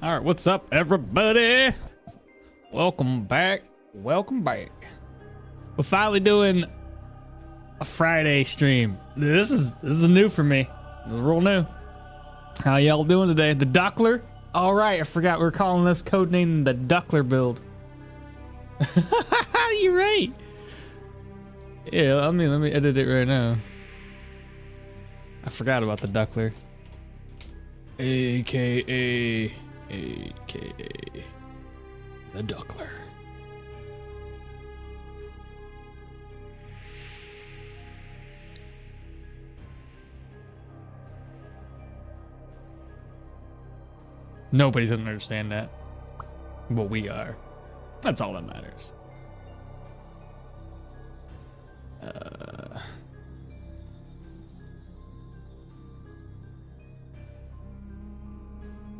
All right, what's up, everybody? Welcome back. Welcome back. We're finally doing a Friday stream. This is new for me. This is real new. How y'all doing today? The Duckler? All right, I forgot we were calling this codename the Duckler build. You're right. Yeah, let me edit it right now. I forgot about the Duckler. AKA the Duckler. Nobody's gonna understand that. But we are. That's all that matters.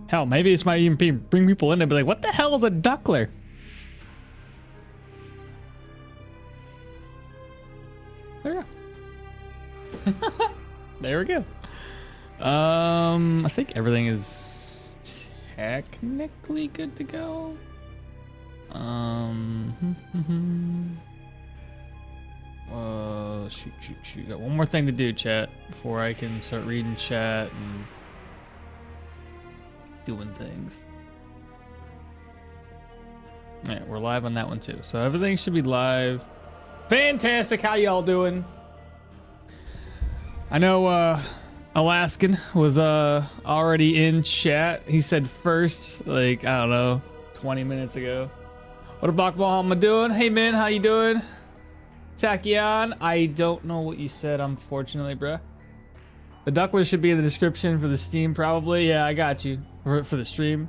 Hell, maybe this might even bring people in and be like, what the hell is a Duckler? There we go. There we go. I think everything is technically good to go. Shoot. Got one more thing to do, chat, before I can start reading chat and doing things. Yeah, we're live on that one too. So everything should be live. Fantastic. How y'all doing? I know Alaskan was already in chat. He said first, like, I don't know, 20 minutes ago. What about how am I doing? Hey man, how you doing? Tachyon, I don't know what you said, unfortunately, bruh. The Duckler should be in the description for the Steam, probably. Yeah, I got you. For the stream.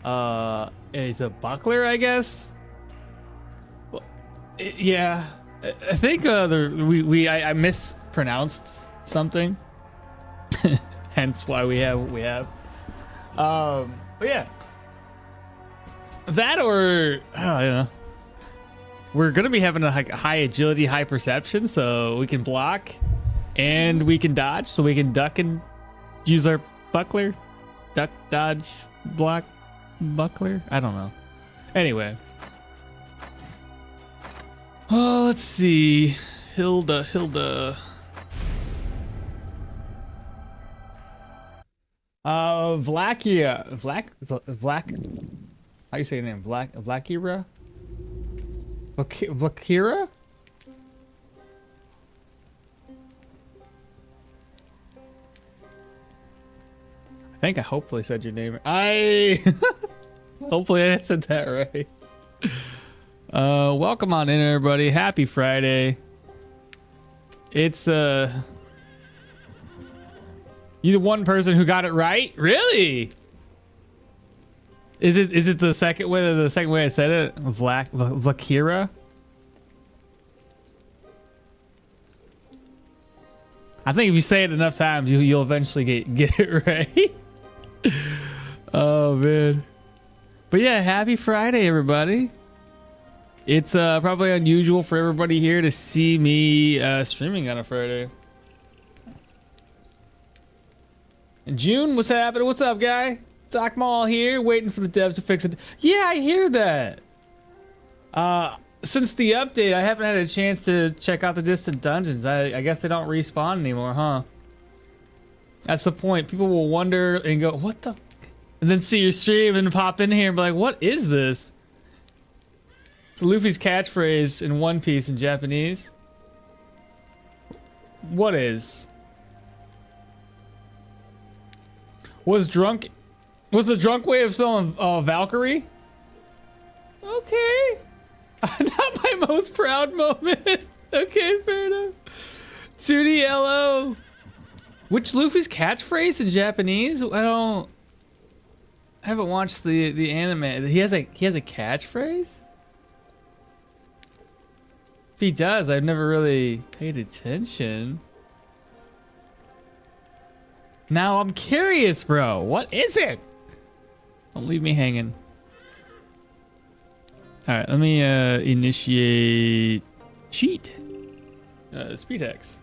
It's a buckler, I guess. Well, yeah, I think I mispronounced something, hence why we have what we have. But yeah, that or I don't know. We're gonna be having a high agility, high perception, so we can block and we can dodge, so we can duck and use our buckler. Duck, dodge, block, buckler. I don't know. Anyway. Oh, let's see. Hilda. Vlakia. How you say your name? Vlakira? Vlakira? I think I hopefully said your name. Hopefully I said that right. Welcome on in, everybody. Happy Friday. It's you're the one person who got it right? Really? Is it the second way? The second way I said it? Vlakira? I think if you say it enough times, you'll eventually get it right. Oh man. But yeah, happy Friday, everybody. It's probably unusual for everybody here to see me streaming on a Friday. And June, what's happening? What's up, guy? It's okmall here, waiting for the devs to fix it. Yeah, I hear that. Since the update, I haven't had a chance to check out the distant dungeons. I guess they don't respawn anymore, huh? That's the point. People will wonder and go, what the? And then see your stream and pop in here and be like, what is this? It's Luffy's catchphrase in One Piece in Japanese. What is? Was the drunk way of spelling Valkyrie? Okay. Not my most proud moment. Okay, fair enough. 2DLO. Which Luffy's catchphrase in Japanese? I haven't watched the anime. He has a catchphrase? If he does, I've never really paid attention. Now I'm curious, bro. What is it? Don't leave me hanging. All right, let me initiate cheat. Speed hex.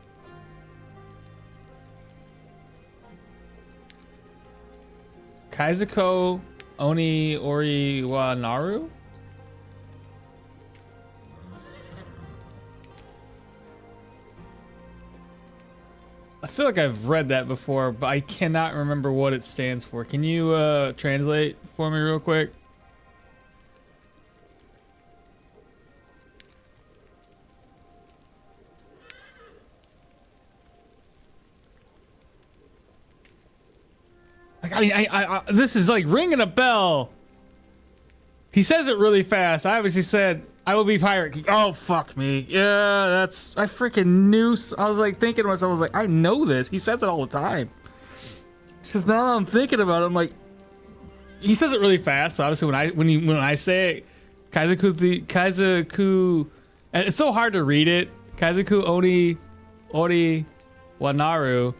Kaizuko Oni Oriwa Naru? I feel like I've read that before, but I cannot remember what it stands for. Can you translate for me real quick? Like, I mean, I this is like ringing a bell. He says it really fast. I obviously said, I will be pirate king. Oh, fuck me. Yeah, I freaking knew. I was like thinking to myself, I was like, I know this. He says it all the time. It's just now that I'm thinking about it, I'm like, he says it really fast. So obviously when I say it, Kaizuku, and it's so hard to read it. Kaizuku Ori Wanaru.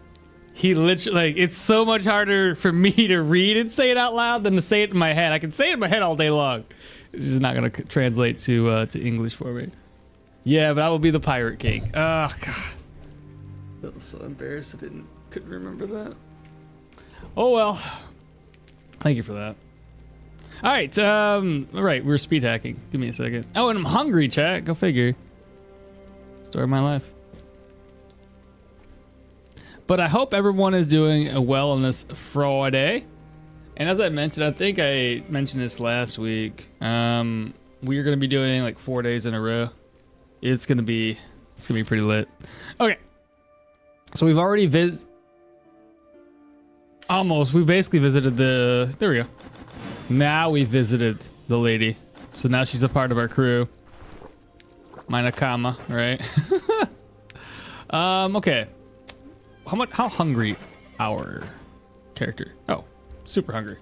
He literally, like, it's so much harder for me to read and say it out loud than to say it in my head. I can say it in my head all day long. It's just not gonna translate to English for me. Yeah, but I will be the pirate king. Oh god, that was so embarrassed. I couldn't remember that. Oh well. Thank you for that. All right, we're speed hacking. Give me a second. Oh, and I'm hungry, chat. Go figure. Story of my life. But I hope everyone is doing well on this Friday. And as I mentioned, I think I mentioned this last week. We are gonna be doing like 4 days in a row. It's gonna be pretty lit. Okay. So we've already we basically visited there we go. Now we visited the lady. So now she's a part of our crew. My nakama, right? Okay. How hungry our character? Oh, super hungry.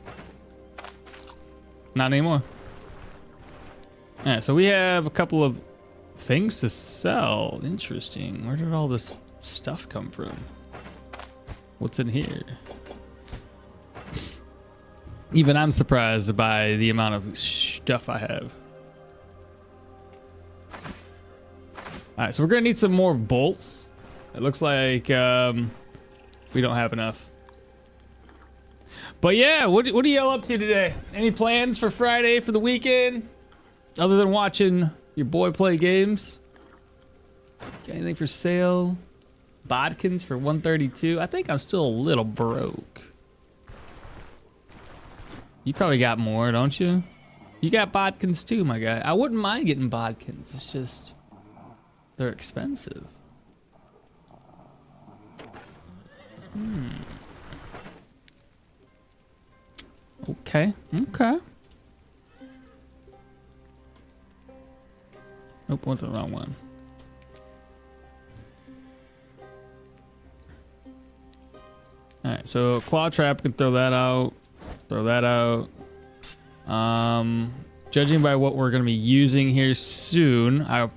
Not anymore. Yeah, so we have a couple of things to sell. Interesting. Where did all this stuff come from? What's in here? Even I'm surprised by the amount of stuff I have. All right, so we're gonna need some more bolts. It looks like we don't have enough. But yeah, what are y'all up to today? Any plans for Friday, for the weekend? Other than watching your boy play games? Got anything for sale? Bodkins for 132. I think I'm still a little broke. You probably got more, don't you? You got bodkins too, my guy. I wouldn't mind getting bodkins. It's just they're expensive. Okay. Nope, what's the wrong one? Alright, so claw trap, can throw that out. Judging by what we're gonna be using here soon, I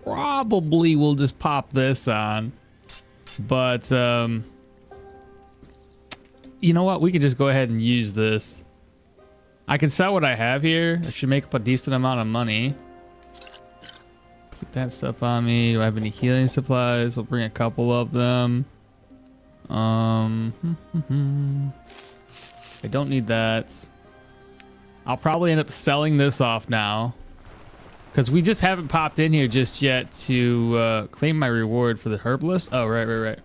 probably will just pop this on. But you know what? We could just go ahead and use this. I can sell what I have here. I should make up a decent amount of money. Put that stuff on me. Do I have any healing supplies? We'll bring a couple of them. I don't need that. I'll probably end up selling this off now, because we just haven't popped in here just yet to claim my reward for the herbalist. Oh, right.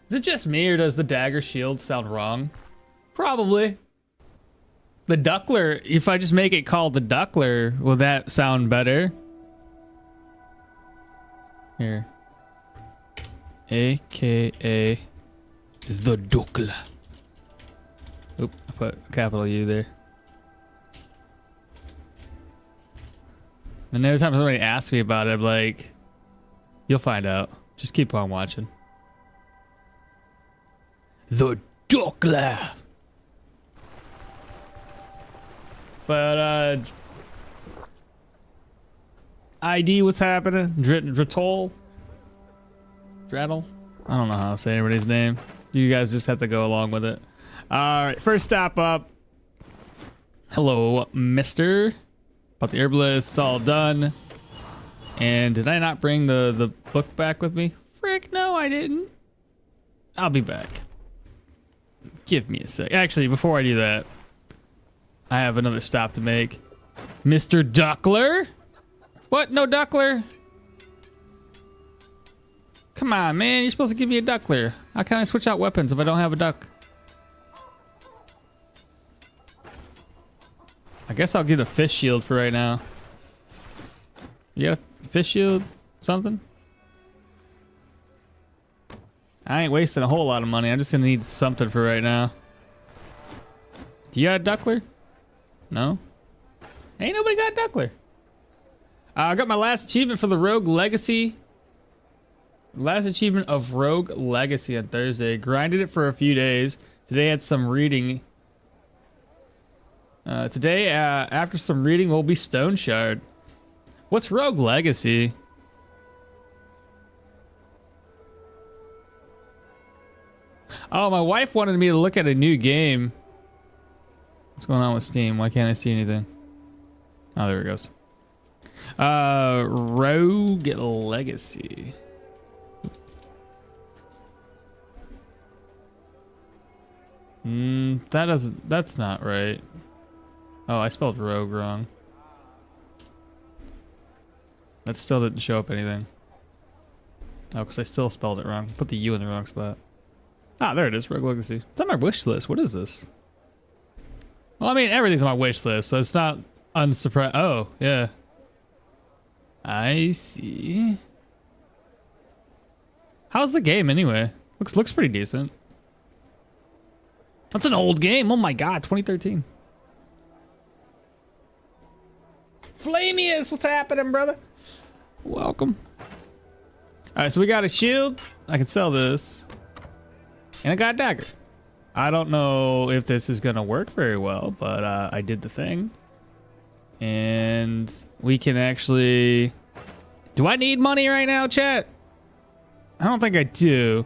Is it just me, or does the dagger shield sound wrong? Probably. The Duckler, if I just make it called the Duckler, will that sound better? Here. AKA the Duckler. Oop, I put a capital U there. And every time somebody asks me about it, I'm like, you'll find out. Just keep on watching. The Duckler. But ID, what's happening? Dratol? Drattle? I don't know how to say anybody's name. You guys just have to go along with it. Alright, first stop up. Hello, mister. About the herbalist, it's all done. And did I not bring the book back with me? Frick, no, I didn't. I'll be back. Give me a sec. Actually, before I do that, I have another stop to make. Mr. Duckler? What? No Duckler? Come on, man. You're supposed to give me a Duckler. How can I switch out weapons if I don't have a duck? I guess I'll get a fish shield for right now. You got a fish shield? Something? I ain't wasting a whole lot of money. I'm just gonna need something for right now. Do you got a Duckler? No? Ain't nobody got a Duckler. I got my last achievement for the Rogue Legacy. Last achievement of Rogue Legacy on Thursday. Grinded it for a few days. Today had some reading. Today, after some reading, will be Stoneshard. What's Rogue Legacy? Oh, my wife wanted me to look at a new game. What's going on with Steam? Why can't I see anything? Oh, there it goes. Rogue Legacy. That's not right. Oh, I spelled rogue wrong. That still didn't show up anything. Oh, because I still spelled it wrong. Put the U in the wrong spot. Ah, there it is. Rogue Legacy. It's on my wish list. What is this? Well, I mean, everything's on my wish list, so it's not unsurprising. Oh, yeah. I see. How's the game anyway? Looks pretty decent. That's an old game. Oh my god, 2013. Flamius, what's happening, brother? Welcome. All right, so we got a shield. I can sell this. And I got a dagger. I don't know if this is gonna work very well, but I did the thing. And we can actually... Do I need money right now, chat? I don't think I do.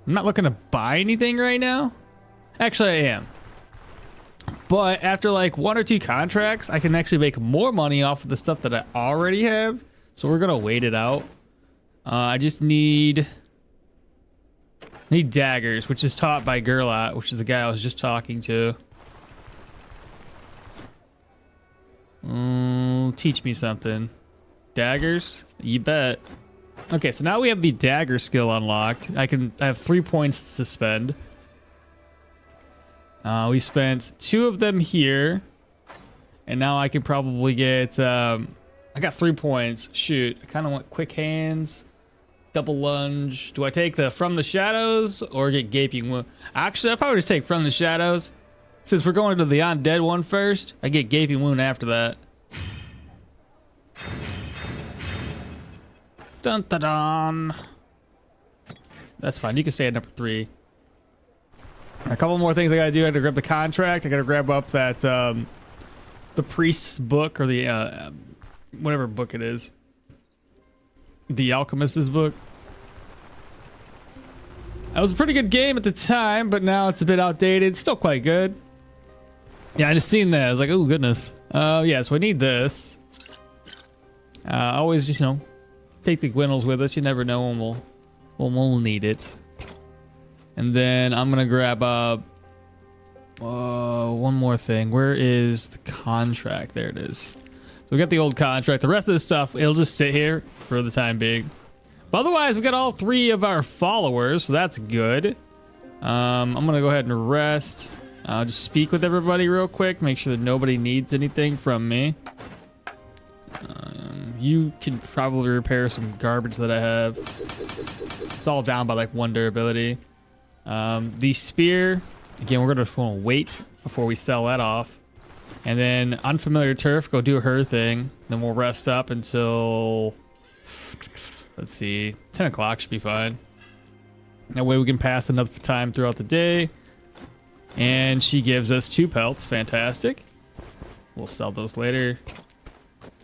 I'm not looking to buy anything right now. Actually, I am. But after like 1 or 2 contracts, I can actually make more money off of the stuff that I already have. So we're gonna wait it out. I just need daggers, which is taught by Gerlat, which is the guy I was just talking to. Teach me something. Daggers? You bet. Okay, so now we have the dagger skill unlocked. I have 3 points to spend. We spent 2 of them here. And now I can probably get... I got 3 points. Shoot. I kind of want quick hands. Double lunge. Do I take the From the Shadows or get Gaping Wound? Actually, I'll probably just take From the Shadows. Since we're going to the Undead one first, I get Gaping Wound after that. Dun dun dun. That's fine. You can stay at number 3. A couple more things I gotta do. I gotta grab the contract. I gotta grab up that the priest's book or the whatever book it is. The alchemist's book. That was a pretty good game at the time, but now it's a bit outdated. Still quite good. Yeah, I just seen that. I was like, oh goodness. Yeah, so I need this. Always just, you know, take the Gwinnels with us. You never know when we'll need it. And then I'm gonna grab up one more thing. Where is the contract? There it is. So we got the old contract. The rest of this stuff, it'll just sit here for the time being. But otherwise, we got all 3 of our followers, so that's good. I'm gonna go ahead and rest. I'll just speak with everybody real quick, make sure that nobody needs anything from me. You can probably repair some garbage that I have. It's all down by like 1 durability. The spear, again, we're gonna want to wait before we sell that off. And then Unfamiliar Turf, go do her thing. Then we'll rest up until, let's see, 10 o'clock should be fine. That way we can pass enough time throughout the day. And she gives us 2 pelts, fantastic. We'll sell those later.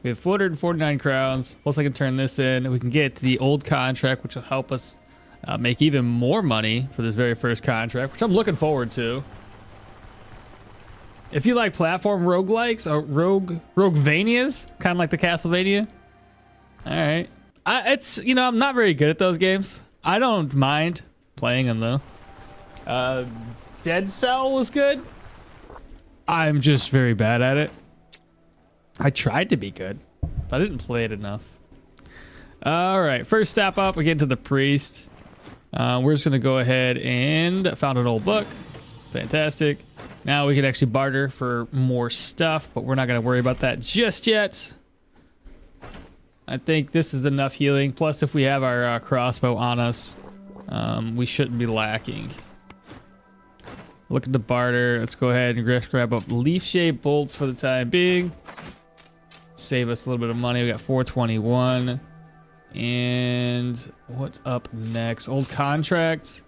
We have 449 crowns, plus I can turn this in. We can get the old contract, which will help us make even more money for this very first contract, which I'm looking forward to. If you like platform roguelikes or roguevanias, kind of like the Castlevania. All right. It's, you know, I'm not very good at those games. I don't mind playing them though. Dead Cell was good. I'm just very bad at it. I tried to be good, but I didn't play it enough. All right, first step up, we get to the priest. We're just gonna go ahead and found an old book. Fantastic. Now we can actually barter for more stuff, but we're not gonna worry about that just yet. I think this is enough healing. Plus, if we have our crossbow on us, we shouldn't be lacking. Look at the barter. Let's go ahead and grab up leaf-shaped bolts for the time being. Save us a little bit of money. We got 421. And what's up next? Old contract.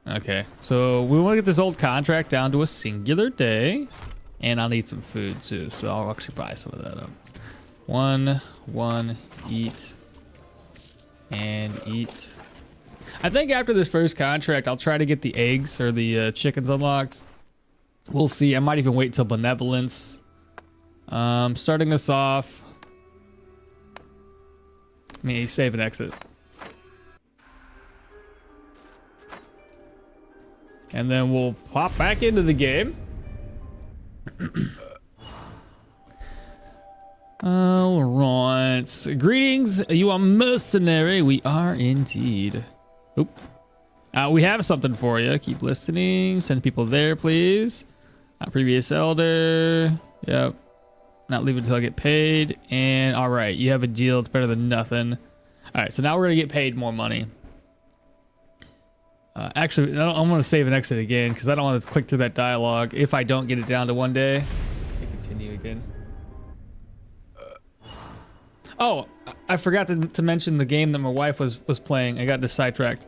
Okay, so we want to get this old contract down to a singular day. And I'll need some food too, so I'll actually buy some of that up. One, eat, and eat. I think after this first contract, I'll try to get the eggs or the chickens unlocked. We'll see. I might even wait till benevolence. Starting us off. Let me save and exit. And then we'll pop back into the game. All right. Greetings, you are mercenary. We are indeed. Oop. We have something for you. Keep listening. Send people there, please. Previous elder. Yep. Not leave until I get paid. And all right, you have a deal. It's better than nothing. All right, so now we're gonna get paid more money. Actually, I'm gonna save and exit again because I don't want to click through that dialogue if I don't get it down to one day. Okay, continue again. Oh, I forgot to mention the game that my wife was playing. I got sidetracked.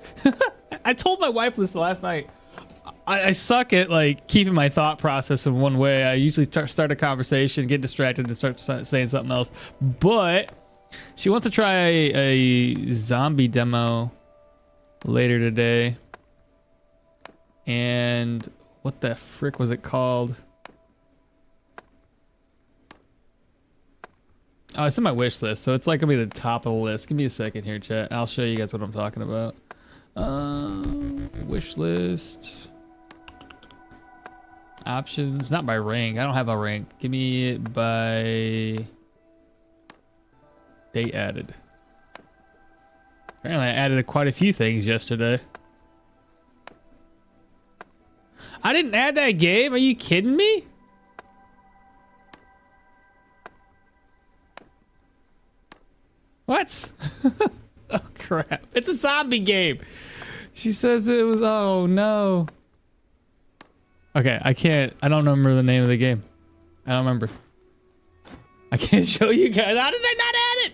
I told my wife this last night. I suck at like keeping my thought process in one way. I usually start a conversation, get distracted, and start saying something else. But she wants to try a zombie demo later today. And what the frick was it called? Oh, it's in my wish list, so it's like gonna be the top of the list. Give me a second here, chat. I'll show you guys what I'm talking about. Wish list. Options, not by rank. I don't have a rank. Give me it by date added. Apparently I added quite a few things yesterday. I didn't add that game? Are you kidding me? What? Oh crap. It's a zombie game. She says it was, oh no. Okay, I don't remember the name of the game. I don't remember. I can't show you guys. How did I not add it?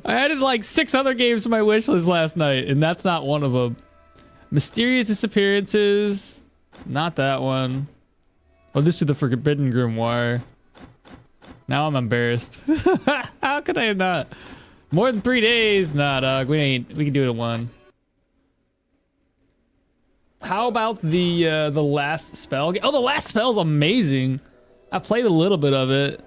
I added like 6 other games to my wish list last night, and that's not one of them. Mysterious Disappearances. Not that one. I'll just do the Forbidden Grimoire. Now I'm embarrassed. How could I not? More than 3 days? Nah, dog. We can do it in 1. How about the last spell? Oh, the last spell's amazing. I played a little bit of it.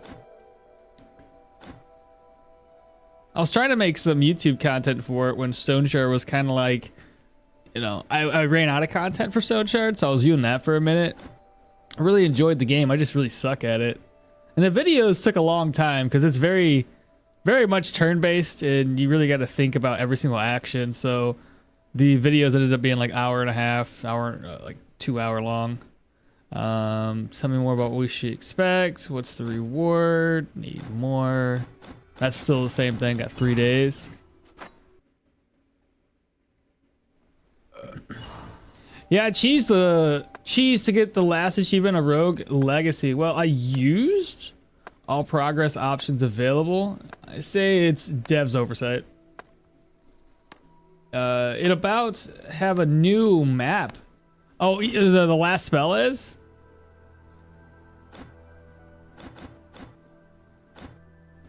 I was trying to make some YouTube content for it when Stoneshard was kind of like, you know, I ran out of content for Stoneshard, so I was doing that for a minute. I really enjoyed the game. I just really suck at it. And the videos took a long time because it's very, very much turn-based, and you really got to think about every single action. So the videos ended up being like hour and a half, like 2 hour long. Tell me more about what we should expect. What's the reward? Need more. That's still the same thing. Got 3 days. Yeah, cheese to get the last achievement of Rogue Legacy. Well, I used all progress options available. I say it's dev's oversight. It about have a new map. Oh, the last spell is?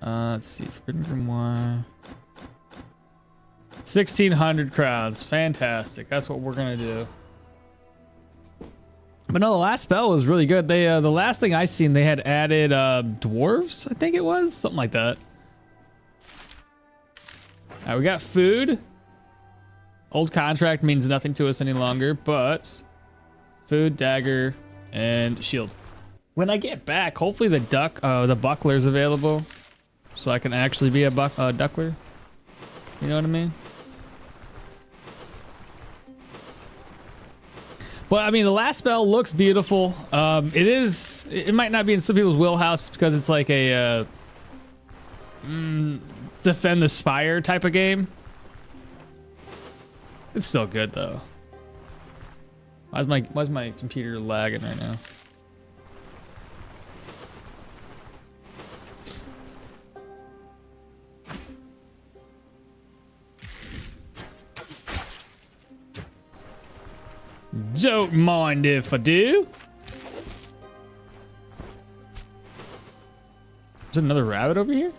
Let's see. Forbidden Grimoire. 1,600 crowns. Fantastic. That's what we're gonna do. But no, the last spell was really good. They the last thing I seen, they had added dwarves, I think it was. Something like that. Alright, we got food. Old contract means nothing to us any longer, but Food, dagger, and shield. When I get back, hopefully the buckler's available, so I can actually be a duckler. You know what I mean? But I mean, the last spell looks beautiful. It might not be in some people's wheelhouse because it's like a defend the spire type of game. It's still good though. Why's my computer lagging right now? Don't mind if I do. Is there another rabbit over here?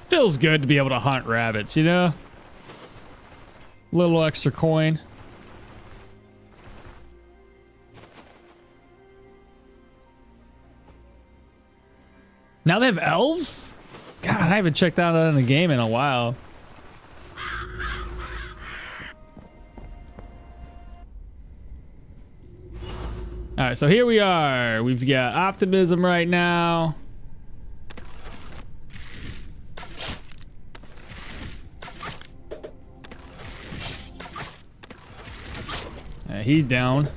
Feels good to be able to hunt rabbits, you know? Little extra coin. Now they have elves? God, I haven't checked out that in the game in a while. All right, so here we are. We've got optimism right now. He's down.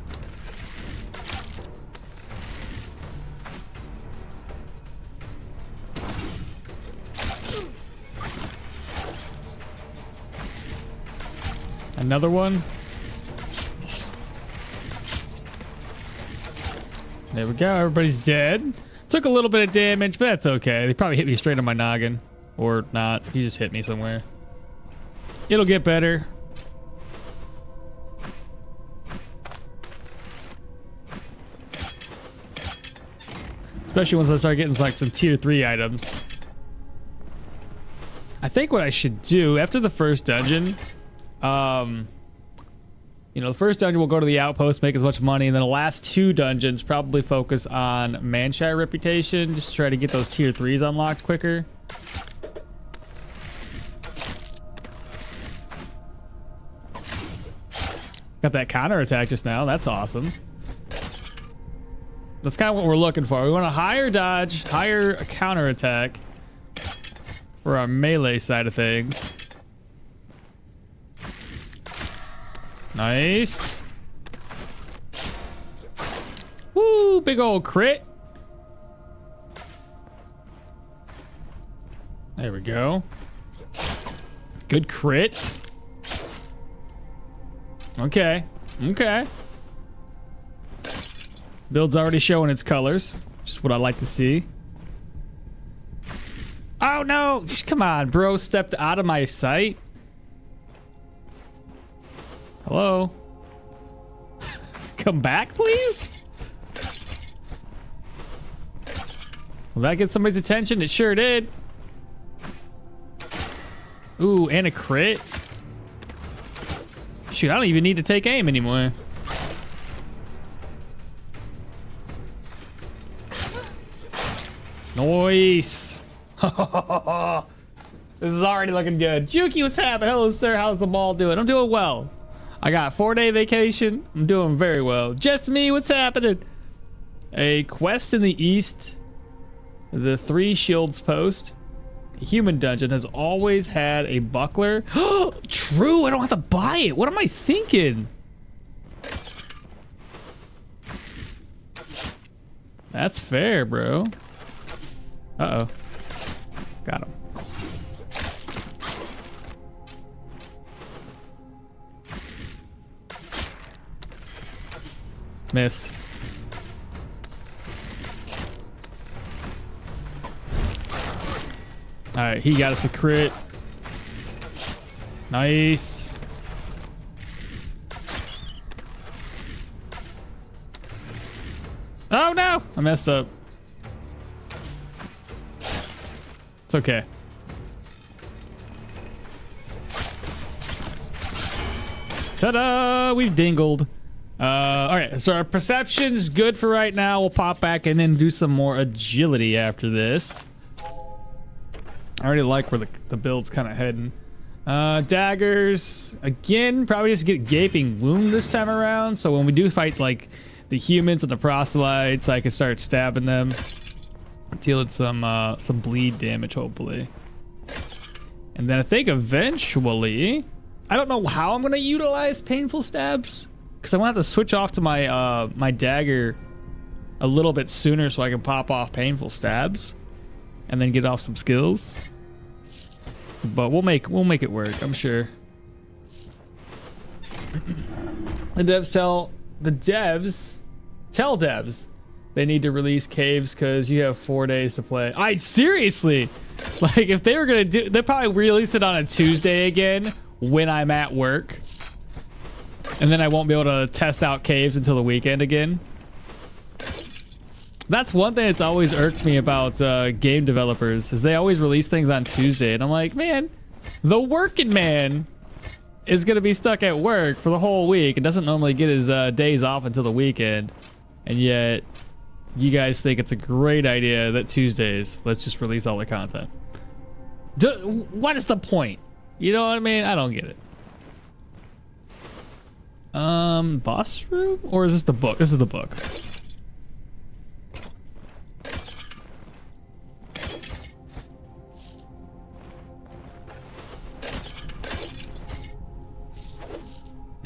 Another one. There we go. Everybody's dead. Took a little bit of damage, but that's okay. They probably hit me straight on my noggin. Or not. He just hit me somewhere. It'll get better. Especially once I start getting like some tier 3 items. I think what I should do after the first dungeon, you know, the first dungeon will go to the outpost, make as much money, and then the last 2 dungeons probably focus on Manshire reputation, just to try to get those tier 3s unlocked quicker. Got that counter attack just now. That's awesome. That's kind of what we're looking for. We want a higher dodge, higher counter attack for our melee side of things. Nice. Woo, big old crit. There we go. Good crit. Okay. Okay. Build's already showing its colors. Just what I like to see. Oh no! Come on, bro. Stepped out of my sight. Hello? Come back, please? Will that get somebody's attention? It sure did. Ooh, and a crit. Shoot, I don't even need to take aim anymore. Nice. This is already looking good. Juki, what's happening? Hello, sir. How's the mall doing? I'm doing well. I got a 4-day vacation. I'm doing very well. Just me, what's happening? A quest in the east. The 3 shields post. A human dungeon has always had a buckler. True, I don't have to buy it. What am I thinking? That's fair, bro. Uh-oh. Got him. Missed. Alright, he got us a crit. Nice. Oh no! I messed up. It's okay. Ta-da! We've dingled. All right, so our perception's good for right now. We'll pop back in and do some more agility after this. I already like where the build's kind of heading. Daggers, again, probably just get gaping wound this time around. So when we do fight like the humans and the proselytes, I can start stabbing them, dealing some bleed damage, hopefully. And then I think eventually, I don't know how I'm gonna utilize painful stabs, because I'm gonna have to switch off to my my dagger a little bit sooner so I can pop off painful stabs and then get off some skills. But we'll make it work, I'm sure. The devs tell devs they need to release caves because you have 4 days to play. Seriously, like if they were gonna do, they'd probably release it on a Tuesday again when I'm at work, and then I won't be able to test out caves until the weekend again. That's one thing that's always irked me about game developers, is they always release things on Tuesday, and I'm like, man, the working man is gonna be stuck at work for the whole week and doesn't normally get his days off until the weekend, and yet you guys think it's a great idea that Tuesdays, let's just release all the content. What is the point? You know what I mean? I don't get it. Boss room? Or is this the book? This is the book.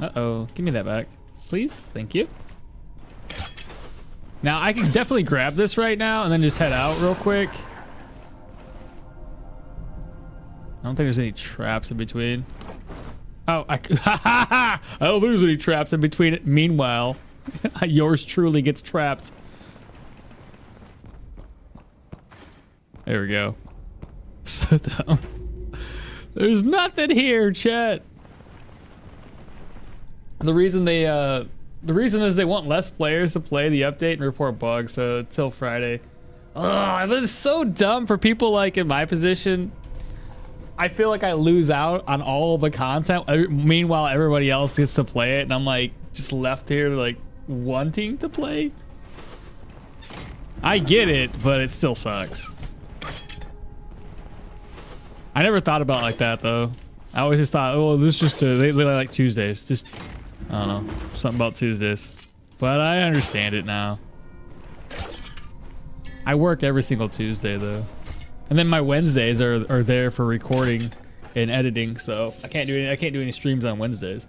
Uh-oh, give me that back, please. Thank you. Now I can definitely grab this right now and then just head out real quick. I don't think there's any traps in between. Oh, I don't think there's any traps in between. Meanwhile, yours truly gets trapped. There we go. So dumb. There's nothing here, chat. The reason is they want less players to play the update and report bugs, so until Friday. Ugh, it's so dumb for people like in my position. I feel like I lose out on all the content. Meanwhile, everybody else gets to play it, and I'm like just left here like wanting to play. I get it, but it still sucks. I never thought about it like that though. I always just thought, oh, this is just they like Tuesdays. Just I don't know, something about Tuesdays. But I understand it now. I work every single Tuesday though. And then my Wednesdays are there for recording and editing, so I can't do any streams on Wednesdays.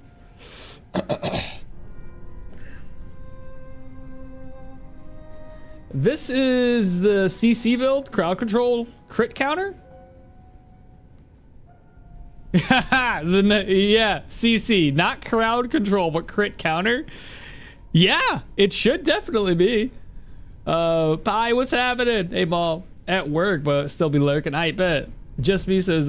This is the CC build, crowd control crit counter. Yeah, CC, not crowd control, but crit counter. Yeah, it should definitely be. Pie, what's happening? Hey, ball, at work, but still be lurking. I bet. Just me says,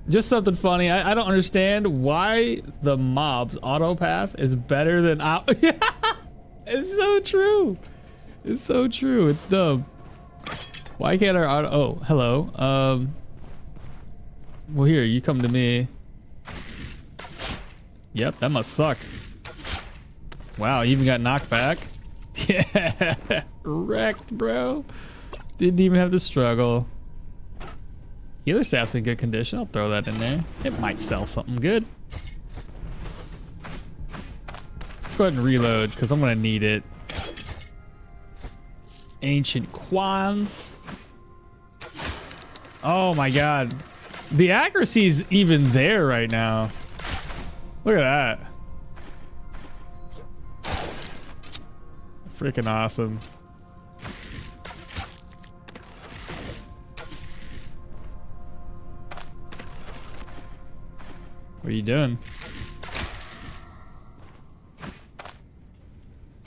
just something funny. I don't understand why the mob's auto path is better than yeah, it's so true. It's so true. It's dumb. Why can't our auto? Oh, hello. Well, here, you come to me. Yep, that must suck. Wow, you even got knocked back? Yeah, wrecked, bro. Didn't even have to struggle. Healer staff's in good condition. I'll throw that in there. It might sell something good. Let's go ahead and reload, because I'm going to need it. Ancient Quans. Oh my god. The accuracy's even there right now. Look at that. Freaking awesome. What are you doing?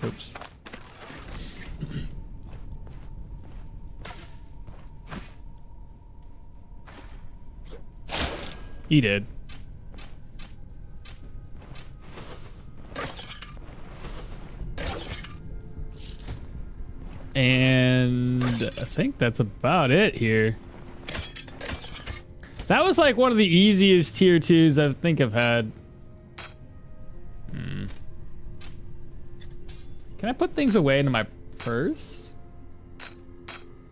Oops. He did. And I think that's about it here. That was like one of the easiest tier 2s I think I've had. Can I put things away into my purse?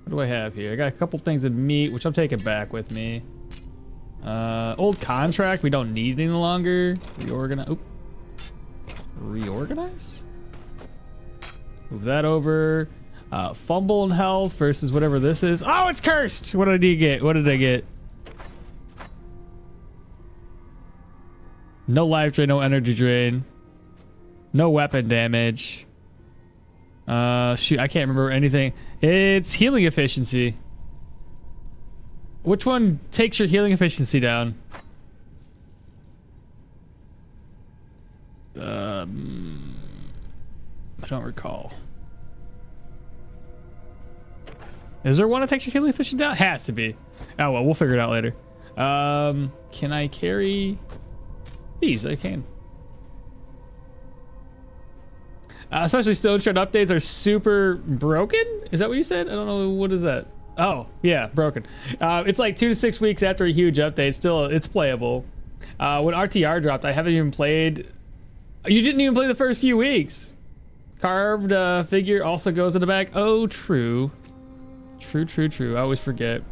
What do I have here? I got a couple things of meat, which I'm taking back with me. Old contract, we don't need any longer. Reorganize. Oop. Reorganize? Move that over. Fumble and health versus whatever this is. Oh, it's cursed! What did I get? What did I get? No life drain, no energy drain. No weapon damage. Shoot, I can't remember anything. It's healing efficiency. Which one takes your healing efficiency down? I don't recall. Is there one that takes your healing efficiency down? Has to be. Oh well, we'll figure it out later. Can I carry these? I can. Especially Stoneshard updates are super broken. Is that what you said? I don't know. What is that? Oh, yeah, broken. It's like 2 to 6 weeks after a huge update. Still, it's playable. When RTR dropped, I haven't even played. You didn't even play the first few weeks. Carved figure also goes in the back. Oh, true. True, true, true. I always forget.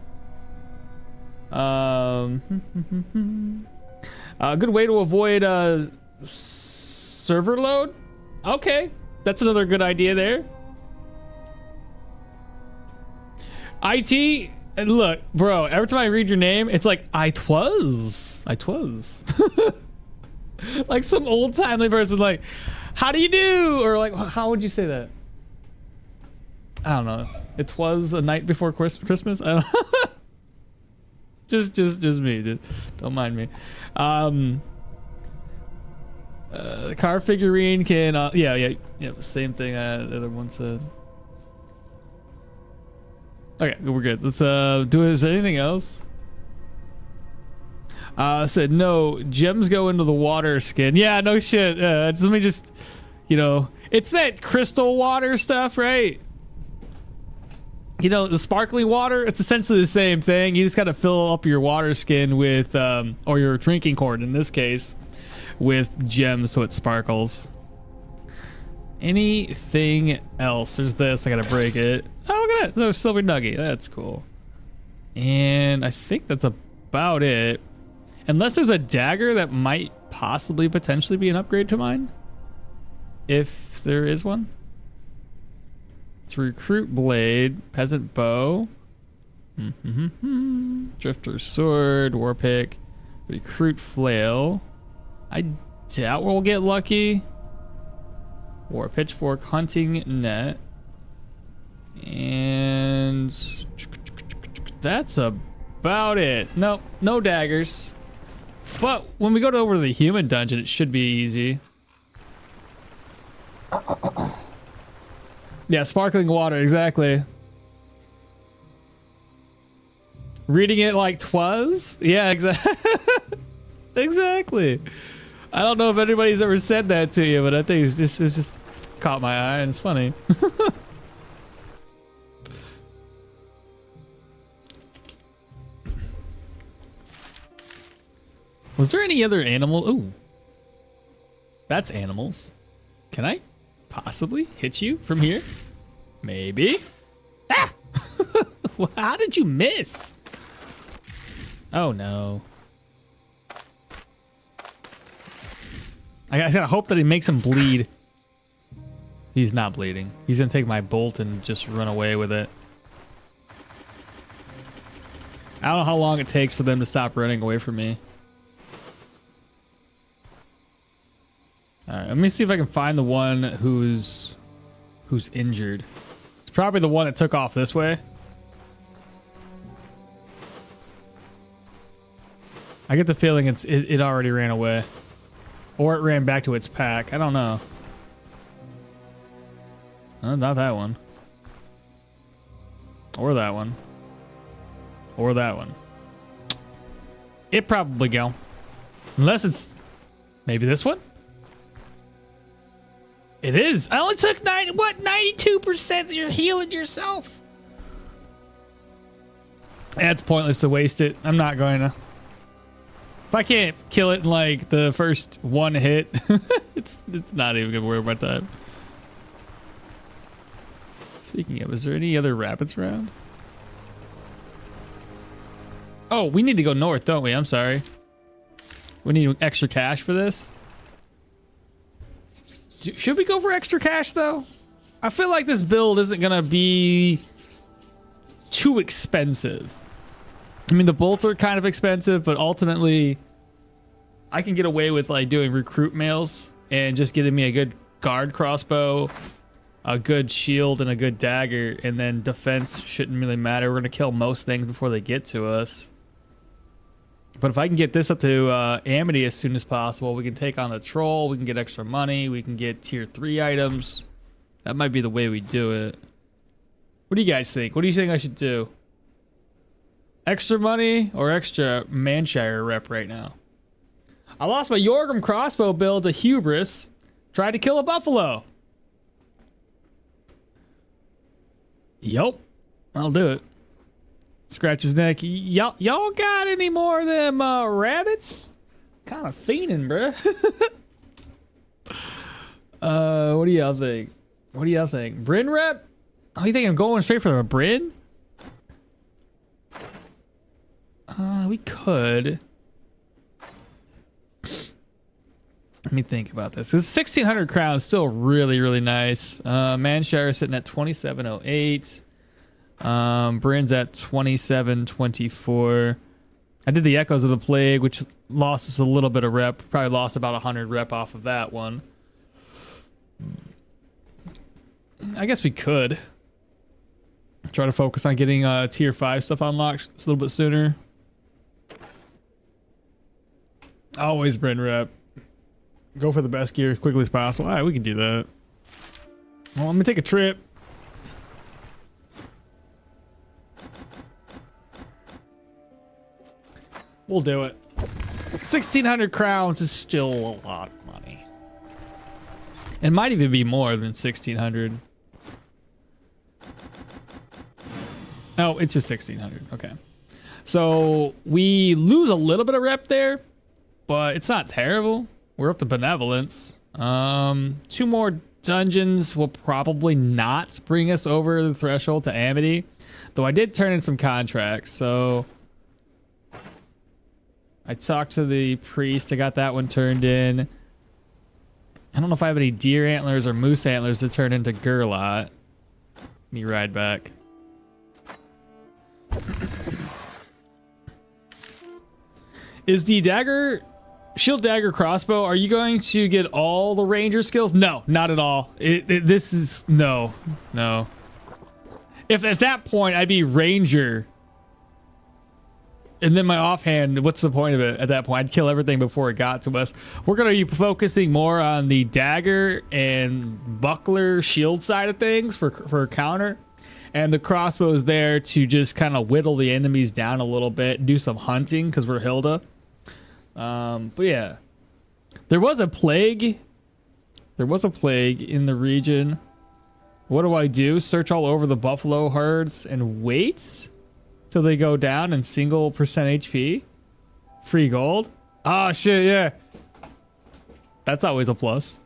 A good way to avoid server load. Okay. That's another good idea there. IT, and look, bro, every time I read your name, it's like, I twas. Like some old timely person, like, how do you do? Or like, how would you say that? I don't know. It was a night before Christmas. I don't know. just me, dude. Don't mind me. The car figurine can, yeah, same thing the other one said. Okay, we're good. Let's is there anything else? Said no, gems go into the water skin. Yeah, no shit. Let me just, you know, it's that crystal water stuff, right? You know, the sparkling water, it's essentially the same thing. You just gotta fill up your water skin with, or your drinking gourd in this case, with gems so it sparkles. Anything else? There's this, I gotta break it. Oh, look at that, there's a silver nugget, that's cool. And I think that's about it. Unless there's a dagger that might possibly potentially be an upgrade to mine. If there is one. It's recruit blade, peasant bow. Drifter sword, war pick, recruit flail. I doubt we'll get lucky. War pitchfork, hunting net. And that's about it. Nope, no daggers. But when we go over to the human dungeon, it should be easy. Yeah, sparkling water, exactly. Reading it like twas? Yeah, exactly. Exactly. I don't know if anybody's ever said that to you, but I think it's just caught my eye and it's funny. Was there any other animal? Ooh. That's animals. Can I possibly hit you from here? Maybe. Ah! How did you miss? Oh no. I gotta hope that he makes him bleed. He's not bleeding. He's gonna take my bolt and just run away with it. I don't know how long it takes for them to stop running away from me. Alright, let me see if I can find the one who's injured. It's probably the one that took off this way. I get the feeling it already ran away. Or it ran back to its pack. I don't know. Not that one. Or that one. Or that one. It probably go. Unless it's maybe this one? It is. I only took 92%. You're healing yourself. That's pointless to waste it. I'm not going to. If I can't kill it in like the first one hit, it's not even gonna worth my time. Speaking of, is there any other rabbits around? Oh, we need to go north, don't we? I'm sorry. We need extra cash for this. Should we go for extra cash, though? I feel like this build isn't going to be too expensive. I mean, the bolts are kind of expensive, but ultimately, I can get away with like doing recruit mails and just getting me a good guard crossbow, a good shield, and a good dagger, and then defense shouldn't really matter. We're going to kill most things before they get to us. But if I can get this up to Amity as soon as possible, we can take on the troll, we can get extra money, we can get tier 3 items. That might be the way we do it. What do you guys think? What do you think I should do? Extra money or extra Manshire rep right now? I lost my Yorgrim crossbow build to Hubris. Tried to kill a buffalo. Yup. I'll do it. Scratch his neck. Y'all got any more of them rabbits? Kind of fiending, bruh. What do y'all think? What do y'all think? Bryn rep? Oh, you think I'm going straight for the Bryn? We could. Let me think about this. This 1600 crown is still really, really nice. Manshire is sitting at 2708. Bryn's at 2724. I did the Echoes of the Plague, which lost us a little bit of rep. Probably lost about 100 rep off of that one. I guess we could try to focus on getting tier 5 stuff unlocked a little bit sooner. Always Bryn rep. Go for the best gear as quickly as possible. All right, we can do that. Well, let me take a trip. We'll do it. 1600 crowns is still a lot of money. It might even be more than 1600. Oh, it's just 1600. Okay. So we lose a little bit of rep there, but it's not terrible. We're up to benevolence. 2 more dungeons will probably not bring us over the threshold to Amity, though I did turn in some contracts. So I talked to the priest. I got that one turned in. I don't know if I have any deer antlers or moose antlers to turn into Gurlot. Let me ride back. Is the dagger, shield dagger crossbow, are you going to get all the ranger skills? No, not at all. This is no. If at that point I'd be ranger, and then my offhand, what's the point of it at that point? I'd kill everything before it got to us. We're going to be focusing more on the dagger and buckler shield side of things for counter. And the crossbow is there to just kind of whittle the enemies down a little bit, do some hunting because we're Hilda. But yeah, there was a plague. There was a plague in the region. What do? Search all over the buffalo herds and wait till they go down in single % HP. Free gold. Oh shit, yeah. That's always a plus.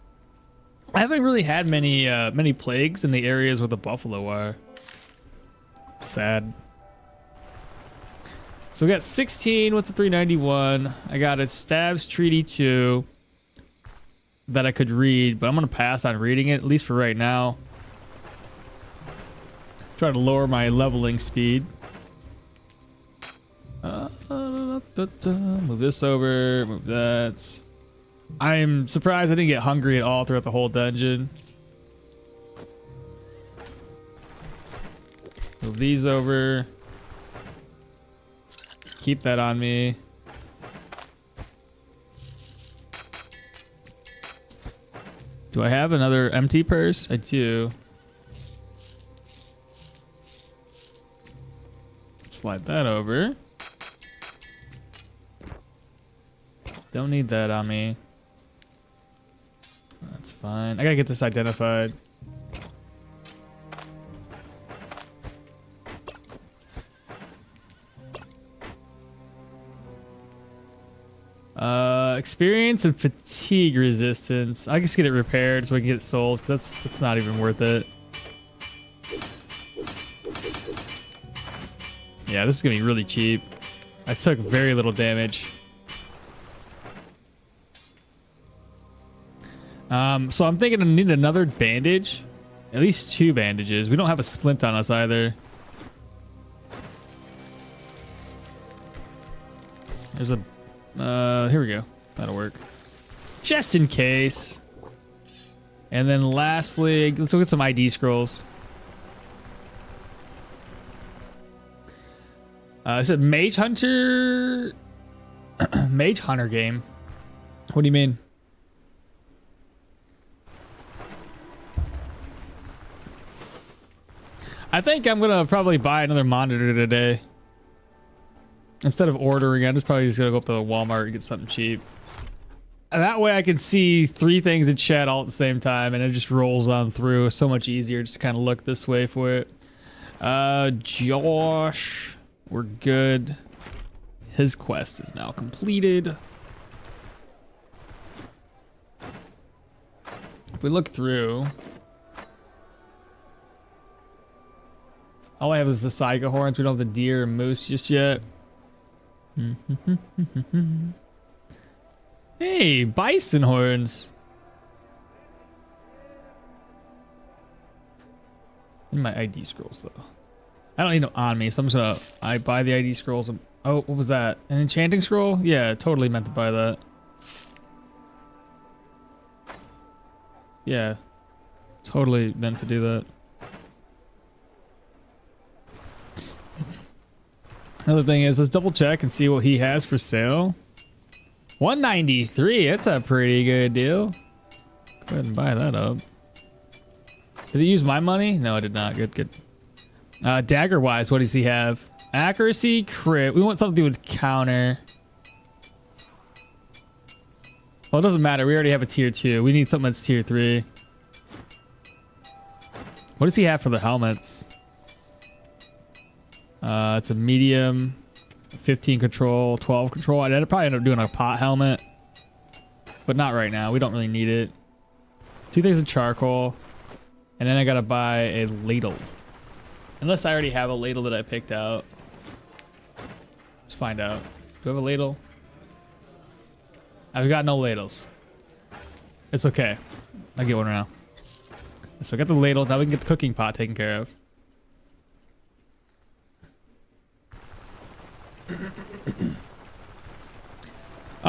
I haven't really had many plagues in the areas where the buffalo are. Sad. So we got 16 with the 391. I got a Stabs Treaty 2 that I could read, but I'm going to pass on reading it, at least for right now. Try to lower my leveling speed. Move this over, move that. I'm surprised I didn't get hungry at all throughout the whole dungeon. Move these over. Keep that on me. Do I have another empty purse? I do. Slide that over. Don't need that on me. That's fine. I gotta get this identified. Experience and fatigue resistance. I just get it repaired so I can get it sold because that's not even worth it. Yeah, this is gonna be really cheap. I took very little damage. So I'm thinking I need another bandage. At least 2 bandages. We don't have a splint on us either. There's a... here we go. That'll work. Just in case. And then lastly, let's look at some ID scrolls. I said Mage Hunter... Mage Hunter game. What do you mean? I think I'm gonna probably buy another monitor today. Instead of ordering, I'm just probably gonna go up to Walmart and get something cheap. And that way I can see 3 things in chat all at the same time and it just rolls on through. It's so much easier just to kind of look this way for it. Josh, we're good. His quest is now completed. If we look through, all I have is the Saiga horns. We don't have the deer and moose just yet. Hey, bison horns. In my ID scrolls though. I don't need them on me, so I'm just gonna buy the ID scrolls. Oh, what was that? An enchanting scroll? Yeah, totally meant to buy that. Yeah, totally meant to do that. Another thing is, let's double check and see what he has for sale. 193, that's a pretty good deal. Go ahead and buy that up. Did he use my money? No, I did not. Good, good. Dagger wise, what does he have? Accuracy, crit. We want something with counter. Well, it doesn't matter. We already have a tier 2. We need something that's tier 3. What does he have for the helmets? It's a medium, 15 control, 12 control. I'd probably end up doing a pot helmet, but not right now. We don't really need it. 2 things of charcoal, and then I gotta buy a ladle. Unless I already have a ladle that I picked out. Let's find out. Do I have a ladle? I've got no ladles. It's okay. I'll get one now. So I got the ladle. Now we can get the cooking pot taken care of.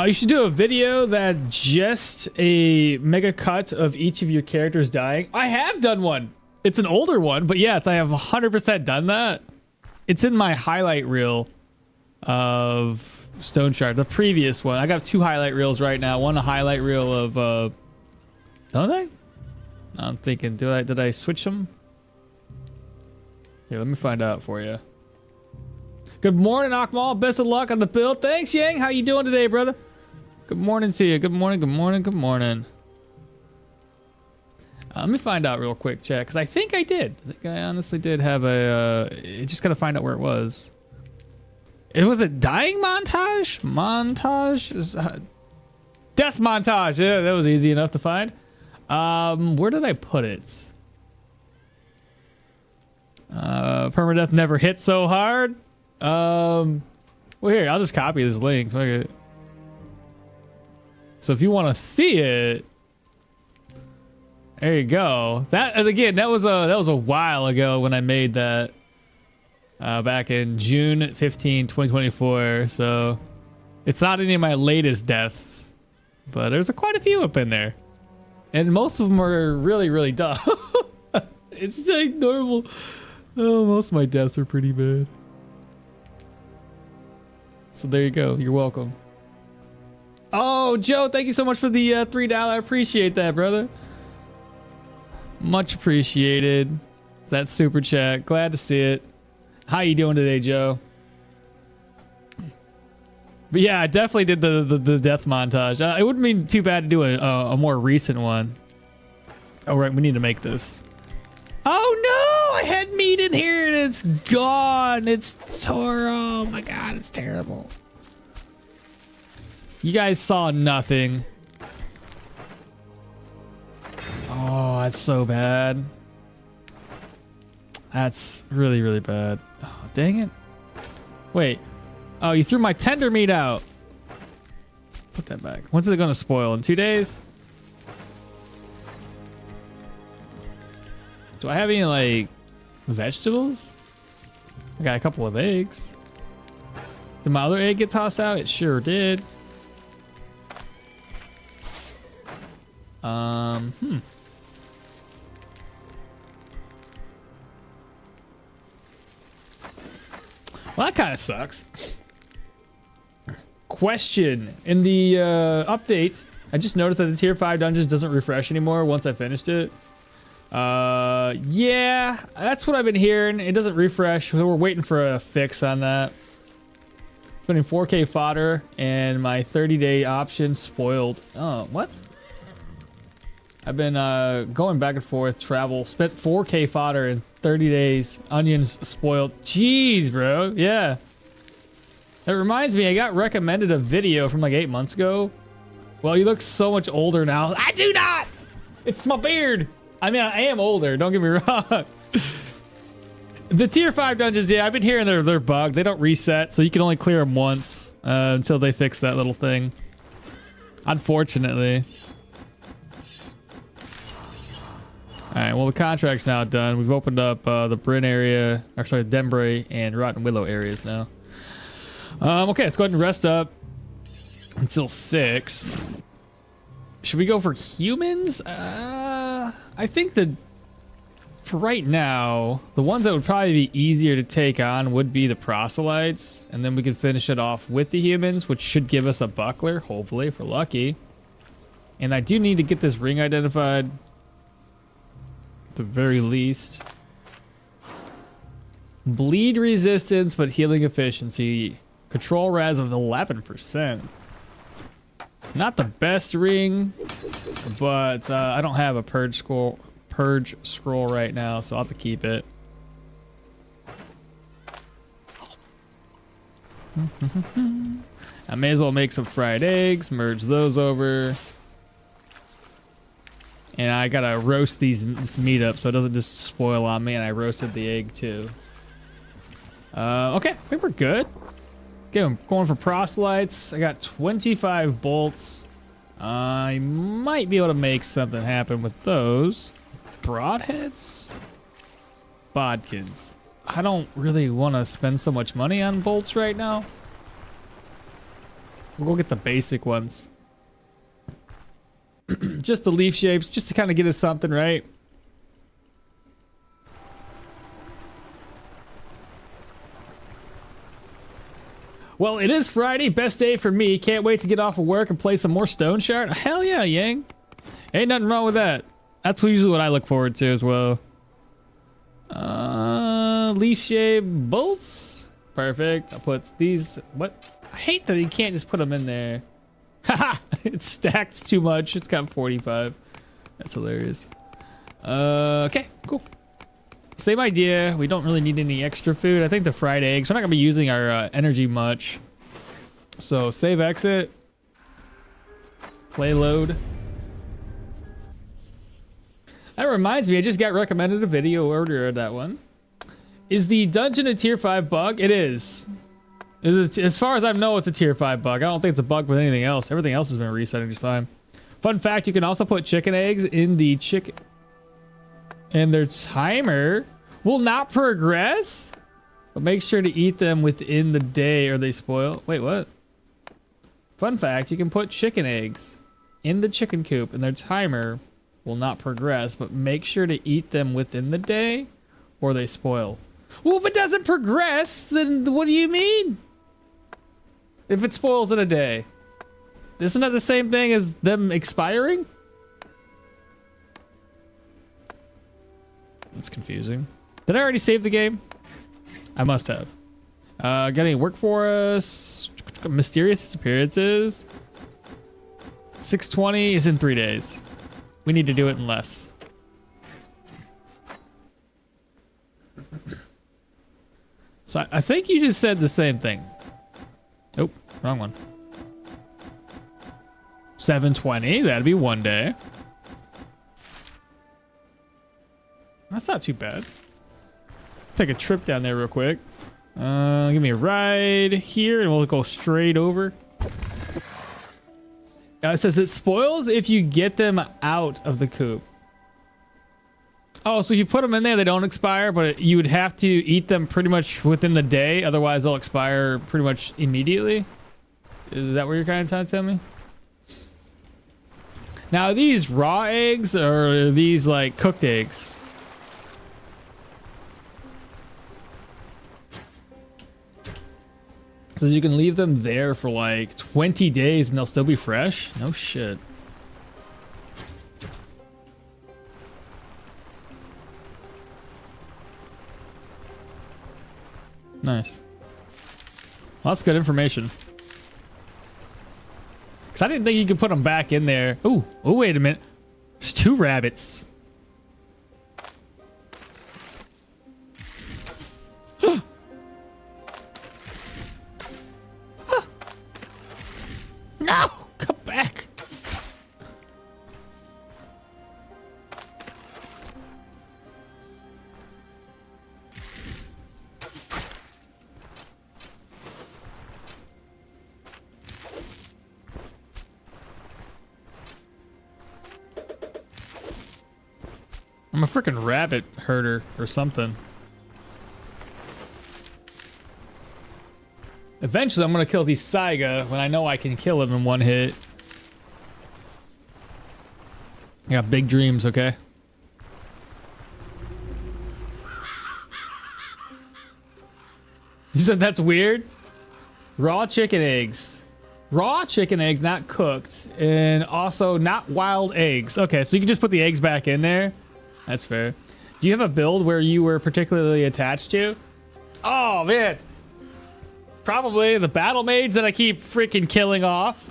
You should do a video that's just a mega cut of each of your characters dying. I have done one. It's an older one, but yes, I have 100% done that. It's in my highlight reel of Stoneshard, the previous one. I got 2 highlight reels right now. One a highlight reel of don't I? I'm thinking, did I switch them? Here, let me find out for you. Good morning, okmall. Best of luck on the build. Thanks, Yang. How you doing today, brother? Good morning to you. Good morning, good morning, good morning. Let me find out real quick, chat, because I think I did. I think I honestly did have a... just got to find out where it was. It was a dying montage? Montage? Death montage. Yeah, that was easy enough to find. Where did I put it? Permadeath never hit so hard. Well, here, I'll just copy this link. Okay. So if you want to see it, there you go. That, again, that was a while ago when I made that. Back in June 15, 2024. So it's not any of my latest deaths, but there's quite a few up in there, and most of them are really, really dumb. It's like normal. Oh, most of my deaths are pretty bad. So there you go. You're welcome. Oh, Joe, thank you so much for the $3. I appreciate that, brother. Much appreciated. That super chat. Glad to see it. How you doing today, Joe? But yeah, I definitely did the death montage. It wouldn't be too bad to do a more recent one. Oh, right, we need to make this. Oh no, I had meat in here and it's gone. It's tore. Oh my god, it's terrible. You guys saw nothing. Oh, that's so bad. That's really, really bad. Oh, dang it. Wait. Oh, you threw my tender meat out. Put that back. When's it going to spoil? In 2 days? Do I have any, like, vegetables? I got a couple of eggs. Did my other egg get tossed out? It sure did. Well, that kind of sucks. Question. In the update, I just noticed that the tier 5 dungeons doesn't refresh anymore once I finished it. Yeah, that's what I've been hearing. It doesn't refresh. So we're waiting for a fix on that. Spending 4K fodder and my 30-day option spoiled. Oh, what? I've been going back and forth, travel, spent 4K fodder in 30 days, onions spoiled. Jeez, bro. Yeah. It reminds me, I got recommended a video from like 8 months ago. Well, you look so much older now. I do not! It's my beard. I mean, I am older, don't get me wrong. The tier 5 dungeons, yeah, I've been hearing they're bugged. They don't reset, so you can only clear them once until they fix that little thing. Unfortunately. Alright, well, the contract's now done. We've opened up the Bryn area, or sorry, Denbray and Rotten Willow areas now. Okay, let's go ahead and rest up until 6. Should we go for humans? I think that for right now, the ones that would probably be easier to take on would be the proselytes, and then we can finish it off with the humans, which should give us a buckler, hopefully, if we're lucky. And I do need to get this ring identified, at the very least. Bleed resistance, but healing efficiency. Control res of 11%. Not the best ring, but I don't have a purge scroll right now, so I'll have to keep it. I may as well make some fried eggs, merge those over. And I gotta roast this meat up so it doesn't just spoil on me, and I roasted the egg too. Okay, I think we're good. Okay, I'm going for proselytes. I got 25 bolts. I might be able to make something happen with those. Broadheads? Bodkins. I don't really want to spend so much money on bolts right now. We'll go get the basic ones. Just the leaf shapes, just to kind of get us something, right? Well, it is Friday, best day for me. Can't wait to get off of work and play some more Stoneshard. Hell yeah, Yang. Ain't nothing wrong with that. That's usually what I look forward to as well. Leaf shape bolts. Perfect. I'll put these. What? I hate that you can't just put them in there. Haha! It's stacked too much. It's got 45. That's hilarious. Okay, cool. Same idea. We don't really need any extra food. I think the fried eggs. We're not gonna be using our energy much. So save exit. Play load. That reminds me, I just got recommended a video earlier of that one. Is the dungeon a tier 5 bug? It is. As far as I know, it's a tier 5 bug. I don't think it's a bug with anything else. Everything else has been resetting just fine. Fun fact, you can also put chicken eggs in the chicken. And their timer will not progress. But make sure to eat them within the day or they spoil. Wait, what? Fun fact, you can put chicken eggs in the chicken coop and their timer will not progress. But make sure to eat them within the day or they spoil. Well, if it doesn't progress, then what do you mean? If it spoils in a day. Isn't that the same thing as them expiring? That's confusing. Did I already save the game? I must have. Got any work for us? Mysterious disappearances. 620 is in 3 days. We need to do it in less. So I think you just said the same thing. Nope, wrong one. 720, that'd be 1 day. That's not too bad. Take a trip down there real quick. Give me a ride here and we'll go straight over. It says it spoils if you get them out of the coop. Oh, so if you put them in there, they don't expire, but you would have to eat them pretty much within the day. Otherwise, they'll expire pretty much immediately. Is that what you're kind of trying to tell me? Now, are these raw eggs or are these like cooked eggs? So you can leave them there for like 20 days and they'll still be fresh? No shit. Nice. Well, that's good information. Because I didn't think you could put them back in there. Oh, wait a minute. There's 2 rabbits. No! Come back! I'm a freaking rabbit herder or something. Eventually, I'm gonna kill these Saiga when I know I can kill him in one hit. I got big dreams, okay? You said that's weird? Raw chicken eggs. Raw chicken eggs, not cooked. And also not wild eggs. Okay, so you can just put the eggs back in there. That's fair. Do you have a build where you were particularly attached to? Oh, man. Probably the battle mage that I keep freaking killing off.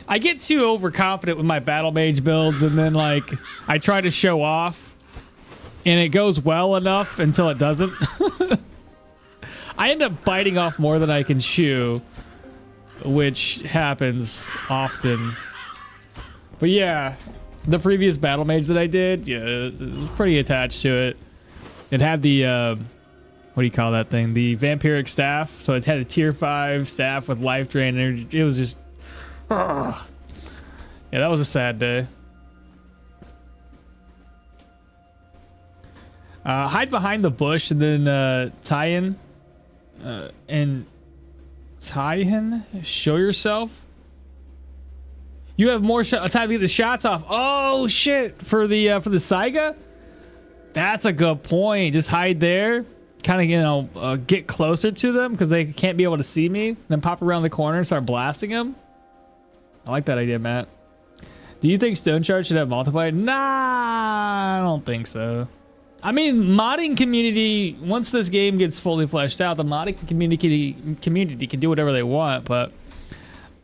I get too overconfident with my battle mage builds and then like I try to show off and it goes well enough until it doesn't. I end up biting off more than I can chew, which happens often. But yeah, the previous battle mage that I did, yeah, it was pretty attached to it. It had the what do you call that thing? The vampiric staff. So it had a tier 5 staff with life drain energy. It was just... yeah, that was a sad day. Hide behind the bush and then tie in. And tie in? Show yourself? You have more time to get the shots off. Oh, shit. For the Saiga? That's a good point. Just hide there. Kind of, you know, get closer to them because they can't be able to see me. Then pop around the corner and start blasting them. I like that idea, Matt. Do you think Stoneshard should have multiplier? Nah, I don't think so. I mean, modding community, once this game gets fully fleshed out, the modding community can do whatever they want, but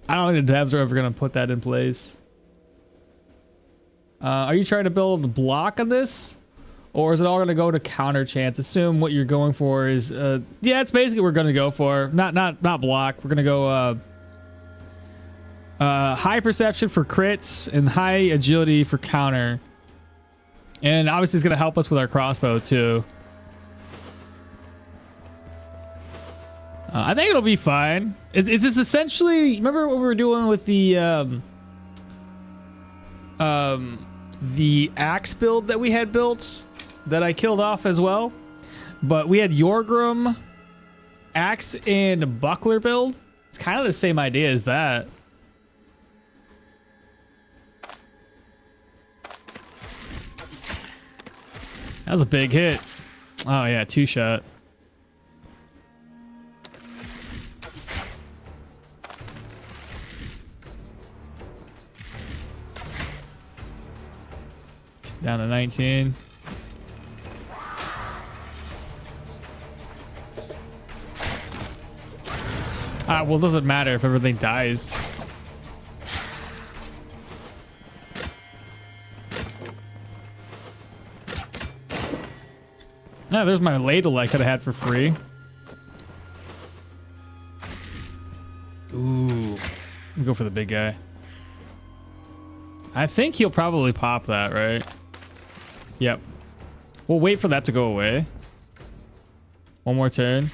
I don't think the devs are ever going to put that in place. Are you trying to build a block on this? Or is it all going to go to counter chance? Assume what you're going for is, yeah, it's basically what we're going to go for. Not block. We're going to go high perception for crits and high agility for counter. And obviously it's going to help us with our crossbow too. I think it'll be fine. It's just essentially, remember what we were doing with the axe build that we had built? That I killed off as well, but we had Yorgrim, axe, and buckler build. It's kind of the same idea as that. That was a big hit. Oh yeah, 2-shot. Down to 19. Well, it doesn't matter if everything dies. Yeah, there's my ladle I could have had for free. Ooh. Go for the big guy. I think he'll probably pop that, right? Yep. We'll wait for that to go away. One more turn.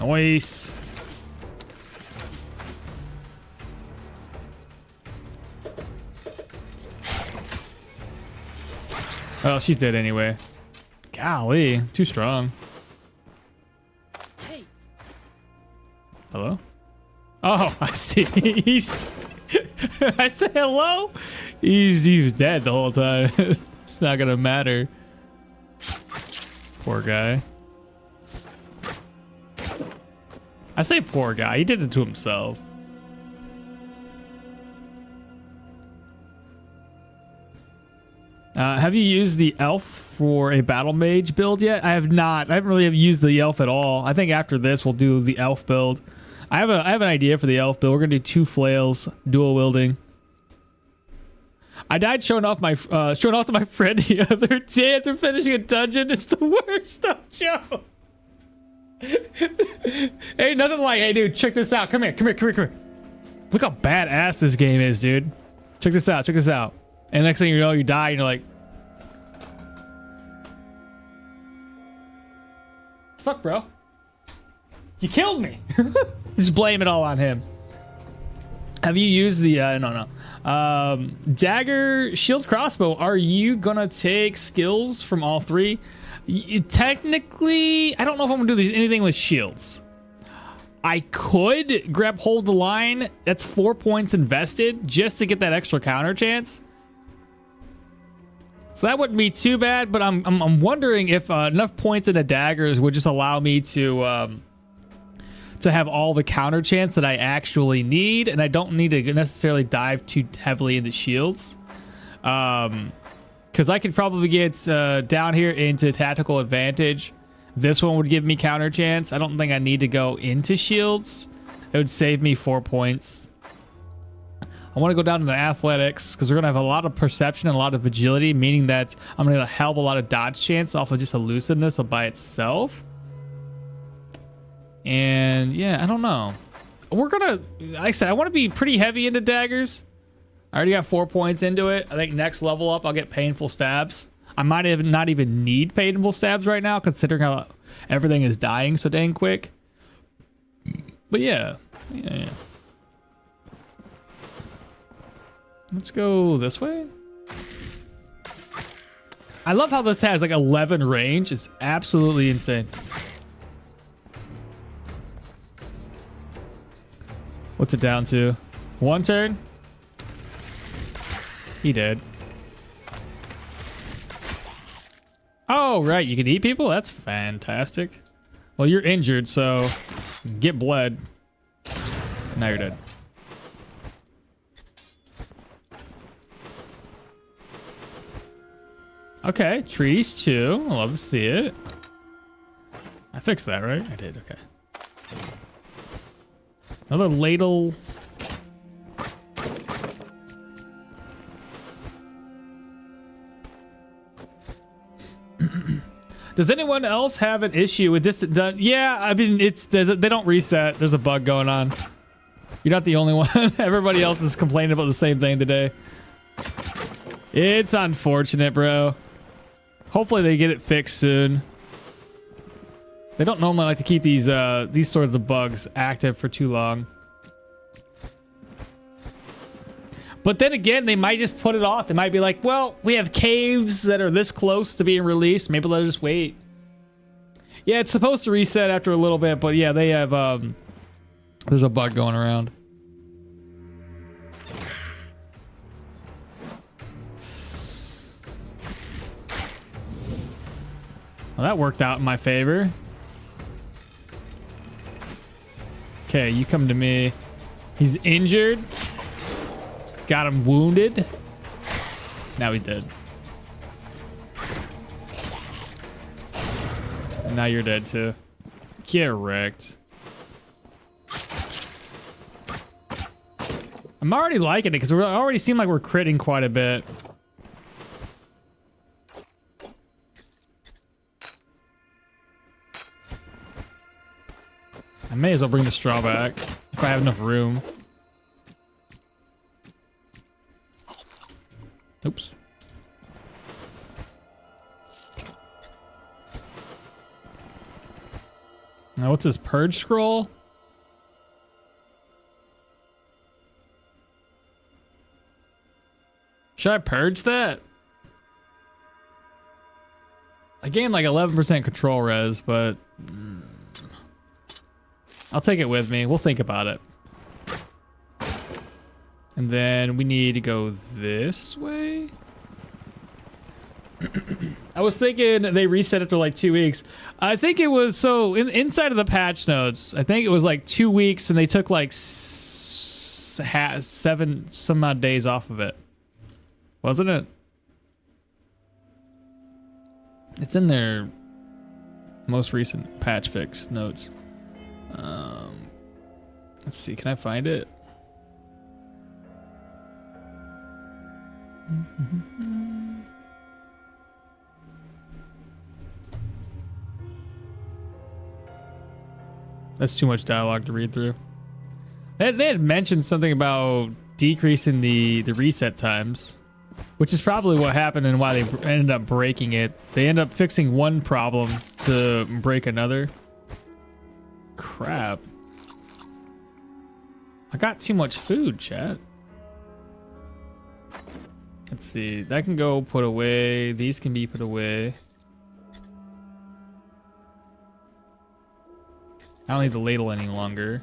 Nice. Well, she's dead anyway. Golly, too strong. Hey. Hello? Oh, I see. He's. I said hello. He was dead the whole time. It's not gonna matter. Poor guy. I say poor guy. He did it to himself. Have you used the elf for a battle mage build yet? I have not. I haven't really used the elf at all. I think after this we'll do the elf build. I have an idea for the elf build. We're gonna do 2 flails, dual wielding. I died showing off to my friend the other day after finishing a dungeon. It's the worst. Don't joke. Ain't nothing like, hey dude, check this out. Come here. Look how badass this game is, dude. Check this out. And next thing you know, you die and you're like, fuck, bro. You killed me. Just blame it all on him. Have you used the, Dagger, shield, crossbow? Are you gonna take skills from all 3? Technically, I don't know if I'm gonna do anything with shields. I could grab hold the line. That's 4 points invested just to get that extra counter chance. So that wouldn't be too bad, but I'm wondering if enough points in the daggers would just allow me to have all the counter chance that I actually need, and I don't need to necessarily dive too heavily into shields. Because I could probably get down here into tactical advantage. This one would give me counter chance. I don't think I need to go into shields. It would save me 4 points. I want to go down to the athletics because we're going to have a lot of perception and a lot of agility, meaning that I'm going to help a lot of dodge chance off of just elusiveness by itself. And yeah, I don't know. We're going to, like I said, I want to be pretty heavy into daggers. I already got 4 points into it. I think next level up, I'll get painful stabs. I might have not even need painful stabs right now, considering how everything is dying so dang quick. But yeah. Let's go this way. I love how this has like 11 range. It's absolutely insane. What's it down to? 1 turn? He did. Oh, right. You can eat people? That's fantastic. Well, you're injured, so get bled. Now you're dead. Okay, trees too. I love to see it. I fixed that, right? I did, okay. Another ladle. Does anyone else have an issue with this? Yeah, I mean, they don't reset. There's a bug going on. You're not the only one. Everybody else is complaining about the same thing today. It's unfortunate, bro. Hopefully they get it fixed soon. They don't normally like to keep these sorts of bugs active for too long. But then again, they might just put it off. They might be like, well, we have caves that are this close to being released. Maybe they'll just wait. Yeah, it's supposed to reset after a little bit, but yeah, they have, there's a bug going around. Well, that worked out in my favor. Okay, you come to me. He's injured. Got him wounded. Now he dead. And now you're dead too. Get wrecked. I'm already liking it because we already seem like we're critting quite a bit. I may as well bring the straw back if I have enough room. Oops. Now what's this purge scroll? Should I purge that? I gained like 11% control res, but I'll take it with me. We'll think about it. And then we need to go this way. I was thinking they reset it to like 2 weeks. I think it was so inside of the patch notes. I think it was like 2 weeks, and they took like 7 some odd days off of it, wasn't it? It's in their most recent patch fix notes. Let's see. Can I find it? That's too much dialogue to read through. They had mentioned something about decreasing the reset times, which is probably what happened and why they ended up breaking it. They end up fixing one problem to break another. Crap. I got too much food, chat. Let's see. That can go put away. These can be put away. I don't need the ladle any longer.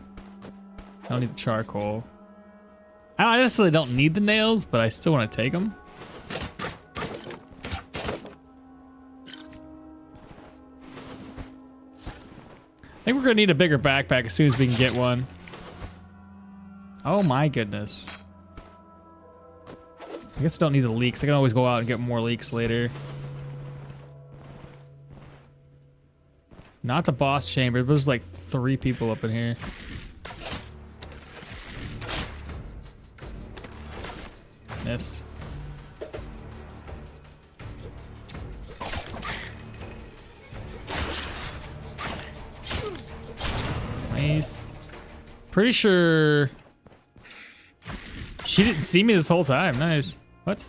I don't need the charcoal. I honestly don't need the nails, but I still want to take them. I think we're gonna need a bigger backpack as soon as we can get one. Oh my goodness. I guess I don't need the leeks. I can always go out and get more leeks later. Not the boss chamber. There's like 3 people up in here. Missed. Nice. Pretty sure she didn't see me this whole time. Nice. What?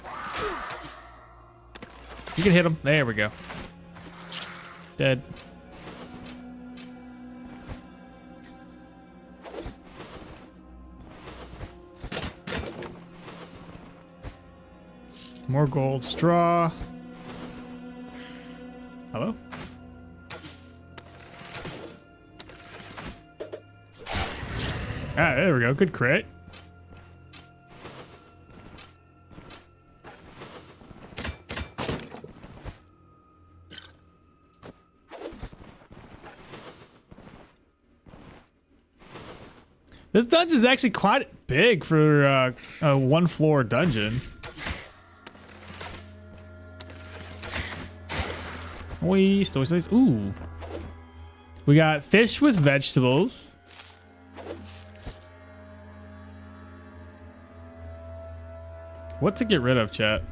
You can hit him. There we go. Dead. More gold straw. Hello? Ah, there we go. Good crit. This dungeon is actually quite big for a 1-floor dungeon. Ooh. We got fish with vegetables. What to get rid of, chat?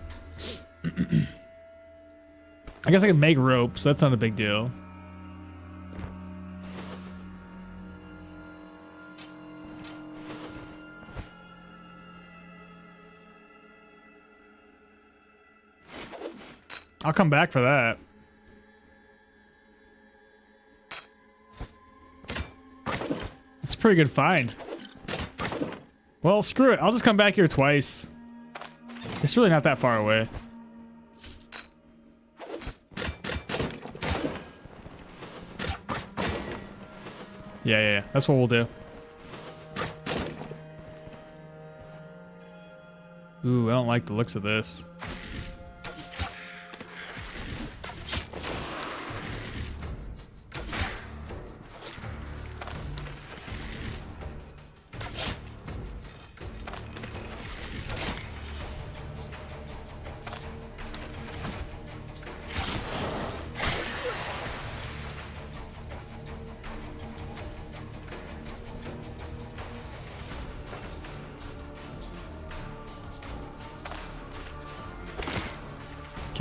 I guess I can make rope, so that's not a big deal. I'll come back for that. It's a pretty good find. Well, screw it. I'll just come back here twice. It's really not that far away. Yeah. That's what we'll do. Ooh, I don't like the looks of this.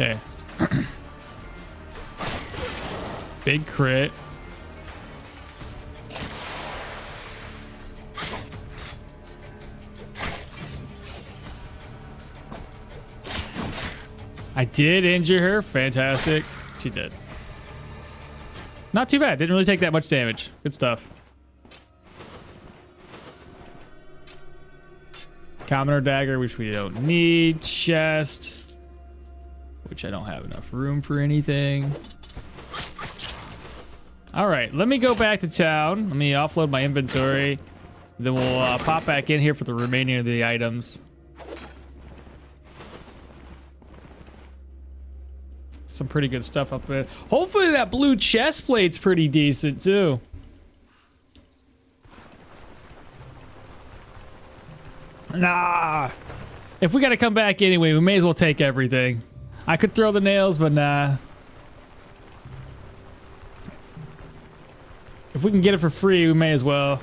Okay. Big crit. I did injure her. Fantastic. She did. Not too bad. Didn't really take that much damage. Good stuff. Commoner dagger, which we don't need. Chest, which I don't have enough room for anything. All right, let me go back to town. Let me offload my inventory. Then we'll pop back in here for the remaining of the items. Some pretty good stuff up there. Hopefully that blue chest plate's pretty decent too. Nah. If we gotta come back anyway, we may as well take everything. I could throw the nails, but nah. If we can get it for free, we may as well.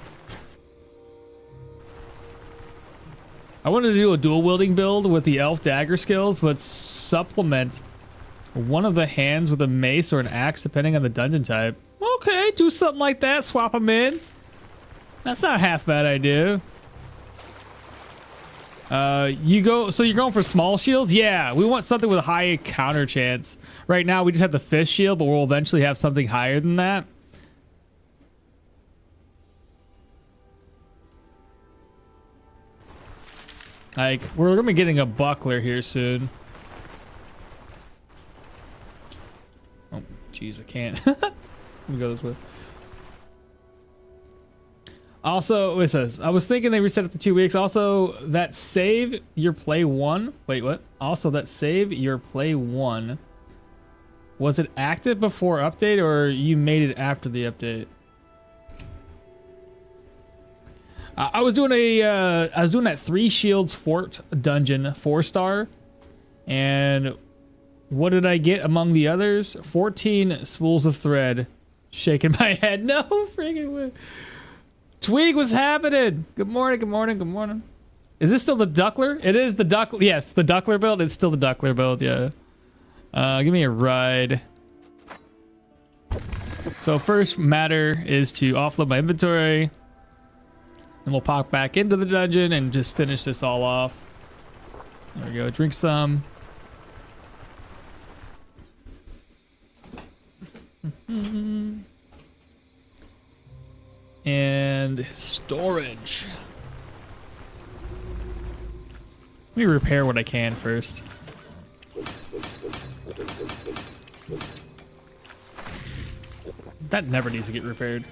I wanted to do a dual wielding build with the elf dagger skills, but supplement one of the hands with a mace or an axe, depending on the dungeon type. Okay, do something like that. Swap them in. That's not a half bad idea. So you're going for small shields? Yeah, we want something with a high counter chance. Right now, we just have the fist shield, but we'll eventually have something higher than that. Like, we're gonna be getting a buckler here soon. Oh, jeez, I can't. Let me go this way. Also, it says, I was thinking they reset it to 2 weeks. Also, that save your play one. Wait, what? Also, that save your play one. Was it active before update, or you made it after the update? I was doing that 3 Shields Fort dungeon 4-star, and what did I get among the others? 14 spools of thread. Shaking my head. No freaking way. Twig, what's happening? Good morning, good morning, good morning. Is this still the Duckler? It is the Duckler. Yes, the Duckler build. It's still the Duckler build, yeah. Give me a ride. So first matter is to offload my inventory. Then we'll pop back into the dungeon and just finish this all off. There we go, drink some. And storage. Let me repair what I can first. That never needs to get repaired.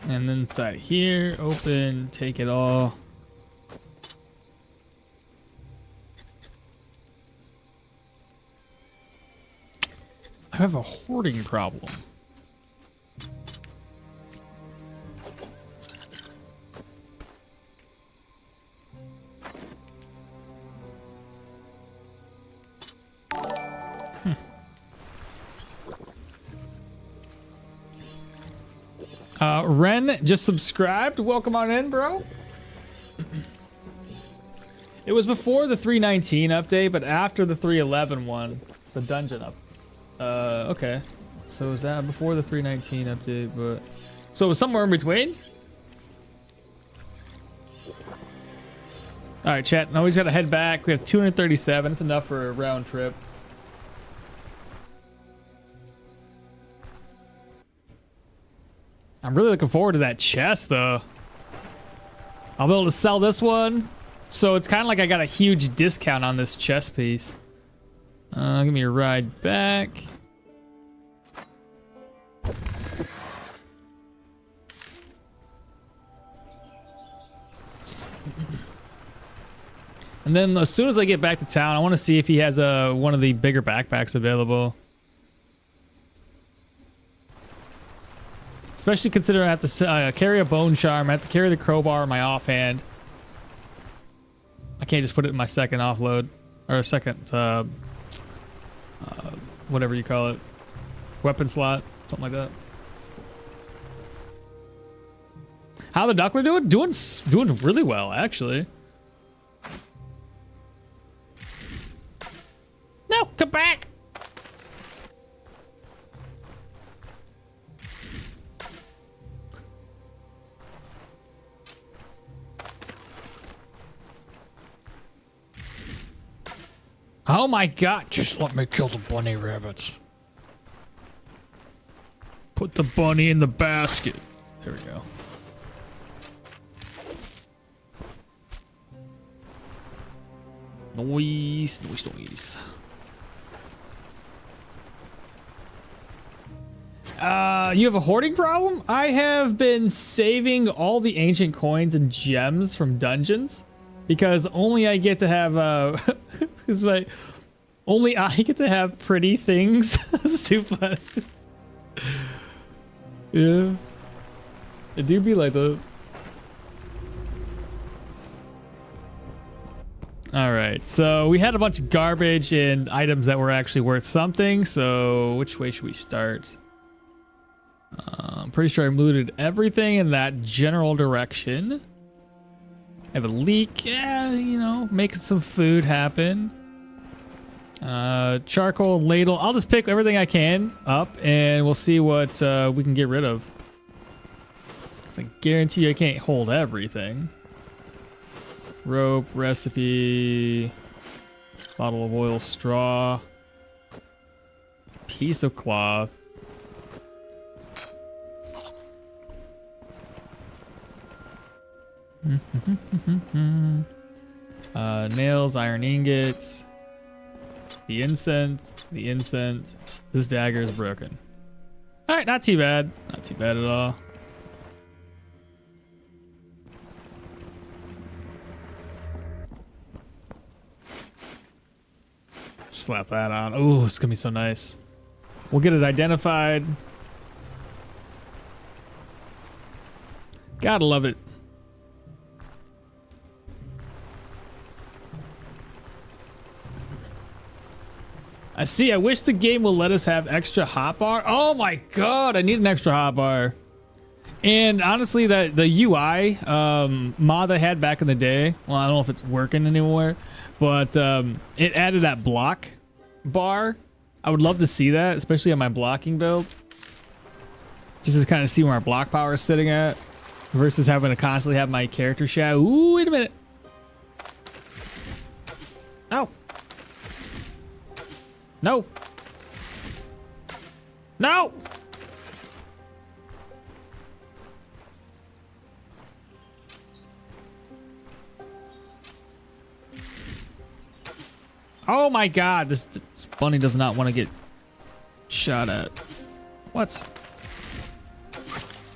And then inside here, open, take it all. I have a hoarding problem. Ren just subscribed. Welcome on in, bro. It was before the 319 update, but after the 311 one, the dungeon up. Okay. So was that before the 319 update? But so it was somewhere in between. All right, chat. Now we just gotta head back. We have 237. It's enough for a round trip. I'm really looking forward to that chest, though. I'll be able to sell this one. So it's kind of like I got a huge discount on this chest piece. Give me a ride back. And then as soon as I get back to town, I want to see if he has one of the bigger backpacks available. Especially considering I have to carry a bone charm, I have to carry the crowbar in my offhand. I can't just put it in my second offload, or a second, whatever you call it, weapon slot, something like that. How the Duckler doing? Doing really well, actually. No, come back. Oh my god. Just let me kill the bunny rabbits. Put the bunny in the basket. There we go. Noise. You have a hoarding problem? I have been saving all the ancient coins and gems from dungeons because only I get to have only I get to have pretty things. That's too funny. Yeah. It do be like that. Alright, so we had a bunch of garbage and items that were actually worth something, so which way should we start? I'm pretty sure I looted everything in that general direction. I have a leak, yeah, you know, making some food happen. Charcoal, ladle, I'll just pick everything I can up and we'll see what we can get rid of. I guarantee I can't hold everything. Rope, recipe, bottle of oil, straw, piece of cloth. Nails, iron ingots, the incense. This dagger is broken. All right, not too bad. Not too bad at all. Slap that on. Ooh, it's gonna be so nice. We'll get it identified. Gotta love it. I see. I wish the game will let us have extra hotbar. Oh my god, I need an extra hotbar. And honestly, that the UI mod I had back in the day, well, I don't know if it's working anymore, but it added that block bar. I would love to see that, especially on my blocking build. Just to kind of see where my block power is sitting at, versus having to constantly have my character shadow. Ooh, wait a minute. No. No. No. Oh my god, this bunny does not want to get shot at. What?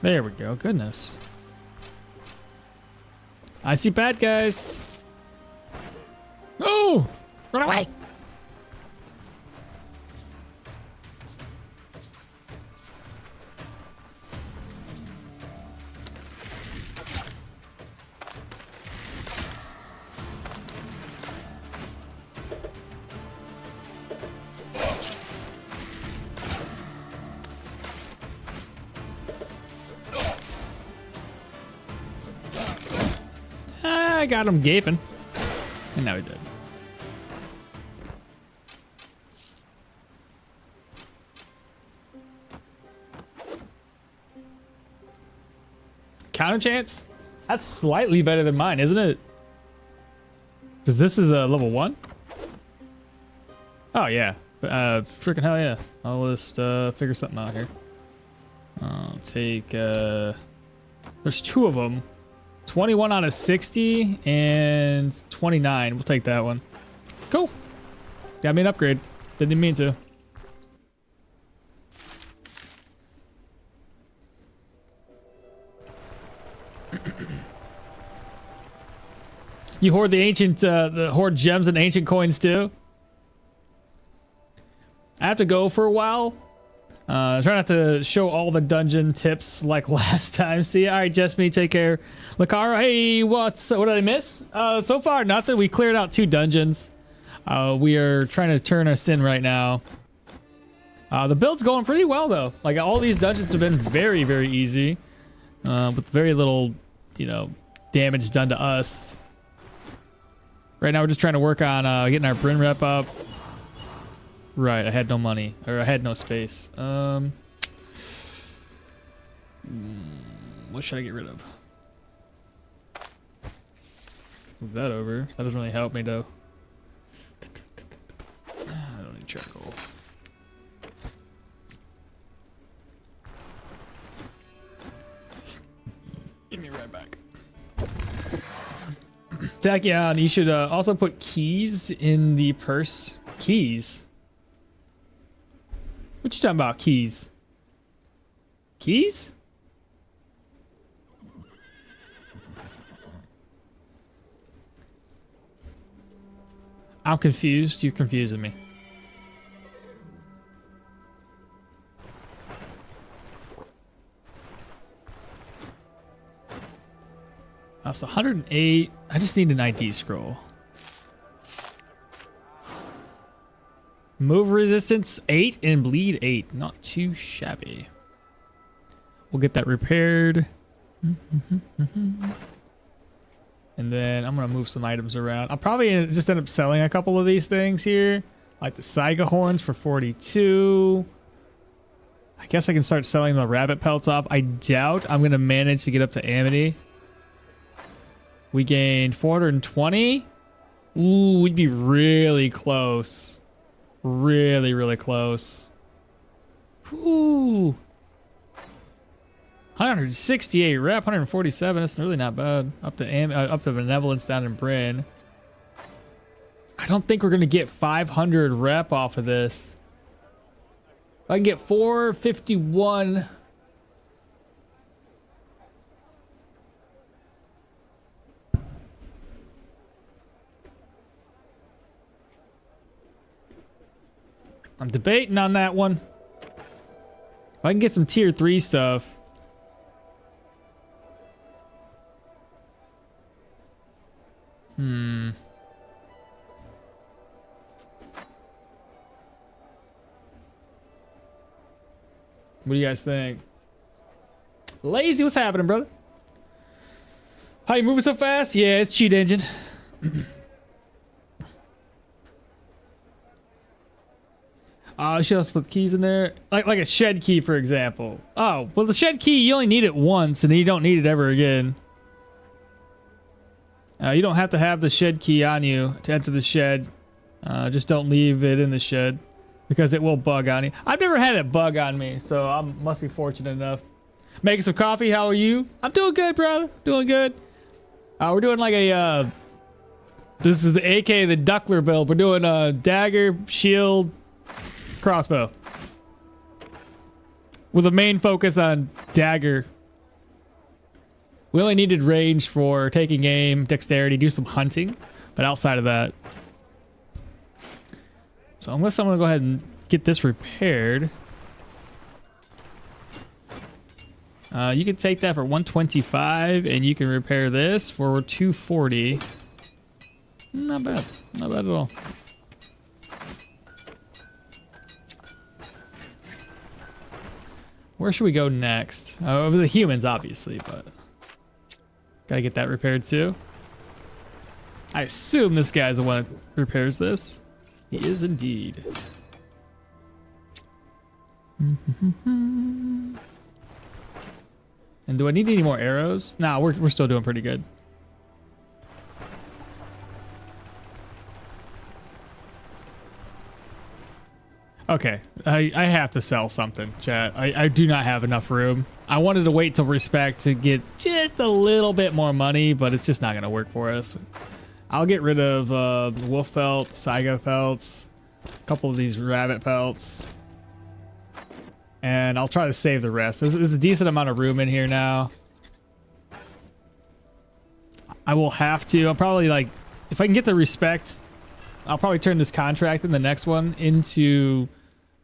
There we go, goodness. I see bad guys. Oh! Run away! I got him gaping. And now he did. Counter chance? That's slightly better than mine, isn't it? Because this is a level 1? Oh, yeah. Freaking hell yeah. I'll just figure something out here. I'll take... there's 2 of them. 21 out of 60 and 29. We'll take that one. Cool. Got me an upgrade. Didn't even mean to. You hoard the ancient, hoard gems and ancient coins too? I have to go for a while. Try not to show all the dungeon tips like last time. See, all right, just me. Take care. Lakara, hey, what did I miss? So far, nothing. We cleared out 2 dungeons. We are trying to turn us in right now. The build's going pretty well though. Like all these dungeons have been very, very easy, with very little, you know, damage done to us. Right now, we're just trying to work on getting our Bryn rep up. Right, I had no money, or I had no space. What should I get rid of? Move that over. That doesn't really help me though. charcoal. Give me right back. Tachyon, you should also put keys in the purse. Keys? What you talking about, keys? Keys? I'm confused. You're confusing me. That's 108. I just need an ID scroll. Move resistance 8 and bleed 8. Not too shabby. We'll get that repaired. And then I'm going to move some items around. I'll probably just end up selling a couple of these things here. Like the Saiga horns for 42. I guess I can start selling the rabbit pelts off. I doubt I'm going to manage to get up to Amity. We gained 420. Ooh, we'd be really close. Really, really close. Ooh. 168 rep, 147. That's really not bad. Up to Benevolence down in Bryn. I don't think we're gonna get 500 rep off of this. I can get 451. I'm debating on that one. If I can get some tier 3 stuff. What do you guys think? Lazy, what's happening, brother? How you moving so fast? Yeah, it's cheat engine. Should also put keys in there, like a shed key, for example. Oh, well, the shed key, you only need it once, and then you don't need it ever again. You don't have to have the shed key on you to enter the shed. Just don't leave it in the shed because it will bug on you. I've never had it bug on me, so I must be fortunate enough. Making some coffee. How are you? I'm doing good, brother. Doing good. We're doing like a this is the AK, the Duckler build. We're doing a dagger, shield, crossbow with a main focus on dagger. We only needed range for taking aim, dexterity, do some hunting, but outside of that. So unless I'm gonna go ahead and get this repaired. You can take that for 125 and you can repair this for 240. Not bad. Not bad at all. Where should we go next? Over the humans, obviously, but gotta get that repaired too. I assume this guy's the one that repairs this. He is indeed. And do I need any more arrows? Nah, we're still doing pretty good. Okay, I have to sell something, chat. I do not have enough room. I wanted to wait till respect to get just a little bit more money, but it's just not going to work for us. I'll get rid of wolf pelt, Saiga pelts, a couple of these rabbit pelts, and I'll try to save the rest. There's a decent amount of room in here now. I will have to. I'll probably, like, if I can get the respect, I'll probably turn this contract in the next one into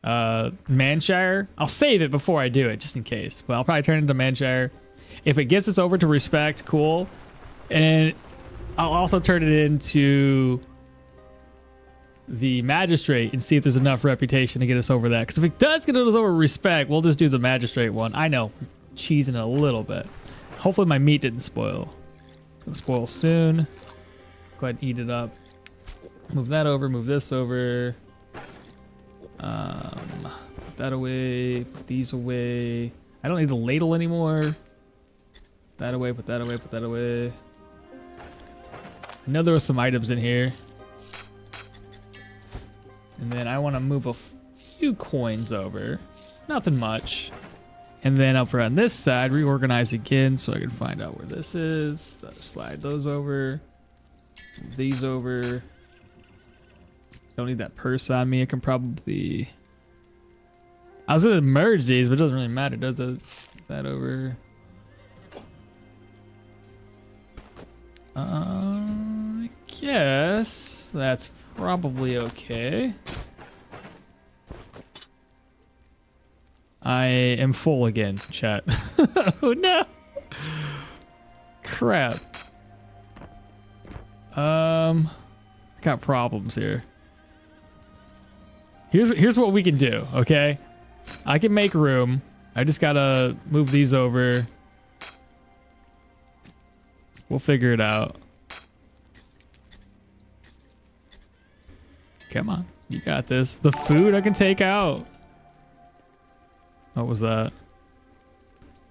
Manshire. I'll save it before I do it, just in case. But I'll probably turn it into Manshire. If it gets us over to respect, cool. And I'll also turn it into the magistrate and see if there's enough reputation to get us over that. Because if it does get us over respect, we'll just do the magistrate one. I know, cheesing a little bit. Hopefully my meat didn't spoil. It's gonna spoil soon. Go ahead and eat it up. Move that over, move this over. Put that away, put these away. I don't need the ladle anymore. Put that away, put that away, put that away. I know there were some items in here. And then I want to move a few coins over. Nothing much. And then up on this side, reorganize again so I can find out where this is. Slide those over. Move these over. Don't need that purse on me. I can probably... I was going to merge these, but it doesn't really matter, does it? That over. I guess that's probably okay. I am full again, chat. Oh no! Crap. Got problems here. Here's what we can do, okay? I can make room. I just gotta move these over. We'll figure it out. Come on, you got this. The food I can take out. What was that?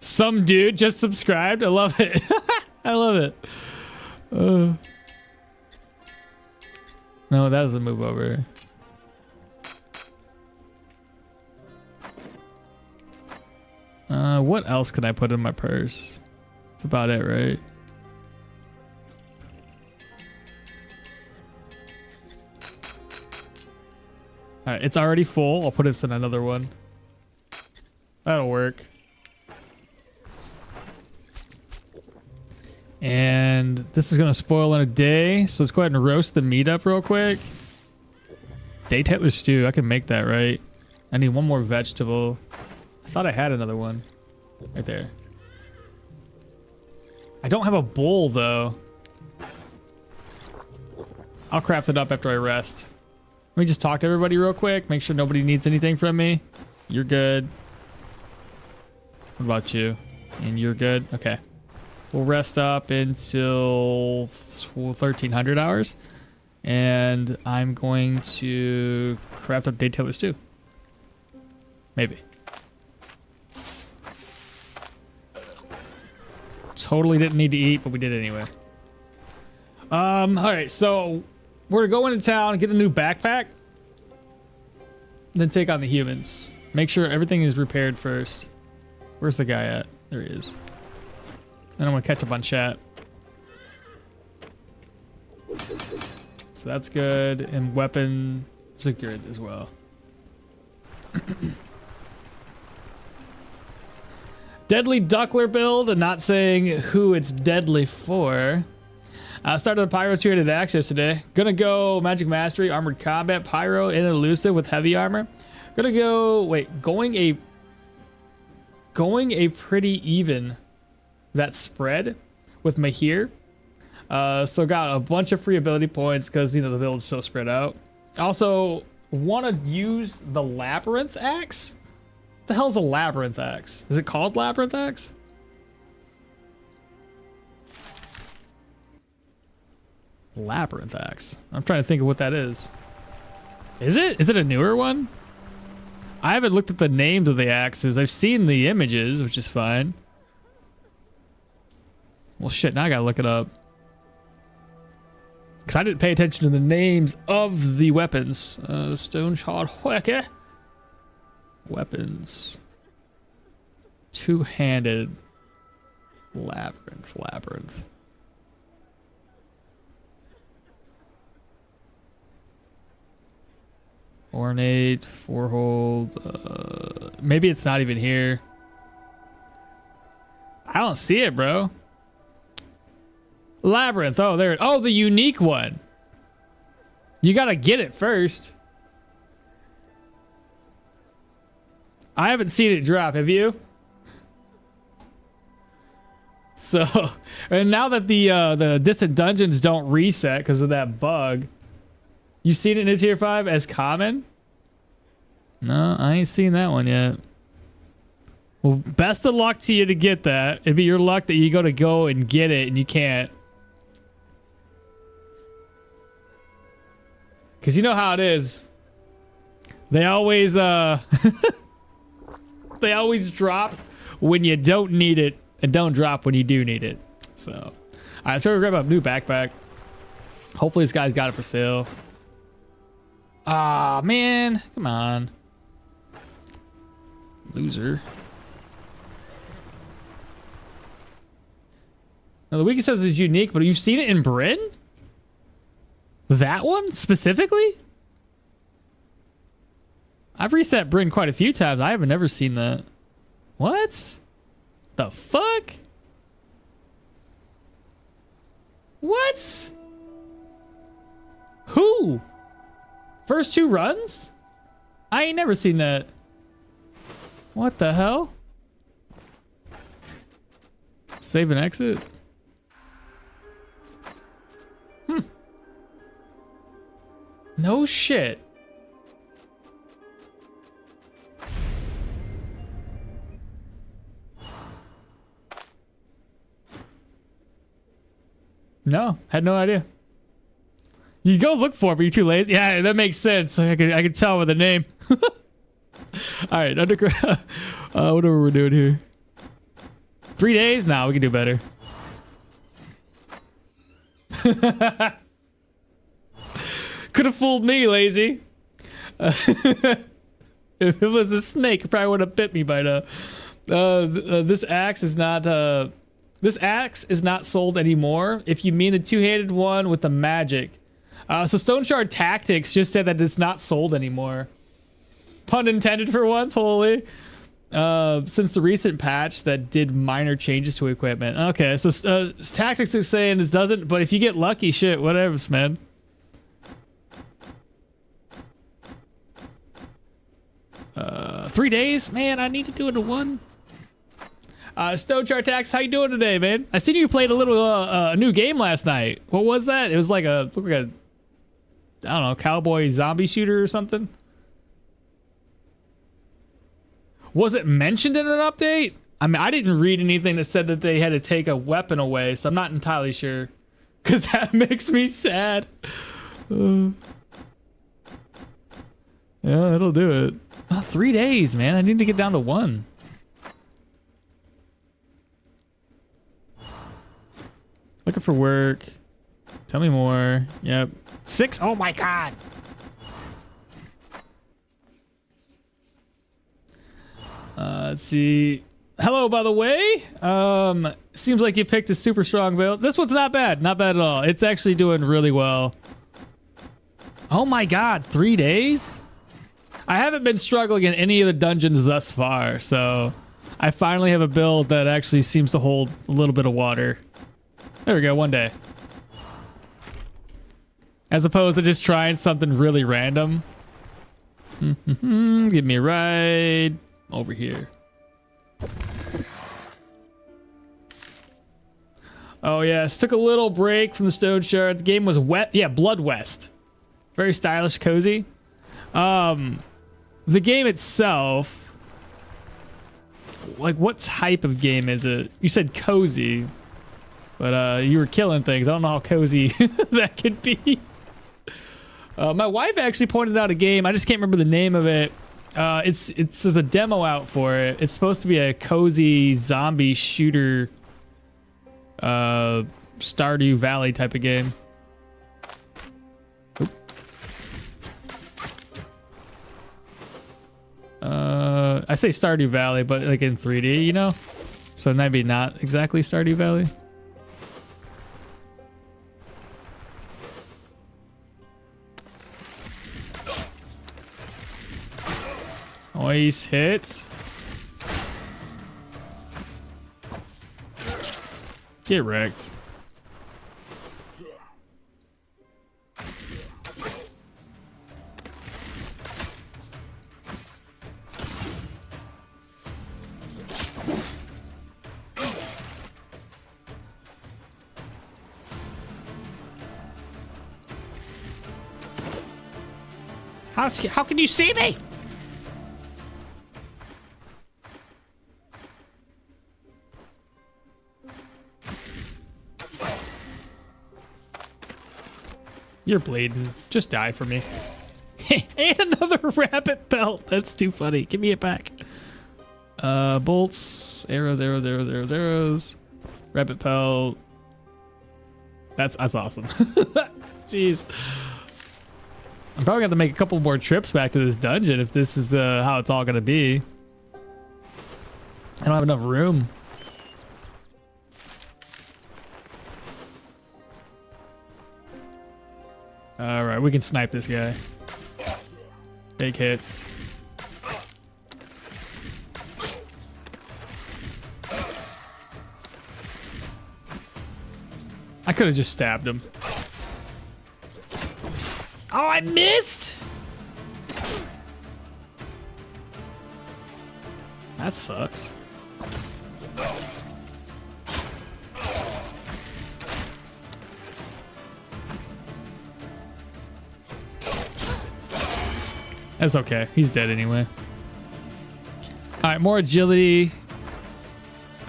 Some dude just subscribed. I love it. I love it. No, that doesn't move over. What else can I put in my purse? That's about it, right? All right, it's already full. I'll put this in another one. That'll work. And this is gonna spoil in a day, so let's go ahead and roast the meat up real quick. Daytaler stew, I can make that, right? I need one more vegetable. I thought I had another one. Right there. I don't have a bowl though. I'll craft it up after I rest. Let me just talk to everybody real quick. Make sure nobody needs anything from me. You're good. What about you? And you're good? Okay. We'll rest up until 1300 hours. And I'm going to craft up Daytaler stew. Maybe. Totally didn't need to eat, but we did anyway. All right, so we're going to town, get a new backpack, then take on the humans. Make sure everything is repaired first. Where's the guy at? There he is. And I'm gonna catch up on chat. So that's good, and weapon secured as well. Deadly Duckler build, and not saying who it's deadly for. I started the Pyro 2-handed axe yesterday. Gonna go Magic Mastery, Armored Combat, Pyro, and Elusive with heavy armor. Gonna go, going a pretty even that spread with Mahir. So got a bunch of free ability points because, you know, the build's so spread out. Also, want to use the Labyrinth axe? What the hell's a Labyrinth axe? Is it called Labyrinth axe? Labyrinth axe. I'm trying to think of what that is. Is it? Is it a newer one? I haven't looked at the names of the axes. I've seen the images, which is fine. Well, shit, now I gotta look it up. Because I didn't pay attention to the names of the weapons. Stoneshard Time. Weapons. Two-handed. Labyrinth. Ornate, four-hold. Maybe it's not even here. I don't see it, bro. Labyrinth. Oh, there. Oh, the unique one. You gotta get it first. I haven't seen it drop. Have you? So, and now that the distant dungeons don't reset because of that bug, you seen it in tier 5 as common? No, I ain't seen that one yet. Well, best of luck to you to get that. It'd be your luck that you go and get it and you can't. Because you know how it is. They always they always drop when you don't need it and don't drop when you do need it. So, all right, so we're gonna grab a new backpack. Hopefully this guy's got it for sale. Ah, man. Come on. Loser. Now, the wiki says it's unique, but you've seen it in Bryn? That one specifically? I've reset Bryn quite a few times. I haven't never seen that. What? The fuck? What? Who? First 2 runs? I ain't never seen that. What the hell? Save and exit? No shit. No, had no idea. You go look for it, but you're too lazy. Yeah, that makes sense. I could tell with the name. All right, underground. Whatever we're doing here. 3 days? Nah, we can do better. Could have fooled me, lazy. If it was a snake, it probably would have bit me by now. This axe is not. This axe is not sold anymore. If you mean the two-handed one with the magic. So Stoneshard Tactics just said that it's not sold anymore. Pun intended for once, holy. Since the recent patch that did minor changes to equipment. Okay, so Tactics is saying this doesn't, but if you get lucky, shit, whatever, man. Uh, 3 days? Man, I need to do it in 1. Stoneshard Tax, how you doing today, man? I seen you played a little a new game last night. What was that? It was like a, looked like a, I don't know, cowboy zombie shooter or something. Was it mentioned in an update? I mean, I didn't read anything that said that they had to take a weapon away, so I'm not entirely sure. Cause that makes me sad. Yeah, that'll do it. Oh, 3 days, man. I need to get down to 1. Looking for work. Tell me more. Yep. 6. Oh my god. Let's see. Hello, by the way. Seems like you picked a super strong build. This one's not bad. Not bad at all. It's actually doing really well. Oh my god. 3 days? I haven't been struggling in any of the dungeons thus far, so I finally have a build that actually seems to hold a little bit of water. There we go, 1 day. As opposed to just trying something really random. Give me a ride over here. Oh yes, took a little break from the Stoneshard. The game was wet. Yeah, Blood West. Very stylish, cozy. The game itself, like what type of game is it? You said cozy. But you were killing things. I don't know how cozy that could be. My wife actually pointed out a game. I just can't remember the name of it. There's a demo out for it. It's supposed to be a cozy zombie shooter, Stardew Valley type of game. Oop. I say Stardew Valley, but like in 3D, you know? So maybe not exactly Stardew Valley. Nice hits. Get wrecked. How can you see me? You're bleeding. Just die for me. And another rabbit belt. That's too funny. Give me it back. Bolts, arrows, arrows, arrows, arrows, arrows. Rabbit pelt. That's awesome. Jeez. I'm probably gonna have to make a couple more trips back to this dungeon if this is how it's all gonna be. I don't have enough room. All right, we can snipe this guy. Big hits. I could have just stabbed him. Oh, I missed! That sucks. That's okay. He's dead anyway. All right, more agility.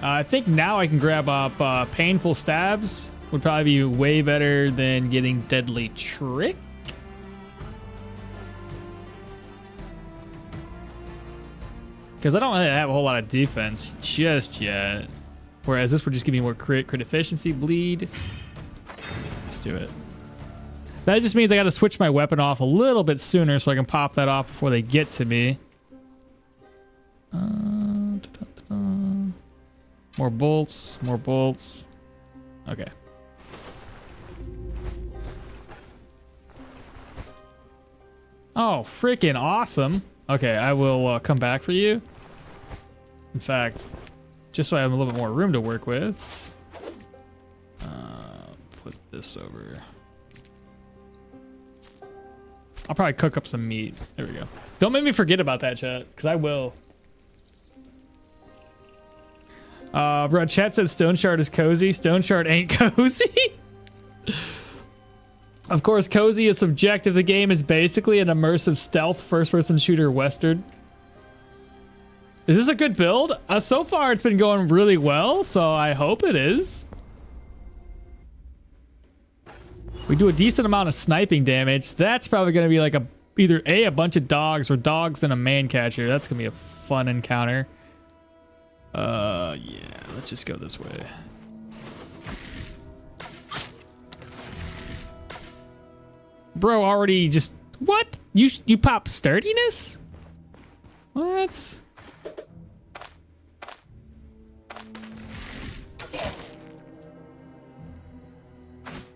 I think now I can grab up painful stabs. Would probably be way better than getting deadly trick. Because I don't really have a whole lot of defense just yet. Whereas this would just give me more crit efficiency, bleed. Let's do it. That just means I got to switch my weapon off a little bit sooner so I can pop that off before they get to me. More bolts, more bolts. Okay. Oh, freaking awesome. Okay, I will come back for you. In fact, just so I have a little bit more room to work with. Flip this over. I'll probably cook up some meat. There we go. Don't make me forget about that, chat, because I will. Bro, chat says Stoneshard is cozy. Stoneshard ain't cozy. Of course, cozy is subjective. The game is basically an immersive stealth first-person shooter western. Is this a good build? So far, it's been going really well, so I hope it is. We do a decent amount of sniping damage. That's probably going to be like either a bunch of dogs or dogs and a man catcher. That's going to be a fun encounter. Yeah, let's just go this way. Bro, already just what? You pop sturdiness? What?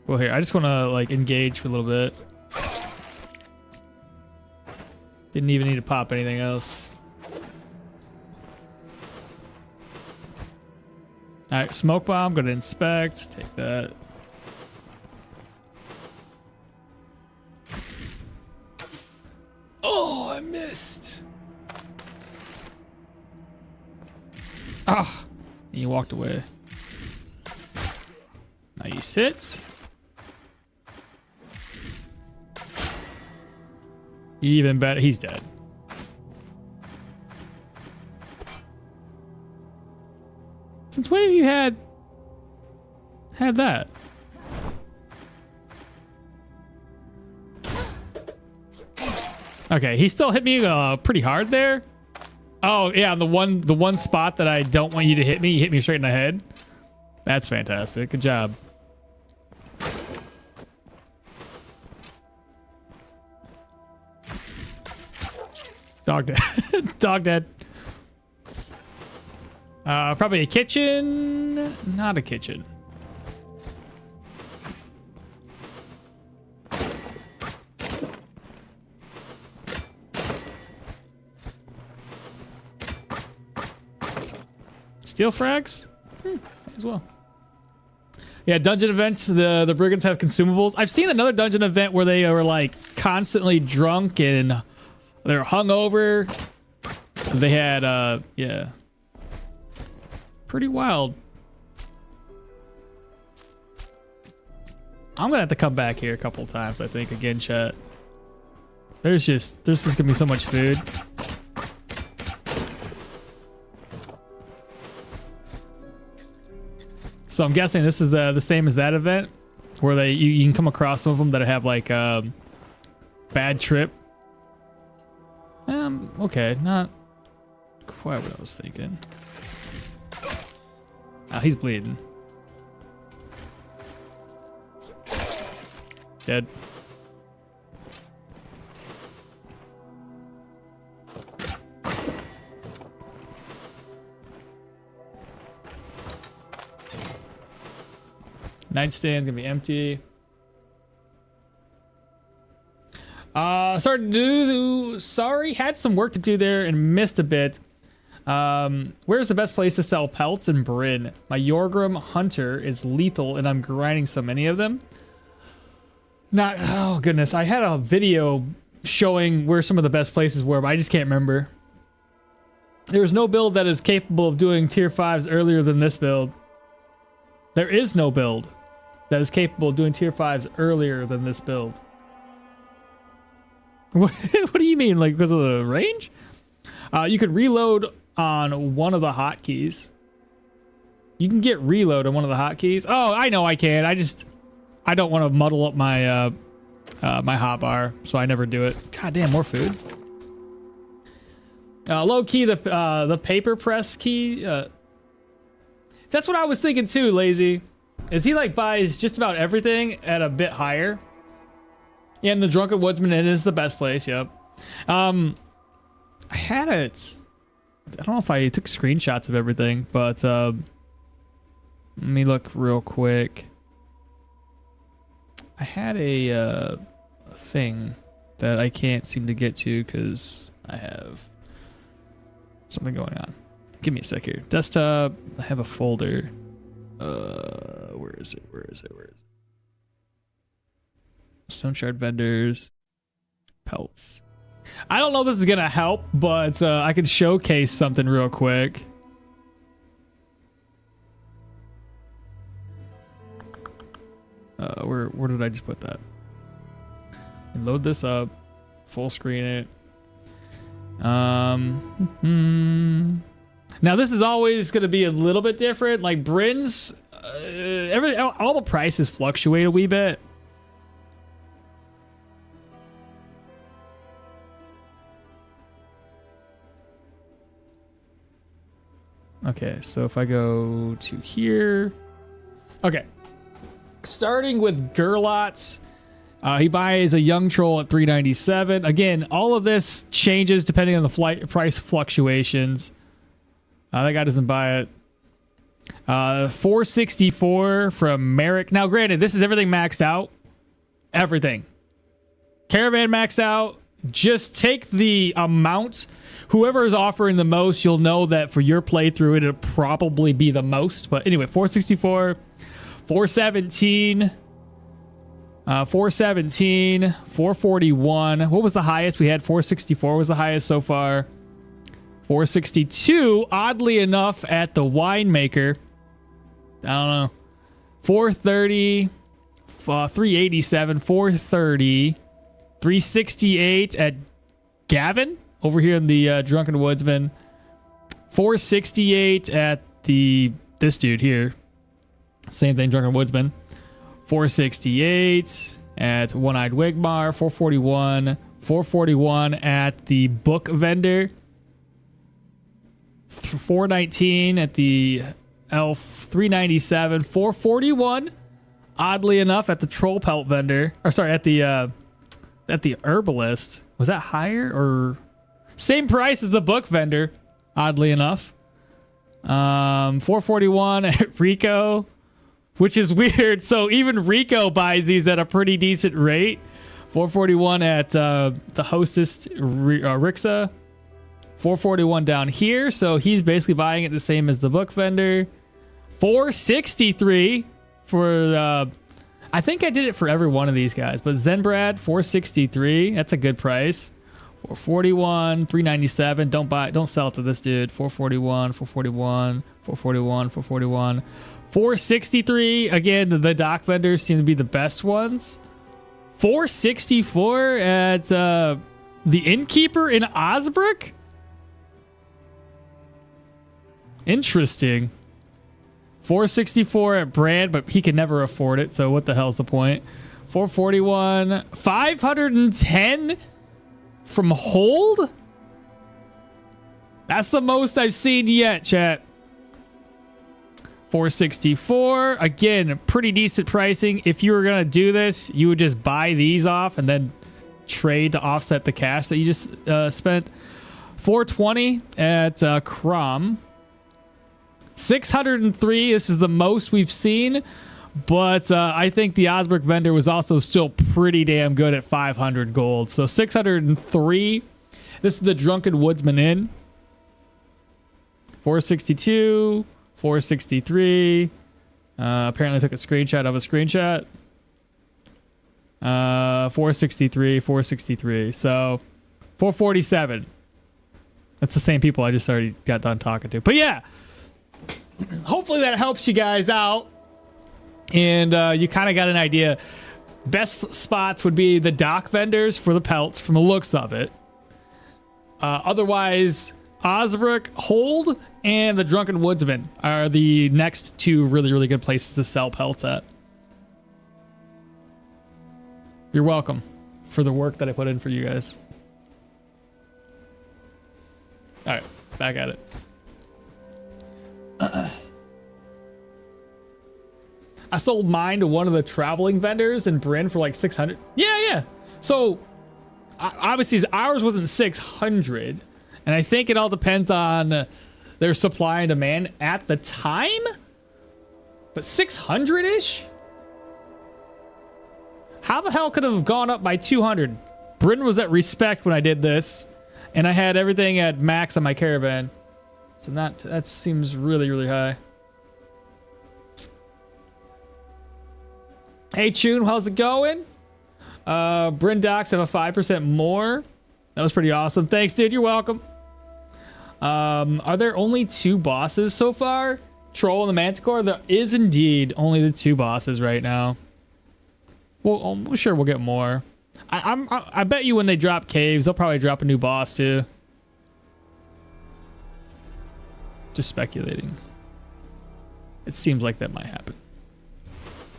Well, here, I just want to like engage for a little bit. Didn't even need to pop anything else. All right, smoke bomb, go to inspect, take that. Oh, I missed. Ah, and you walked away. Nice hits. Even better, he's dead. Since when have you had that? Okay, he still hit me pretty hard there. Oh yeah, the one spot that I don't want you to hit me, you hit me straight in the head. That's fantastic. Good job. Dog dead. Dog dead. Probably a kitchen. Not a kitchen. Steel frags? As well. Yeah, dungeon events, the brigands have consumables. I've seen another dungeon event where they were like constantly drunk and they're hungover. They had yeah. Pretty wild. I'm gonna have to come back here a couple of times, I think, again, chat. There's just gonna be so much food. So I'm guessing this is the same as that event, where you can come across some of them that have like bad trip. Okay, not quite what I was thinking. Oh, he's bleeding. Dead. Nightstand's gonna be empty. Sorry, had some work to do there and missed a bit. Where's the best place to sell pelts in Bryn? My Yorgrim Hunter is lethal and I'm grinding so many of them. Oh goodness, I had a video showing where some of the best places were, but I just can't remember. There's no build that is capable of doing tier 5s earlier than this build. There is no build that is capable of doing tier 5s earlier than this build. What do you mean, like because of the range? You could reload on one of the hotkeys. You can get reload on one of the hotkeys. Oh, I know I can. I don't want to muddle up my my hotbar, so I never do it. God damn, more food. Low key, the paper press key. That's what I was thinking too, Lazy. Is he like buys just about everything at a bit higher? Yeah, and the Drunken Woodsman, it is the best place, yep. I had it. I don't know if I took screenshots of everything, but let me look real quick. I had a thing that I can't seem to get to because I have something going on. Give me a sec here. Desktop, I have a folder. Where is it? Stoneshard vendors, pelts. I don't know if this is gonna help, but I can showcase something real quick. Where did I just put that? And load this up, full screen it. Now this is always gonna be a little bit different. Like Bryn's, all the prices fluctuate a wee bit. Okay, so if I go to here, okay. Starting with Gerlots, he buys a young troll at 397. Again, all of this changes depending on the price fluctuations. That guy doesn't buy it. 464 from Merrick. Now, granted, this is everything maxed out. Everything. Caravan maxed out. Just take the amount. Whoever is offering the most, you'll know that for your playthrough, it'll probably be the most. But anyway, 464, 417, 417, 441. What was the highest? We had 464 was the highest so far. 462, oddly enough, at the winemaker. I don't know. 430, 387, 430, 368 at Gavin over here in the Drunken Woodsman. 468 at this dude here. Same thing, Drunken Woodsman. 468 at One-Eyed Wigmar. 441 at the book vendor. 419 at the elf. 397. 441, oddly enough, at the troll pelt vendor. Or sorry, at the herbalist. Was that higher or same price as the book vendor? Oddly enough. 441 at Rico, which is weird. So even Rico buys these at a pretty decent rate. 441 at the hostess Rixa. 441 down here, so he's basically buying it the same as the book vendor. 463 for I think I did it for every one of these guys, but Zenbrad 463, that's a good price. 441, 397, don't sell it to this dude. 441, 441, 441, 441, 463. Again, the dock vendors seem to be the best ones. 464 at the innkeeper in Osbrook. Interesting. 464 at Brand, but he can never afford it, so what the hell's the point? 441, 510 from Hold? That's the most I've seen yet, chat. 464, again, pretty decent pricing. If you were gonna do this, you would just buy these off and then trade to offset the cash that you just spent. 420 at Crom. 603, this is the most we've seen, But I think the Osbrick vendor was also still pretty damn good at 500 gold. So 603. This is the Drunken Woodsman Inn. 462, 463. Apparently took a screenshot of a screenshot. 463, 463. So 447. That's the same people I just already got done talking to. But yeah, hopefully that helps you guys out. And you kind of got an idea. Best spots would be the dock vendors for the pelts from the looks of it. Otherwise, Osbrick, Hold, and the Drunken Woodsman are the next two really, really good places to sell pelts at. You're welcome for the work that I put in for you guys. All right, back at it. I sold mine to one of the traveling vendors in Bryn for like 600. Yeah. So obviously ours wasn't 600, and I think it all depends on their supply and demand at the time. But 600-ish? How the hell could it have gone up by 200? Bryn was at respect when I did this, and I had everything at max on my caravan. So that seems really, really high. Hey, Chun, how's it going? Bryn Docks have a 5% more. That was pretty awesome. Thanks, dude. You're welcome. Are there only 2 bosses so far? Troll and the Manticore? There is indeed only the 2 bosses right now. Well, I'm sure we'll get more. I bet you when they drop caves, they'll probably drop a new boss too. Just speculating. It seems like that might happen.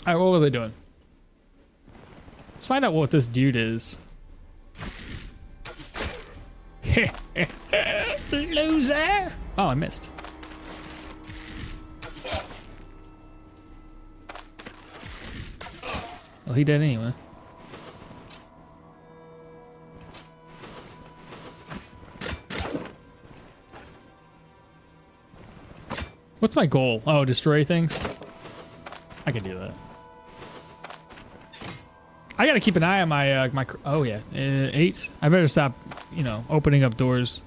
All right, what were they doing? Let's find out what this dude is. Loser! Oh, I missed. Well, he did anyway. What's my goal? Oh, destroy things? I can do that. I gotta keep an eye on my my. Oh yeah, 8. I better stop, opening up doors.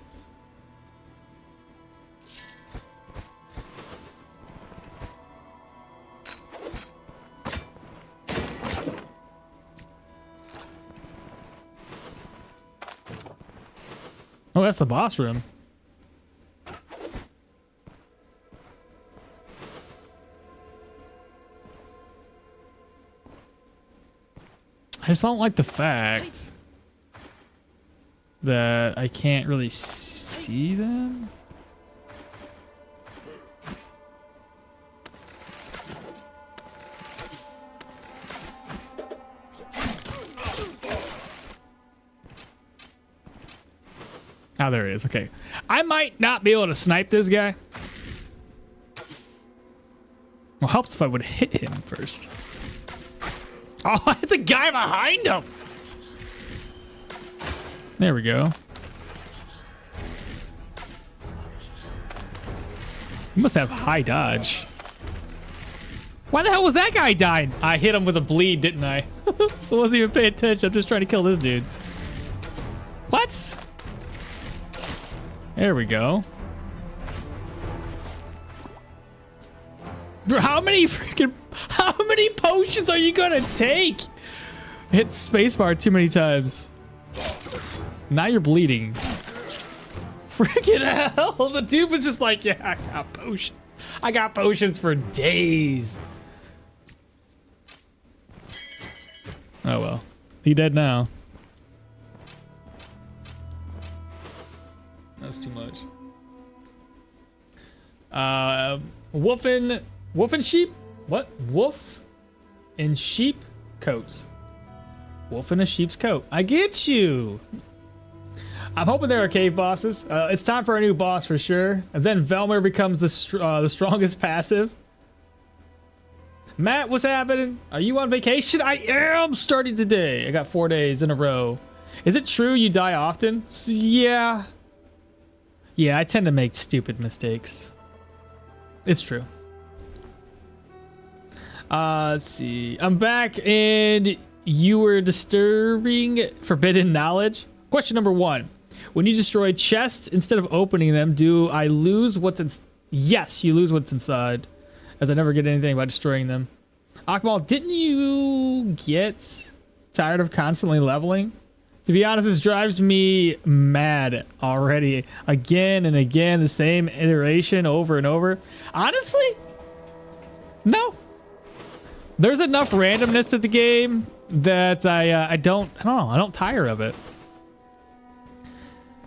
Oh, that's the boss room. I just don't like the fact that I can't really see them. Oh, there he is. Okay. I might not be able to snipe this guy. Well, helps if I would hit him first. Oh, I hit the guy behind him. There we go. You must have high dodge. Why the hell was that guy dying? I hit him with a bleed, didn't I? I wasn't even paying attention. I'm just trying to kill this dude. What? There we go. Bro, how many potions are you gonna take? Hit spacebar too many times. Now you're bleeding. Freaking hell. The dude was just like, yeah, I got potions. I got potions for days. Oh well. He dead now. That's too much. Wolf and sheep? What? Wolf in sheep coats. Wolf in a sheep's coat. I get you. I'm hoping there are cave bosses. It's time for a new boss for sure. And then Velmer becomes the strongest passive. Matt, what's happening? Are you on vacation? I am starting today. I got 4 days in a row. Is it true you die often? Yeah. Yeah, I tend to make stupid mistakes. It's true. Let's see. I'm back and you were disturbing forbidden knowledge. Question number 1. When you destroy chests, instead of opening them, do I lose what's in? Yes, you lose what's inside, as I never get anything by destroying them. Okmall, didn't you get tired of constantly leveling? To be honest, this drives me mad already. Again and again, the same iteration over and over. Honestly, no. There's enough randomness to the game that I don't tire of it.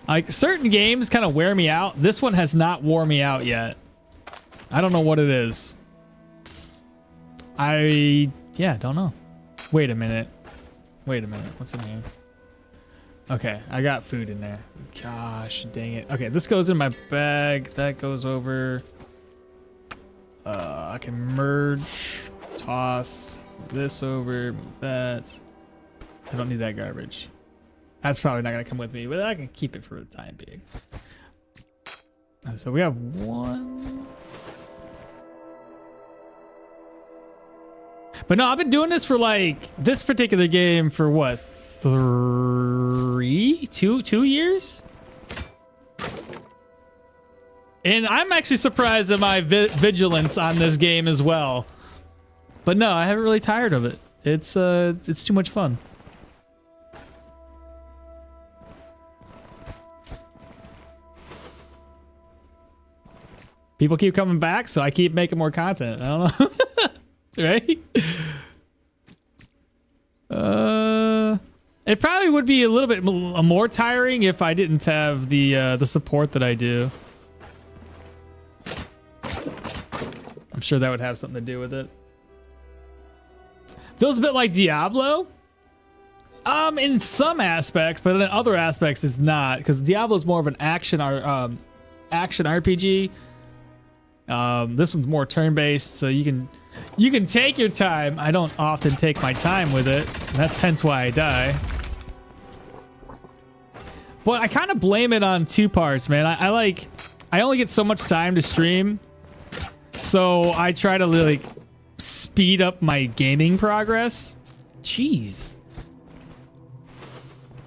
Like, certain games kind of wear me out. This one has not wore me out yet. I don't know what it is. Don't know. Wait a minute. What's in here? Okay, I got food in there. Gosh, dang it. Okay, this goes in my bag. That goes over. I can merge, toss this over, that. I don't need that garbage. That's probably not gonna come with me, but I can keep it for the time being. So we have 1. But no, I've been doing this for like this particular game for what, 2 years? And I'm actually surprised at my vigilance on this game as well. But no, I haven't really tired of it. It's too much fun. People keep coming back, so I keep making more content. I don't know. Right? It probably would be a little bit more tiring if I didn't have the support that I do. I'm sure that would have something to do with it. Feels a bit like Diablo. In some aspects, but in other aspects it's not, because Diablo is more of an action RPG. This one's more turn-based, so you can take your time. I don't often take my time with it. That's hence why I die. But I kind of blame it on 2 parts, man. I only get so much time to stream, so I try to like speed up my gaming progress. Jeez.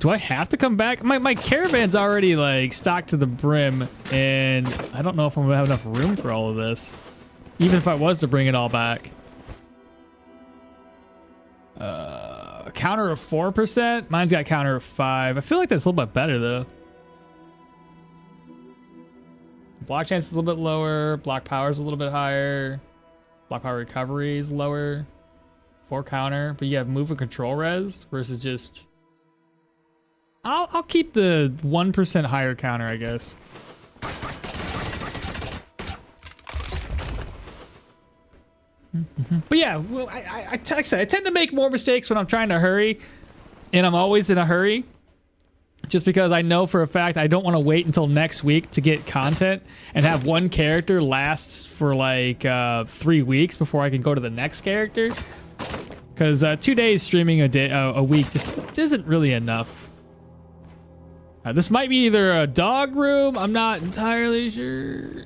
Do I have to come back? My caravan's already like stocked to the brim, and I don't know if I'm gonna have enough room for all of this, even if I was to bring it all back. Counter of 4%. Mine's got counter of 5. I feel like that's a little bit better though. Block chance is a little bit lower. Block power is a little bit higher. Block power recovery is lower. 4 counter, but you have move and control res versus just. I'll keep the 1% higher counter, I guess. But yeah, well, I tend to make more mistakes when I'm trying to hurry, and I'm always in a hurry, just because I know for a fact I don't want to wait until next week to get content and have one character last for like 3 weeks before I can go to the next character. Because 2 days streaming a week just isn't really enough. This might be either a dog room. I'm not entirely sure.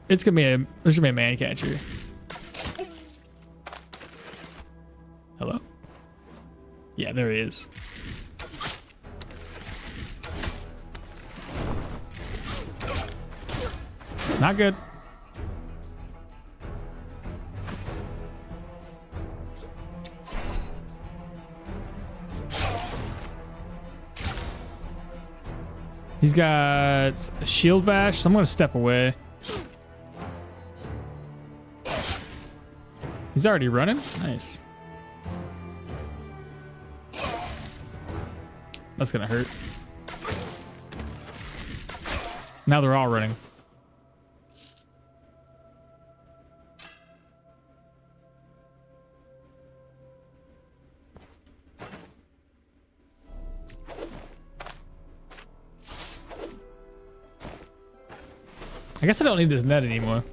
There's gonna be a man catcher. Hello? Yeah, there he is. Not good. He's got a shield bash, so I'm gonna step away. He's already running? Nice. That's gonna hurt. Now they're all running. I guess I don't need this net anymore.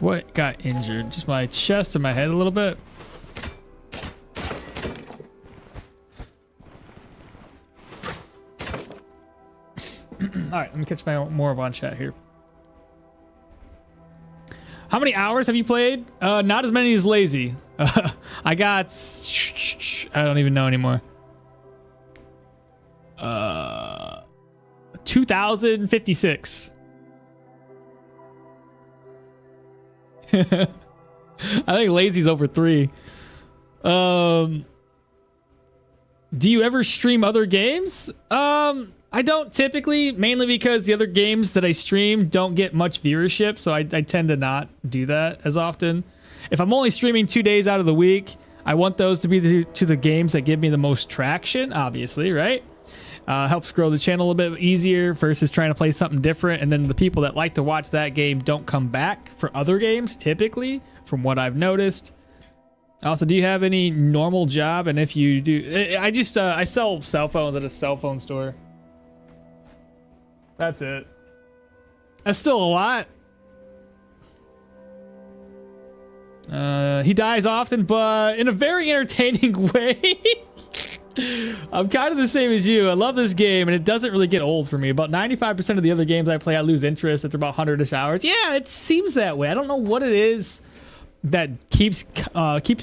What got injured? Just my chest and my head a little bit. right, let me catch my more on chat here. How many hours have you played? Not as many as Lazy. I got... I don't even know anymore. 2,056. I think Lazy's over 3. Do you ever stream other games? I don't typically, mainly because the other games that I stream don't get much viewership, so I tend to not do that as often. If I'm only streaming 2 days out of the week, I want those to be to the games that give me the most traction, obviously, right? Helps grow the channel a little bit easier versus trying to play something different, and then the people that like to watch that game don't come back for other games, typically, from what I've noticed. Also, do you have any normal job? And if you do, I just I sell cell phones at a cell phone store. That's it. That's still a lot. He dies often, but in a very entertaining way. I'm kind of the same as you. I love this game, and it doesn't really get old for me. About 95% of the other games I play, I lose interest after about 100-ish hours. Yeah, it seems that way. I don't know what it is that keeps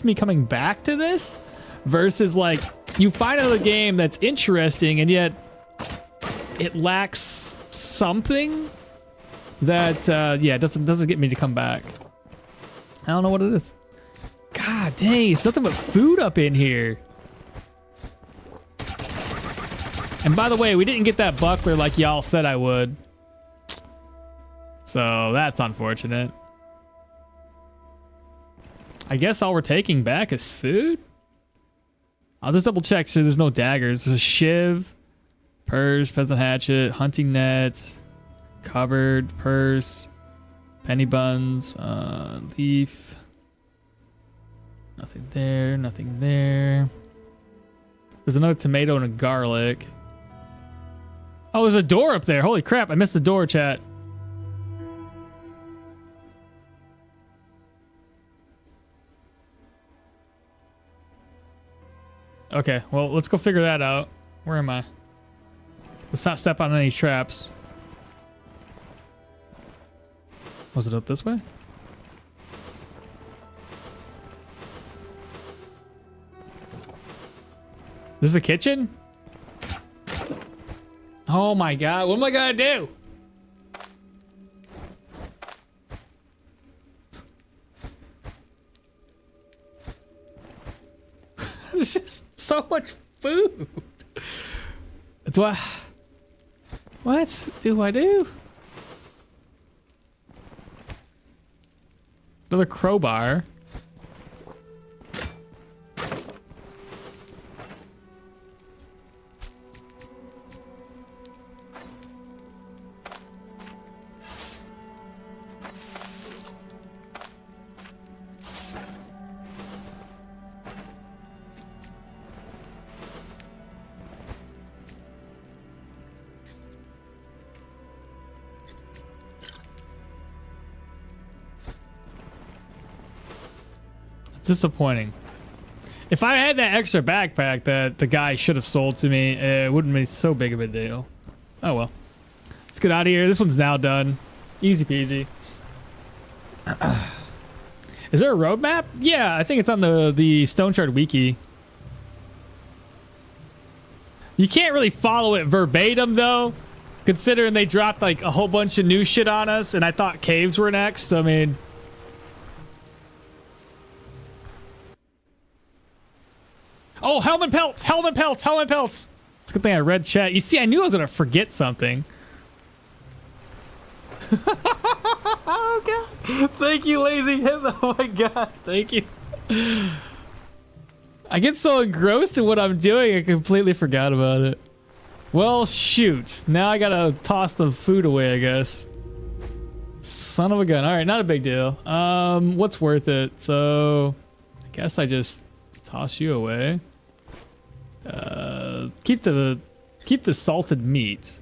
me coming back to this, versus like you find another game that's interesting, and yet it lacks something that yeah, doesn't get me to come back. I don't know what it is. God dang, it's nothing but food up in here. And by the way, we didn't get that Duckler like y'all said I would. So that's unfortunate. I guess all we're taking back is food? I'll just double check so there's no daggers. There's a shiv, purse, peasant hatchet, hunting nets, cupboard, purse, penny buns, leaf. Nothing there, nothing there. There's another tomato and a garlic. Oh, there's a door up there. Holy crap, I missed the door, chat. Okay, well, let's go figure that out. Where am I? Let's not step on any traps. Was it up this way? This is a kitchen? Oh my god, what am I gonna do? There's just so much food. That's what do I do? Another crowbar. Disappointing. If I had that extra backpack that the guy should have sold to me, it wouldn't be so big of a deal. Oh well. Let's get out of here. This one's now done. Easy peasy. Is there a roadmap? Yeah, I think it's on the Stoneshard wiki. You can't really follow it verbatim though, considering they dropped like a whole bunch of new shit on us, and I thought caves were next. So, I mean. Oh, helmet pelts! Helmet pelts! Helmet pelts! It's a good thing I read chat. You see, I knew I was gonna forget something. Oh god! Thank you, Lazy Hilda. Oh my god! Thank you. I get so engrossed in what I'm doing, I completely forgot about it. Well, shoot. Now I gotta toss the food away, I guess. Son of a gun. All right, not a big deal. What's worth it? So, I guess I just toss you away. Keep the salted meat.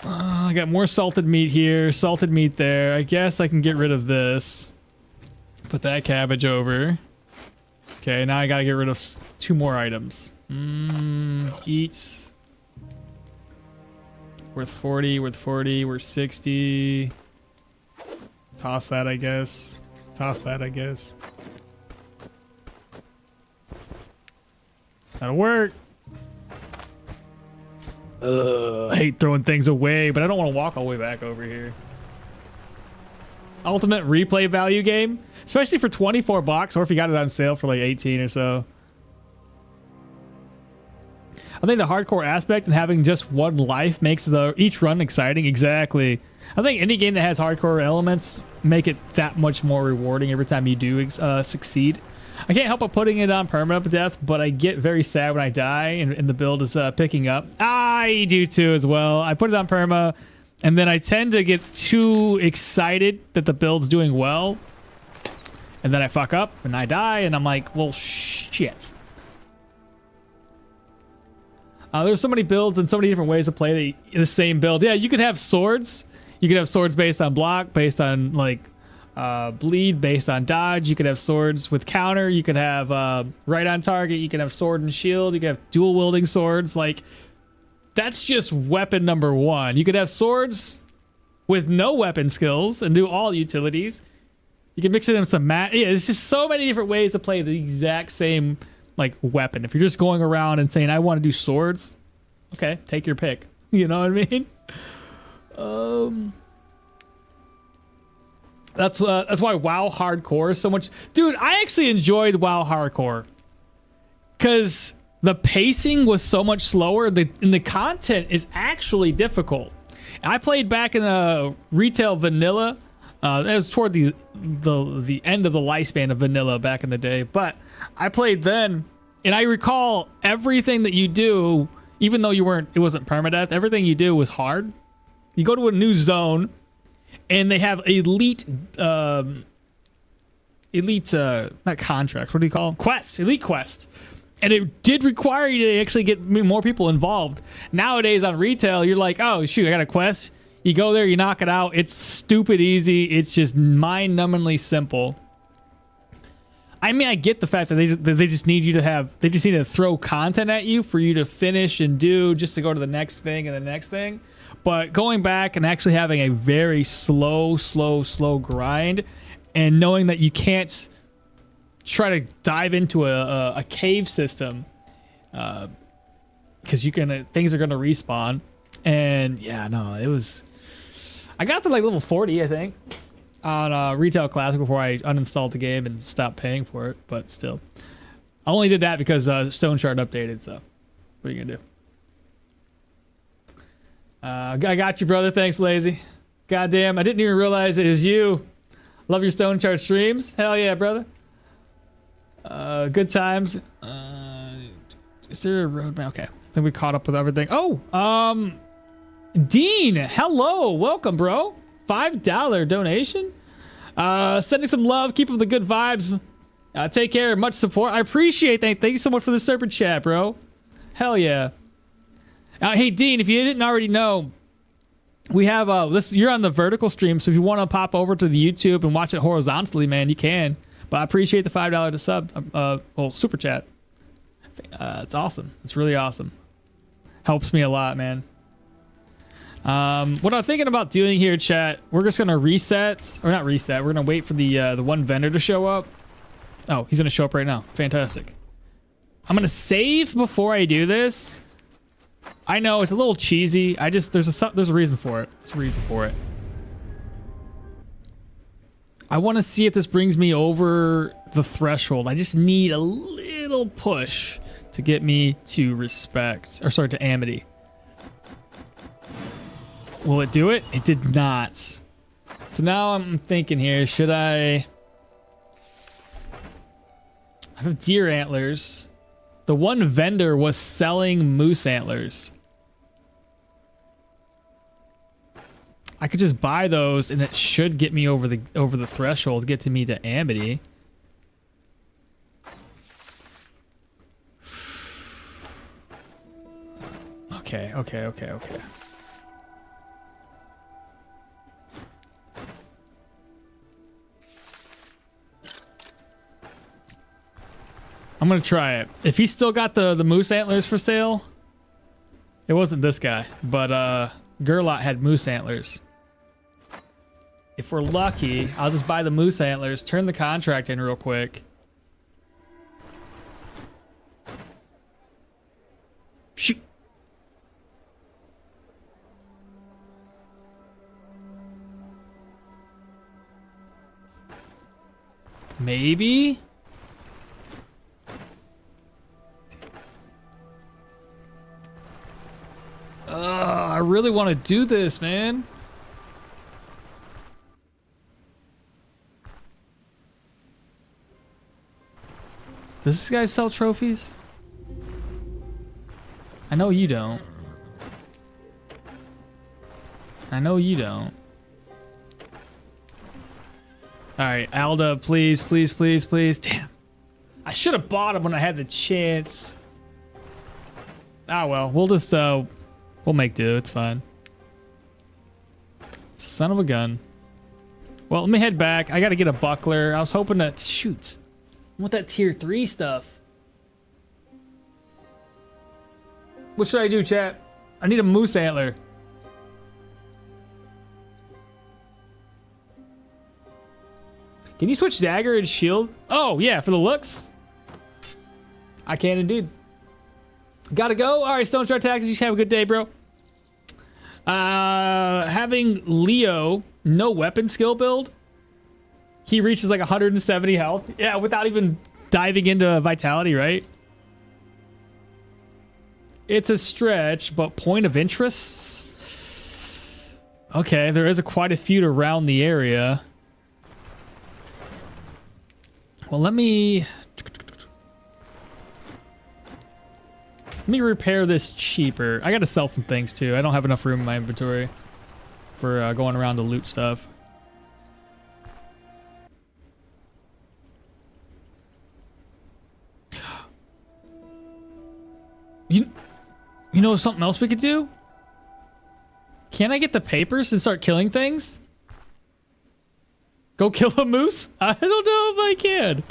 I got more salted meat here, salted meat there. I guess I can get rid of this. Put that cabbage over. Okay, now I gotta get rid of 2 more items. Eat. Worth 40, worth 40, worth 60. Toss that, I guess. Toss that, I guess. That'll work. I hate throwing things away, but I don't want to walk all the way back over here. Ultimate replay value game, especially for 24 bucks, or if you got it on sale for like 18 or so. I think the hardcore aspect and having just one life makes each run exciting. Exactly. I think any game that has hardcore elements make it that much more rewarding every time you do succeed. I can't help but putting it on permadeath, but I get very sad when I die and the build is picking up. I do too as well. I put it on perma, and then I tend to get too excited that the build's doing well, and then I fuck up and I die, and I'm like, well, shit. There's so many builds and so many different ways to play the same build. Yeah, you could have swords. You could have swords based on block, based on like bleed, based on dodge. You could have swords with counter. You could have right on target. You could have sword and shield. You could have dual wielding swords. Like, that's just weapon number one. You could have swords with no weapon skills and do all utilities. You can mix it in some mat. Yeah, there's just so many different ways to play the exact same like weapon. If you're just going around and saying I want to do swords, okay, take your pick. You know what I mean? That's why WoW Hardcore is so much. Dude, I actually enjoyed WoW Hardcore because the pacing was so much slower. And the content is actually difficult. I played back in the retail vanilla. It was toward the end of the lifespan of vanilla back in the day, but I played then, and I recall everything that you do, even though it wasn't permadeath, everything you do was hard. You go to a new zone, and they have elite, not contracts, what do you call them? Quests, elite quest. And it did require you to actually get more people involved. Nowadays on retail, you're like, oh shoot, I got a quest. You go there, you knock it out. It's stupid easy. It's just mind-numbingly simple. I mean, I get the fact that they just need you to have, they just need to throw content at you for you to finish and do just to go to the next thing and the next thing. But going back and actually having a very slow grind, and knowing that you can't try to dive into a cave system because things are gonna respawn. And yeah, no, it was. I got to like level 40, I think, on Retail Classic before I uninstalled the game and stopped paying for it. But still, I only did that because Stoneshard updated. So, what are you gonna do? I got you, brother. Thanks, Lazy. Goddamn, I didn't even realize it was you. Love your Stoneshard streams. Hell yeah, brother. Good times. Is there a roadmap? Okay, I think we caught up with everything. Oh, Dean, hello, welcome, bro. $5 donation. Sending some love. Keep up the good vibes. Take care. Much support. I appreciate that. Thank you so much for the serpent chat, bro. Hell yeah. Hey, Dean, if you didn't already know, we have this. You're on the vertical stream, so if you want to pop over to the YouTube and watch it horizontally, man, you can. But I appreciate the $5 to sub. Well, super chat. It's awesome. It's really awesome. Helps me a lot, man. What I'm thinking about doing here, chat, we're just gonna reset, or not reset. We're gonna wait for the one vendor to show up. Oh, he's gonna show up right now. Fantastic. I'm gonna save before I do this. I know it's a little cheesy. There's a reason for it. There's a reason for it. I want to see if this brings me over the threshold. I just need a little push to get me to to amity. Will it do it? It did not. So now I'm thinking here, should I have deer antlers? The one vendor was selling moose antlers. I could just buy those and it should get me over the threshold, get to me to amity. Okay. I'm gonna try it. If he's still got the moose antlers for sale, it wasn't this guy, but Gerlot had moose antlers. If we're lucky, I'll just buy the moose antlers, turn the contract in real quick. Shoot. Maybe? I really want to do this, man. Does this guy sell trophies? I know you don't. I know you don't. Alright, Alda, please, please, please, please. Damn. I should have bought him when I had the chance. Ah, well, we'll just, we'll make do. It's fine. Son of a gun. Well, let me head back. I gotta get a buckler. I was hoping to... Shoot. I want that tier 3 stuff. What should I do, chat? I need a moose antler. Can you switch dagger and shield? Oh, yeah, for the looks. I can indeed. Gotta go. All right, Stoneshard Time. You have a good day, bro. Having Leo no weapon skill build. He reaches like 170 health. Yeah, without even diving into vitality, right? It's a stretch, but point of interests. Okay, there is quite a few around the area. Well, let me repair this cheaper. I gotta sell some things too. I don't have enough room in my inventory for going around to loot stuff. You know something else we could do? Can I get the papers and start killing things? Go kill a moose? I don't know if I can.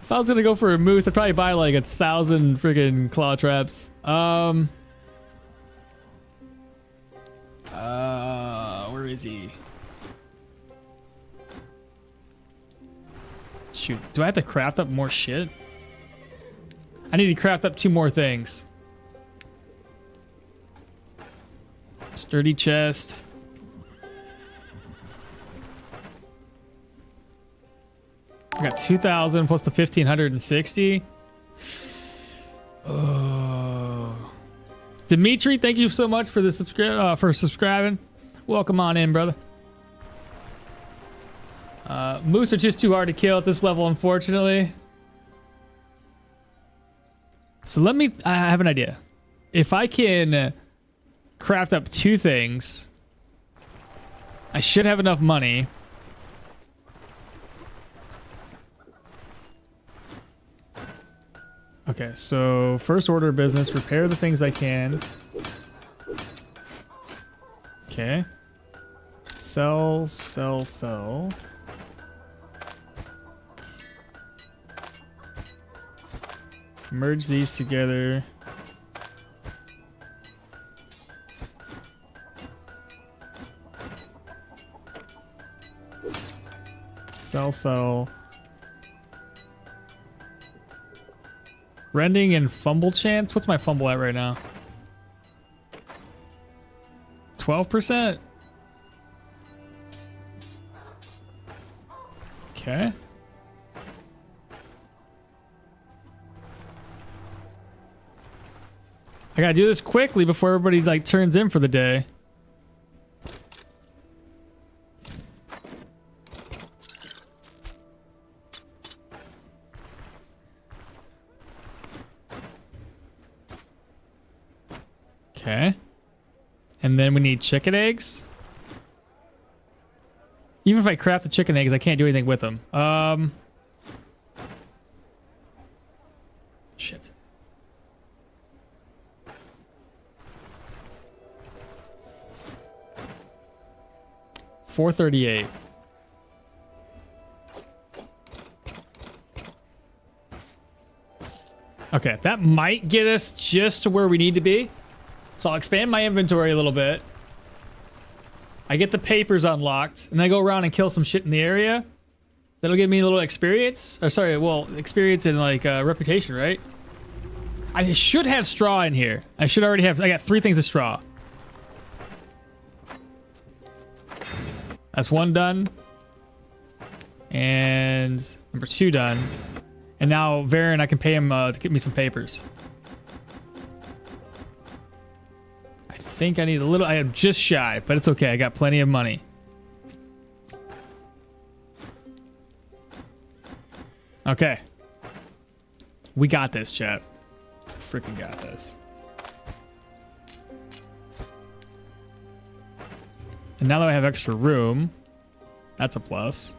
If I was gonna go for a moose, I'd probably buy like 1,000 friggin' claw traps. Where is he? Shoot, do I have to craft up more shit? I need to craft up 2 more things. Sturdy chest. I got 2,000 plus the 1,560. Oh. Dimitri, thank you so much for the subscribing. Welcome on in, brother. Moose are just too hard to kill at this level, unfortunately. So I have an idea. If I can craft up 2 things, I should have enough money. Okay, so first order of business, repair the things I can. Okay. Sell, sell, sell. Merge these together. Sell, sell. Rending and fumble chance? What's my fumble at right now? 12%? Okay. I gotta do this quickly before everybody like turns in for the day. Okay. And then we need chicken eggs. Even if I craft the chicken eggs, I can't do anything with them. Shit. $438. Okay, that might get us just to where we need to be. So I'll expand my inventory a little bit. I get the papers unlocked, and then I go around and kill some shit in the area. That'll give me a little experience. Or sorry, well, experience and like reputation, right? I should have straw in here. I should already have. I got 3 things of straw. That's 1 done. And number 2 done. And now Varen, I can pay him to get me some papers. I think I need a little. I am just shy, but it's okay. I got plenty of money. Okay. We got this, chat. Freaking got this. And now that I have extra room, that's a plus.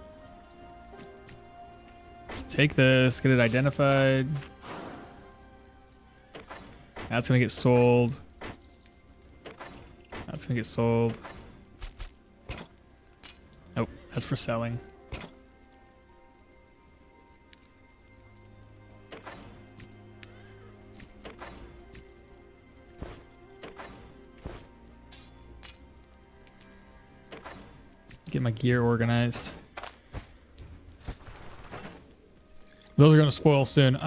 So take this, get it identified. That's gonna get sold. That's gonna get sold. Nope, that's for selling. Get my gear organized. Those are gonna spoil soon.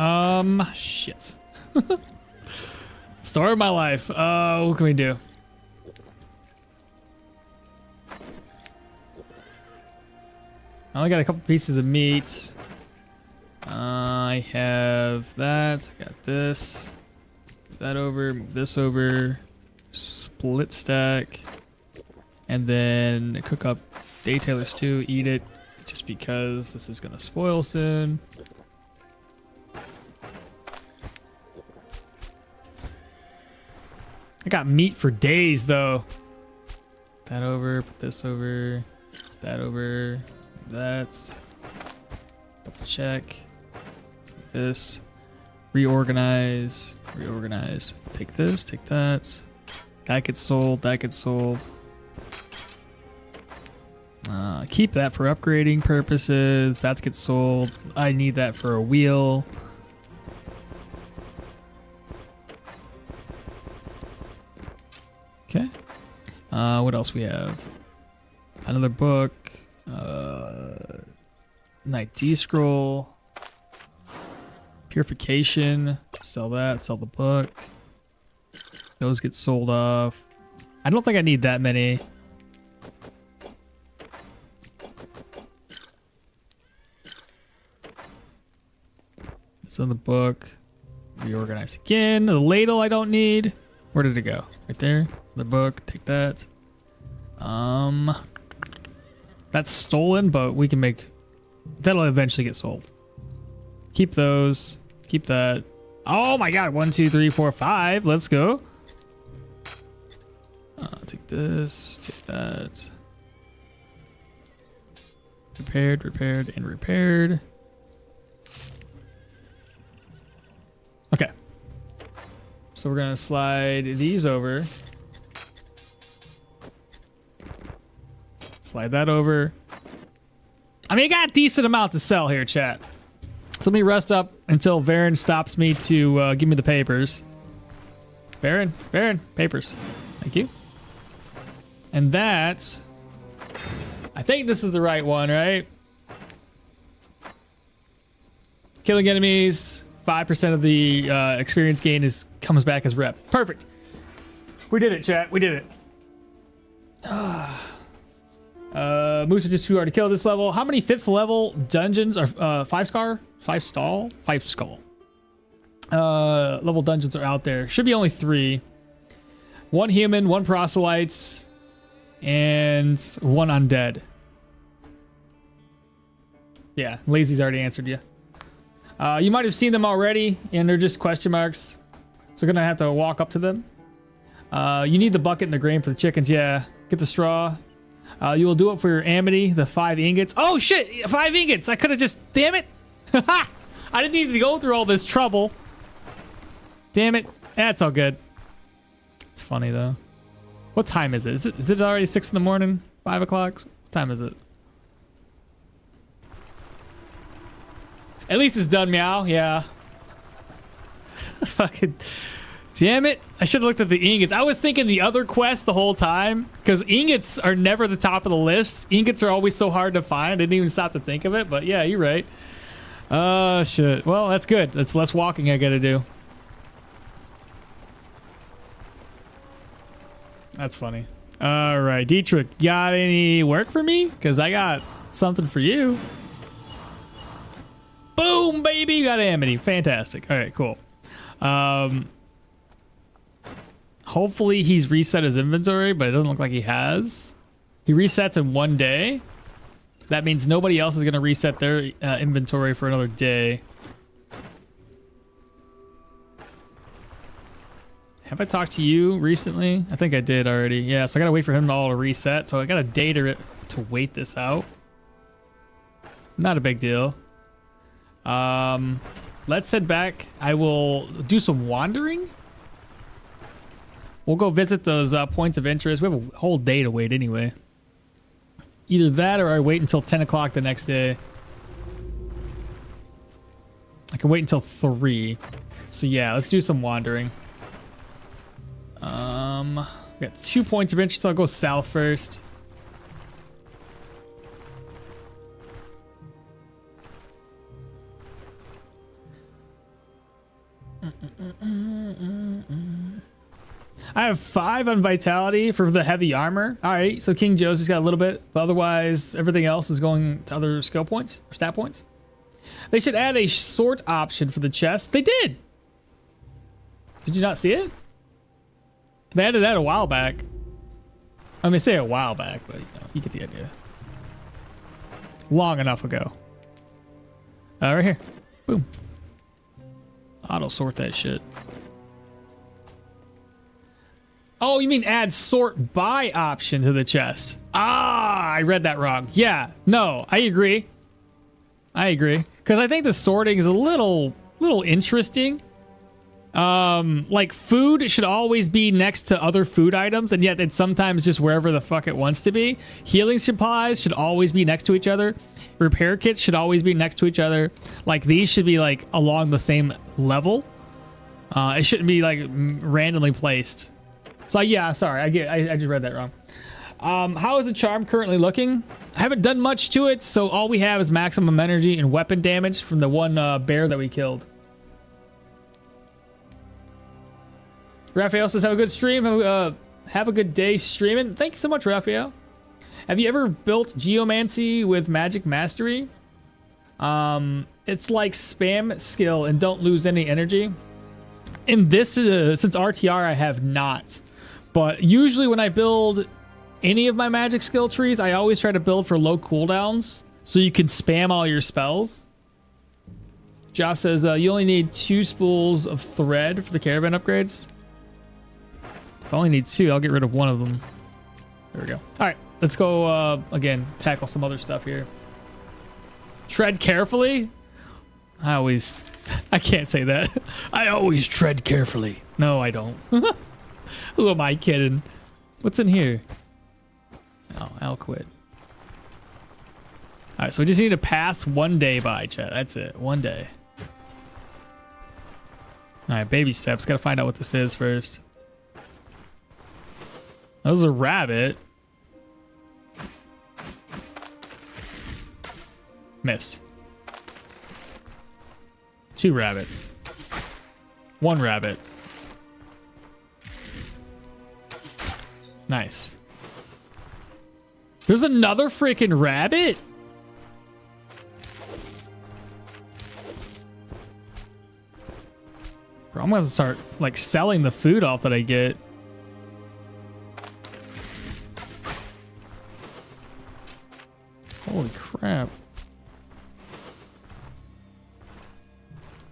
Shit. Story of my life. What can we do? I only got a couple pieces of meat. I have that. I got this. Move that over. Move this over. Split stack. And then cook up day Taylor stew. Eat it. Just because this is gonna spoil soon. I got meat for days though. That over, put this over, that over, that's double check. This, reorganize, reorganize. Take this, take that. That gets sold, that gets sold. Keep that for upgrading purposes. That gets sold. I need that for a wheel. Okay. What else we have? Another book. Night D scroll. Purification. Sell that. Sell the book. Those get sold off. I don't think I need that many. It's in the book. Reorganize again. The ladle I don't need. Where did it go? Right there. The book. Take that. That's stolen, but we can make. That'll eventually get sold. Keep those. Keep that. Oh my god. 1, 2, 3, 4, 5. Let's go. Take this. Take that. Repaired, repaired, and repaired. Okay. So we're gonna slide these over. Slide that over. I mean, I got a decent amount to sell here, chat. So let me rest up until Varen stops me to give me the papers. Varen, papers. Thank you. And that, I think this is the right one, right? Killing enemies. 5% of the experience gain comes back as rep. Perfect. We did it, chat. We did it. Moose are just too hard to kill this level. How many 5th level dungeons are 5 skull level dungeons are out there? Should be only 3. 1 human, 1 proselyte, and 1 undead. Yeah, Lazy's already answered you. You might have seen them already, and they're just question marks. So we're gonna have to walk up to them. You need the bucket and the grain for the chickens. Yeah, get the straw. You will do it for your amity, the 5 ingots. Oh shit, 5 ingots! I could have just, damn it! I didn't need to go through all this trouble. Damn it. That's all good. It's funny though. What time is it? Is it already 6 in the morning? 5 o'clock? What time is it? At least it's done, meow. Yeah. Fucking Damn it. I should have looked at the ingots. I was thinking the other quest the whole time because ingots are never the top of the list. Ingots are always so hard to find. I didn't even stop to think of it, but yeah, you're right. Shit. Well, that's good. That's less walking I gotta do. That's funny. All right, Dietrich, got any work for me? Because I got something for you. Boom, baby. You got Amity. Fantastic. All right, cool. Hopefully he's reset his inventory, but it doesn't look like he has. He resets in 1 day. That means nobody else is going to reset their inventory for another day. Have I talked to you recently? I think I did already. Yeah, so I got to wait for him all to reset. So I got a day to wait this out. Not a big deal. Let's head back. I will do some wandering. We'll go visit those points of interest. We have a whole day to wait anyway. Either that or I wait until 10 o'clock the next day. I can wait until 3. So yeah, let's do some wandering. We got 2 points of interest, so I'll go south first. I have 5 on vitality for the heavy armor. All right, so King Joe's just got a little bit, but otherwise everything else is going to other skill points or stat points. They should add a sort option for the chest. They did. Did you not see it? They added that a while back. I mean, say a while back, but you get the idea. Long enough ago. Right here. Boom. Auto sort that shit. Oh, you mean add sort by option to the chest? Ah, I read that wrong. Yeah, no, I agree. I agree. Because I think the sorting is a little interesting. Like food should always be next to other food items, and yet it's sometimes just wherever the fuck it wants to be. Healing supplies should always be next to each other. Repair kits should always be next to each other. Like these should be like along the same level. It shouldn't be like randomly placed. So yeah, sorry, I just read that wrong. How is the charm currently looking? I haven't done much to it, so all we have is maximum energy and weapon damage from the one bear that we killed. Raphael says, have a good stream. Have a good day streaming. Thank you so much, Raphael. Have you ever built geomancy with magic mastery? It's like spam skill and don't lose any energy. In this, since RTR, I have not. But usually when I build any of my magic skill trees, I always try to build for low cooldowns so you can spam all your spells. Josh says, you only need 2 spools of thread for the caravan upgrades. If I only need 2, I'll get rid of one of them. There we go. All right, let's go, again, tackle some other stuff here. Tread carefully? I can't say that. I always tread carefully. No, I don't. Who am I kidding? What's in here? Oh, I'll quit. All right, so we just need to pass 1 day by, chat. That's it, 1 day. All right, baby steps. Got to find out what this is first. That was a rabbit. Missed. 2 rabbits. 1 rabbit. Nice. There's another freaking rabbit? Bro, I'm gonna start like selling the food off that I get. Holy crap.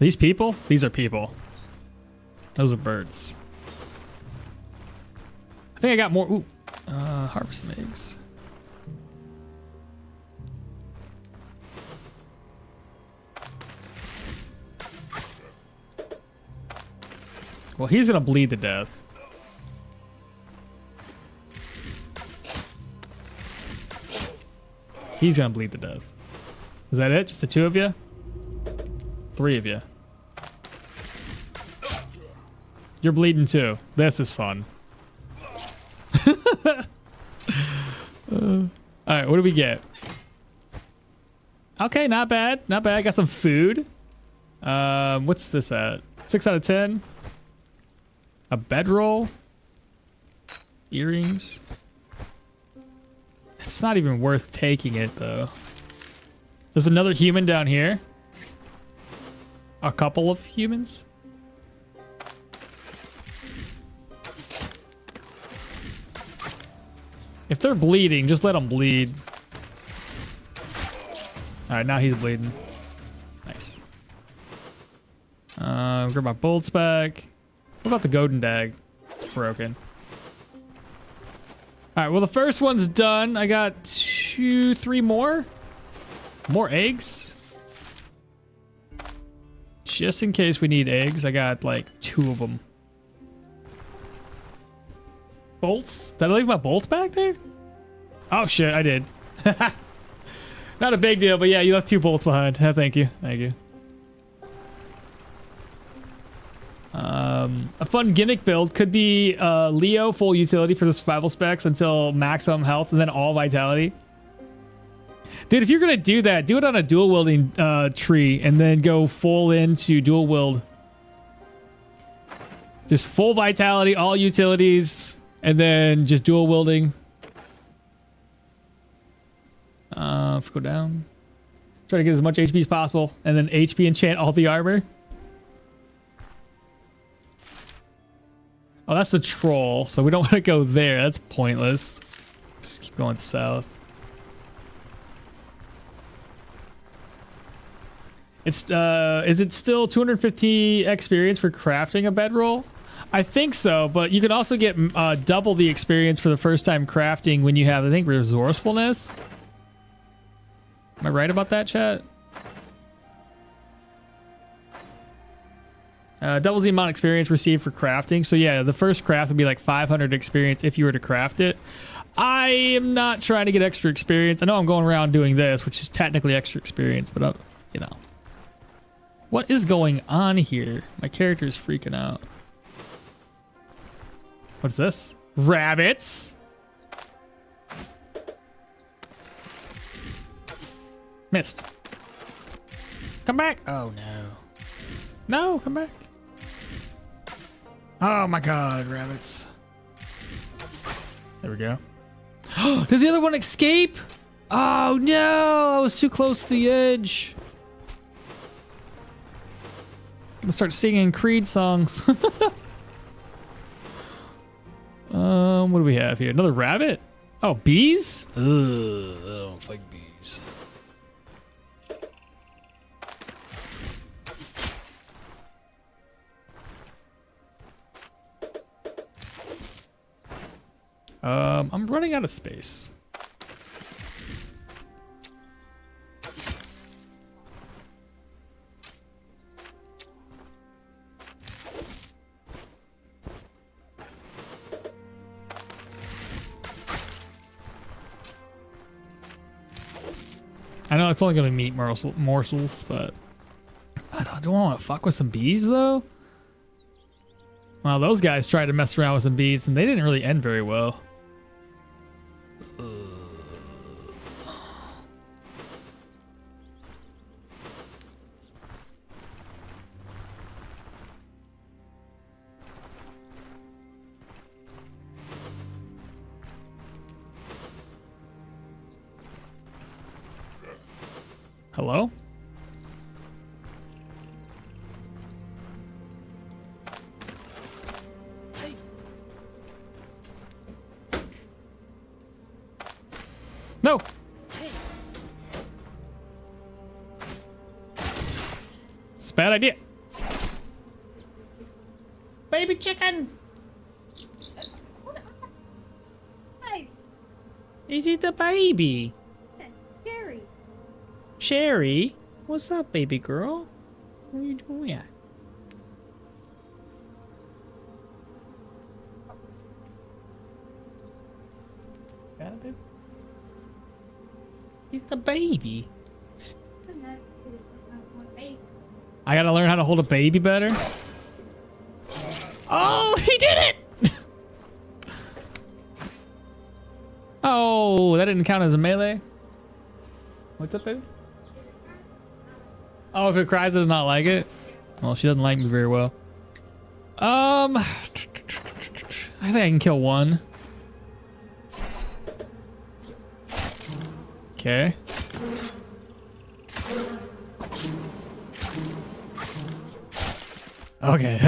These people? These are people. Those are birds. I think I got more. Ooh. Harvest eggs. Well, he's gonna bleed to death. He's gonna bleed to death. Is that it? Just the 2 of you? 3 of you. You're bleeding too. This is fun. All right, what do we get? Okay, not bad. Not bad. I got some food. What's this at? 6 out of 10. A bedroll. Earrings. It's not even worth taking it though. There's another human down here. A couple of humans. If they're bleeding, just let them bleed. All right, now he's bleeding. Nice. Grab my bolts back. What about the golden dag? It's broken. All right, well, the first one's done. I got 2, 3 more. More eggs. Just in case we need eggs, I got like 2 of them. Bolts? Did I leave my bolts back there? Oh shit, I did. Not a big deal, but yeah, you left 2 bolts behind. Thank you. Thank you. A fun gimmick build could be Leo full utility for the survival specs until maximum health and then all vitality. Dude, if you're gonna do that, do it on a dual wielding tree and then go full into dual wield. Just full vitality, all utilities, and then just dual wielding. Let's go down. Try to get as much HP as possible, and then HP enchant all the armor. Oh, that's the troll, so we don't want to go there. That's pointless. Just keep going south. It's is it still 250 experience for crafting a bedroll? I think so, but you can also get double the experience for the first time crafting when you have, I think, resourcefulness. Am I right about that, chat? Doubles the amount of experience received for crafting. So yeah, the first craft would be like 500 experience if you were to craft it. I am not trying to get extra experience. I know I'm going around doing this, which is technically extra experience, but you know. What is going on here? My character is freaking out. What's this? Rabbits. Missed. Come back. Oh no. No, come back. Oh my god, rabbits. There we go. Did the other one escape? Oh no, I was too close to the edge. I'm gonna start singing Creed songs. What do we have here? Another rabbit? Oh, bees? Ugh, I don't like bees. I'm running out of space. I know it's only going to be meat morsels, but I don't want to fuck with some bees though. Well, those guys tried to mess around with some bees and they didn't really end very well. Hello? Hey. No. Hey. It's a bad idea. Baby chicken. Hey. Is it the baby? Gary. Sherry, what's up, baby girl? What are you doing at? Got it, babe? He's the baby. I gotta learn how to hold a baby better. Oh, he did it! Oh, that didn't count as a melee. What's up, baby? Oh, if it cries, it does not like it. Well, she doesn't like me very well. I think I can kill one. Okay. Okay.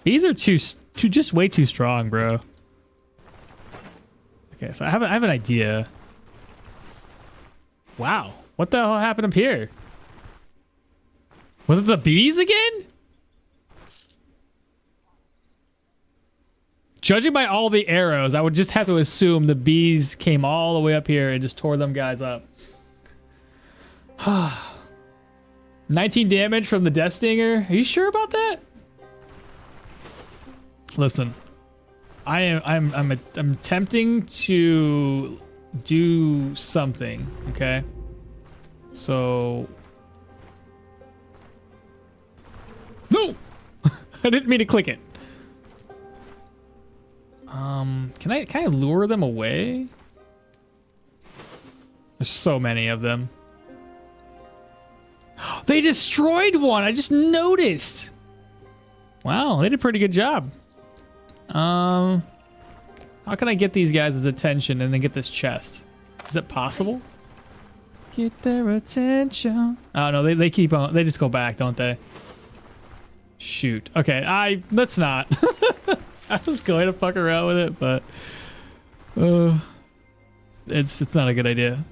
These are just way too strong, bro. Okay, so I have an idea. Wow, what the hell happened up here? Was it the bees again? Judging by all the arrows, I would just have to assume the bees came all the way up here and just tore them guys up. 19 damage from the Death Stinger. Are you sure about that? Listen, I'm attempting to do something, okay? So no, I didn't mean to click it. Can I lure them away? There's so many of them. They destroyed one. I just noticed. Wow, they did a pretty good job. How can I get these guys' attention and then get this chest? Is it possible? Get their attention. Oh no, they keep on. They just go back, don't they? Shoot. Okay, let's not. I was going to fuck around with it, but it's not a good idea.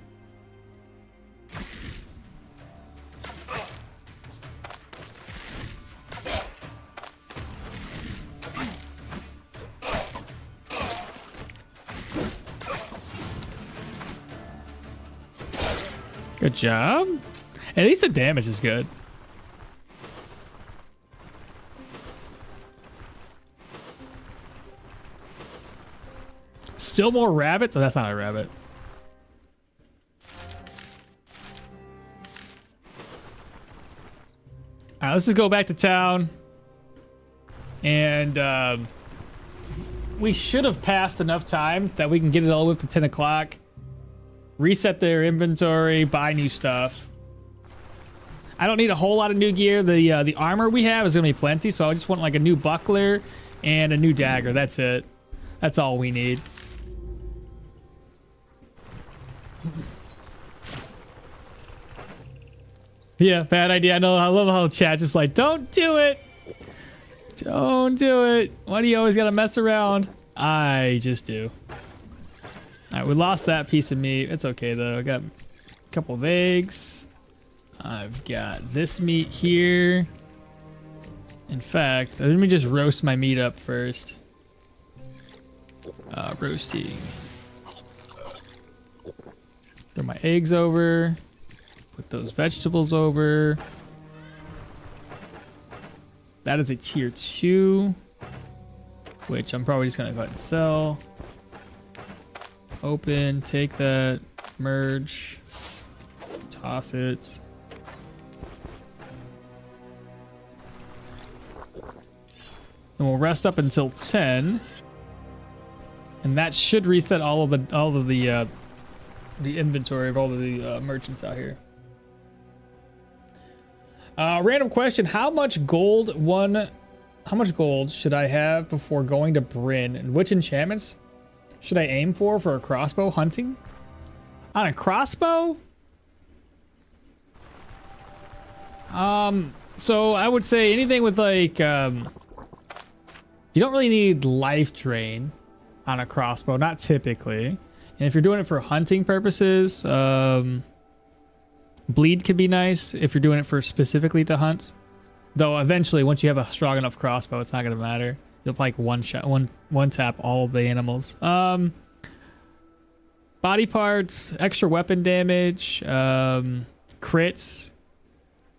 Good job. At least the damage is good. Still more rabbits? Oh, that's not a rabbit. All right, let's just go back to town. And we should have passed enough time that we can get it all the way up to 10 o'clock. Reset their inventory, buy new stuff. I don't need a whole lot of new gear. The armor we have is gonna be plenty, so I just want like a new buckler and a new dagger. That's it. That's all we need. Yeah, bad idea. I know. I love how the chat just like, don't do it. Don't do it. Why do you always gotta mess around? I just do. All right, we lost that piece of meat. It's okay though. I got a couple of eggs. I've got this meat here. In fact, let me just roast my meat up first. Roasting. Throw my eggs over. Put those vegetables over. That is a tier 2, which I'm probably just gonna go ahead and sell. Open, take that, merge, toss it. And we'll rest up until 10, and that should reset all of the inventory of all of the merchants out here. Random question: How much gold should I have before going to Bryn, and which enchantments should I aim for a crossbow hunting? On a crossbow? So I would say anything with like, you don't really need life drain on a crossbow, not typically. And if you're doing it for hunting purposes, bleed could be nice if you're doing it for specifically to hunt. Though eventually, once you have a strong enough crossbow, it's not gonna matter. You'll like one tap all of the animals. Body parts, extra weapon damage, crits.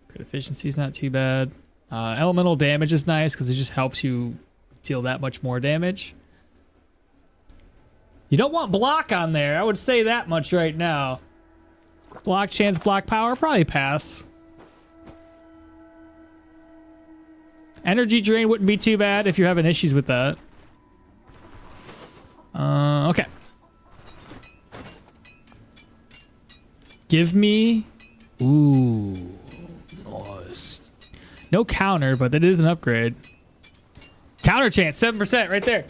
Crit efficiency is not too bad. Elemental damage is nice because it just helps you deal that much more damage. You don't want block on there. I would say that much right now. Block chance, block power, probably pass. Energy drain wouldn't be too bad if you're having issues with that. Okay. Give me... Ooh. Nice. No counter, but that is an upgrade. Counter chance, 7% right there.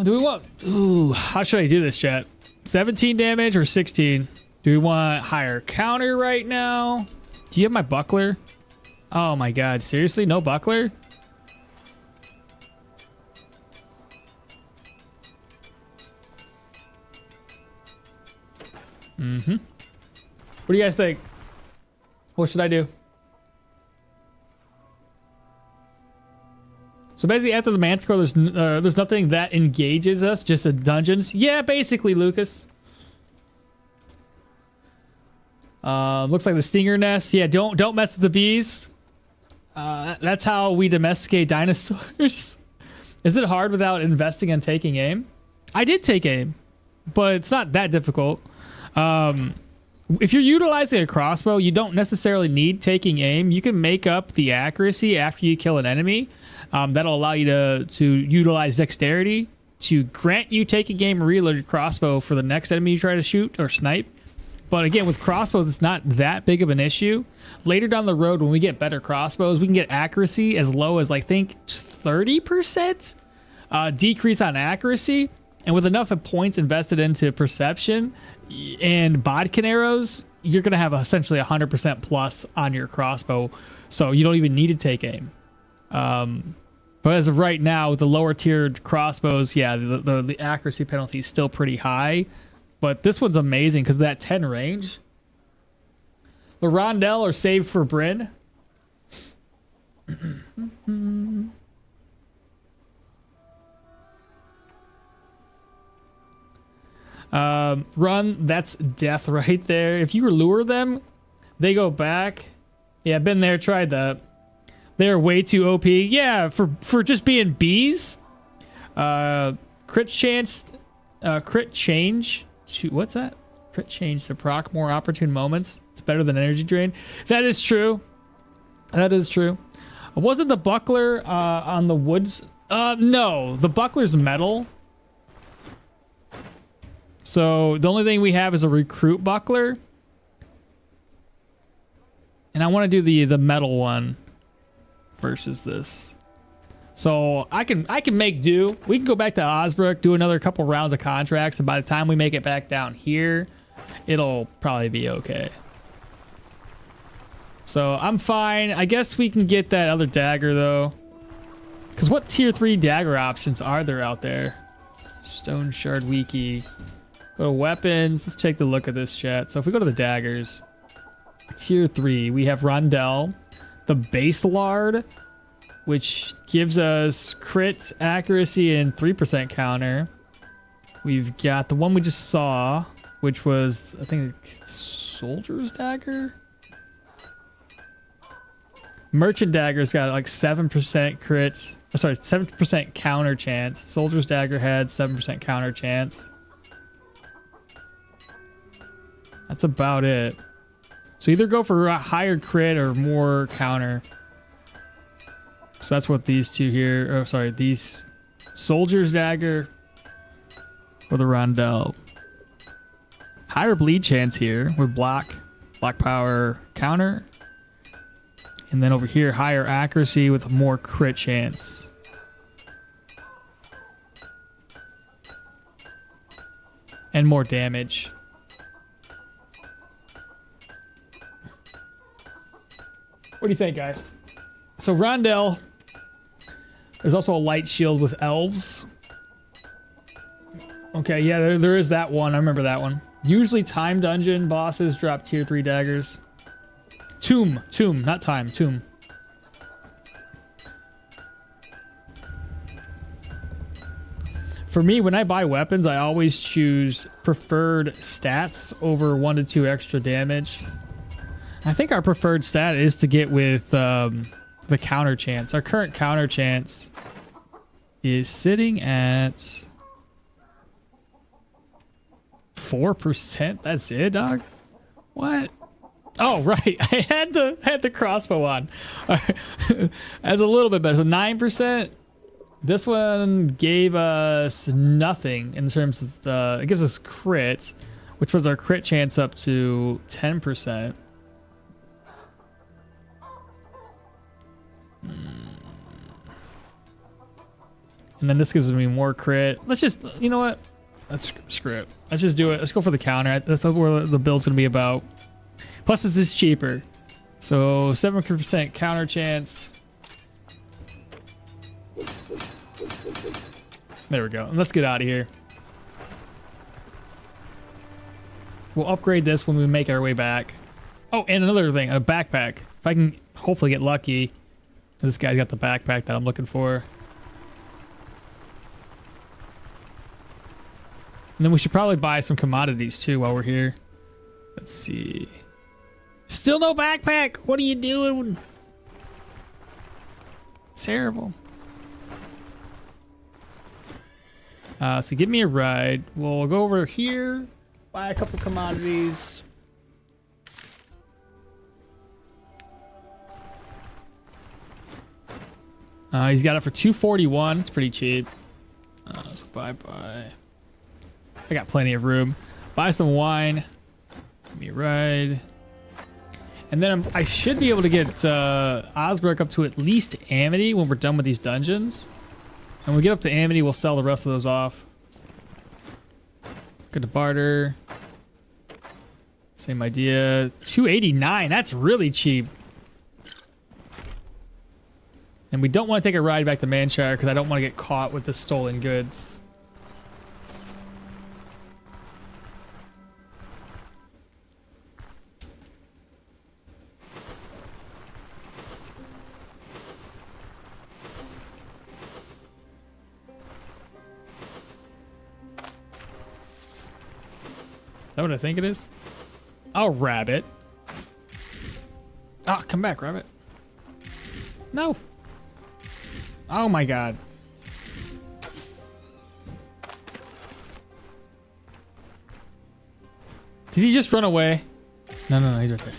Do we want... Ooh, how should I do this, chat? 17 damage or 16? Do we want higher counter right now? Do you have my buckler? Oh my god, seriously? No buckler? Mm-hmm. What do you guys think? What should I do? So basically, after the Manticore, there's nothing that engages us, just the dungeons. Yeah, basically, Lucas. Looks like the stinger nest. Yeah, don't mess with the bees. That's how we domesticate dinosaurs. Is it hard without investing and taking aim? I did take aim, but it's not that difficult. If you're utilizing a crossbow, you don't necessarily need taking aim. You can make up the accuracy after you kill an enemy. That'll allow you to utilize dexterity to grant you taking aim and reload your crossbow for the next enemy you try to shoot or snipe. But again, with crossbows, it's not that big of an issue. Later down the road, when we get better crossbows, we can get accuracy as low as, I think, 30% decrease on accuracy. And with enough points invested into perception and bodkin arrows, you're going to have essentially 100% plus on your crossbow. So you don't even need to take aim. But as of right now, with the lower tiered crossbows, yeah, the accuracy penalty is still pretty high. But this one's amazing because that 10 range. The Rondell are saved for Bryn. Run, that's death right there. If you lure them, they go back. Yeah, been there, tried that. They're way too OP. Yeah, for just being bees. Crit chance, crit change. Shoot, what's that? Crit change to proc more opportune moments. It's better than energy drain. That is true. That is true. Wasn't the buckler on the woods? No, the buckler's metal. So the only thing we have is a recruit buckler. And I want to do the metal one versus this. So I can make do. We can go back to Osbrook, do another couple rounds of contracts, and by the time we make it back down here, it'll probably be okay. So I'm fine. I guess we can get that other dagger though. Because what tier 3 dagger options are there out there? Stoneshard Wiki. Go to weapons. Let's take a look at this, chat. So if we go to the daggers, tier 3, we have Rondell, the base lard, which gives us crits, accuracy, and 3% counter. We've got the one we just saw, which was, I think, Soldier's Dagger? Merchant Dagger's got like 7% crits. Oh, sorry, 7% counter chance. Soldier's Dagger had 7% counter chance. That's about it. So either go for a higher crit or more counter. So that's what these two here, oh sorry, these Soldier's Dagger or the Rondell. Higher bleed chance here with block power counter. And then over here, higher accuracy with more crit chance. And more damage. What do you think, guys? So Rondell, there's also a light shield with elves. Okay, yeah, there is that one. I remember that one. Usually time dungeon bosses drop tier 3 daggers. Tomb, not time, tomb. For me, when I buy weapons, I always choose preferred stats over 1 to 2 extra damage. I think our preferred stat is to get with the counter chance. Our current counter chance is sitting at 4%. That's it, dog? What? Oh, right. I had the crossbow on. As a little bit better. So 9%. This one gave us nothing in terms of it gives us crit, which was our crit chance up to 10%. And then this gives me more crit. Let's just, you know what? Let's screw it. Let's just do it. Let's go for the counter. That's what the build's gonna be about. Plus, this is cheaper. So 7% counter chance. There we go. And let's get out of here. We'll upgrade this when we make our way back. Oh, and another thing, a backpack. If I can hopefully get lucky. This guy's got the backpack that I'm looking for. And then we should probably buy some commodities too while we're here. Let's see. Still no backpack. What are you doing? Terrible. So give me a ride. We'll go over here, buy a couple commodities. He's got it for 241. It's pretty cheap. So bye. I got plenty of room. Buy some wine. Give me a ride. And then I should be able to get Osbrook up to at least Amity when we're done with these dungeons. And when we get up to Amity, we'll sell the rest of those off. Good to barter. Same idea. 289. That's really cheap. And we don't want to take a ride back to Manshire because I don't want to get caught with the stolen goods. Is that what I think it is? Oh, rabbit. Ah, come back, rabbit. No. Oh my god. Did he just run away? No, he's right there.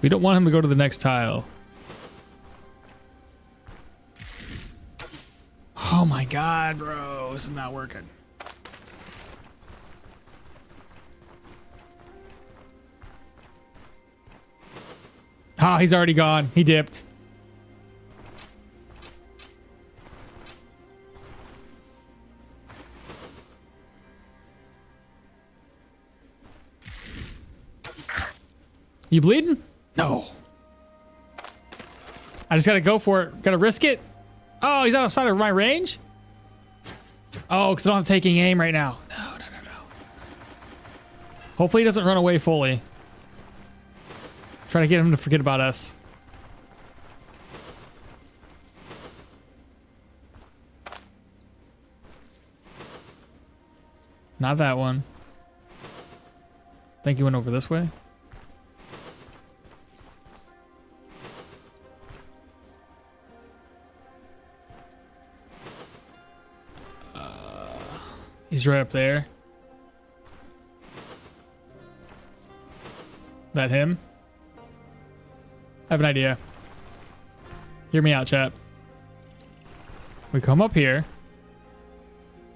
We don't want him to go to the next tile. Oh my god, bro. This is not working. Ah, he's already gone. He dipped. You bleeding? No. I just gotta go for it. Gotta risk it. Oh, he's outside of my range? Oh, because I don't have taking aim right now. No. Hopefully he doesn't run away fully. Try to get him to forget about us. Not that one. I think he went over this way. He's right up there. That him? I have an idea. Hear me out, chat. We come up here.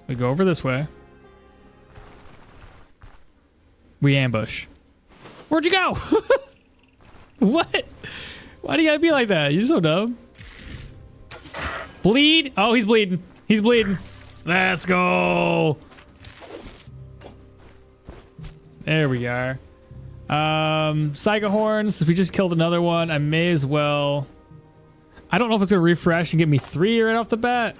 We go over this way. We ambush. Where'd you go? What? Why do you gotta be like that? You're so dumb. Bleed? Oh, he's bleeding. He's bleeding. Let's go. There we are. Psycho horns. If we just killed another one, I may as well. I don't know if it's gonna refresh and give me 3 right off the bat.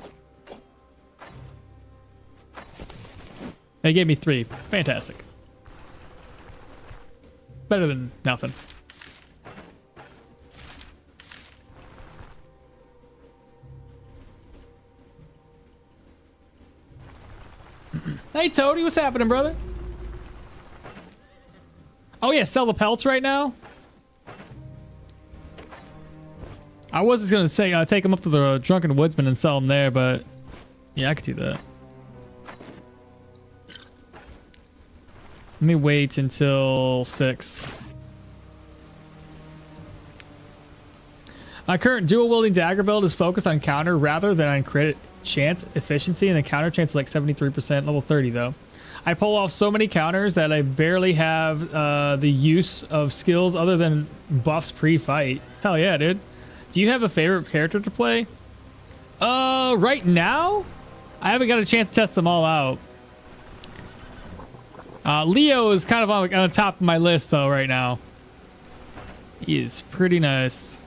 They gave me 3. Fantastic. Better than nothing. Hey Tony, what's happening, brother? Oh yeah, sell the pelts right now. I was just gonna say take them up to the Drunken Woodsman and sell them there, but yeah, I could do that. Let me wait until 6. My current dual wielding dagger build is focused on counter rather than on crit chance efficiency, and the counter chance is like 73%, level 30 though. I pull off so many counters that I barely have the use of skills other than buffs pre-fight. Hell yeah, dude. Do you have a favorite character to play? Right now, I haven't got a chance to test them all out. Leo is kind of on the top of my list though right now. He is pretty nice.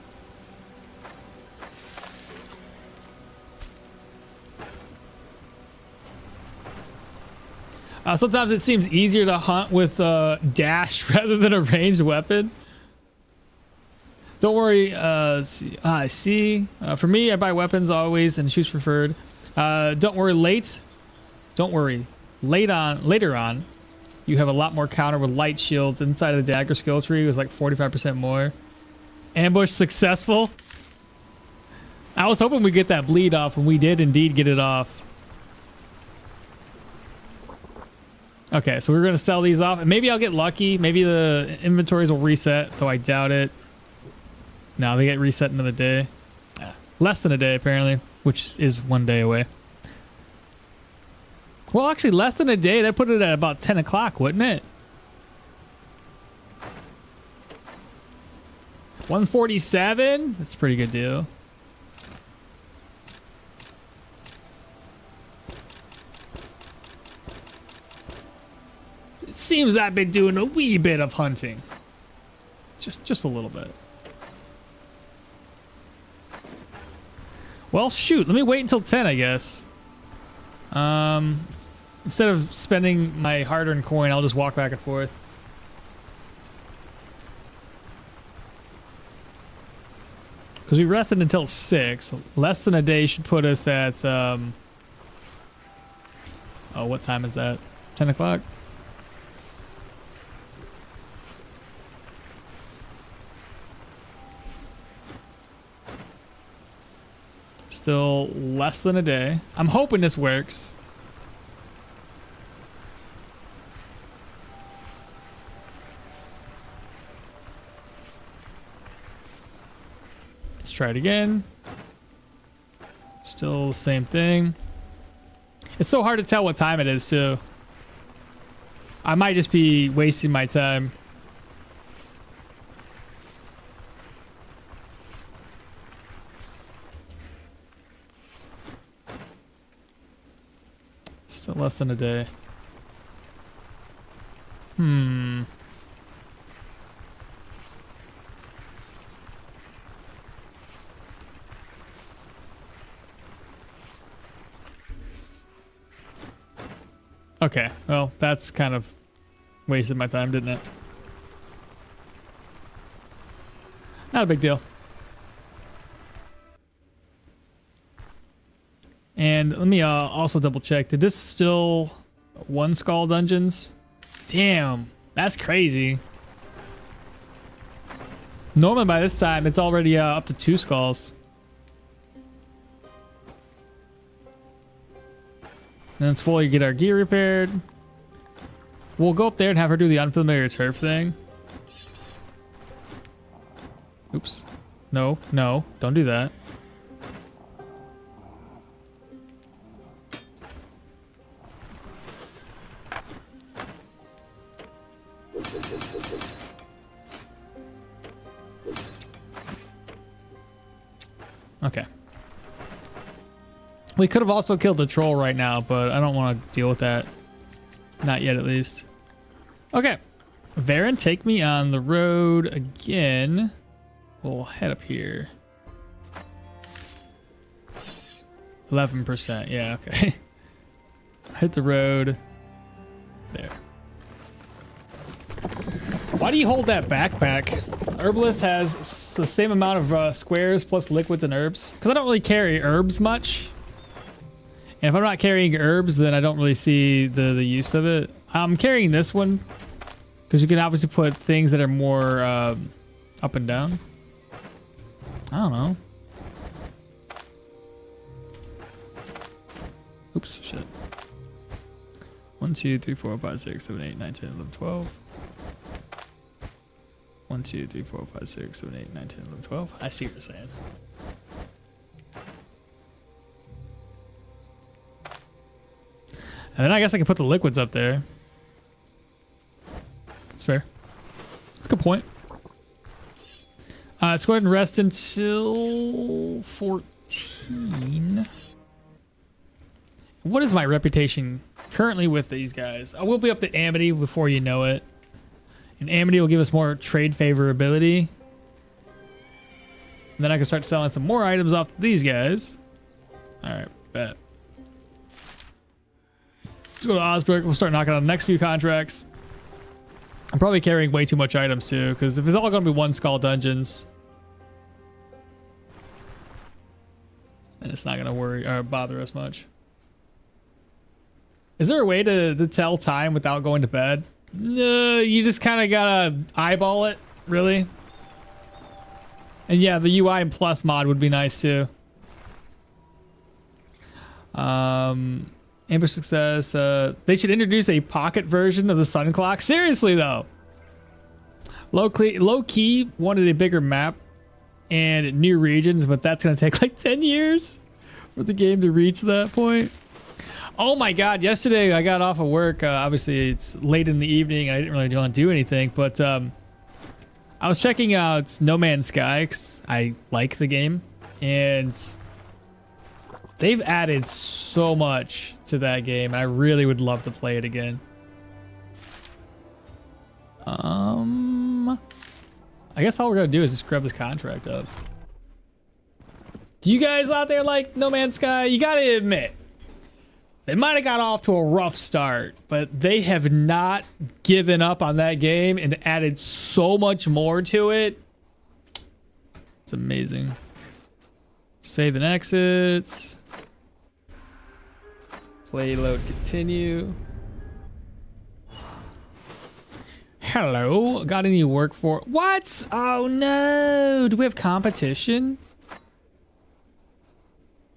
Sometimes it seems easier to hunt with dash rather than a ranged weapon. Don't worry. I see. For me, I buy weapons always and shoes preferred. Don't worry. Later on, you have a lot more counter with light shields inside of the dagger skill tree. It was like 45% more. Ambush successful. I was hoping we'd get that bleed off, and we did indeed get it off. Okay, so we're going to sell these off. And maybe I'll get lucky. Maybe the inventories will reset, though I doubt it. No, they get reset another day. Less than a day, apparently, which is 1 day away. Well, actually, less than a day. That put it at about 10 o'clock, wouldn't it? 147? That's a pretty good deal. It seems I've been doing a wee bit of hunting. Just a little bit. Well, shoot. Let me wait until 10, I guess. Instead of spending my hard-earned coin, I'll just walk back and forth. Because we rested until 6. Less than a day should put us at, oh, what time is that? 10 o'clock? Still less than a day. I'm hoping this works. Let's try it again. Still the same thing. It's so hard to tell what time it is, too. I might just be wasting my time. Still less than a day. Okay, well, that's kind of wasted my time, didn't it? Not a big deal. And let me also double check. Did this still 1 skull dungeons? Damn, that's crazy. Normally by this time, it's already up to 2 skulls. And it's fully get our gear repaired. We'll go up there and have her do the unfamiliar turf thing. Oops. No, no, don't do that. Okay. We could have also killed the troll right now, but I don't want to deal with that. Not yet, at least. Okay. Varen, take me on the road again. We'll head up here. 11%. Yeah, okay. Hit the road. There. Why do you hold that backpack? Herbalist has the same amount of squares plus liquids and herbs. Because I don't really carry herbs much. And if I'm not carrying herbs, then I don't really see the use of it. I'm carrying this one Because you can obviously put things that are more up and down. I don't know. Oops, shit. 1, 2, 3, 4, 5, 6, 7, 8, 9, 10, 11, 12. 1, 2, 3, 4, 5, 6, 7, 8, 9, 10, 11, 12. I see what you're saying. And then I guess I can put the liquids up there. That's fair. That's a good point. Let's go ahead and rest until 14. What is my reputation currently with these guys? I will be up to Amity before you know it. And Amity will give us more trade favorability. And then I can start selling some more items off to these guys. Alright, bet. Let's go to Osbrook. We'll start knocking on the next few contracts. I'm probably carrying way too much items too, because if it's all going to be one skull dungeons, then it's not going to worry or bother us much. Is there a way to tell time without going to bed? No, you just kind of gotta eyeball it, really. And yeah, the UI and plus mod would be nice too. Ambush success. They should introduce a pocket version of the sun clock. Seriously though. Low key wanted a bigger map and new regions, but that's gonna take like 10 years for the game to reach that point. Oh my god, yesterday I got off of work. Obviously it's late in the evening. I didn't really want to do anything, but I was checking out No Man's Sky because I like the game, and they've added so much to that game. I really would love to play it again. I guess all we're gonna do is just grab this contract up. Do you guys out there like No Man's Sky? You gotta admit, they might have got off to a rough start, but they have not given up on that game and added so much more to it. It's amazing. Save and exits. Play, load, continue. Hello, got any work for what? Oh no, do we have competition?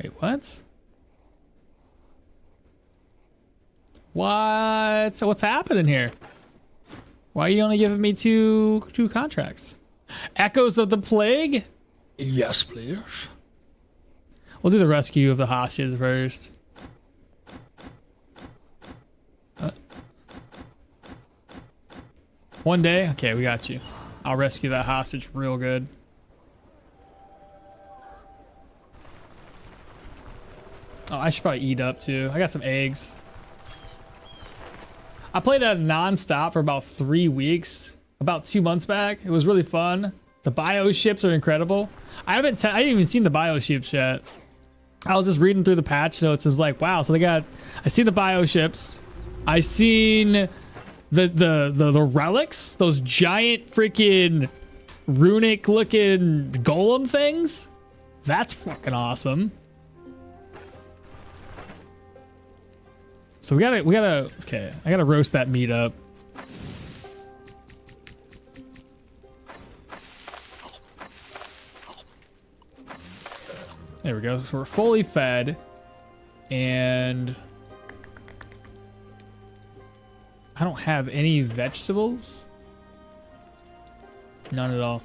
Wait, what? What? So what's happening here? Why are you only giving me two contracts? Echoes of the Plague? Yes, please. We'll do the rescue of the hostages first. One day? Okay, we got you. I'll rescue that hostage real good. Oh, I should probably eat up too. I got some eggs. I played it non-stop for about 3 weeks, about 2 months back. It was really fun. The bio ships are incredible. I haven't even seen the bio ships yet. I was just reading through the patch notes. It was like, wow. So they got, I see the bio ships. I seen the relics, those giant freaking runic looking golem things. That's fucking awesome. So we gotta, okay, I gotta roast that meat up. There we go. So we're fully fed, and I don't have any vegetables. None at all.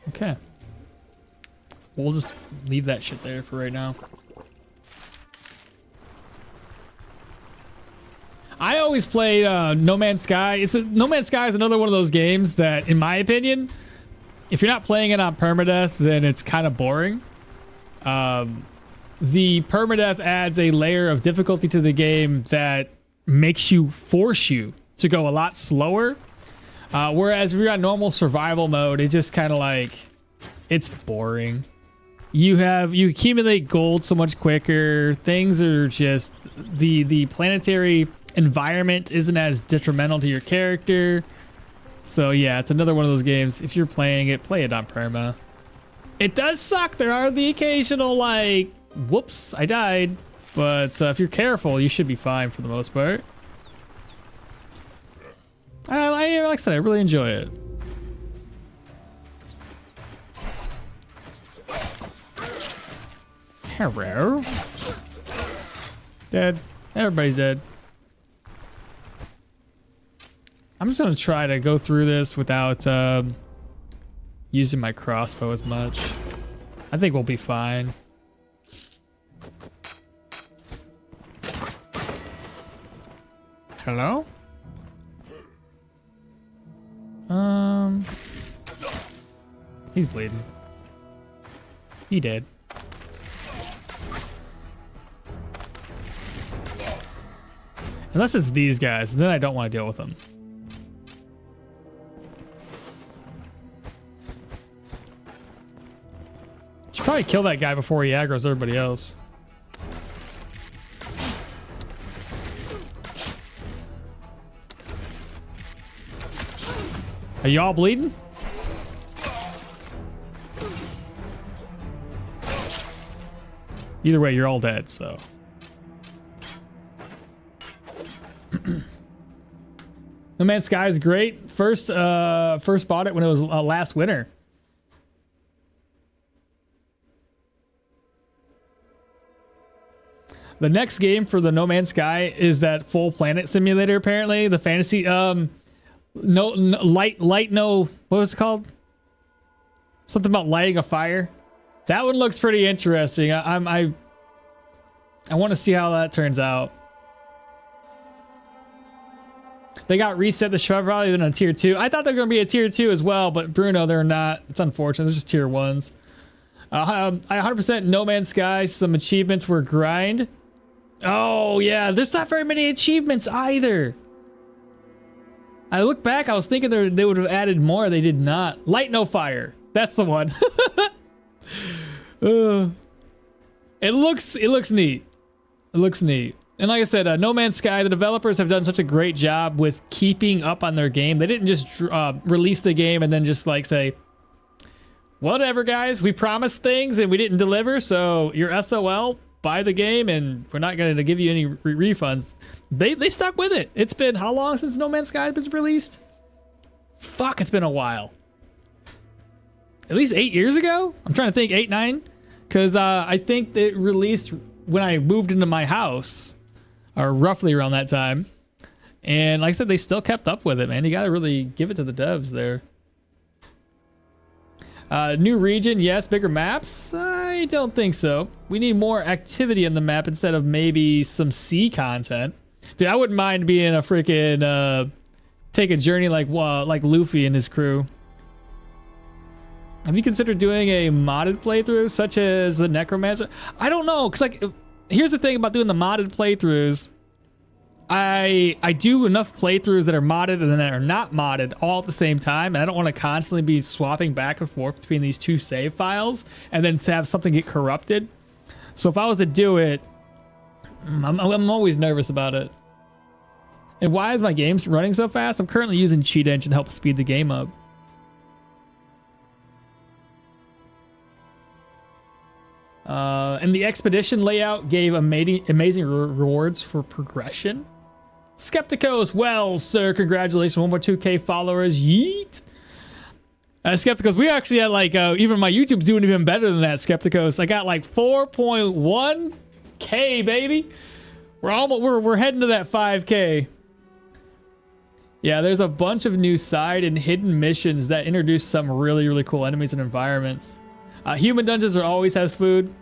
Okay. We'll just leave that shit there for right now. I always play No Man's Sky. No Man's Sky is another one of those games that, in my opinion, if you're not playing it on permadeath, then it's kind of boring. The permadeath adds a layer of difficulty to the game that makes you force you to go a lot slower. Whereas if you're on normal survival mode, it just kind of like, it's boring. You accumulate gold so much quicker. Things are just, the planetary environment isn't as detrimental to your character. So yeah, it's another one of those games. If you're playing it, play it on perma. It does suck. There are the occasional like, whoops, I died. But if you're careful, you should be fine for the most part. Like I said, I really enjoy it. Hello. Dead. Everybody's dead. I'm just gonna try to go through this without using my crossbow as much. I think we'll be fine. Hello? He's bleeding. He did. Unless it's these guys, then I don't want to deal with them. Should probably kill that guy before he aggroes everybody else. Are you all bleeding? Either way, you're all dead, so. No Man's Sky is great. First bought it when it was last winter. The next game for the No Man's Sky is that full planet simulator. Apparently, the fantasy. What was it called? Something about lighting a fire. That one looks pretty interesting. I want to see how that turns out. They got reset. The show probably been on tier 2. I thought they were going to be a tier 2 as well, but Bruno, they're not. It's unfortunate. They're just tier 1s. I 100% No Man's Sky. Some achievements were grind. Oh yeah, there's not very many achievements either. I look back, I was thinking they would have added more. They did not. Light no fire. That's the one. It looks neat. It looks neat. And like I said, No Man's Sky, the developers have done such a great job with keeping up on their game. They didn't just release the game and then just like say, whatever guys, we promised things and we didn't deliver, so you're SOL, buy the game and we're not going to give you any refunds. They stuck with it. It's been how long since No Man's Sky has been released? Fuck, it's been a while. At least 8 years ago? I'm trying to think, 8, 9? Because I think it released when I moved into my house, or roughly around that time. And like I said, they still kept up with it, man. You got to really give it to the devs there. New region, yes. Bigger maps? I don't think so. We need more activity in the map instead of maybe some sea content. Dude, I wouldn't mind being a freaking take a journey like Luffy and his crew. Have you considered doing a modded playthrough such as the Necromancer? I don't know, because like, here's the thing about doing the modded playthroughs. I do enough playthroughs that are modded and then that are not modded all at the same time, and I don't want to constantly be swapping back and forth between these two save files and then have something get corrupted. So if I was to do it, I'm always nervous about it. And why is my game running so fast? I'm currently using Cheat Engine to help speed the game up. And the expedition layout gave amazing rewards for progression. Skepticos, well, sir, congratulations, 1 more 2K followers, yeet. Skepticos, we actually had like, even my YouTube's doing even better than that, Skepticos. I got like 4.1K, baby. We're heading to that 5K. Yeah, there's a bunch of new side and hidden missions that introduce some really, really cool enemies and environments. Human dungeons always has food.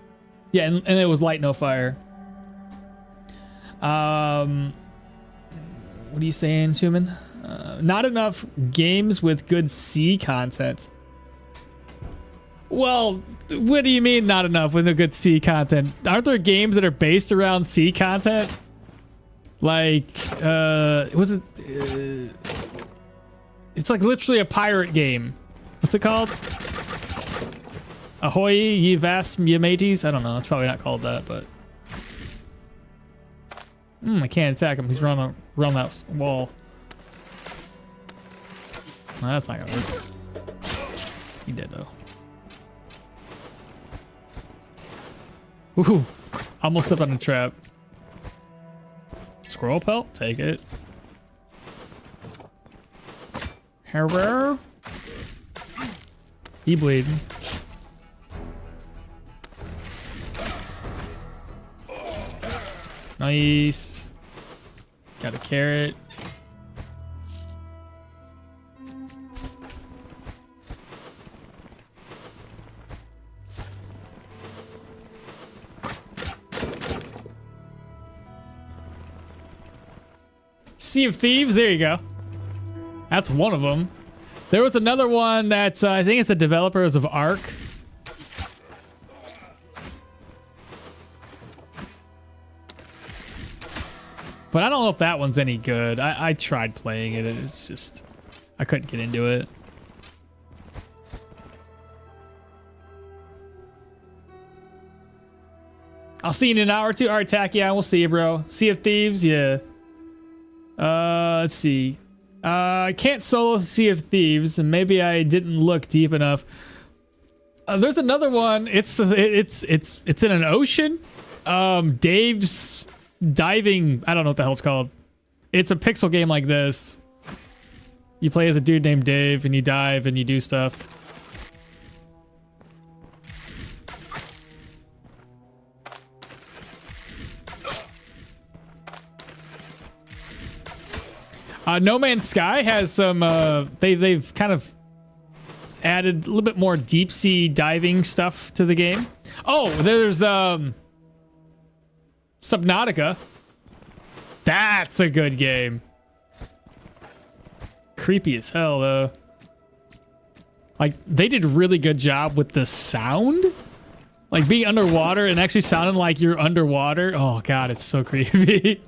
Yeah, and it was light, no fire. What are you saying, human? Not enough games with good sea content. Well, what do you mean not enough with a good sea content? Aren't there games that are based around sea content? Like, was it? It's like literally a pirate game. What's it called? Ahoy, ye vast ye mateys? I don't know. It's probably not called that, but I can't attack him. He's around that wall. No, that's not gonna work. He did though. Ooh, almost stepped on a trap. Squirrel pelt, take it. Hello? He bleeding. Nice. Got a carrot. Sea of Thieves, there you go. That's one of them. There was another one that's, I think it's the developers of Ark. But I don't know if that one's any good. I tried playing it. It's just, I couldn't get into it. I'll see you in an hour or two. All right, Tack, yeah, we'll see you, bro. Sea of Thieves, yeah. Let's see. I can't solo Sea of Thieves, and maybe I didn't look deep enough. There's another one. It's in an ocean. Dave's diving. I don't know what the hell it's called. It's a pixel game like this. You play as a dude named Dave, and you dive and you do stuff. No Man's Sky has some, they've kind of added a little bit more deep sea diving stuff to the game. Oh, there's, Subnautica. That's a good game. Creepy as hell, though. Like, they did a really good job with the sound. Like, being underwater and actually sounding like you're underwater. Oh, God, it's so creepy.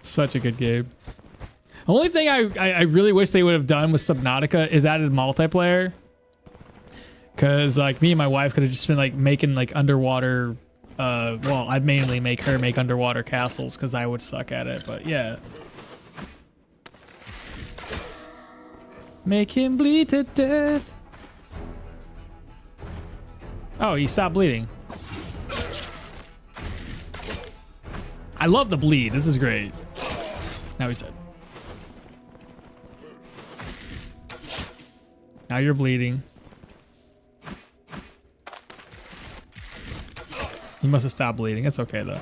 Such a good game. The only thing I really wish they would have done with Subnautica is added multiplayer. Cause like me and my wife could have just been like making like underwater, well, I'd mainly make her make underwater castles cause I would suck at it, but yeah. Make him bleed to death. Oh, he stopped bleeding. I love the bleed. This is great. Now he's dead. Now you're bleeding. He must have stopped bleeding. It's okay though.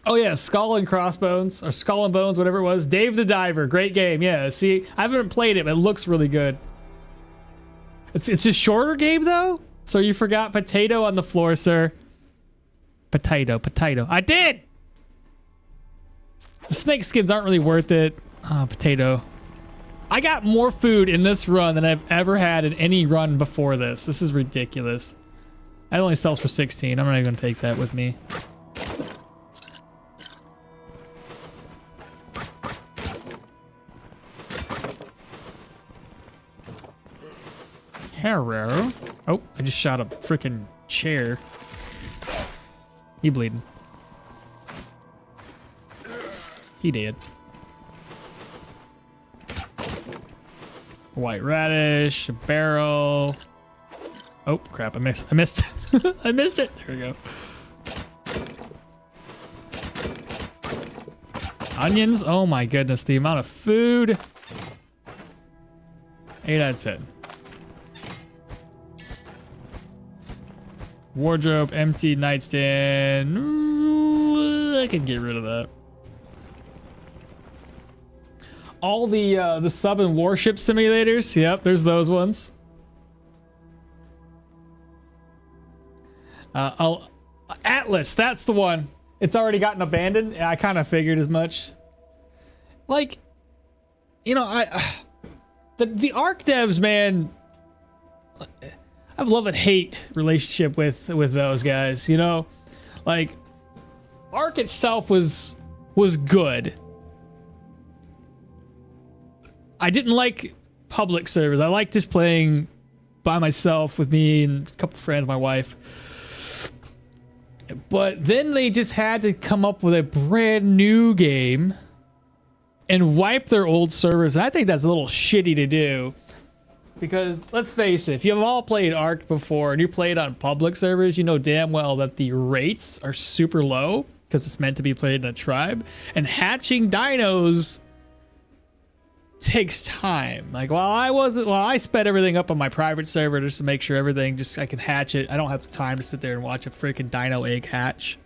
Oh yeah, Skull and Crossbones or Skull and Bones, whatever it was. Dave the Diver, great game. Yeah, see, I haven't played it, but it looks really good. It's a shorter game though. So you forgot potato on the floor, sir. Potato. I did. The snake skins aren't really worth it. Oh, potato. I got more food in this run than I've ever had in any run before this. This is ridiculous. It only sells for 16. I'm not even gonna take that with me. Hello. Oh, I just shot a freaking chair. He bleeding. He did. White radish, a barrel. Oh crap! I missed. I missed it. There we go. Onions. Oh my goodness! The amount of food. 8 out of 10. Wardrobe, empty, nightstand. Ooh, I can get rid of that. All the sub and warship simulators. Yep, there's those ones. Atlas, that's the one. It's already gotten abandoned. I kind of figured as much. Like, you know, the Ark devs, man. I have a love and hate relationship with those guys, you know? Like, Ark itself was good. I didn't like public servers. I liked just playing by myself with me and a couple friends, my wife. But then they just had to come up with a brand new game and wipe their old servers. And I think that's a little shitty to do. Because let's face it, if you've all played Ark before and you played on public servers, you know damn well that the rates are super low because it's meant to be played in a tribe. And hatching dinos takes time. Like while I sped everything up on my private server just to make sure everything I can hatch it. I don't have the time to sit there and watch a freaking dino egg hatch.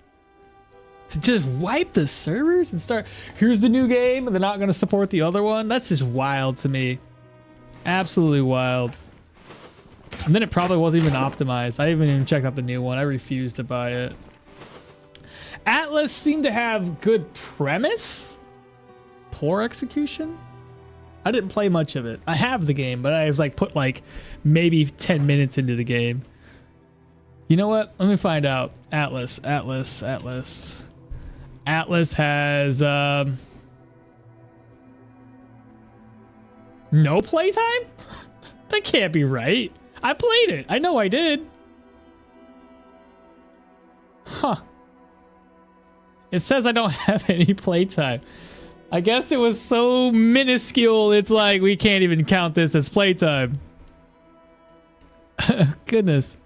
To just wipe the servers and start, here's the new game and they're not going to support the other one. That's just wild to me. Absolutely wild. And then it probably wasn't even optimized. I haven't even checked out the new one. I refused to buy it. Atlas seemed to have good premise. Poor execution. I didn't play much of it. I have the game, but I was like put like maybe 10 minutes into the game. You know what? Let me find out. Atlas has no playtime? That can't be right. I played it. I know I did. Huh. It says I don't have any playtime. I guess it was so minuscule, it's like we can't even count this as playtime. Goodness.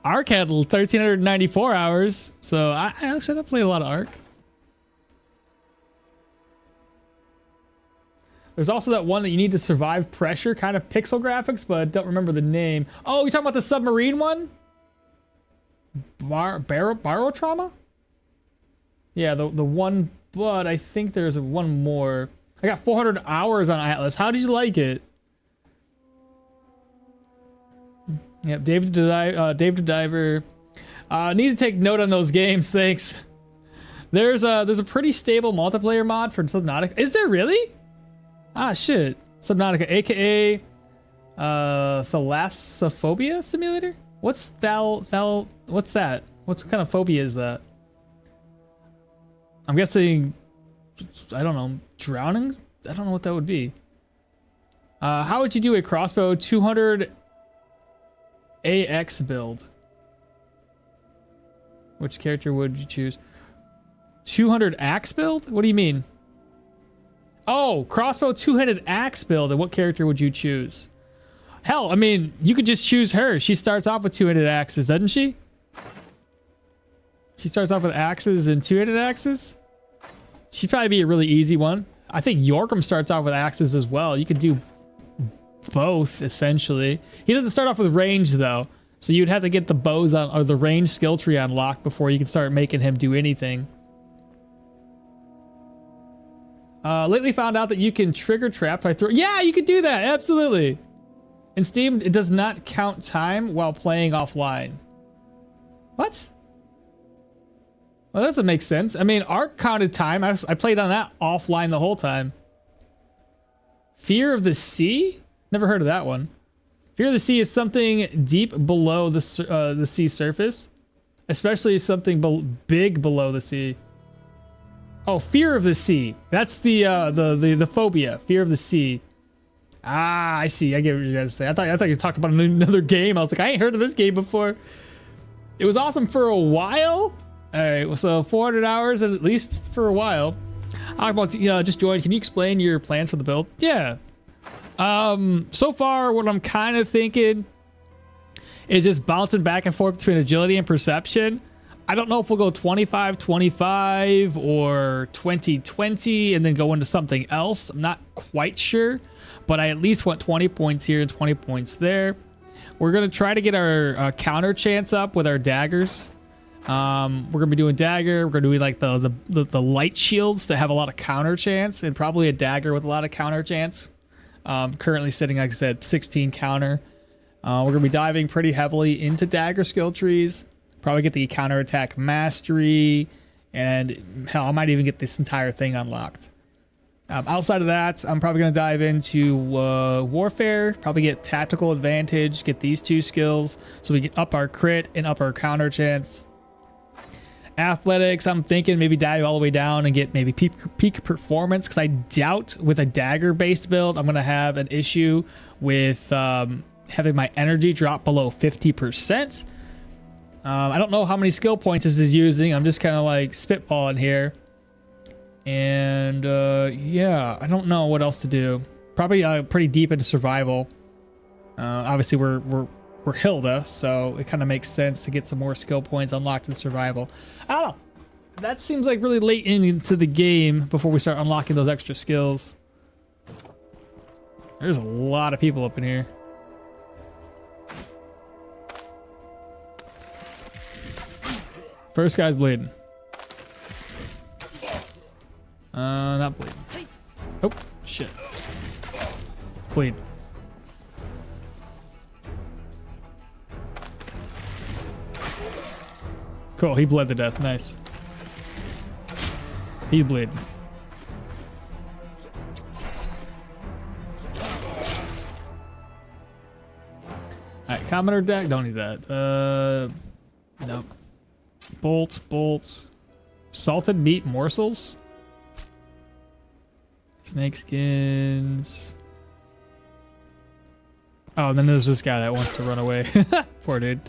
Ark had 1,394 hours, so I actually don't play a lot of Ark. There's also that one that you need to survive pressure, kind of pixel graphics, but I don't remember the name. Oh, you're talking about the submarine one? Barotrauma? Yeah, the one, but I think there's one more. I got 400 hours on Atlas. How did you like it? Yep, Dave the Diver. Need to take note on those games, thanks. There's a pretty stable multiplayer mod for Subnautica. Is there really? Ah, shit. Subnautica, aka Thalassophobia Simulator? What's what's that? What kind of phobia is that? I'm guessing, I don't know, drowning? I don't know what that would be. How would you do a crossbow 200 AX build? Which character would you choose? 200 axe build? What do you mean? Oh, crossbow 200 axe build, and what character would you choose? Hell, I mean, you could just choose her. She starts off with 200 axes, doesn't she? She starts off with axes and 200 axes. She'd probably be a really easy one. I think Yorkham starts off with axes as well. You could do both, essentially. He doesn't start off with range, though. So you'd have to get the bows on, or the range skill tree unlocked before you can start making him do anything. Lately found out that you can trigger traps by yeah, you could do that. Absolutely. In Steam, it does not count time while playing offline. What? Well, that doesn't make sense. I mean, Ark counted time. I played on that offline the whole time. Fear of the Sea? Never heard of that one. Fear of the Sea is something deep below the sea surface, especially something big below the sea. Oh, Fear of the Sea. That's the phobia. Fear of the Sea. Ah, I see. I get what you guys say. I thought you talked about another game. I was like, I ain't heard of this game before. It was awesome for a while. All right, so 400 hours at least for a while. Okmall, just joined. Can you explain your plan for the build? Yeah. So far, what I'm kind of thinking is just bouncing back and forth between agility and perception. I don't know if we'll go 25-25 or 20-20 and then go into something else. I'm not quite sure, but I at least want 20 points here and 20 points there. We're going to try to get our counter chance up with our daggers. We're going to be doing dagger. We're going to do like the light shields that have a lot of counter chance, and probably a dagger with a lot of counter chance. Currently sitting, like I said, 16 counter. We're going to be diving pretty heavily into dagger skill trees. Probably get the counterattack mastery, and hell, I might even get this entire thing unlocked. Outside of that, I'm probably going to dive into warfare, probably get tactical advantage, get these two skills so we can up our crit and up our counter chance. Athletics, I'm thinking maybe dive all the way down and get maybe peak performance, because I doubt with a dagger based build I'm going to have an issue with having my energy drop below 50%. I don't know how many skill points this is using. I'm just kind of like spitballing here. And yeah, I don't know what else to do. Probably pretty deep into survival. Obviously, we're Hilda, so it kind of makes sense to get some more skill points unlocked in survival. I don't know. That seems like really late into the game before we start unlocking those extra skills. There's a lot of people up in here. First guy's bleeding. Not bleeding. Oh, shit. Bleed. Cool, he bled to death. Nice. He's bleeding. Alright, Commoner deck. Don't need that. Nope. Bolt. Salted meat morsels. Snake skins. Oh, and then there's this guy that wants to run away. Poor dude.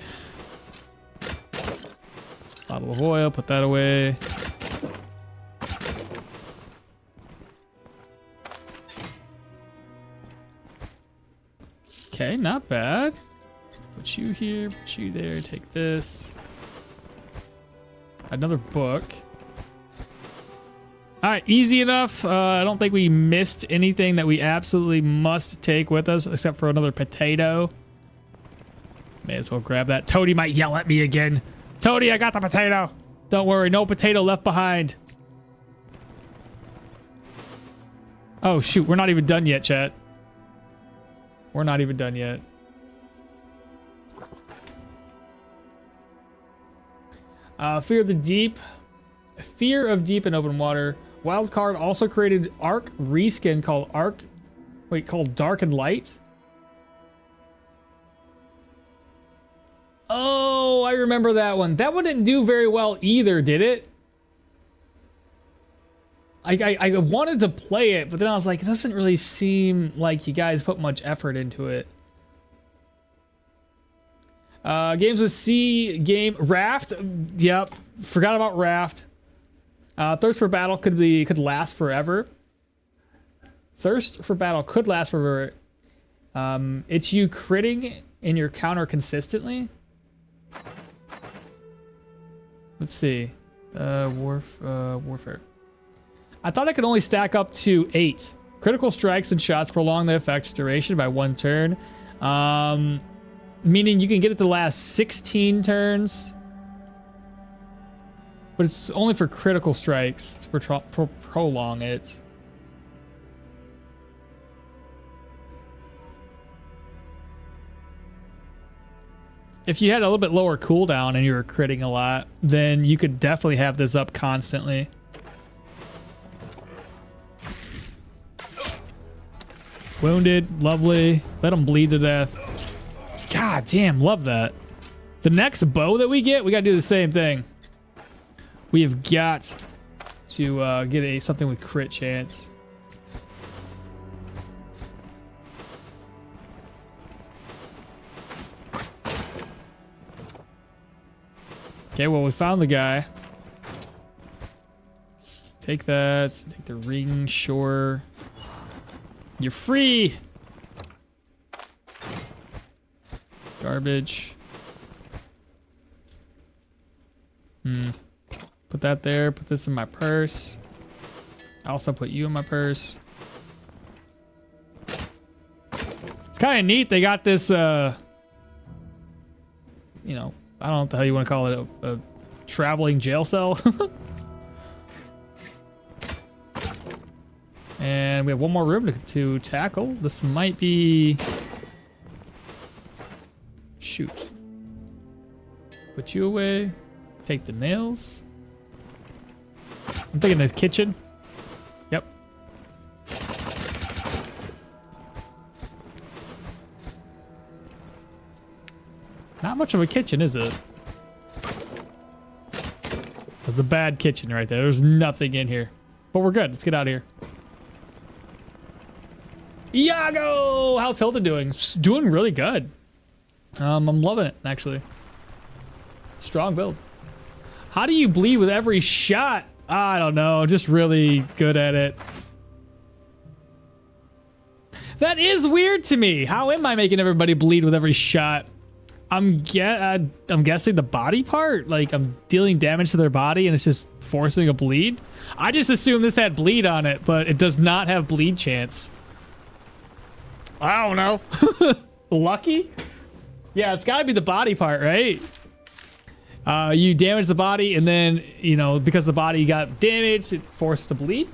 Bottle of oil, put that away. Okay, not bad. Put you here, put you there, take this. Another book. All right, easy enough. I don't think we missed anything that we absolutely must take with us, except for another potato. May as well grab that. Toady might yell at me again. Toady, I got the potato. Don't worry, no potato left behind. Oh, shoot, we're not even done yet, chat. We're not even done yet. Fear of the Deep. Fear of Deep and Open Water. Wildcard also created Arc reskin called called Dark and Light. Oh, I remember that one. That one didn't do very well either, did it? I wanted to play it, but then I was like, it doesn't really seem like you guys put much effort into it. Games with C game Raft. Yep, forgot about Raft. Thirst for Battle could last forever. Thirst for Battle could last forever. It's you critting in your counter consistently. Let's see. Warfare. I thought I could only stack up to 8. Critical strikes and shots prolong the effect's duration by 1 turn. Meaning you can get it to last 16 turns. But it's only for critical strikes to prolong it. If you had a little bit lower cooldown and you were critting a lot, then you could definitely have this up constantly. Wounded, lovely. Let him bleed to death. God damn, love that. The next bow that we gotta do the same thing. We have got to get something with crit chance. Okay, well, we found the guy. Take that. Take the ring, sure. You're free! Garbage. Put that there. Put this in my purse. I also put you in my purse. It's kind of neat. They got this, you know, I don't know what the hell you want to call it. A traveling jail cell. And we have one more room to tackle. This might be... Shoot. Put you away. Take the nails. I'm thinking the kitchen. Yep. Not much of a kitchen, is it? That's a bad kitchen right there. There's nothing in here. But we're good. Let's get out of here. Iago! How's Hilda doing? She's doing really good. I'm loving it, actually. Strong build. How do you bleed with every shot? I don't know. Just really good at it. That is weird to me. How am I making everybody bleed with every shot? I'm guessing the body part. Like I'm dealing damage to their body and it's just forcing a bleed. I just assumed this had bleed on it, but it does not have bleed chance. I don't know. Lucky? Yeah, it's got to be the body part, right? You damage the body and then, you know, because the body got damaged, it forced to bleed.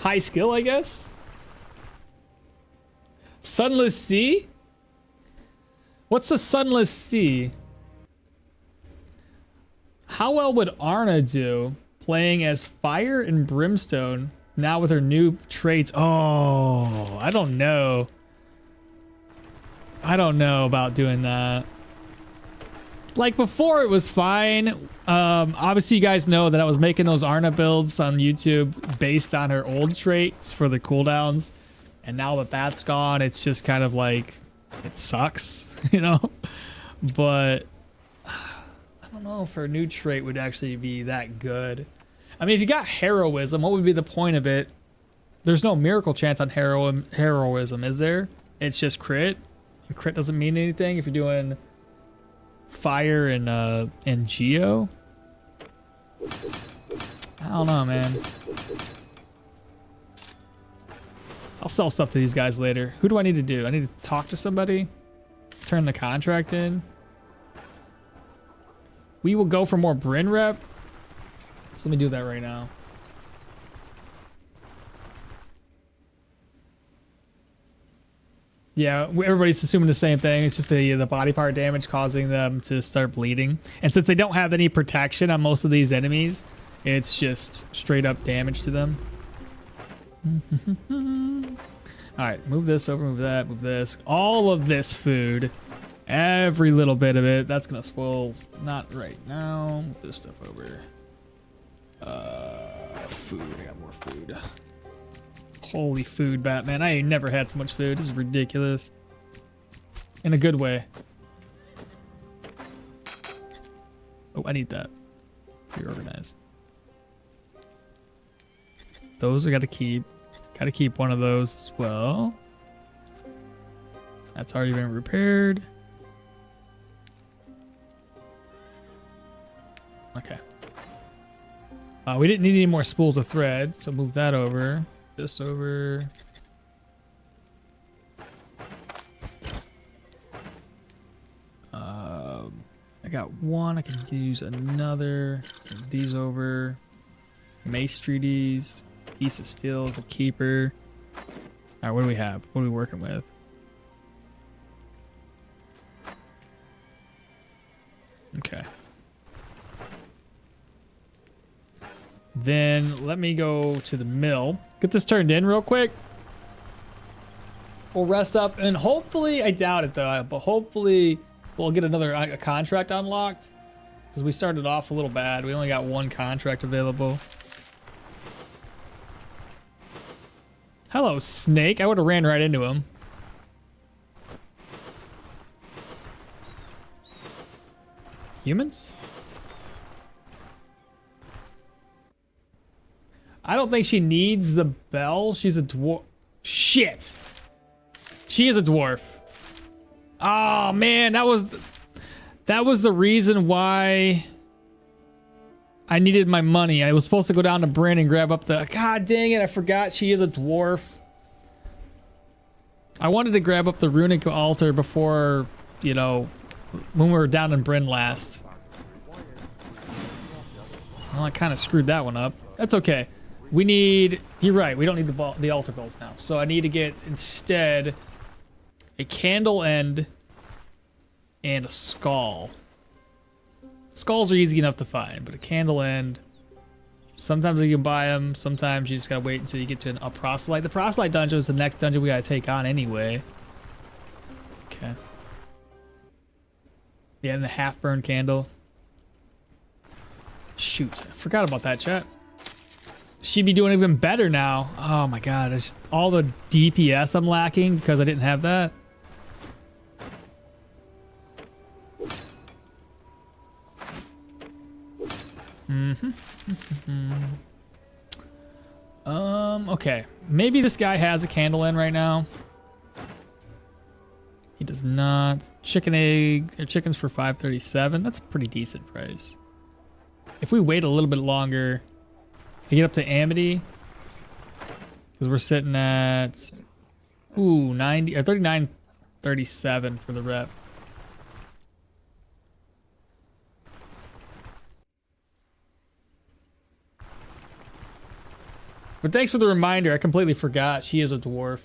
High skill, I guess. Sunless Sea? What's the Sunless Sea? How well would Arna do playing as Fire and Brimstone now with her new traits? Oh, I don't know. I don't know about doing that. Like before it was fine. Obviously you guys know that I was making those Arna builds on YouTube based on her old traits for the cooldowns. And now that that's gone, it's just kind of like, it sucks, you know? But I don't know if her new trait would actually be that good. I mean, if you got heroism, what would be the point of it? There's no miracle chance on heroism, is there? It's just crit. And crit doesn't mean anything if you're doing fire and geo. I don't know, man. I'll sell stuff to these guys later. Who do I need to do? I need to talk to somebody. Turn the contract in. We will go for more Bryn rep. So let me do that right now. Yeah, everybody's assuming the same thing. It's just the body part damage causing them to start bleeding. And since they don't have any protection on most of these enemies, it's just straight up damage to them. All right, move this over, move that, move this. All of this food, every little bit of it. That's gonna spoil. Not right now. Move this stuff over. Food. I got more food. Holy food, Batman! I ain't never had so much food. This is ridiculous. In a good way. Oh, I need that. Reorganize. Those I gotta keep. Gotta keep one of those as well. That's already been repaired. Okay. We didn't need any more spools of thread, so move that over. This over. I got one. I can use another. Move these over. Mace treaties. Piece of steel is a keeper. All right, what do we have? What are we working with? Okay. Then let me go to the mill. Get this turned in real quick. We'll rest up and hopefully, I doubt it though, but hopefully we'll get another contract unlocked because we started off a little bad. We only got one contract available. Hello, snake. I would have ran right into him. Humans? I don't think she needs the bell. She's a dwarf. Shit. She is a dwarf. Oh, man. That was the reason why I needed my money. I was supposed to go down to Bryn and grab up the... God dang it, I forgot she is a dwarf. I wanted to grab up the runic altar before, you know, when we were down in Bryn last. Well, I kind of screwed that one up. That's okay. We need... You're right, we don't need the altar bells now. So I need to get, instead, a candle end and a skull. Skulls are easy enough to find, but a candle end, sometimes you can buy them, sometimes you just gotta wait until you get to a proselyte. The proselyte dungeon is the next dungeon we gotta take on anyway. Okay. Yeah, and the half-burned candle. Shoot, I forgot about that, chat. She'd be doing even better now. Oh my god, there's all the DPS I'm lacking because I didn't have that. Okay. Maybe this guy has a candle in right now. He does not. Chicken egg or chickens for 537. That's a pretty decent price. If we wait a little bit longer to get up to Amity, because we're sitting at 90 or 39.37 for the rep. But thanks for the reminder. I completely forgot she is a dwarf.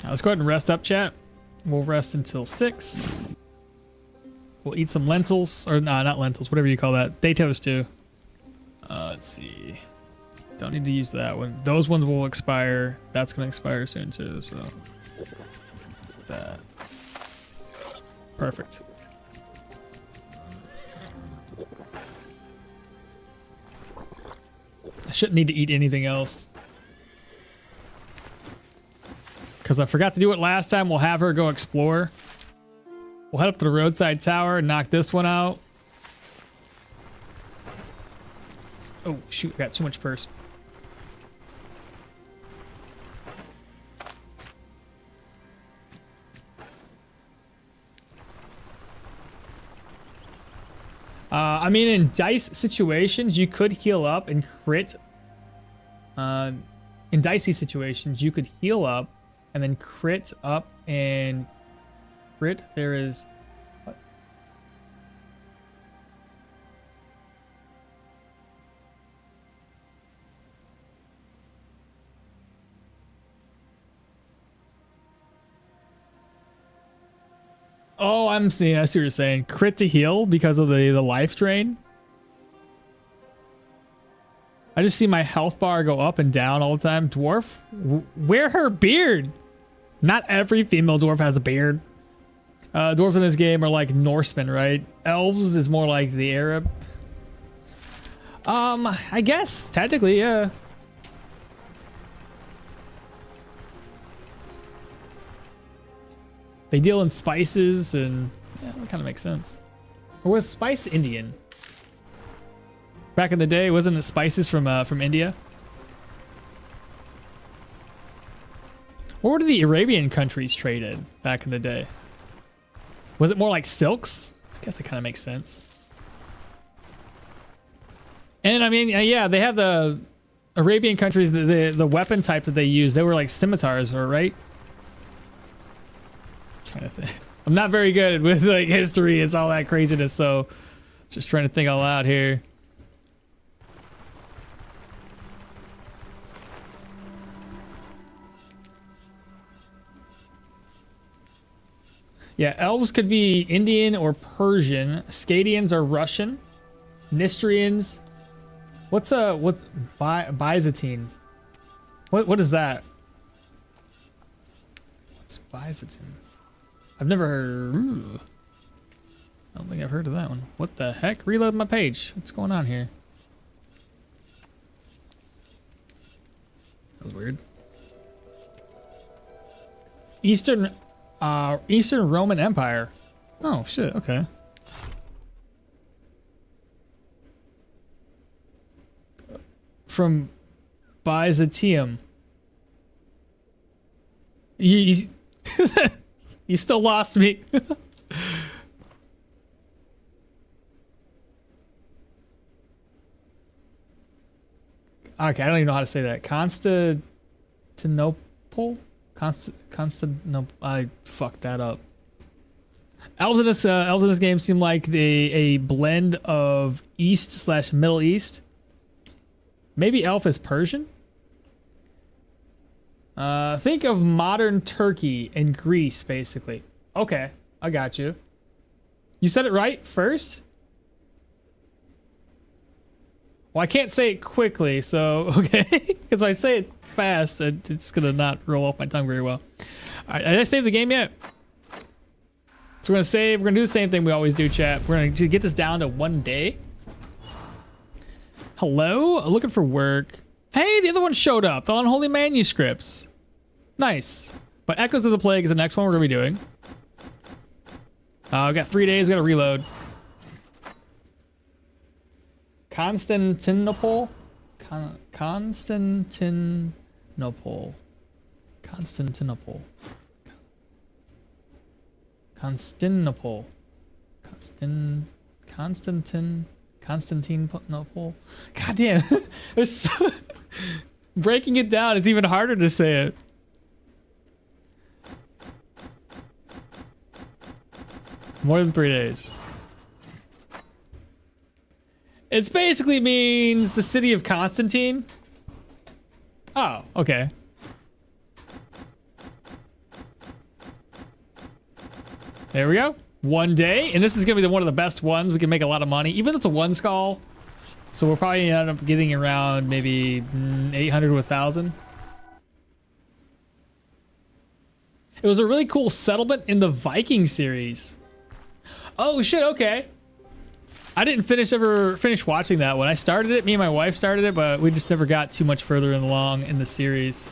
Now let's go ahead and rest up, chat. We'll rest until 6. We'll eat some lentils, or nah, not lentils, whatever you call that. Day Taylor stew. Let's see. Don't need to use that one. Those ones will expire. That's going to expire soon too, so. That. Perfect. I shouldn't need to eat anything else. Because I forgot to do it last time. We'll have her go explore. We'll head up to the roadside tower and knock this one out. Oh, shoot. Got too much purse. I mean, in dice situations, you could heal up and crit. In dicey situations, you could heal up and then crit up and crit. There is what? Oh, I'm seeing. I see what you're saying. Crit to heal because of the life drain. I just see my health bar go up and down all the time. Dwarf, wear her beard. Not every female dwarf has a beard. Dwarves in this game are like Norsemen, right? Elves is more like the Arab. I guess technically, yeah. They deal in spices, and yeah, that kind of makes sense. Or was spice Indian? Back in the day, wasn't it spices from India? What were the Arabian countries traded back in the day? Was it more like silks? I guess it kind of makes sense. And I mean, yeah, they have the Arabian countries, the weapon types that they use, they were like scimitars, right? Trying to think. I'm not very good with like history. It's all that craziness, so just trying to think out loud here. Yeah, elves could be Indian or Persian. Scadians are Russian. Nistrians. What's Byzantine? What is that? What's Byzantine? I've never heard. Ooh. I don't think I've heard of that one. What the heck? Reload my page. What's going on here? That was weird. Eastern Roman Empire. Oh shit. Okay. From Byzantium. You you still lost me. Okay, I don't even know how to say that. Constantinople? Constantinople. I fucked that up. Elves in this game seem like a blend of East/Middle East. Maybe elf is Persian? Think of modern Turkey and Greece, basically. Okay, I got you. You said it right first? Well, I can't say it quickly, so okay. Because if I say it fast, it's gonna not roll off my tongue very well. All right, did I save the game yet? So we're gonna save. We're gonna do the same thing we always do, chat. We're gonna get this down to 1 day. Hello? Looking for work. Hey, the other one showed up. The Unholy Manuscripts. Nice. But Echoes of the Plague is the next one we're gonna be doing. We've got 3 days. We gotta reload. Constantinople. Constantinople. Constantinople. Constantinople. Constantinople. God damn. There's so breaking it down is even harder to say it. More than 3 days. It basically means the city of Constantine. Oh, okay. There we go. 1 day, and this is gonna be one of the best ones. We can make a lot of money, even though it's a 1 skull. So we'll probably end up getting around maybe 800 to 1,000. It was a really cool settlement in the Viking series. Oh shit, okay. I didn't ever finish watching that one. I started it, me and my wife started it, but we just never got too much further along in the series.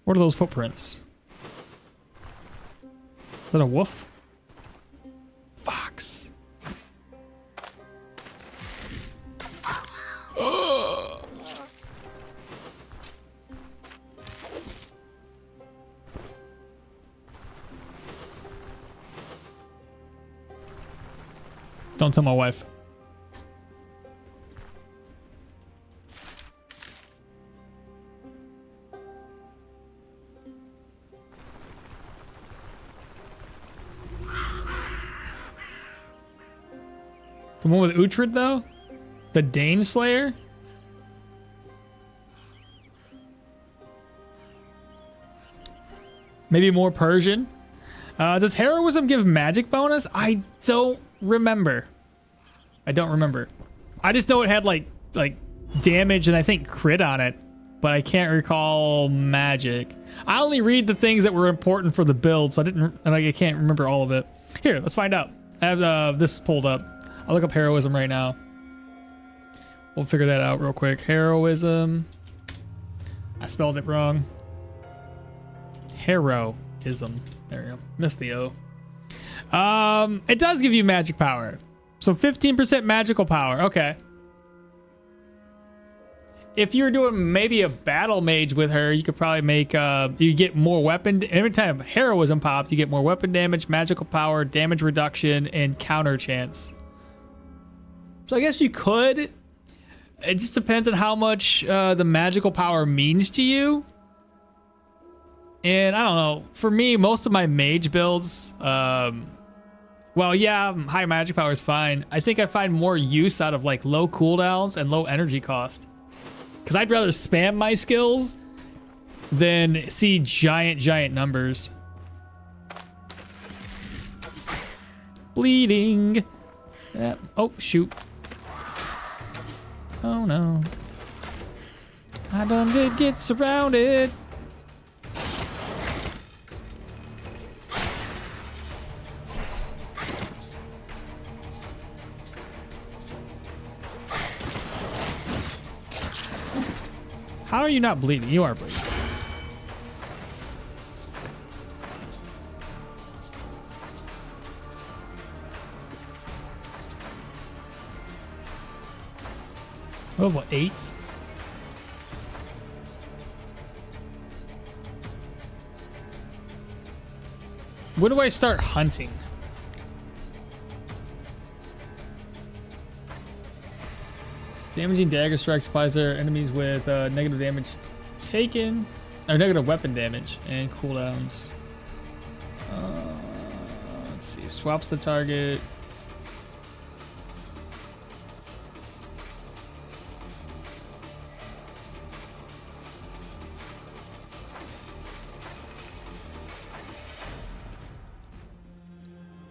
What are those footprints? Is that a wolf? Fox. Don't tell my wife. The one with Uhtred, though? The Dane Slayer? Maybe more Persian? Does heroism give magic bonus? I don't remember. I don't remember. I just know it had like damage and I think crit on it, but I can't recall magic. I only read the things that were important for the build, so I can't remember all of it. Here, let's find out. I have this pulled up. I'll look up heroism right now. We'll figure that out real quick. Heroism. I spelled it wrong. Heroism. There we go. Missed the O. It does give you magic power. So 15% magical power. Okay. If you were doing maybe a battle mage with her, you could probably make you get more weapon. Every time heroism pops, you get more weapon damage, magical power, damage reduction, and counter chance. So I guess you could. It just depends on how much the magical power means to you. And I don't know. For me, most of my mage builds, well, yeah, high magic power is fine. I think I find more use out of like low cooldowns and low energy cost. Because I'd rather spam my skills than see giant numbers. Bleeding. Oh, shoot. Oh no. I done did get surrounded. How are you not bleeding? You are bleeding. Level 8. When do I start hunting? Damaging dagger strikes applies to enemies with negative damage taken, or negative weapon damage and cooldowns. Let's see, swaps the target.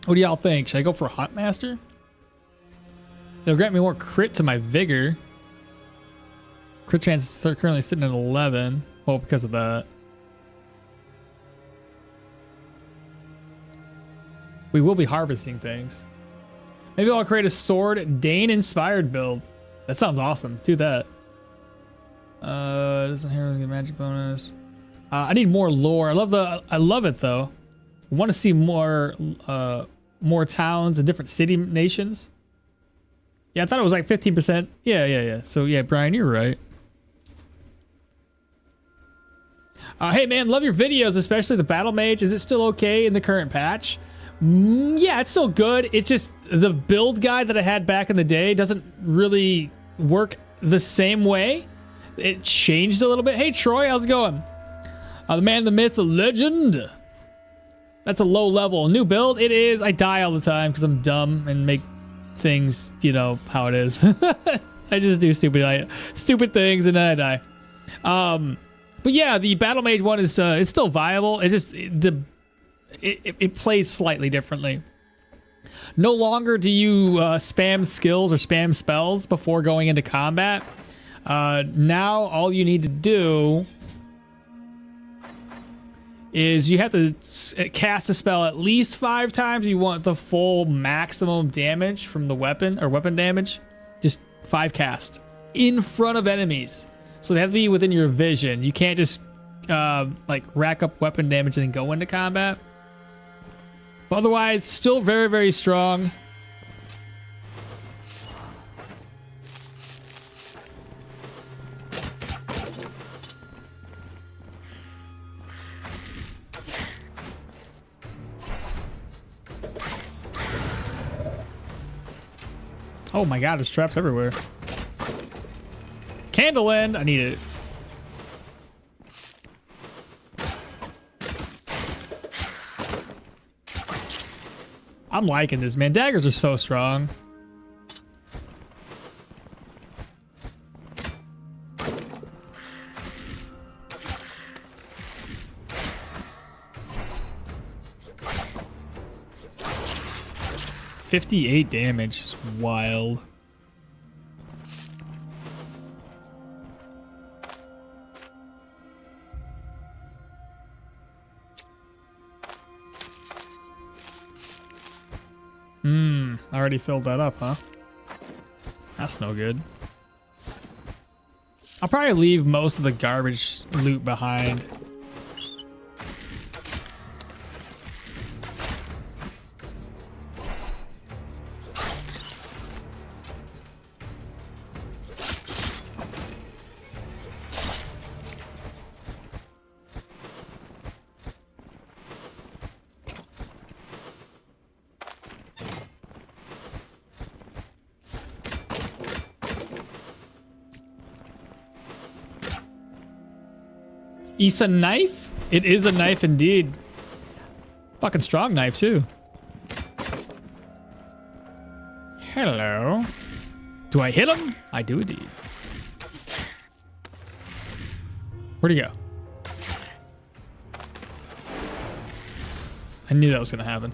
What do y'all think? Should I go for Hunt Master? It'll grant me more crit to my vigor. Crit chance is currently sitting at 11. Well, because of that. We will be harvesting things. Maybe I'll create a sword Dane inspired build. That sounds awesome. Do that. Doesn't have any magic bonus. I need more lore. I love it though. I want to see more towns and different city nations. Yeah, I thought it was like 15%. Yeah. So yeah, Brian, you're right. Hey man, love your videos, especially the battle mage. Is it still okay in the current patch? Yeah, it's still good. It's just the build guide that I had back in the day doesn't really work the same way. It changed a little bit. Hey Troy, how's it going? The man, the myth, the legend. That's a low level. New build? It is. I die all the time because I'm dumb and make things, you know, how it is. I just do stupid things and then I die. But yeah, the battle mage one is it's still viable. It's just it plays slightly differently. No longer do you spam skills or spam spells before going into combat. Now all you need to do is you have to cast a spell at least 5 times. You want the full maximum damage from the weapon or weapon damage. Just 5 casts in front of enemies. So they have to be within your vision. You can't just like rack up weapon damage and then go into combat. But otherwise, still very, very strong. Oh my god, there's traps everywhere. Candle end, I need it. I'm liking this, man. Daggers are so strong. $58 damage is wild. Already filled that up, huh? That's no good. I'll probably leave most of the garbage loot behind. Is a knife? It is a knife indeed. Fucking strong knife too. Hello. Do I hit him? I do indeed. Where'd he go? I knew that was gonna happen.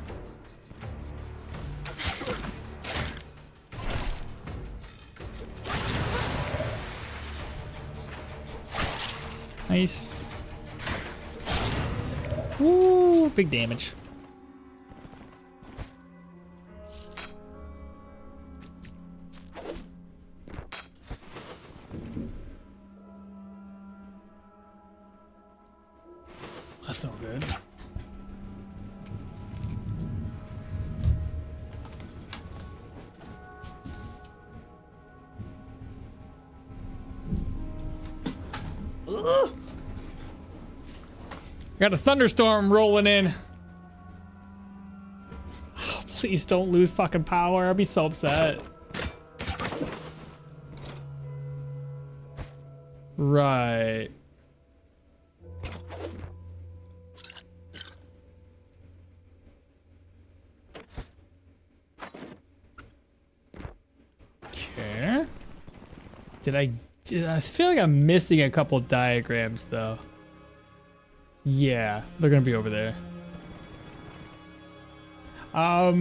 Nice. Ooh, big damage. That's not good. Ugh. Got a thunderstorm rolling in. Oh, please don't lose fucking power. I'll be so upset. Right. Okay. I feel like I'm missing a couple diagrams though. Yeah, they're gonna be over there.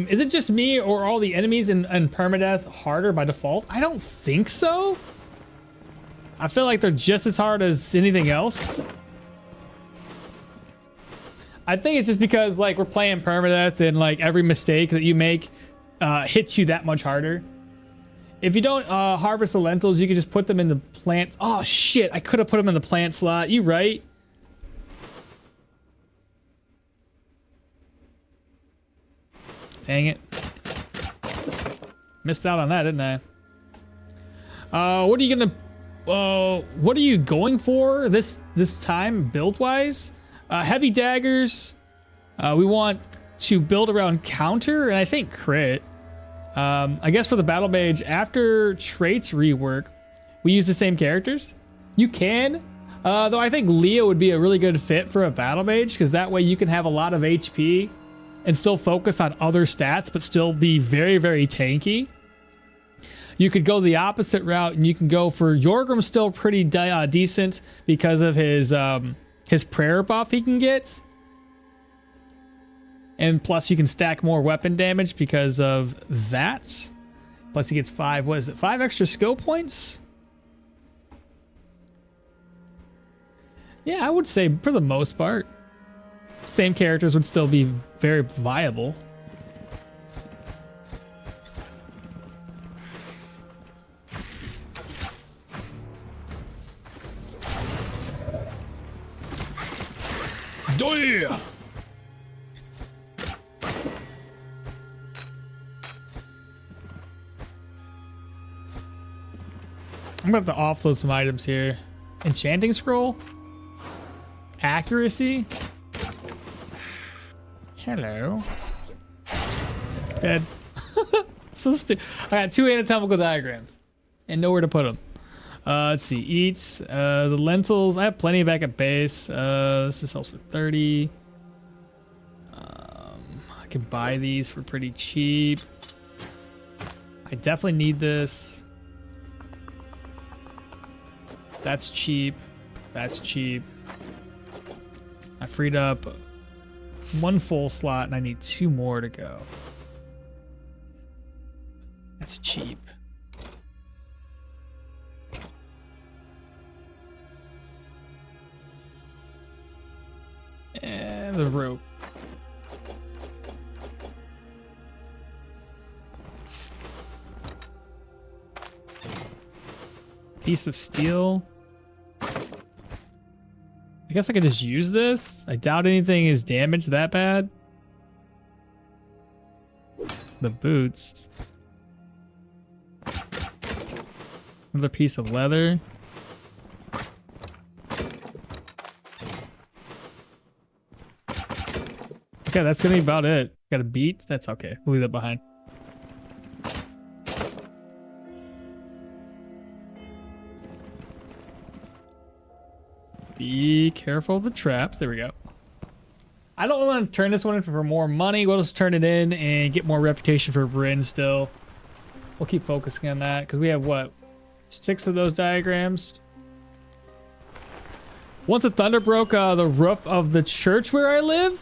Is it just me or all the enemies in permadeath harder by default? I don't think so. I feel like they're just as hard as anything else. I think it's just because like we're playing permadeath and like every mistake that you make hits you that much harder. If you don't harvest the lentils, you can just put them in the plant. Oh shit, I could have put them in the plant slot. You right. Dang it. Missed out on that, didn't I? What are you going for this time build wise? Heavy daggers. We want to build around counter and I think crit. I guess for the battle mage, after traits rework, we use the same characters. You can, though I think Leo would be a really good fit for a battle mage because that way you can have a lot of HP and still focus on other stats, but still be very, very tanky. You could go the opposite route and you can go for Yorgrim's still pretty decent because of his prayer buff he can get. And plus you can stack more weapon damage because of that. Plus he gets 5 extra skill points? Yeah, I would say for the most part, same characters would still be very viable. Yeah! I'm gonna have to offload some items here. Enchanting scroll? Accuracy? Hello. Dead. So stupid. I got 2 anatomical diagrams and nowhere to put them. Let's see. Eats. The lentils. I have plenty back at base. This just sells for 30. I can buy these for pretty cheap. I definitely need this. That's cheap. That's cheap. I freed up 1 full slot and I need 2 more to go. That's cheap. And the rope. Piece of steel. I guess I could just use this. I doubt anything is damaged that bad. The boots. Another piece of leather. Okay, that's gonna be about it. Got a beat? That's okay. We'll leave that behind. Be careful of the traps. There we go. I don't want to turn this one in for more money. We'll just turn it in and get more reputation for Bryn still. We'll keep focusing on that because we have what? 6 of those diagrams. Once the thunder broke the roof of the church where I live,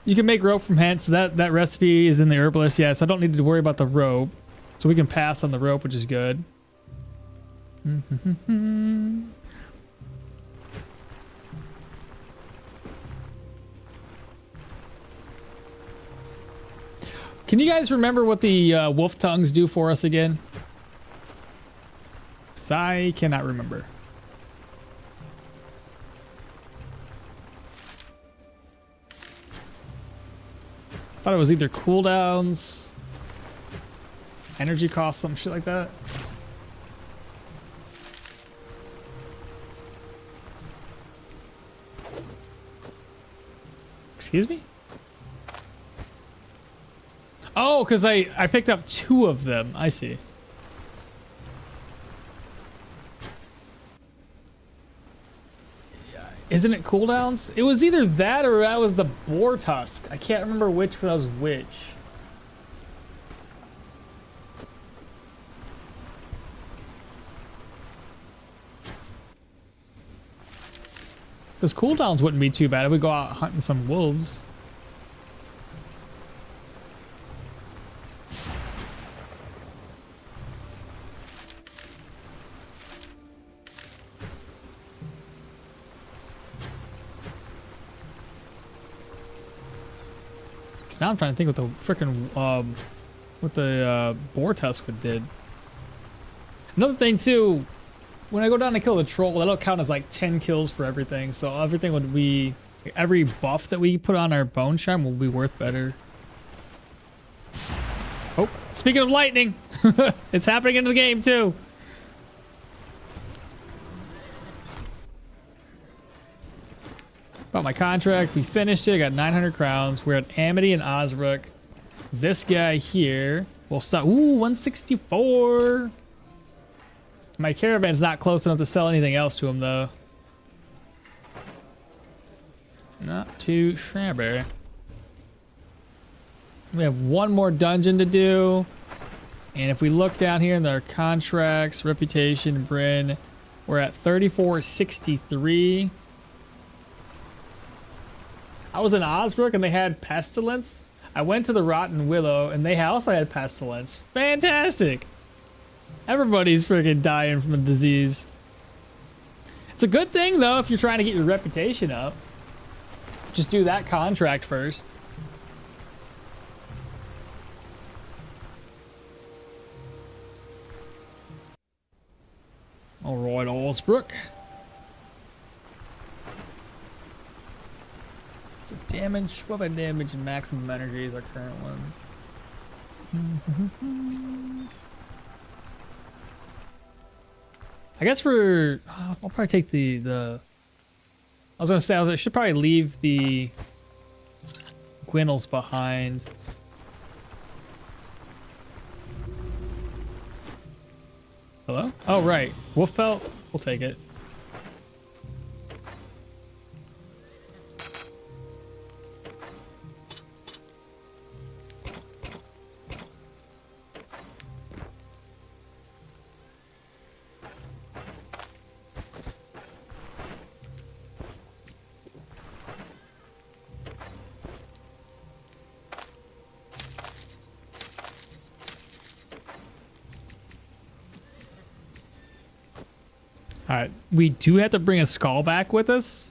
you can make rope from hemp. So that recipe is in the herbalist. Yeah, so I don't need to worry about the rope. So we can pass on the rope, which is good. Can you guys remember what the wolf tongues do for us again? 'Cause I cannot remember. Thought it was either cooldowns, energy cost, some shit like that. Excuse me? Oh, because I picked up 2 of them. I see. Isn't it cooldowns? It was either that or that was the boar tusk. I can't remember which was which. Those cooldowns wouldn't be too bad if we go out hunting some wolves. So now I'm trying to think what the freaking boar tusk did. Another thing too, when I go down to kill the troll, that'll count as like 10 kills for everything. So everything would be, every buff that we put on our bone charm will be worth better. Oh, speaking of lightning, it's happening in the game too. About my contract, we finished it. I got 900 crowns. We're at Amity and Osrook. This guy here will stop. Ooh, 164. My caravan's not close enough to sell anything else to him though. Not too shabby. We have one more dungeon to do. And if we look down here in our contracts, reputation, Bryn, we're at 3463. I was in Osbrook and they had pestilence. I went to the Rotten Willow and they also had pestilence. Fantastic. Everybody's freaking dying from a disease. It's a good thing though if you're trying to get your reputation up. Just do that contract first. All right, Osbrook. So damage, what about damage and maximum energy is our current ones. I guess for, I'll probably take the, I was gonna say, I should probably leave the Gwinnels behind. Hello? Oh, right. Wolf pelt? We'll take it. All right, we do have to bring a skull back with us.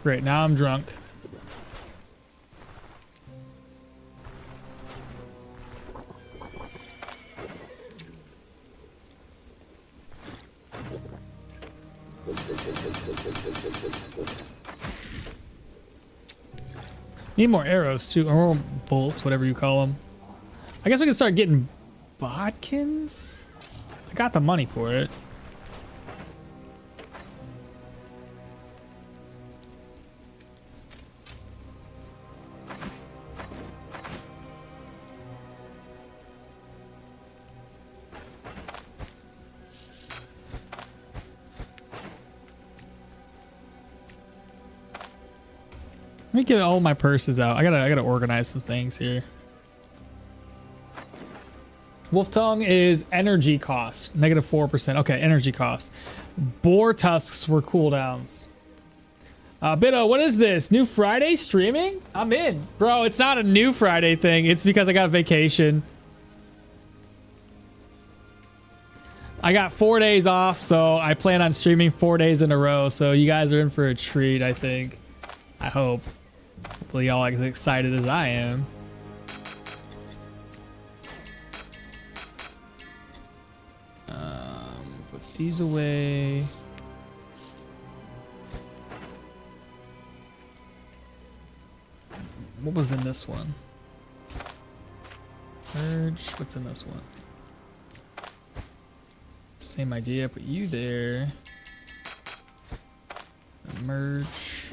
Great, now I'm drunk. Need more arrows too, or bolts, whatever you call them. I guess we can start getting bodkins. I got the money for it. Let me get all my purses out. I gotta organize some things here. Wolf tongue is energy cost, -4%. Okay, energy cost. Boar tusks were cooldowns. Biddo, what is this? New Friday streaming? I'm in. Bro, it's not a new Friday thing. It's because I got vacation. I got 4 days off, so I plan on streaming 4 days in a row. So you guys are in for a treat, I think. I hope. Hopefully y'all are as excited as I am. Put these away. What was in this one? Merge. What's in this one? Same idea. Put you there. Merge.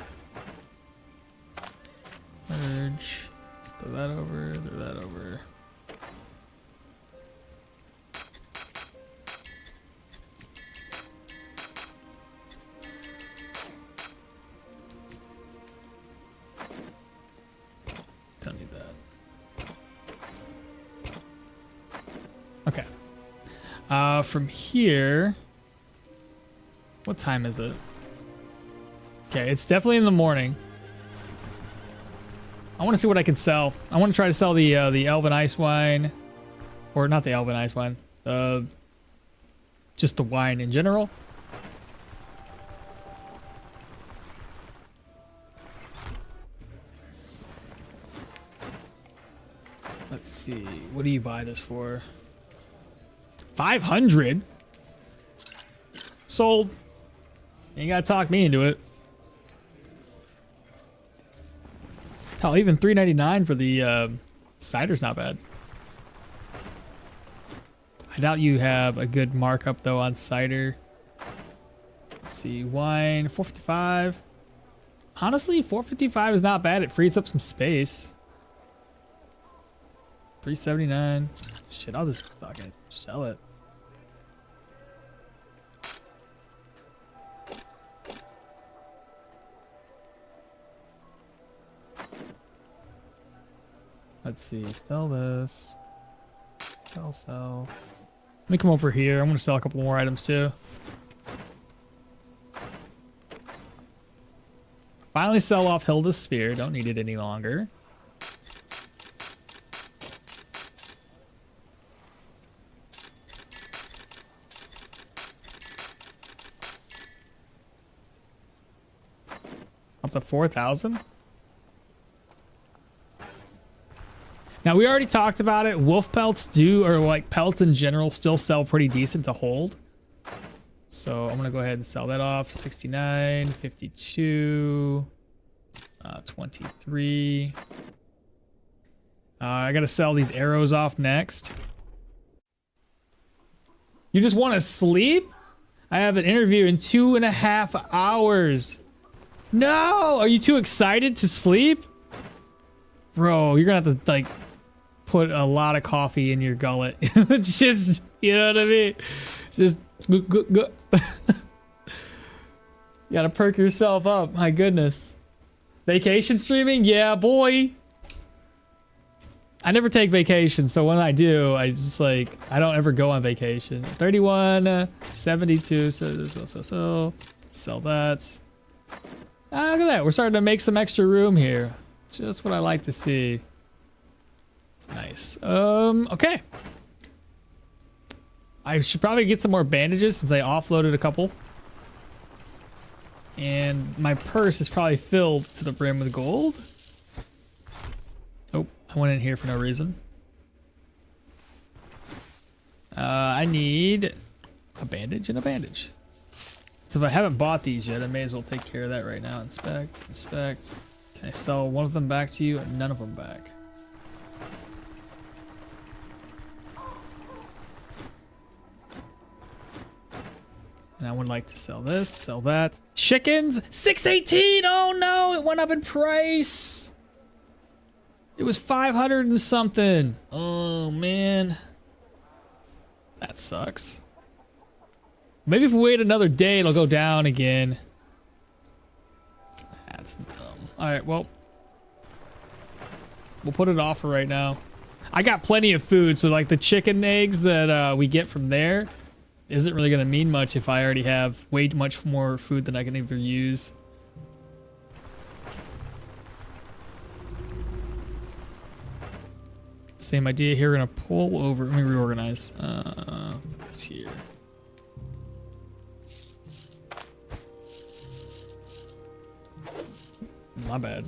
Merge. Throw that over. Throw that over. Don't need that. Okay. From here, what time is it? Okay, it's definitely in the morning. I want to see what I can sell. I want to try to sell the Elven Ice Wine, or not the Elven Ice Wine, just the wine in general. Let's see. What do you buy this for? 500? Sold. You gotta talk me into it. Hell, even $3.99 for the cider's not bad. I doubt you have a good markup though on cider. Let's see, wine, $4.55. Honestly, $4.55 is not bad. It frees up some space. $3.79. Shit, I'll just fucking sell it. Let's see, sell this. Sell. Let me come over here. I'm gonna sell a couple more items too. Finally sell off Hilda's spear. Don't need it any longer. Up to 4,000. Now we already talked about it. Wolf pelts do, or like pelts in general, still sell pretty decent to hold. So I'm gonna go ahead and sell that off. 69, 52, 23. I gotta sell these arrows off next. You just want to sleep? I have an interview in 2.5 hours. No, are you too excited to sleep? Bro, you're gonna have to like put a lot of coffee in your gullet. Just, you know what I mean? Just you gotta perk yourself up. My goodness. Vacation streaming? Yeah, boy. I never take vacation, so when I do, I just like, I don't ever go on vacation. 31, 72, so sell that. Ah, look at that. We're starting to make some extra room here. Just what I like to see. Nice. Okay. I should probably get some more bandages since I offloaded a couple. And my purse is probably filled to the brim with gold. Oh, I went in here for no reason. I need a bandage and a bandage. So if I haven't bought these yet, I may as well take care of that right now. Inspect. Can I sell one of them back to you and none of them back? And I would like to sell this, sell that. Chickens, 618. Oh no, it went up in price. It was 500 and something. Oh man, that sucks. Maybe if we wait another day, it'll go down again. That's dumb. All right, well, we'll put it off for right now. I got plenty of food, so like the chicken eggs that we get from there isn't really gonna mean much if I already have way much more food than I can even use. Same idea here. We're gonna pull over. Let me reorganize. Put this here. My bad.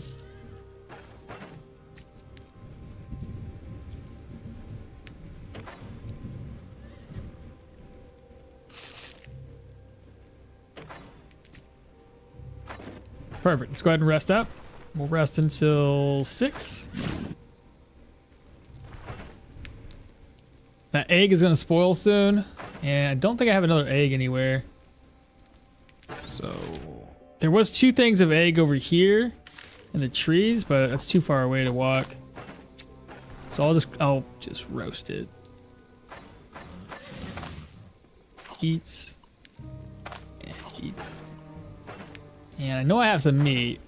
Perfect. Let's go ahead and rest up. We'll rest until 6. That egg is going to spoil soon. And I don't think I have another egg anywhere. So there was 2 things of egg over here in the trees, but that's too far away to walk. So I'll just roast it. Eats. And eats. And I know I have some meat.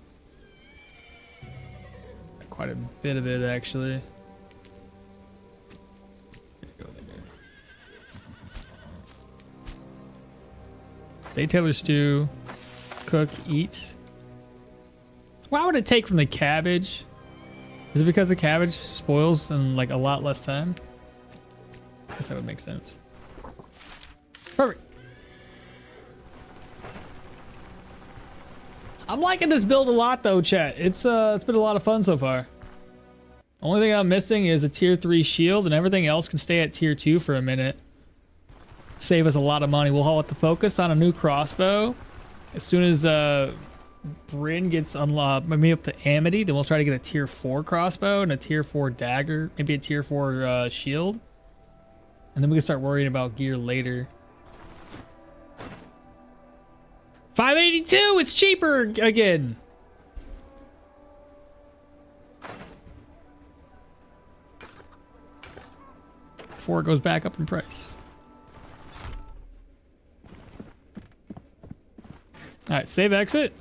Quite a bit of it, actually. Go there. Day Taylor stew. Cook, eat. Why would it take from the cabbage? Is it because the cabbage spoils in like a lot less time? I guess that would make sense. Perfect. I'm liking this build a lot though, chat. It's been a lot of fun so far. Only thing I'm missing is a tier 3 shield, and everything else can stay at tier 2 for a minute. Save us a lot of money. We'll have to focus on a new crossbow. As soon as Bryn gets unlocked, maybe up to Amity, then we'll try to get a tier 4 crossbow and a tier 4 dagger, maybe a tier 4 shield. And then we can start worrying about gear later. 582, it's cheaper again. Before it goes back up in price. All right, save exit.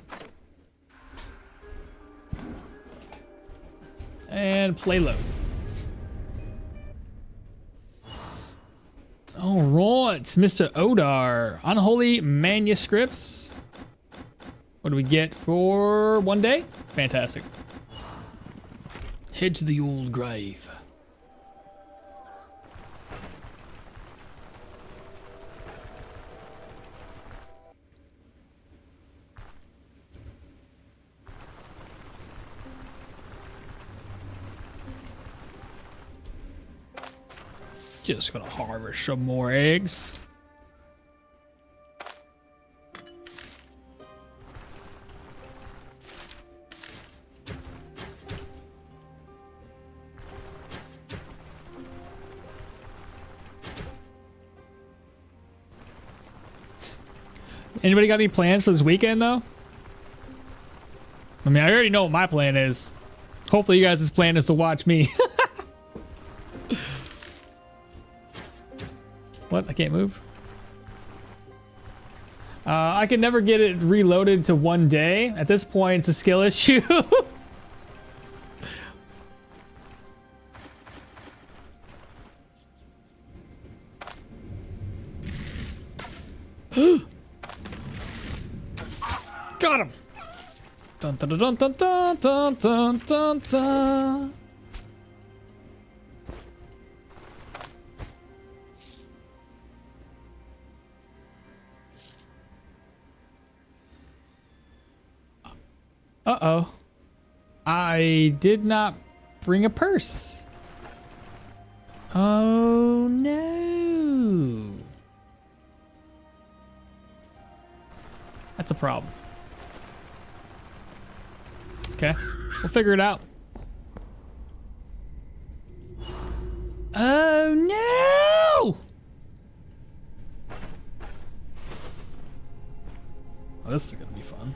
And play load. All right, Mr. Odar. Unholy manuscripts. What do we get for 1 day? Fantastic. Head to the old grave. Just gonna harvest some more eggs. Anybody got any plans for this weekend though? I mean, I already know what my plan is. Hopefully you guys' plan is to watch me. What? I can't move? I can never get it reloaded to 1 day. At this point, it's a skill issue. Got him! Dun dun dun dun dun dun dun dun dun. Uh-oh. I did not bring a purse. Oh, no. That's a problem. Okay. We'll figure it out. Oh, no! Oh, this is gonna be fun.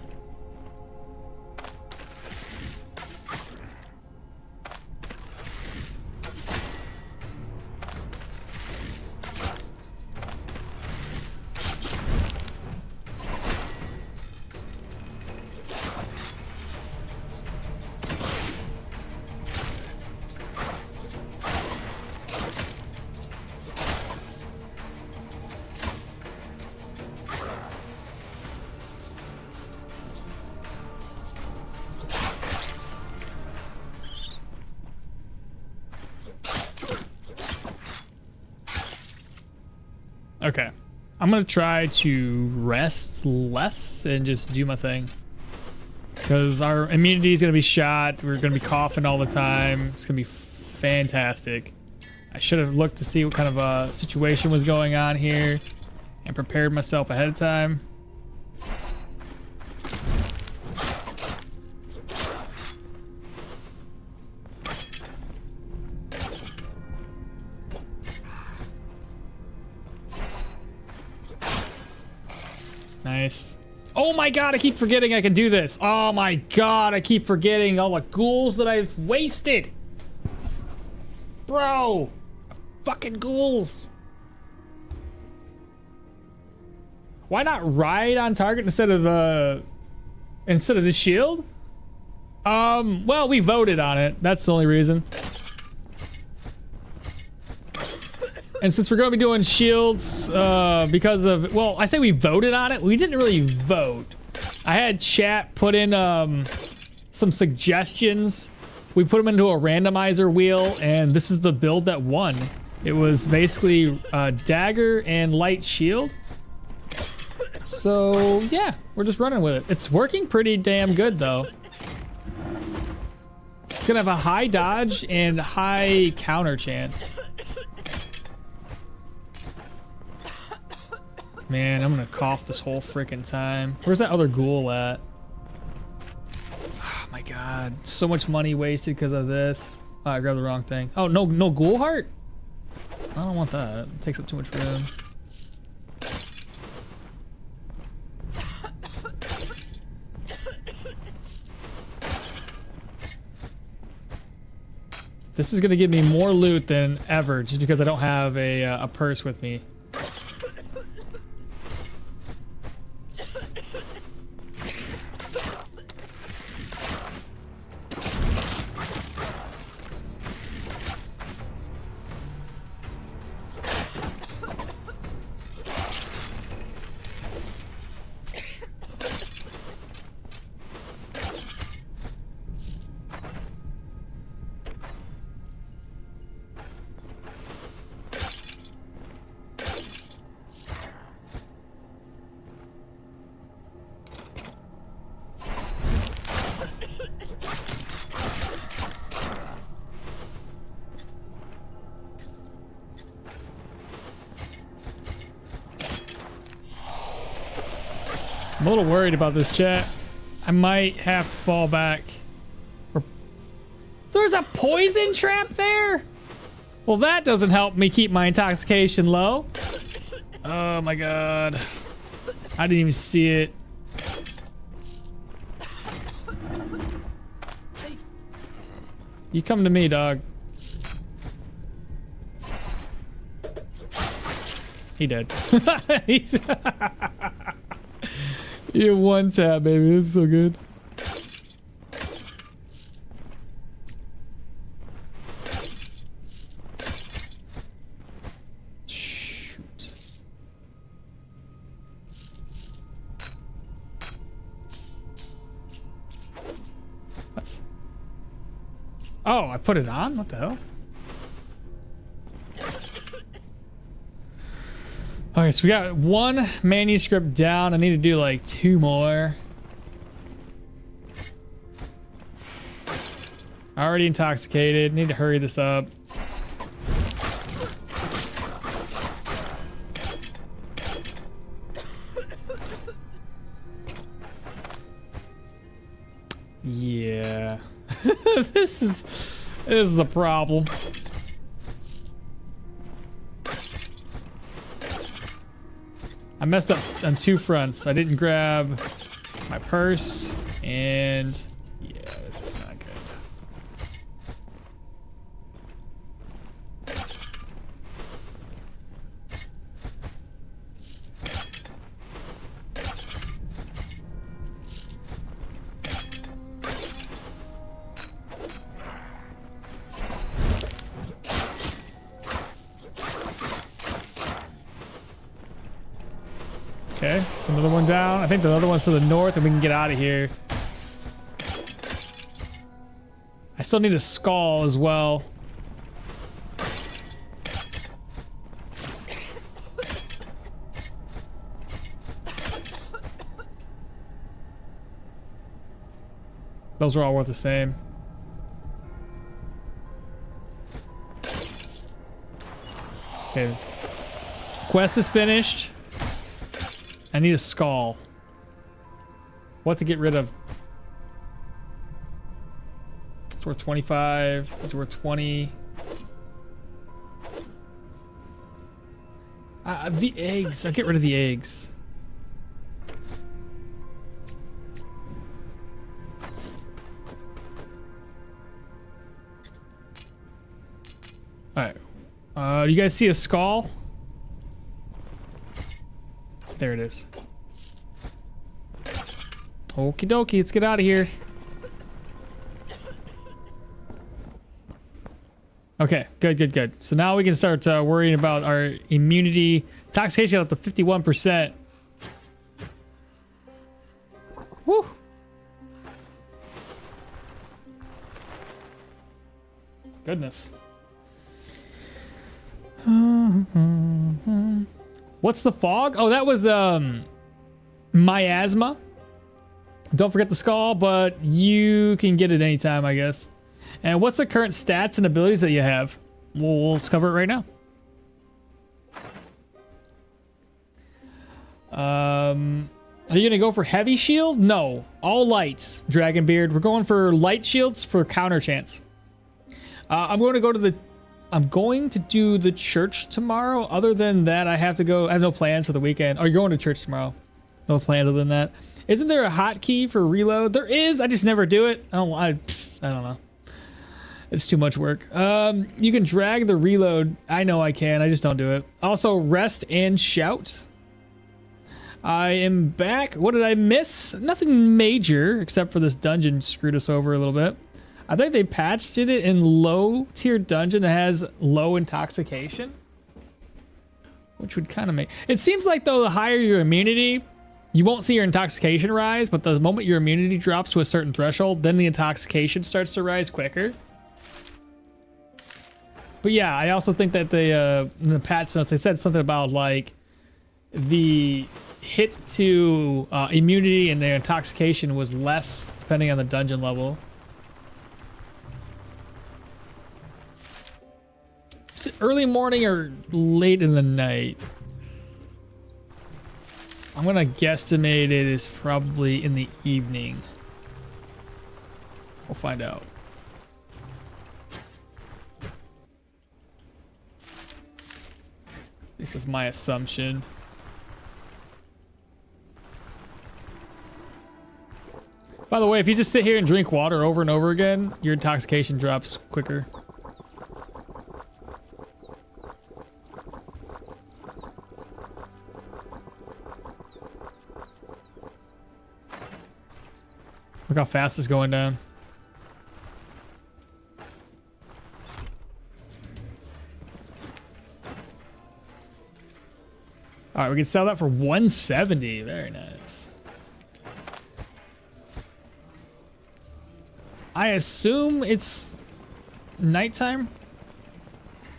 Okay. I'm gonna try to rest less and just do my thing. Because our immunity is gonna be shot. We're gonna be coughing all the time. It's gonna be fantastic. I should have looked to see what kind of a situation was going on here and prepared myself ahead of time. Nice. Oh my god, I keep forgetting I can do this. Oh my god, I keep forgetting all the ghouls that I've wasted. Bro. Fucking ghouls. Why not ride on target instead of the shield? Well, we voted on it. That's the only reason. And since we're going to be doing shields, because of, well, I say we voted on it. We didn't really vote. I had chat put in some suggestions. We put them into a randomizer wheel, and this is the build that won. It was basically dagger and light shield. So yeah, we're just running with it. It's working pretty damn good though. gonna have a high dodge and high counter chance. Man, I'm gonna cough this whole freaking time. Where's that other ghoul at? Oh my god, so much money wasted because of this. Oh, I grabbed the wrong thing. Oh, no ghoul heart? I don't want that. It takes up too much room. This is gonna give me more loot than ever just because I don't have a purse with me. I'm a little worried about this, chat. I might have to fall back. There's a poison trap there? Well, that doesn't help me keep my intoxication low. Oh my god. I didn't even see it. You come to me, dog. He dead. He's you one tap, baby. This is so good. Shoot. What? Oh, I put it on? What the hell? Okay, so we got one manuscript down. I need to do like 2 more. Already intoxicated. Need to hurry this up. Yeah. This is the problem. I messed up on 2 fronts. I didn't grab my purse, and yeah, this is not good. Okay, it's another one down. I think the other one's to the north and we can get out of here. I still need a skull as well. Those are all worth the same. Okay. Quest is finished. I need a skull. What to get rid of? It's worth 25. It's worth 20. The eggs. I'll get rid of the eggs. Alright. Do you guys see a skull? There it is. Okie dokie, let's get out of here. Okay, good. So now we can start worrying about our immunity. Intoxication up to 51%. Woo! Goodness. What's the fog? Oh, that was miasma. Don't forget the skull, but you can get it anytime, I guess. And what's the current stats and abilities that you have? We'll cover it right now. Are you gonna go for heavy shield? No, all lights, Dragonbeard. We're going for light shields for counter chance. I'm going to do the church tomorrow. Other than that, I have no plans for the weekend. Oh, you're going to church tomorrow. No plans other than that. Isn't there a hotkey for reload? There is. I just never do it. I don't know. It's too much work. You can drag the reload. I know I can. I just don't do it. Also, rest and shout. I am back. What did I miss? Nothing major, except for this dungeon screwed us over a little bit. I think they patched it in low tier dungeon that has low intoxication, which would kind of make it seems like though the higher your immunity, you won't see your intoxication rise, but the moment your immunity drops to a certain threshold, then the intoxication starts to rise quicker. But yeah, I also think that in the patch notes they said something about like the hit to immunity and the intoxication was less depending on the dungeon level. Is it early morning or late in the night? I'm gonna guesstimate it is probably in the evening. We'll find out. At least that's my assumption. By the way, if you just sit here and drink water over and over again, your intoxication drops quicker. Look how fast it's going down. All right, we can sell that for 170. Very nice. I assume it's nighttime.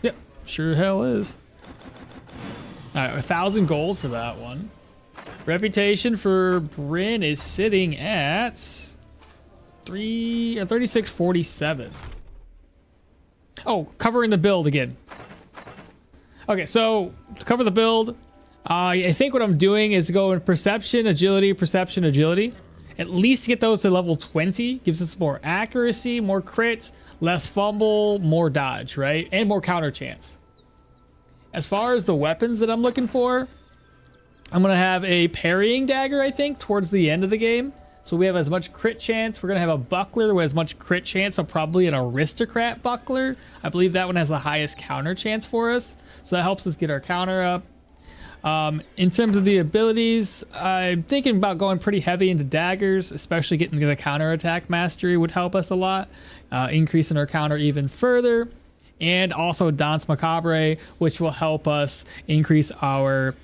Yep, sure hell is. All right, 1,000 gold for that one. Reputation for Bryn is sitting at 3647. Oh, covering the build again. Okay, so to cover the build, I think what I'm doing is go in perception, agility, at least get those to level 20. Gives us more accuracy, more crit, less fumble, more dodge, right? And more counter chance. As far as the weapons that I'm looking for, I'm gonna have a parrying dagger, I think, towards the end of the game. So we have as much crit chance. We're gonna have a buckler with as much crit chance, so probably an aristocrat buckler. I believe that one has the highest counter chance for us. So that helps us get our counter up. In terms of the abilities, I'm thinking about going pretty heavy into daggers, especially getting the counter attack mastery would help us a lot, increasing our counter even further. And also Danse Macabre, which will help us increase our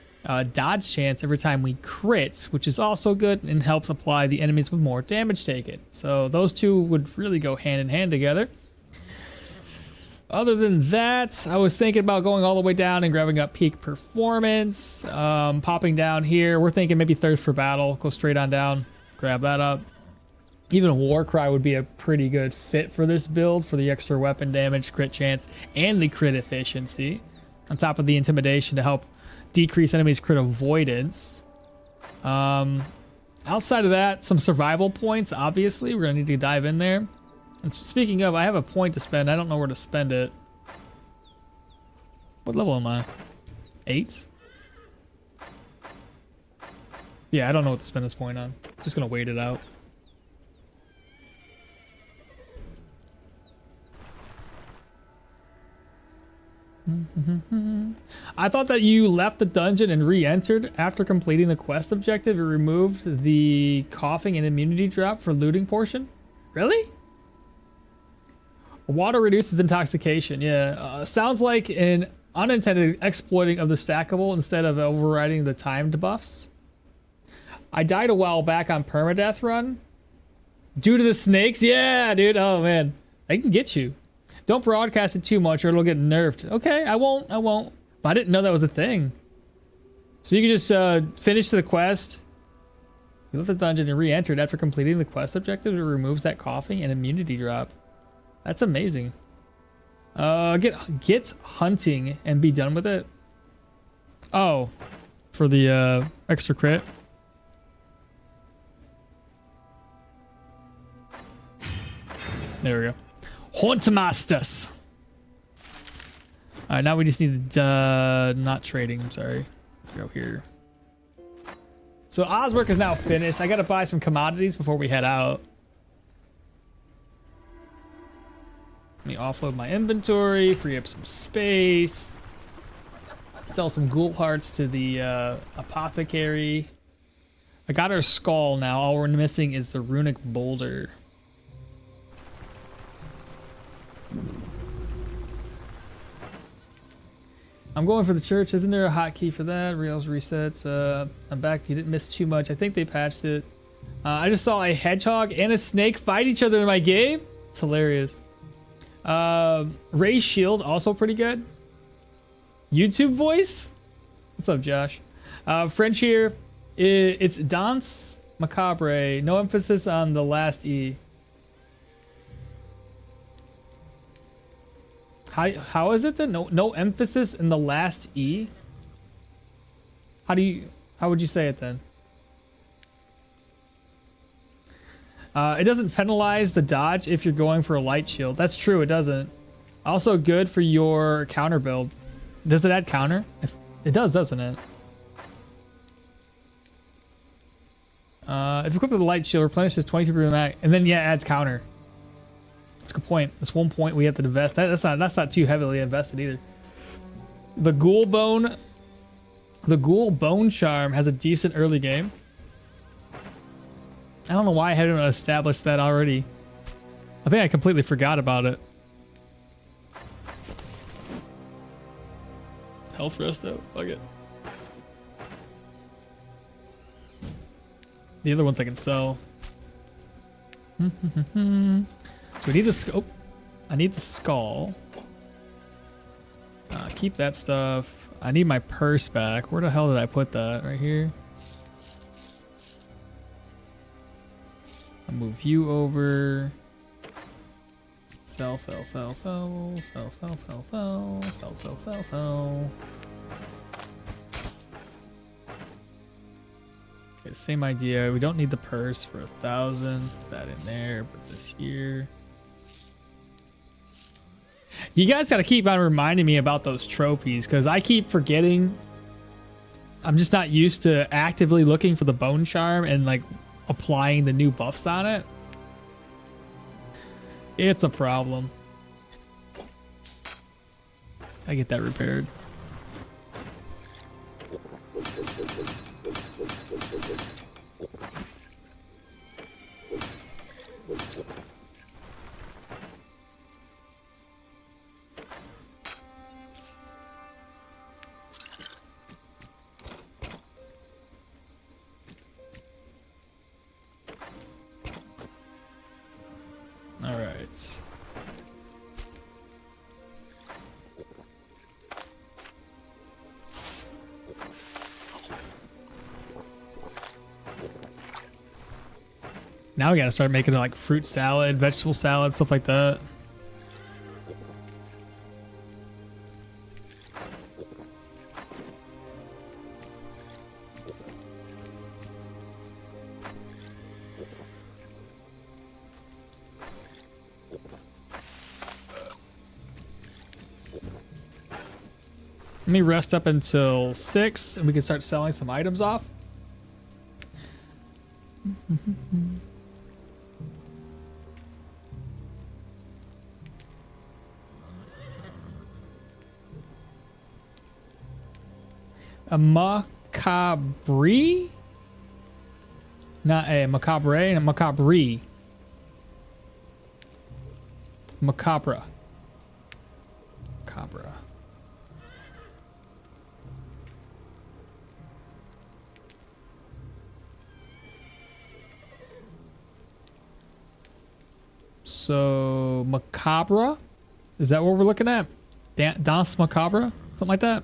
dodge chance every time we crit, which is also good and helps apply the enemies with more damage taken. So those two would really go hand in hand together. Other than that, I was thinking about going all the way down and grabbing up peak performance, popping down here. We're thinking maybe thirst for battle, go straight on down, grab that up. Even a Warcry would be a pretty good fit for this build for the extra weapon damage, crit chance, and the crit efficiency. On top of the intimidation to help decrease enemies' crit avoidance. Outside of that, some survival points, obviously. We're going to need to dive in there. And speaking of, I have a point to spend. I don't know where to spend it. What level am I? 8? Yeah, I don't know what to spend this point on. Just going to wait it out. I thought that you left the dungeon and re-entered after completing the quest objective. It removed the coughing and immunity drop for looting portion. Really? Water reduces intoxication. Yeah, sounds like an unintended exploiting of the stackable instead of overriding the timed buffs. I died a while back on permadeath run due to the snakes. Yeah, dude. Oh man, they can get you. Don't broadcast it too much or it'll get nerfed. Okay, I won't. But I didn't know that was a thing. So you can just finish the quest. You left the dungeon and re-entered after completing the quest objective. It removes that coughing and immunity drop. That's amazing. Get hunting and be done with it. Oh, for the extra crit. There we go. Huntmasters. All right, now we just need to not trading. I'm sorry. Go here. So Oswork is now finished. I gotta buy some commodities before we head out. Let me offload my inventory, free up some space. Sell some ghoul hearts to the apothecary. I got our skull now. All we're missing is the runic boulder. I'm going for the church. Isn't there a hotkey for that? Rails resets. I'm back. You didn't miss too much. I think they patched it. I just saw a hedgehog and a snake fight each other in my game. It's hilarious. Ray's shield, also pretty good. YouTube voice? What's up, Josh? French here. It's Danse Macabre. No emphasis on the last E. How is it then? No emphasis in the last E? How would you say it then? It doesn't penalize the dodge if you're going for a light shield. That's true, it doesn't. Also good for your counter build. Does it add counter? It does, doesn't it? If equipped with a light shield, replenishes 22% mag, and then yeah, it adds counter. That's a good point. That's 1 point we have to invest. That's not too heavily invested either. The ghoul bone charm has a decent early game. I don't know why I hadn't established that already. I think I completely forgot about it. Health resto. Fuck it. The other ones I can sell. So we need the scope. I need the skull. Keep that stuff. I need my purse back. Where the hell did I put that? Right here. I'll move you over. Sell. Okay, same idea. We don't need the purse for 1,000. Put that in there. Put this here. You guys got to keep on reminding me about those trophies because I keep forgetting. I'm just not used to actively looking for the bone charm and like applying the new buffs on it. It's a problem. I get that repaired. All right. Now we gotta start making like fruit salad, vegetable salad, stuff like that. Let me rest up until 6 and we can start selling some items off. A macabre? Not a macabre, a macabre. Macabre. Macabre. So macabre, is that what we're looking at? Danse macabre, something like that.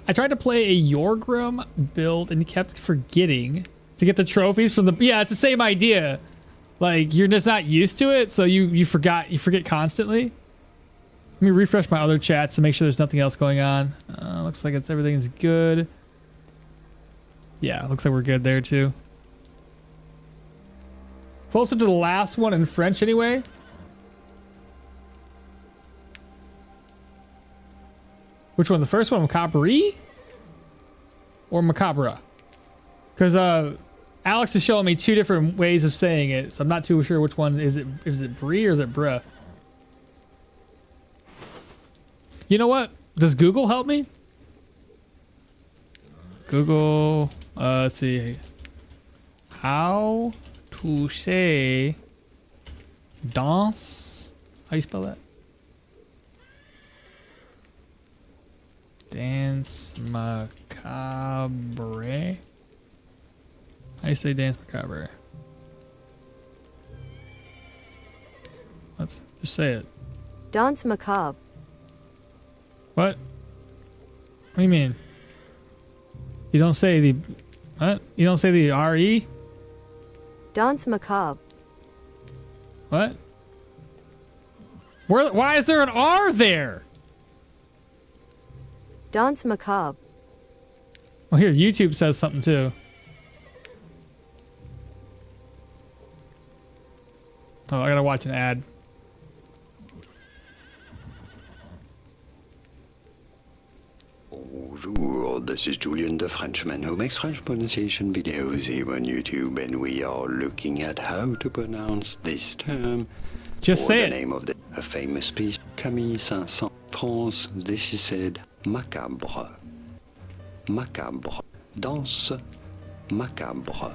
I tried to play a Yorgrim build and kept forgetting to get the trophies from the. Yeah, it's the same idea. Like you're just not used to it, so you forget constantly. Let me refresh my other chats to make sure there's nothing else going on. Looks like everything's good. Yeah, looks like we're good there too. Closer to the last one in French anyway. Which one? The first one, Macabre? Or Macabre? Because Alex is showing me two different ways of saying it, so I'm not too sure which one is it. Is it Brie or is it Bruh? You know what? Does Google help me? Google, let's see. How to say dance? How you spell that? Dance macabre. How you say dance macabre? Let's just say it. Dance macabre. What? What do you mean? You don't say the what? You don't say the R-E? Dance macabre. What? Why is there an R there? Dance macabre. Well, here, YouTube says something too. Oh, I gotta watch an ad. Bonjour, this is Julian the Frenchman who makes French pronunciation videos here on YouTube, and we are looking at how to pronounce this term. Just say the it. Name of a famous piece, Camille Saint-Saëns, France. This is said macabre. Macabre. Danse macabre.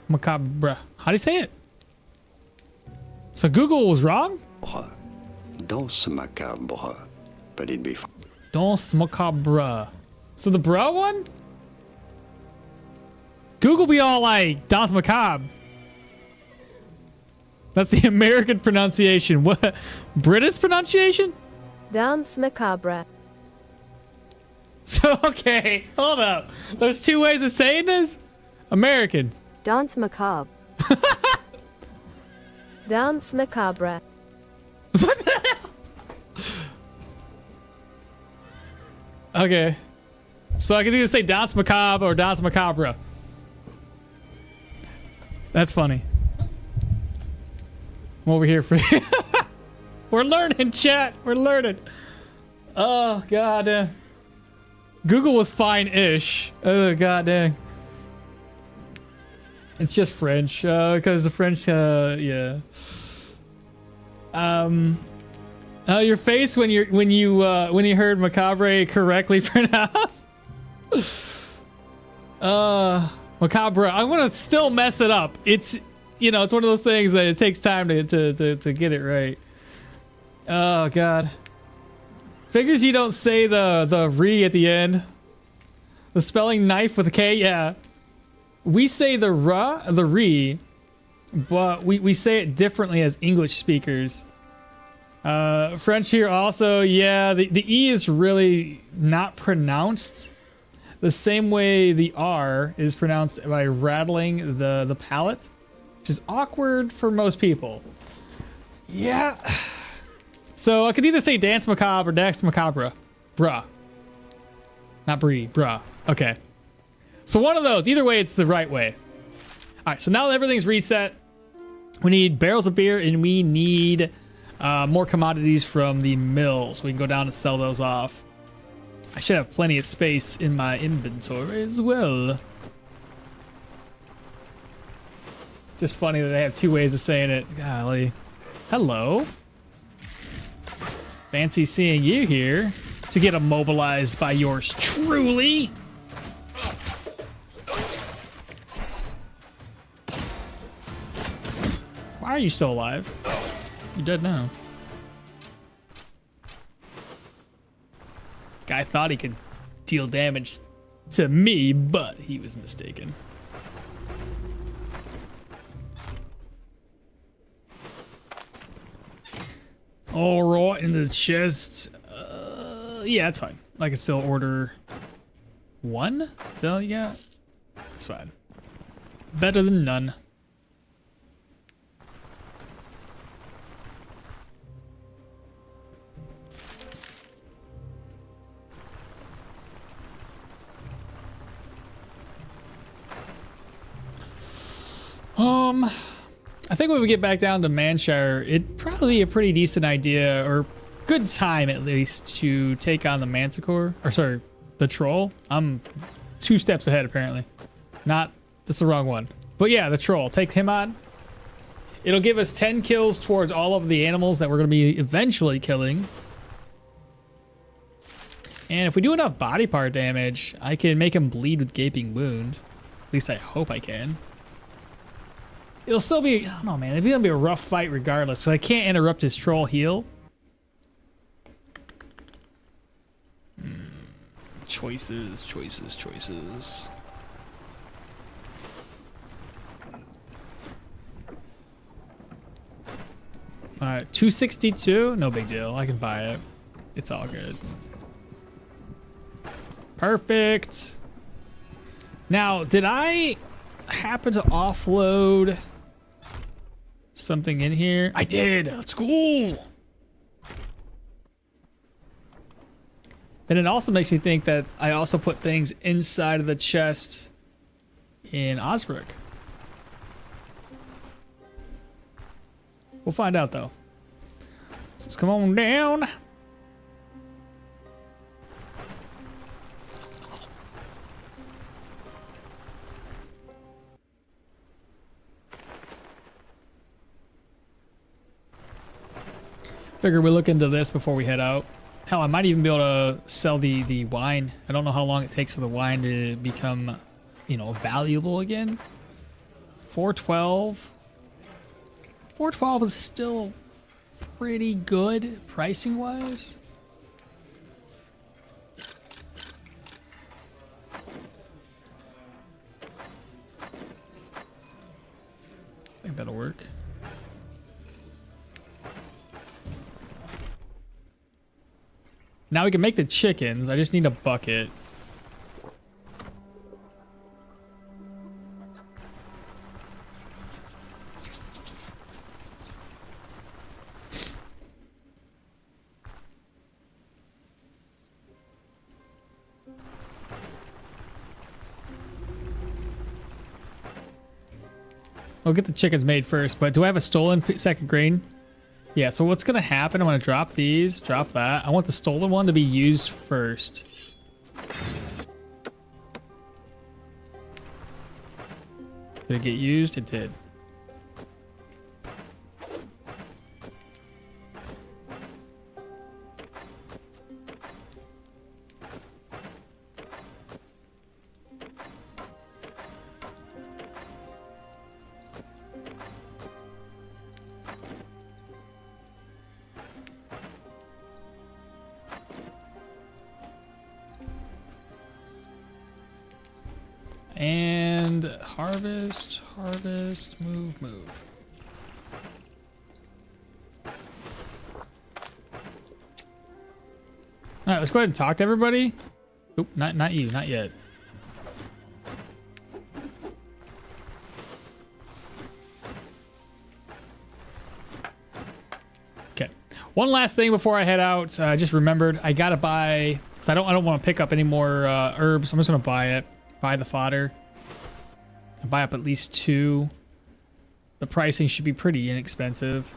Macabre. How do you say it? So Google was wrong? Danse macabre. But it'd be Danse macabre. So the bra one? Google be all like, Danse macabre. That's the American pronunciation. What? British pronunciation? Dance macabre. So, okay, hold up. There's two ways of saying this? American. Dance macabre. Dance macabre. What the hell? Okay. So I can either say Dance Macabre or Dance Macabre. That's funny. I'm over here for We're learning, chat. We're learning. Oh, god. Google was fine-ish. Oh, god dang. It's just French, because the French, yeah. Your face when you heard macabre correctly pronounced. Macabre. I'm gonna still mess it up. It's it's one of those things that it takes time to get it right. Oh god. Figures you don't say the re at the end. The spelling knife with a K, yeah. We say the ra, the re, but we say it differently as English speakers. French here also, yeah, the E is really not pronounced the same way the R is pronounced by rattling the palate, which is awkward for most people. Yeah. So I could either say dance macabre or dance macabre. Bruh. Not brie, bruh. Okay. So one of those, either way, it's the right way. All right, so now that everything's reset, we need barrels of beer and we need more commodities from the mill, so we can go down and sell those off. I should have plenty of space in my inventory as well. Just funny that they have two ways of saying it. Golly. Hello. Fancy seeing you here to get immobilized by yours truly. Why are you still alive? You're dead now. Guy thought he could deal damage to me, but he was mistaken. All right, in the chest. Yeah, that's fine. I can still order one. So yeah, it's fine. Better than none. I think when we get back down to Manshire, it'd probably be a pretty decent idea, or good time at least, to take on the Manticore, or sorry, the Troll. I'm 2 steps ahead apparently. That's the wrong one. But yeah, the Troll, take him on. It'll give us 10 kills towards all of the animals that we're gonna be eventually killing. And if we do enough body part damage, I can make him bleed with Gaping Wound. At least I hope I can. It'll still be, I don't know, man. It's gonna be a rough fight regardless. So I can't interrupt his troll heal. Choices. All right, 262. No big deal. I can buy it. It's all good. Perfect. Now, did I happen to offload something in here? I did. Let's go. And it also makes me think that I also put things inside of the chest in Osbrook. We'll find out though. Let's come on down. Figure we look into this before we head out. Hell, I might even be able to sell the wine. I don't know how long it takes for the wine to become, you know, valuable again. 412. 412 is still pretty good pricing wise. I think that'll work. Now we can make the chickens. I just need a bucket. I'll get the chickens made first, but do I have a stolen second grain? Yeah, so what's gonna happen, I'm gonna drop these, drop that. I want the stolen one to be used first. Did it get used? It did. And harvest, move. All right, let's go ahead and talk to everybody. Oop, not you, not yet. Okay. One last thing before I head out. I just remembered I gotta buy, because I don't want to pick up any more herbs. I'm just gonna buy it. Buy the fodder. Buy up at least 2. The pricing should be pretty inexpensive.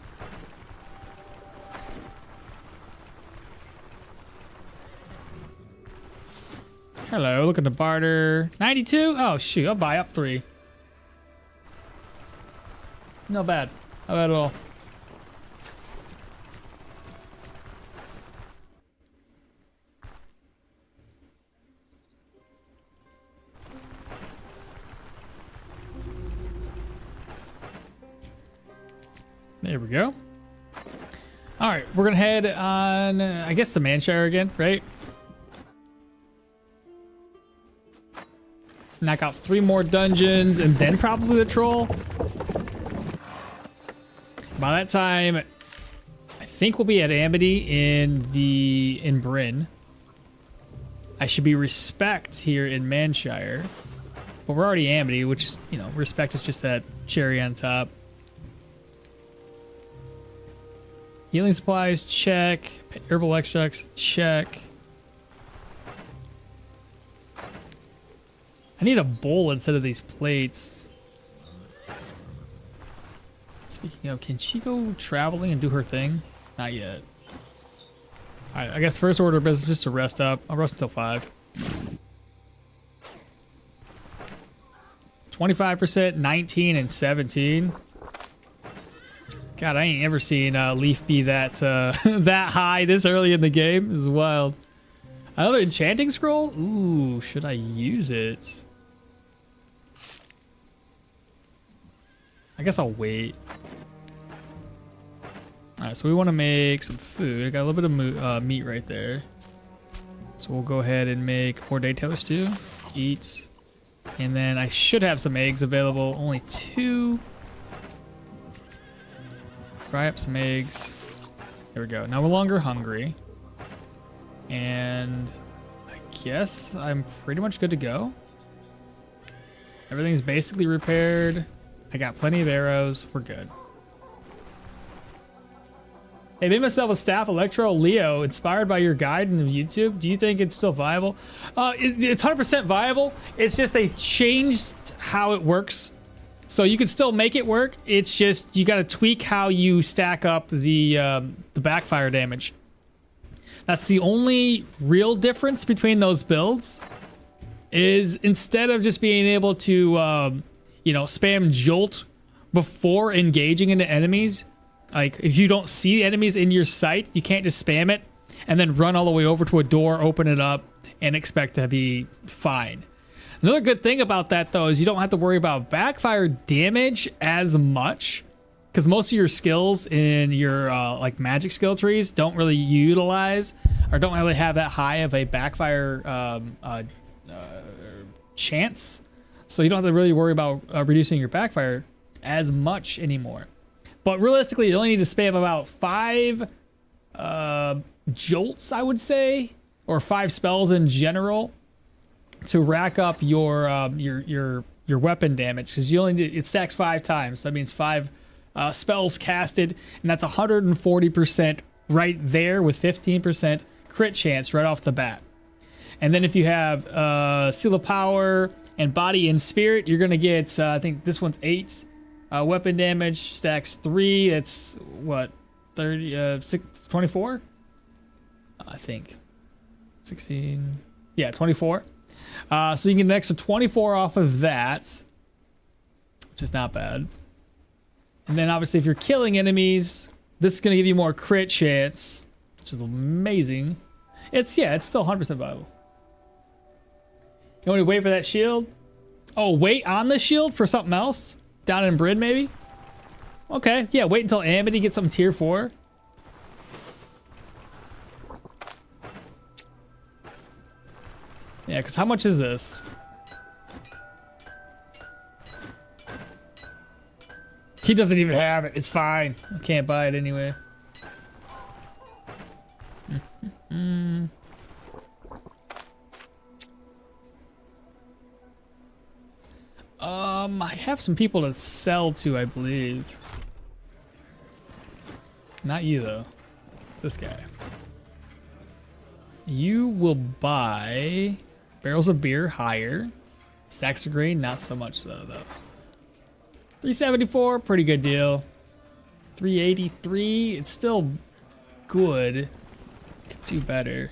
Hello, looking to barter. 92? Oh shoot, I'll buy up 3. Not bad. Not bad at all. There we go. All right, we're gonna head on, I guess, the Manshire again, right? Knock out 3 more dungeons and then probably the troll. By that time, I think we'll be at Amity in Bryn. I should be Respect here in Manshire, but we're already Amity, which is, you know, Respect is just that cherry on top. Healing supplies, check. Herbal extracts, check. I need a bowl instead of these plates. Speaking of, can she go traveling and do her thing? Not yet. Alright, I guess first order of business is just to rest up. I'll rest until 5. 25%, 19, and 17. God, I ain't ever seen Leaf be that that high this early in the game. This is wild. Another enchanting scroll? Ooh, should I use it? I guess I'll wait. Alright, so we want to make some food. I got a little bit of meat right there. So we'll go ahead and make more Daytailor stew. Eat. And then I should have some eggs available. Only 2. Fry up some eggs. There we go. Now we're no longer hungry. And I guess I'm pretty much good to go. Everything's basically repaired. I got plenty of arrows. We're good. Hey, made myself a staff Electro Leo inspired by your guide in YouTube. Do you think it's still viable? It's 100% viable. It's just they changed how it works. So you can still make it work. It's just you got to tweak how you stack up the backfire damage. That's the only real difference between those builds. Is instead of just being able to you know, spam jolt before engaging into enemies, like if you don't see enemies in your sight, you can't just spam it and then run all the way over to a door, open it up, and expect to be fine. Another good thing about that though is you don't have to worry about backfire damage as much, because most of your skills in your like magic skill trees don't really utilize or don't really have that high of a backfire chance. So you don't have to really worry about reducing your backfire as much anymore. But realistically, you only need to spam about 5 jolts, I would say, or 5 spells in general to rack up your weapon damage, because you only need, it stacks 5 times. So that means 5 spells casted, and that's 140% right there with 15% crit chance right off the bat. And then if you have Seal of Power and Body and Spirit, you're gonna get I think this one's 8 weapon damage, stacks 3. That's what, 30 24 I think 16, yeah, 24. So you can get an extra 24 off of that, which is not bad. And then obviously if you're killing enemies, this is gonna give you more crit chance, which is amazing. It's still 100% viable. You want to wait for that shield? Oh, wait on the shield for something else? Down in Bryn, maybe? Okay, yeah, wait until Amity gets some tier 4. Yeah, because how much is this? He doesn't even have it. It's fine. I can't buy it anyway. I have some people to sell to, I believe. Not you, though. This guy. You will buy barrels of beer higher. Stacks of grain, not so much so, though. 374, pretty good deal. 383, it's still good. Could do better.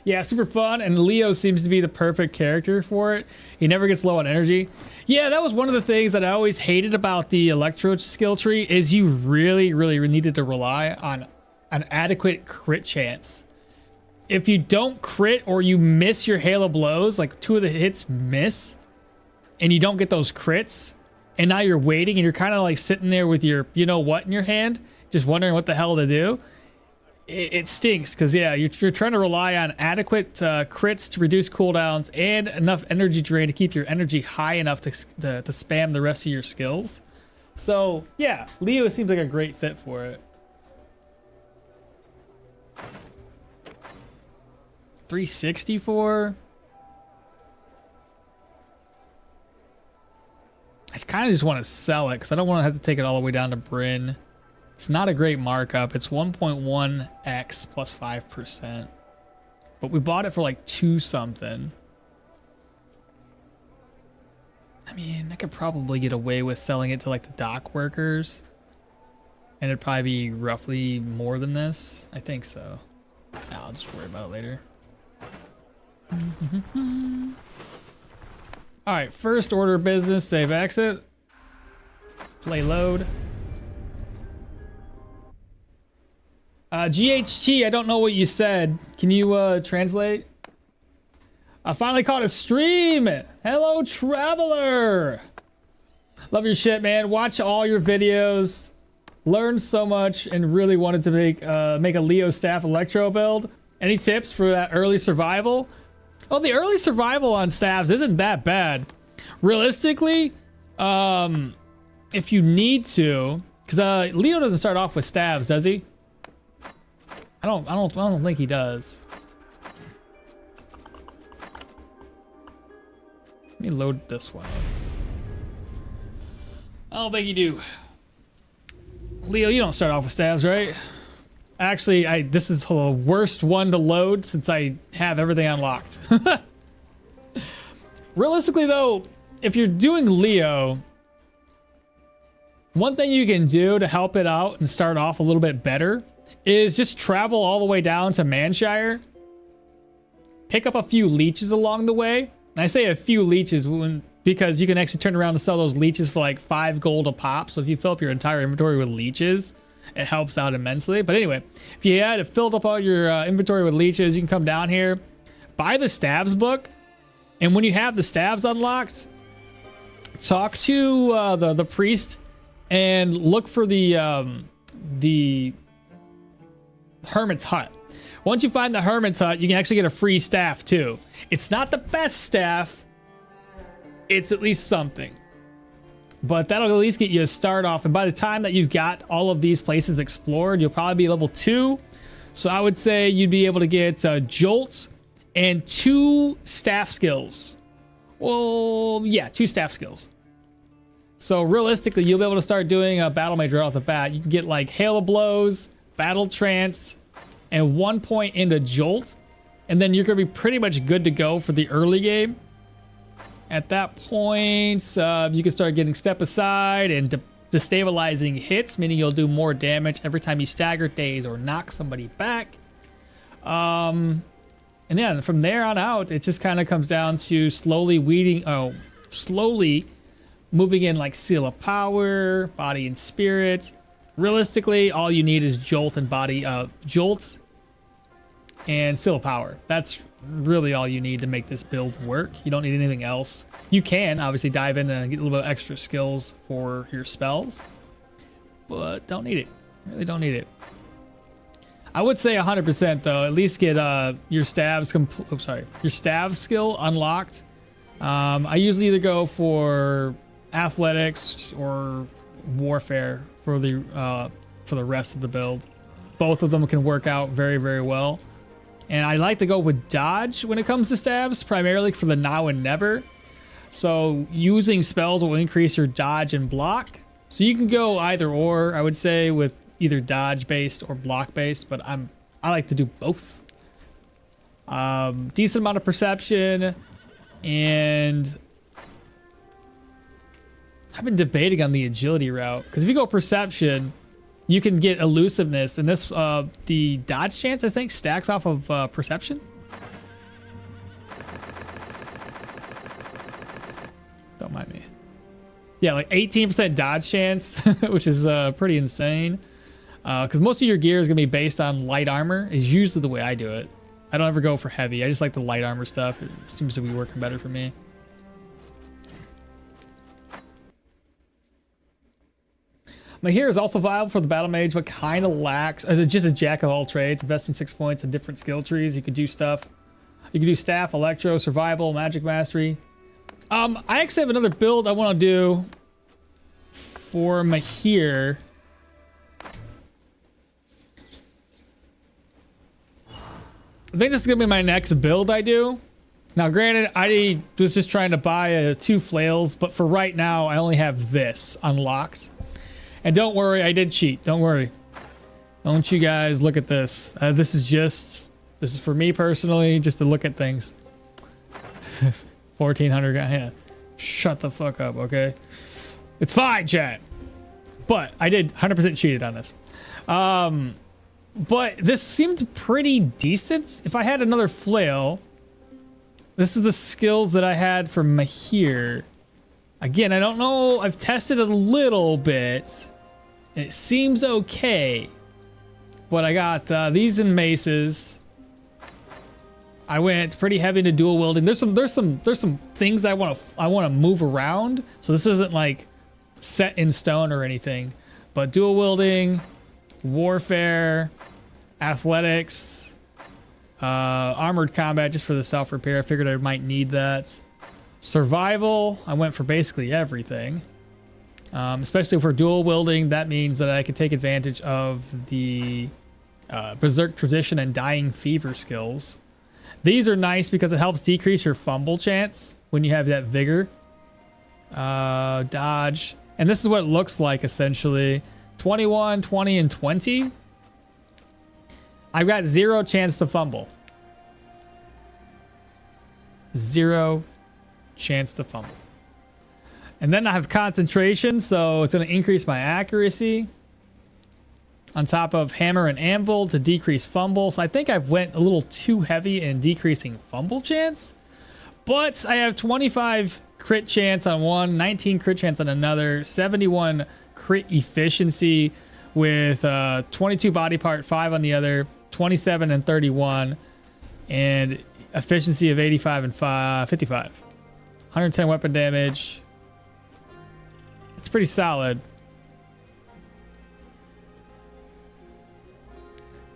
Yeah, super fun, and Leo seems to be the perfect character for it. He never gets low on energy. Yeah, that was one of the things that I always hated about the Electro skill tree, is you really needed to rely on an adequate crit chance. If you don't crit or you miss your hail of blows, like 2 of the hits miss, and you don't get those crits, and now you're waiting and you're kind of like sitting there with your you know what in your hand, just wondering what the hell to do. It stinks, because yeah, you're trying to rely on adequate crits to reduce cooldowns and enough energy drain to keep your energy high enough to spam the rest of your skills. So yeah, Leo seems like a great fit for it. 364. I kind of just want to sell it because I don't want to have to take it all the way down to Bryn. It's not a great markup. It's 1.1x plus 5%. But we bought it for like 2 something. I mean, I could probably get away with selling it to like the dock workers. And it'd probably be roughly more than this. I think so. Nah, I'll just worry about it later. Alright, first order of business, save exit. Play load. GHT, I don't know what you said. Can you translate? I finally caught a stream. Hello, traveler. Love your shit, man. Watch all your videos. Learned so much and really wanted to make a Leo staff electro build. Any tips for that early survival? Oh, the early survival on staffs isn't that bad. Realistically, if you need to, because Leo doesn't start off with staves, does he? I don't think he does. Let me load this one up. I don't think you do. Leo, you don't start off with staves, right? Actually, this is the worst one to load since I have everything unlocked. Realistically though, if you're doing Leo, one thing you can do to help it out and start off a little bit better is just travel all the way down to Manshire. Pick up a few leeches along the way. And I say a few leeches because you can actually turn around and sell those leeches for like 5 gold a pop. So if you fill up your entire inventory with leeches, it helps out immensely. But anyway, if you had filled up all your inventory with leeches, you can come down here, buy the staves book. And when you have the staves unlocked, talk to the priest and look for the hermit's hut. Once you find the hermit's hut, you can actually get a free staff too. It's not the best staff. It's at least something. But that'll at least get you a start off. And by the time that you've got all of these places explored, you'll probably be level 2. So I would say you'd be able to get Jolt and 2 staff skills. Well, yeah, 2 staff skills. So realistically, you'll be able to start doing a battle mage right off the bat. You can get like Hail of Blows, Battle Trance, and 1 point into Jolt. And then you're going to be pretty much good to go for the early game. At that point, you can start getting Step Aside and destabilizing hits, meaning you'll do more damage every time you stagger days or knock somebody back. And then from there on out, it just kind of comes down to slowly moving in like Seal of Power, Body and Spirit. Realistically, all you need is Jolt and Jolt and Seal of Power. That's really all you need to make this build work. You don't need anything else. You can obviously dive in and get a little bit of extra skills for your spells, but don't need it. Really don't need it. I would say 100% though. At least get your staves your staff skill unlocked. I usually either go for athletics or warfare for the rest of the build. Both of them can work out very, very well. And I like to go with dodge when it comes to staves, primarily for the now and never. So using spells will increase your dodge and block. So you can go either or, I would say, with either dodge based or block based, but I like to do both. Decent amount of perception, and I've been debating on the agility route, because if you go perception, you can get elusiveness, and this the dodge chance I think stacks off of perception. Don't mind me. Yeah, like 18% dodge chance, which is pretty insane. Because most of your gear is gonna be based on light armor. Is usually the way I do it. I don't ever go for heavy. I just like the light armor stuff. It seems to be working better for me. Mahir is also viable for the battle mage, but kind of lacks. Just a jack of all trades, investing 6 points in different skill trees. You could do stuff. You can do staff, electro, survival, magic mastery. I actually have another build I want to do for Mahir. I think this is gonna be my next build I do. Now, granted, I was just trying to buy 2 flails, but for right now, I only have this unlocked. And don't worry, I did cheat. Don't worry. Don't you guys look at this. This is for me personally, just to look at things. 1400, yeah. Shut the fuck up, okay? It's fine, chat. But I did 100% cheated on this. But this seemed pretty decent. If I had another flail, this is the skills that I had from Mahir. Again, I don't know. I've tested it a little bit. And it seems okay. But I got these in maces. I went pretty heavy into dual wielding. There's some things I want to move around. So this isn't like set in stone or anything. But dual wielding, warfare, athletics, armored combat just for the self repair. I figured I might need that. Survival, I went for basically everything. Especially for dual wielding, that means that I can take advantage of the Berserk Tradition and Dying Fever skills. These are nice because it helps decrease your fumble chance when you have that vigor. Dodge. And this is what it looks like essentially. 21, 20, and 20. I've got 0 chance to fumble. 0 chance to fumble. And then I have concentration, so it's going to increase my accuracy. On top of hammer and anvil to decrease fumble. So I think I've went a little too heavy in decreasing fumble chance. But I have 25 crit chance on one, 19 crit chance on another, 71 crit efficiency with 22 body part, 5 on the other, 27 and 31, and efficiency of 85 and 55. 110 weapon damage. It's pretty solid.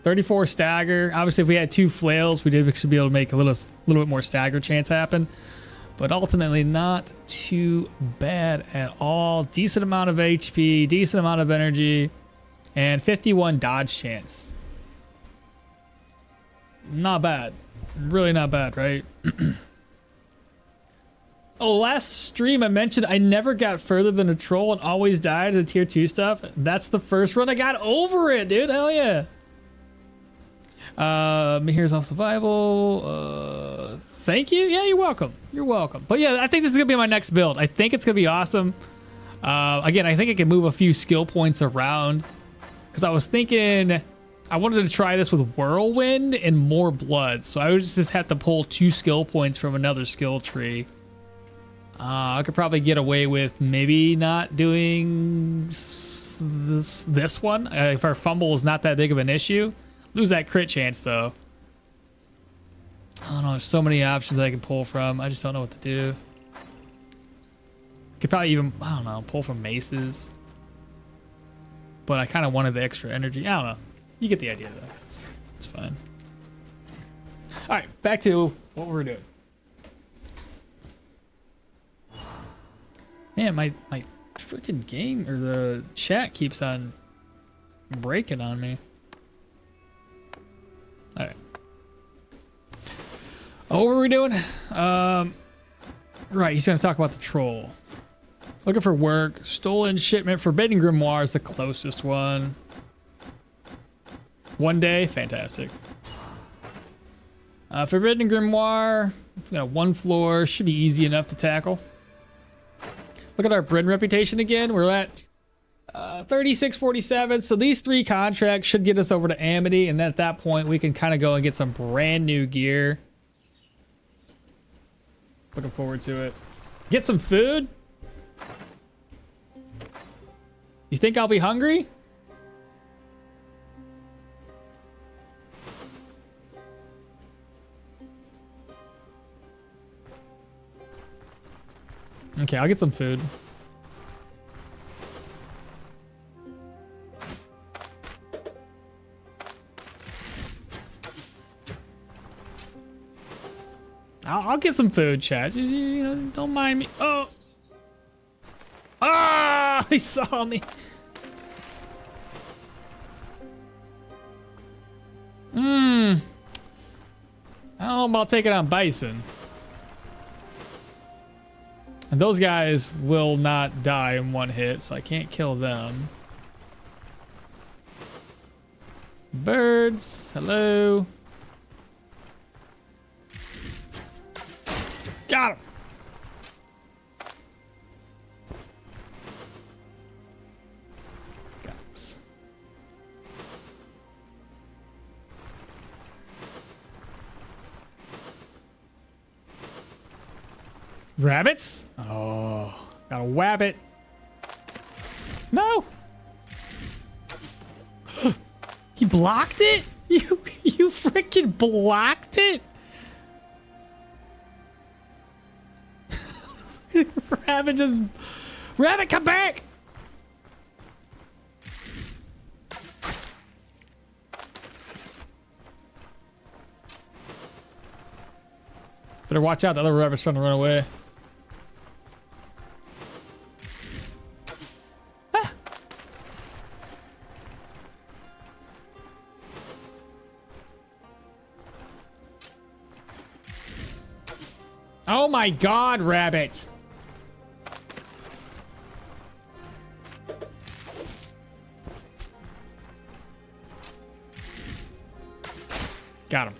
34 stagger. Obviously, if we had 2 flails, we should be able to make a little bit more stagger chance happen. But ultimately, not too bad at all. Decent amount of HP, decent amount of energy, and 51 dodge chance. Not bad. Really not bad, right? Oh, last stream I mentioned I never got further than a troll and always died of the tier 2 stuff. That's the first run I got over it, dude. Hell yeah. Here's off survival. Thank you. Yeah, you're welcome. You're welcome. But yeah, I think this is gonna be my next build. I think it's gonna be awesome. Again, I think I can move a few skill points around because I was thinking I wanted to try this with whirlwind and more blood. So I would just have to pull 2 skill points from another skill tree. I could probably get away with maybe not doing this one if our fumble is not that big of an issue. Lose that crit chance though. I don't know. There's so many options I can pull from. I just don't know what to do. Could probably even, I don't know, pull from maces. But I kind of wanted the extra energy. I don't know. You get the idea though. It's fine. All right, back to what we're doing. Man, my freaking game or the chat keeps on breaking on me. All right. Oh, what were we doing? Right, he's gonna talk about the troll. Looking for work. Stolen shipment. Forbidden Grimoire is the closest one. One day, fantastic. Forbidden Grimoire. We got 1 floor. Should be easy enough to tackle. Look at our Bryn reputation again. We're at 3647. So these 3 contracts should get us over to Amity, and then at that point we can kind of go and get some brand new gear. Looking forward to it. Get some food. You think I'll be hungry? Okay, I'll get some food. I'll get some food, chat. Just, you know, don't mind me. Oh! Ah! He saw me. I don't know about taking on bison. And those guys will not die in 1 hit, so I can't kill them. Birds, hello. Got him. Rabbits? Oh, got a wabbit. No. He blocked it? You freaking blocked it? Rabbit just... Rabbit, come back! Better watch out, the other rabbit's trying to run away. Ah. Oh my god, rabbits! Got him.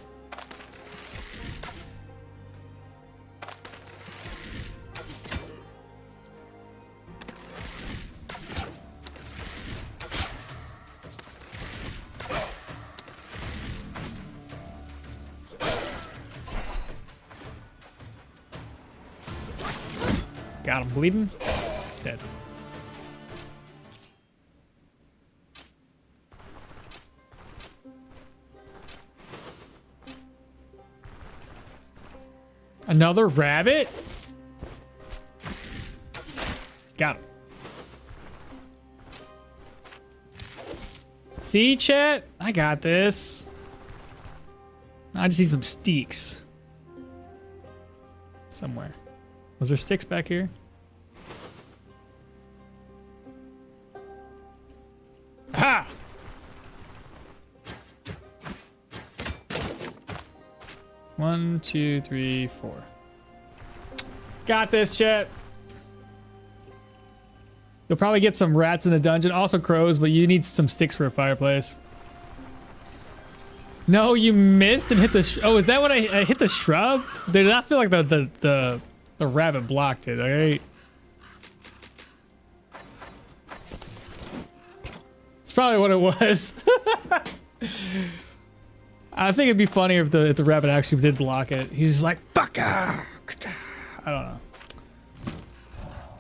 Got him bleeding. Dead. Another rabbit? Got him. See, chat? I got this. I just need some steaks. Somewhere. Was there sticks back here? Aha! One, two, three, four. Got this, chat. You'll probably get some rats in the dungeon, also crows, but you need some sticks for a fireplace. No, you missed and hit the. Oh, is that what I hit the shrub? Did not feel like the rabbit blocked it. All right. It's probably what it was. I think it'd be funnier if the rabbit actually did block it. He's just like, fuck. I don't know.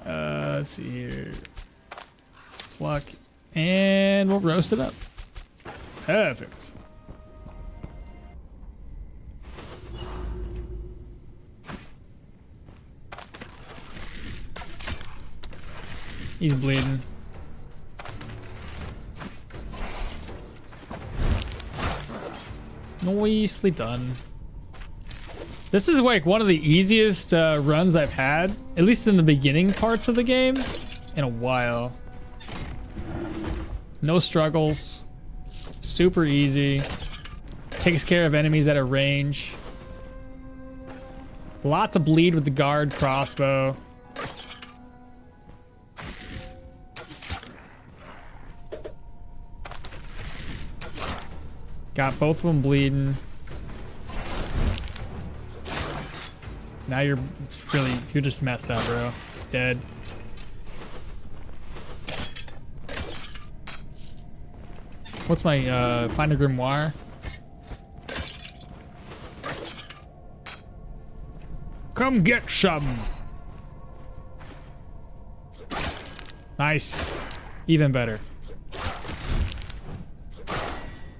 Let's see here. Pluck. And we'll roast it up. Perfect. He's bleeding. Nicely done. This is like one of the easiest runs I've had, at least in the beginning parts of the game, in a while. No struggles. Super easy. Takes care of enemies at a range. Lots of bleed with the guard crossbow. Got both of them bleeding. Now you're just messed up, bro. Dead. What's my, find a grimoire? Come get some. Nice. Even better.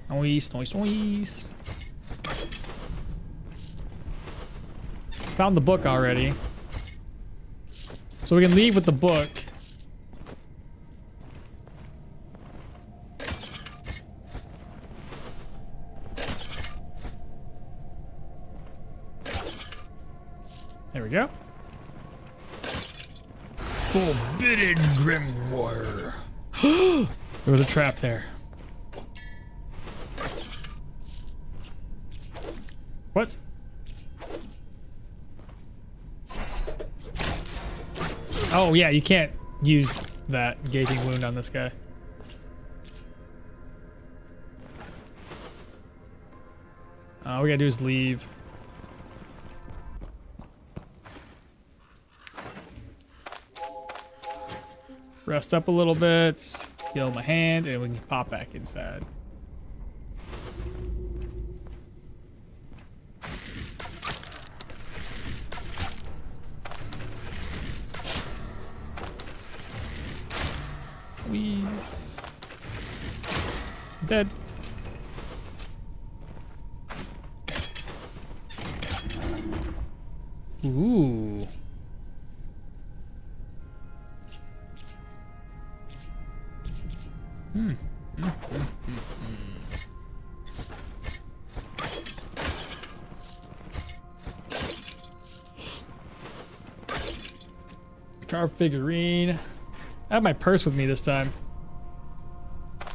Noise, noise, noise. Found the book already. So we can leave with the book. There we go. Forbidden grimoire. There was a trap there. What? Oh yeah, you can't use that gaping wound on this guy. All we gotta do is leave. Rest up a little bit, heal my hand, and we can pop back inside. Please. Dead. Ooh. Carved figurine. I have my purse with me this time. I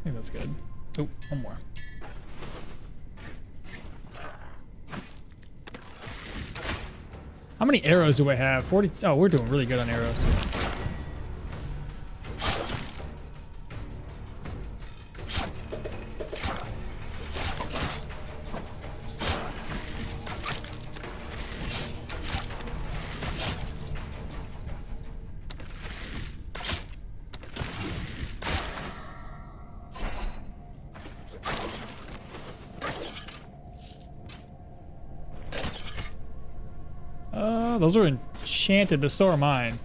think that's good. Oh, one more. How many arrows do I have? 40. Oh, we're doing really good on arrows. Those are enchanted, but so are mine.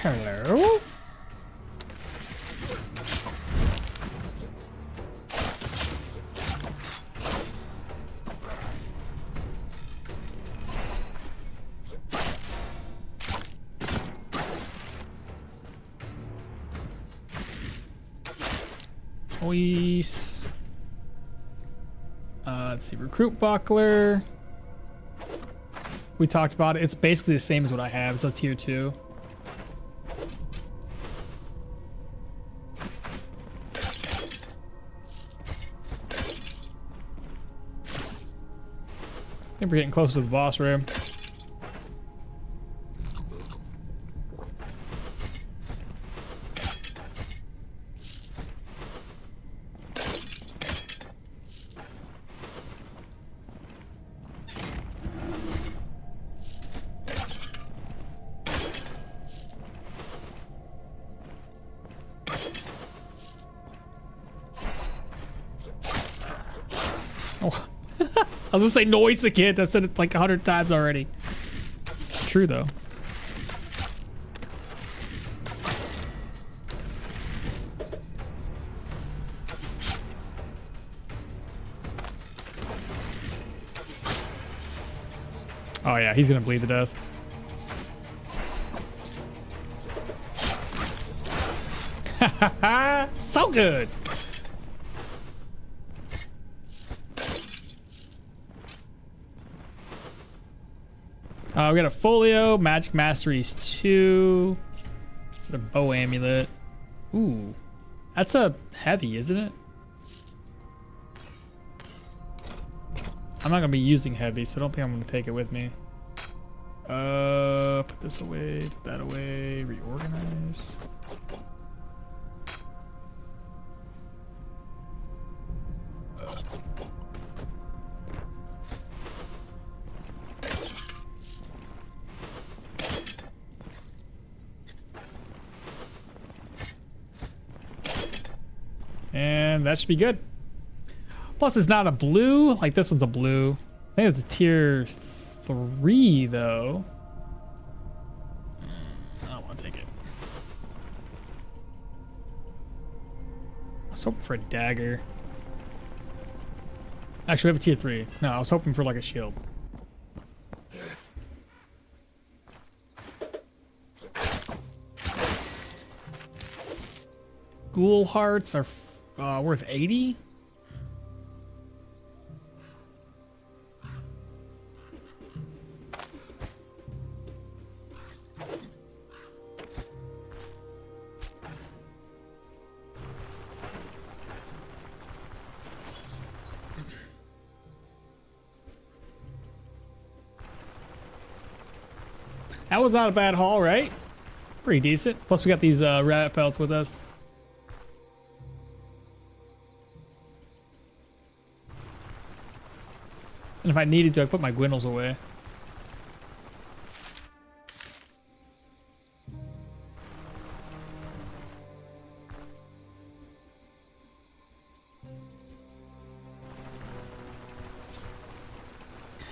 Hello? Please. Let's see. Recruit Buckler. We talked about it. It's basically the same as what I have. It's a tier 2. I think we're getting closer to the boss room. Oh. I was gonna say noise again. I've said it like 100 times already. It's true though. Oh yeah, he's gonna bleed to death. So good. We got a folio, magic masteries 2, the bow amulet. Ooh, that's a heavy, isn't it? I'm not gonna be using heavy, so I don't think I'm gonna take it with me. Put this away, put that away, reorganize. And that should be good. Plus, it's not a blue. Like, this one's a blue. I think it's a tier 3, though. I don't want to take it. I was hoping for a dagger. Actually, we have a tier 3. No, I was hoping for, like, a shield. Ghoul hearts are worth 80. That was not a bad haul, right? Pretty decent. Plus we got these rat pelts with us. And if I needed to, I put my Gwynels away.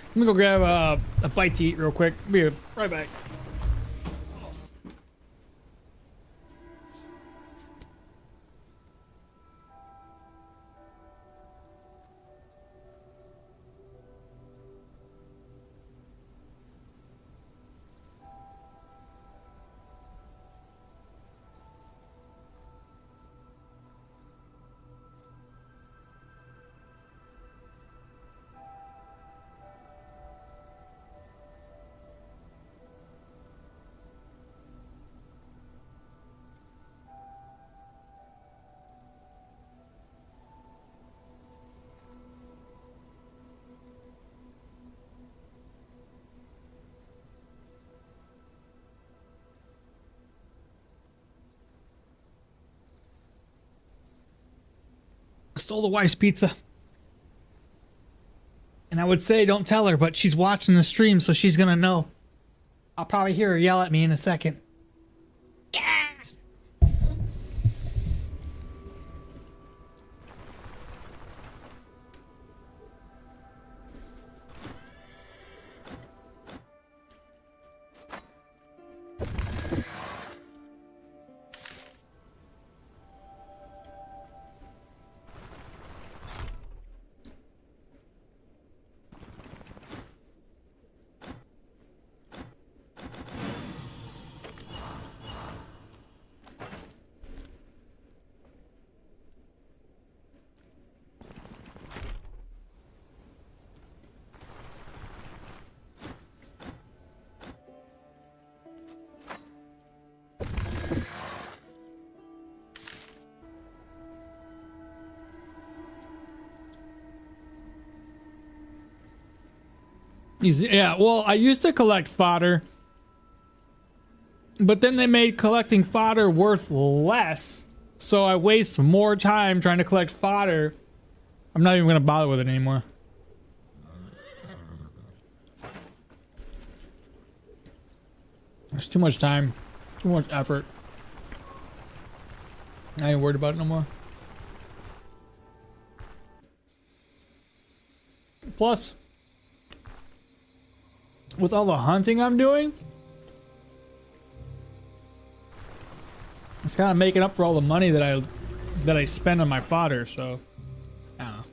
Let me go grab a bite to eat real quick. Be right back. Stole the wife's pizza. And I would say don't tell her, but she's watching the stream, so she's gonna know. I'll probably hear her yell at me in a second. Yeah, well, I used to collect fodder, but then they made collecting fodder worth less, so I waste more time trying to collect fodder. I'm not even gonna bother with it anymore. It's too much time, too much effort. I ain't worried about it no more. Plus, with all the hunting I'm doing, it's kind of making up for all the money that I spend on my fodder, so I don't know.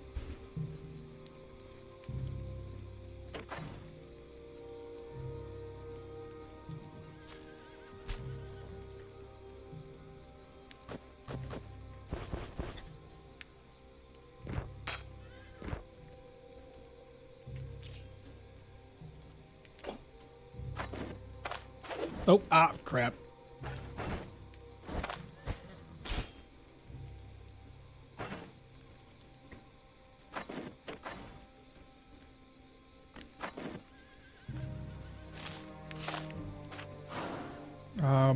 Oh, ah, crap.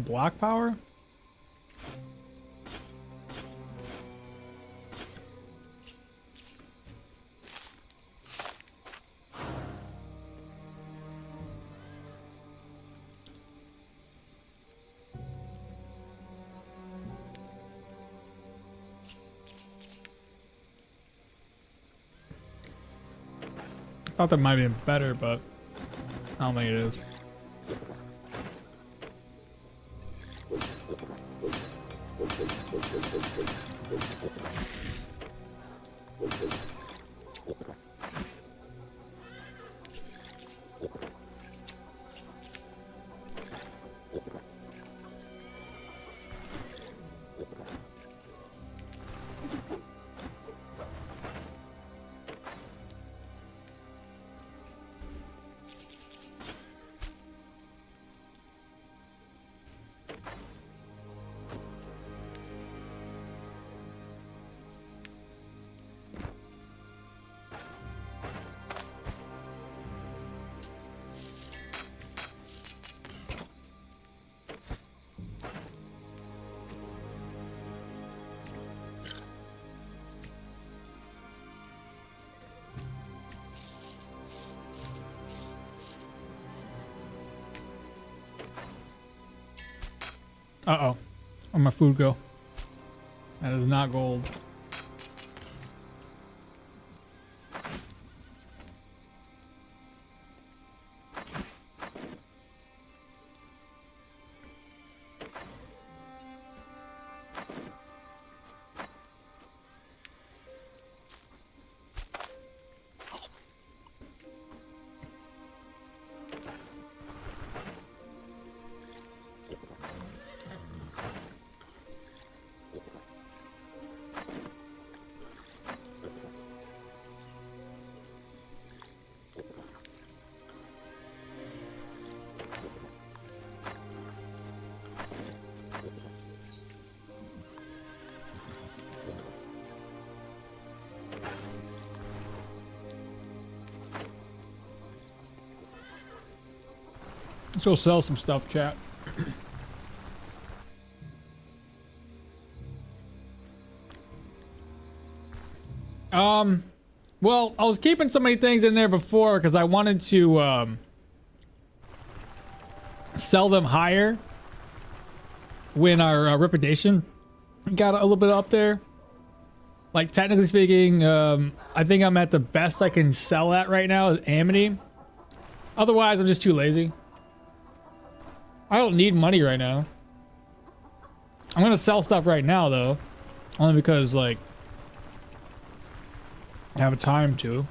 Block power? I thought that might be better, but I don't think it is. Uh-oh. Where'd my food go? That is not gold. Let's go sell some stuff, chat. Well, I was keeping so many things in there before because I wanted to sell them higher when our reputation got a little bit up there. Like, technically speaking, I think I'm at the best I can sell at right now is Amity. Otherwise, I'm just too lazy. I don't need money right now. I'm gonna sell stuff right now, though. Only because, like, I have time to.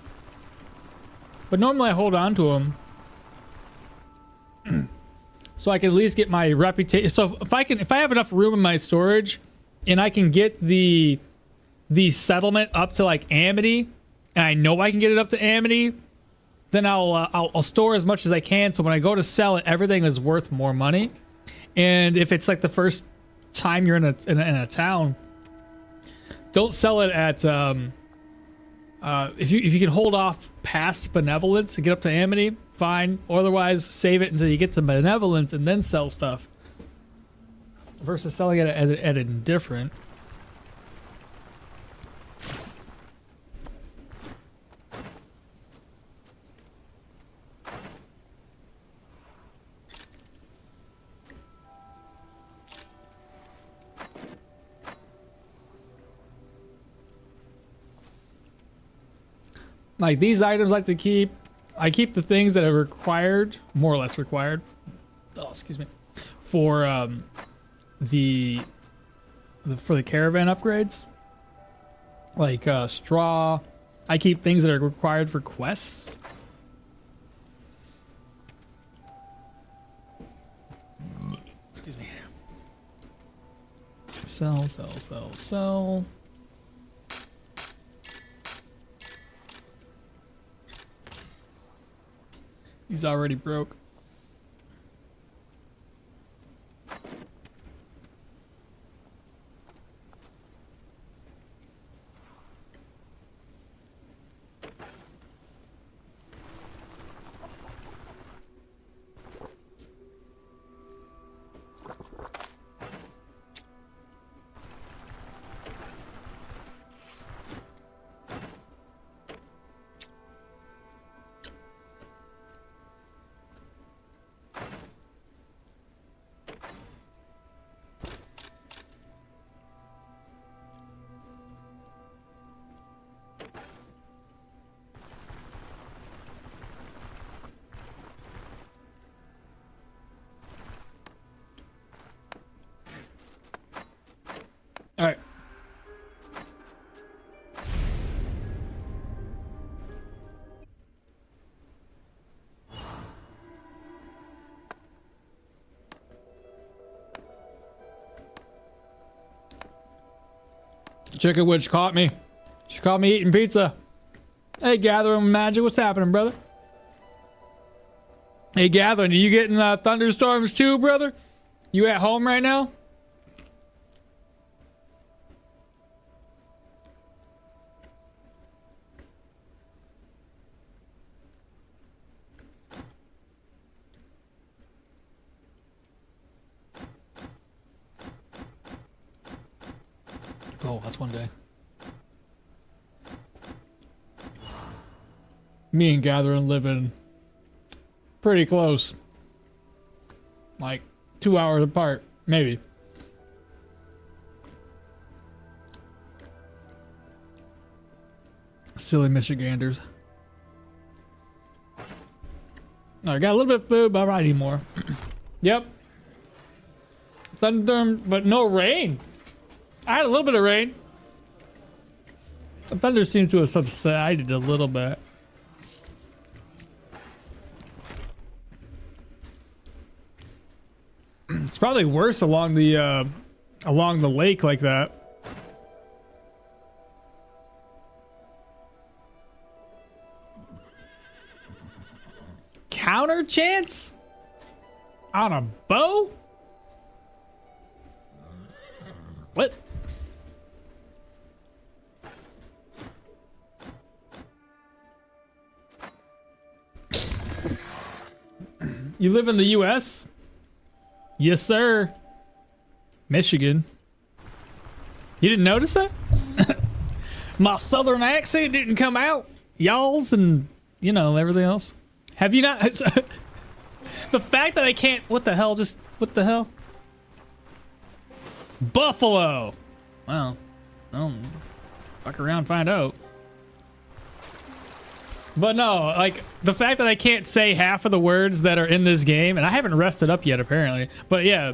But normally I hold on to them. So I can at least get my reputation. So if I have enough room in my storage and I can get the settlement up to like Amity, and I know I can get it up to Amity, then I'll store as much as I can. So when I go to sell it, everything is worth more money. And if it's like the first time you're in a town, don't sell it at if you can hold off past benevolence and get up to Amity, fine. Or otherwise, save it until you get to benevolence and then sell stuff. Versus selling it at indifferent. Like these items I like to keep. I keep the things that are required, more or less required. Oh, excuse me. For the caravan upgrades. Like straw. I keep things that are required for quests. Excuse me. Sell. He's already broke. All right. Chicken Witch caught me. She caught me eating pizza. Hey, Gathering Magic, what's happening, brother? Hey, Gathering, are you getting thunderstorms too, brother? You at home right now? Oh, that's one day. Me and Gathering living pretty close. Like 2 hours apart, maybe. Silly Michiganders. I got a little bit of food, but I might need more. Yep. Thunder, but no rain. I had a little bit of rain. The thunder seems to have subsided a little bit. It's probably worse along the lake like that. Counter chance on a bow? What? You live in the US? Yes, sir. Michigan. You didn't notice that? My southern accent didn't come out. Y'alls and, you know, everything else. Have you not? The fact that I can't. What the hell? Just. What the hell? Buffalo. Well, fuck around, find out. But no, like the fact that I can't say half of the words that are in this game, and I haven't rested up yet apparently. But yeah,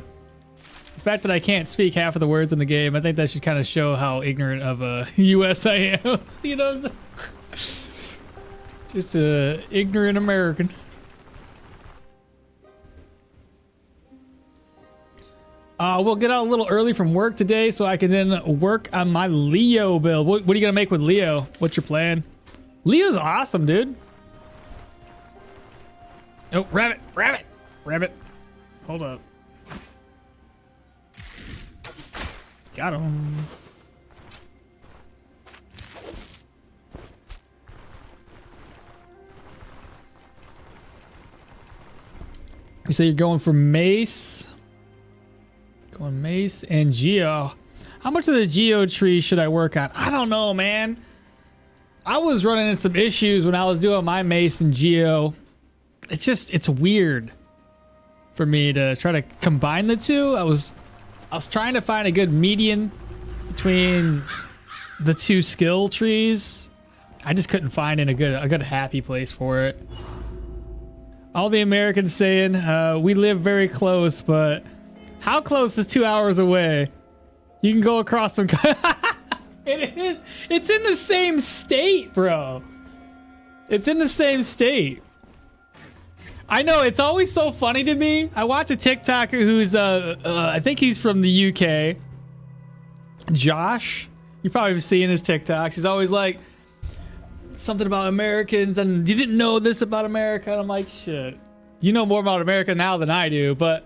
the fact that I can't speak half of the words in the game, I think that should kind of show how ignorant of a US I am. You know what I'm saying? Just a ignorant American. We'll get out a little early from work today so I can then work on my Leo build. What are you gonna make with Leo? What's your plan? Leo's awesome, dude. Oh, rabbit, rabbit, rabbit. Hold up. Got him. You say you're going for mace? Going mace and geo. How much of the geo tree should I work on? I don't know, man. I was running into some issues when I was doing my mace and geo. It's weird for me to try to combine the two. I was trying to find a good median between the two skill trees. I just couldn't find a good happy place for it. All the Americans saying we live very close, but how close is 2 hours away? You can go across some. It is. It's in the same state, bro. It's in the same state. I know, it's always so funny to me. I watch a TikToker who's I think he's from the UK. Josh. You probably seen his TikToks. He's always like something about Americans and you didn't know this about America. And I'm like, shit. You know more about America now than I do, but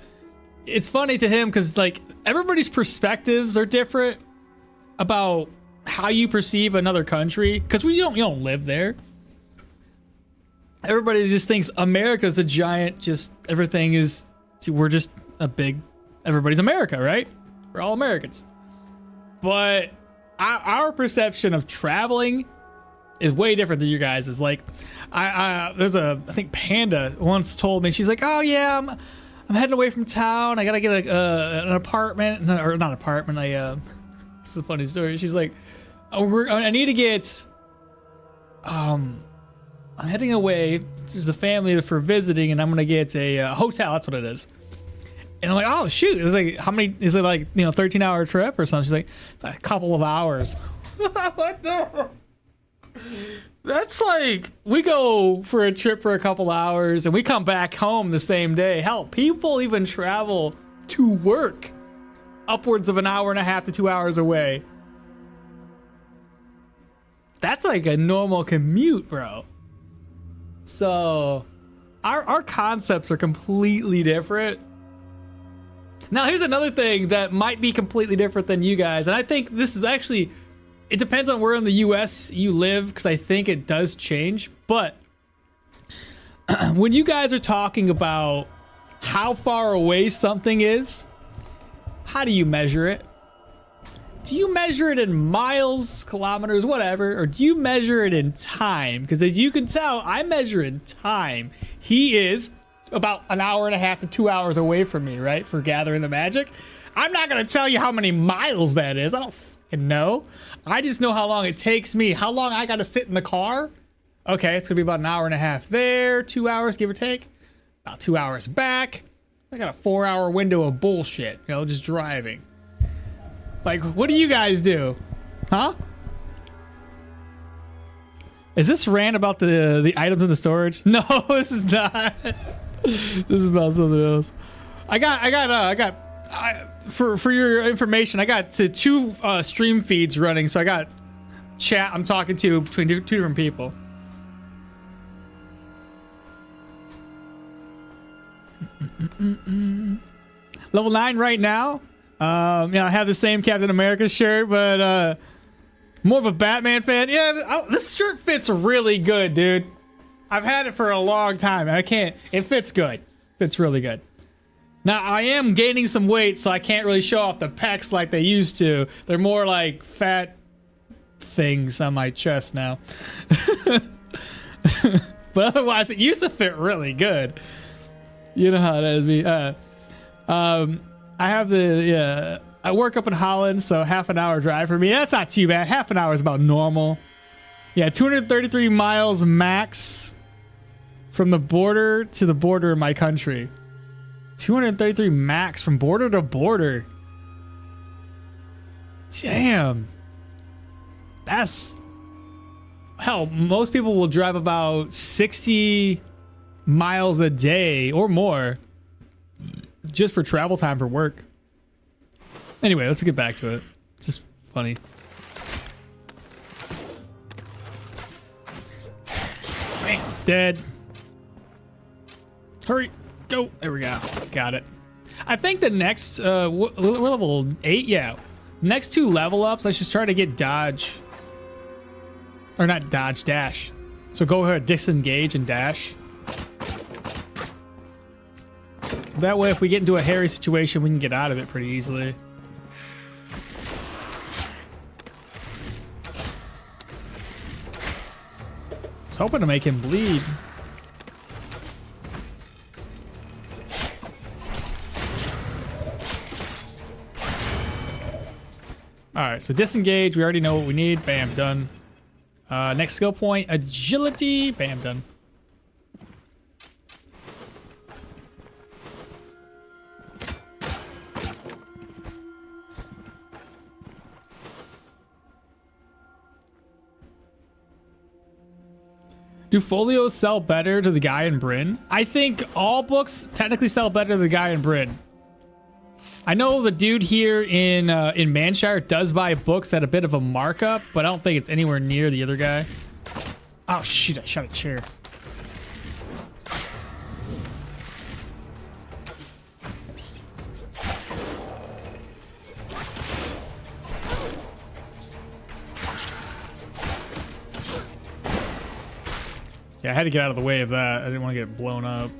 it's funny to him because like everybody's perspectives are different about how you perceive another country because you don't live there. Everybody just thinks America's a giant, just everything is, we're just a big, everybody's America, right? We're all Americans. But our perception of traveling is way different than you guys. Is like, I think Panda once told me, she's like, oh yeah, I'm heading away from town. I gotta get an apartment, or not apartment. It's a funny story. She's like, I need to get, I'm heading away to the family for visiting, and I'm gonna get a hotel. That's what it is. And I'm like, oh shoot! It's like, how many? Is it like 13-hour trip or something? She's like, it's like a couple of hours. What the? That's like, we go for a trip for a couple hours and we come back home the same day. Hell, people even travel to work upwards of an hour and a half to 2 hours away. That's like a normal commute, bro. So our concepts are completely different. Now, here's another thing that might be completely different than you guys. And I think this is actually, it depends on where in the US you live, because I think it does change. But when you guys are talking about how far away something is, how do you measure it? Do you measure it in miles, kilometers, whatever, or do you measure it in time? Because as you can tell, I measure in time. He is about an hour and a half to 2 hours away from me, right? For gathering the magic. I'm not gonna tell you how many miles that is. I don't fucking know. I just know how long it takes me. How long I gotta sit in the car? Okay, it's gonna be about an hour and a half there, 2 hours, give or take. About 2 hours back. I got a 4-hour window of bullshit, you know, just driving. Like, what do you guys do? Huh? Is this rant about the items in the storage? No, this is not. This is about something else. For your information, I got two stream feeds running, so I got chat I'm talking to between two different people. Level 9 right now. Yeah, I have the same Captain America shirt, but more of a Batman fan. Yeah, this shirt fits really good, dude. I've had it for a long time. It fits good. Fits really good. Now, I am gaining some weight, so I can't really show off the pecs like they used to. They're more like fat things on my chest now. But otherwise, it used to fit really good. You know how it is. I have I work up in Holland, so half an hour drive for me. That's not too bad. Half an hour is about normal. Yeah, 233 miles max from the border to the border of my country. 233 max from border to border. Damn. That's... Hell, most people will drive about 60 miles a day or more just for travel time for work. Anyway, let's get back to it. It's just funny. Bam, dead. Hurry, go. There we go. Got it. I think the next, we're level 8, yeah. Next 2 level ups, let's just try to get dodge. Or not dodge, dash. So go ahead, disengage and dash. That way, if we get into a hairy situation, we can get out of it pretty easily. I was hoping to make him bleed. Alright, so disengage. We already know what we need. Bam, done. Next skill point, agility. Bam, done. Do folios sell better to the guy in Bryn? I think all books technically sell better to the guy in Bryn. I know the dude here in Manshire does buy books at a bit of a markup, but I don't think it's anywhere near the other guy. Oh shoot, I shot a chair. Yes. Yeah, I had to get out of the way of that. I didn't want to get blown up.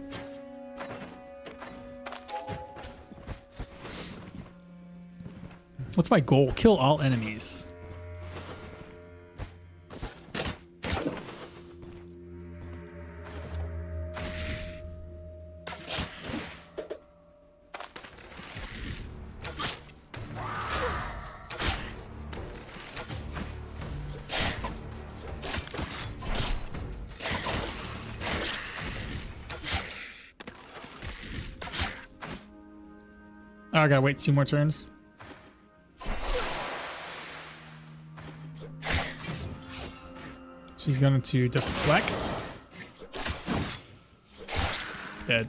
What's my goal? Kill all enemies. Oh, I gotta wait 2 more turns. She's going to deflect. Dead.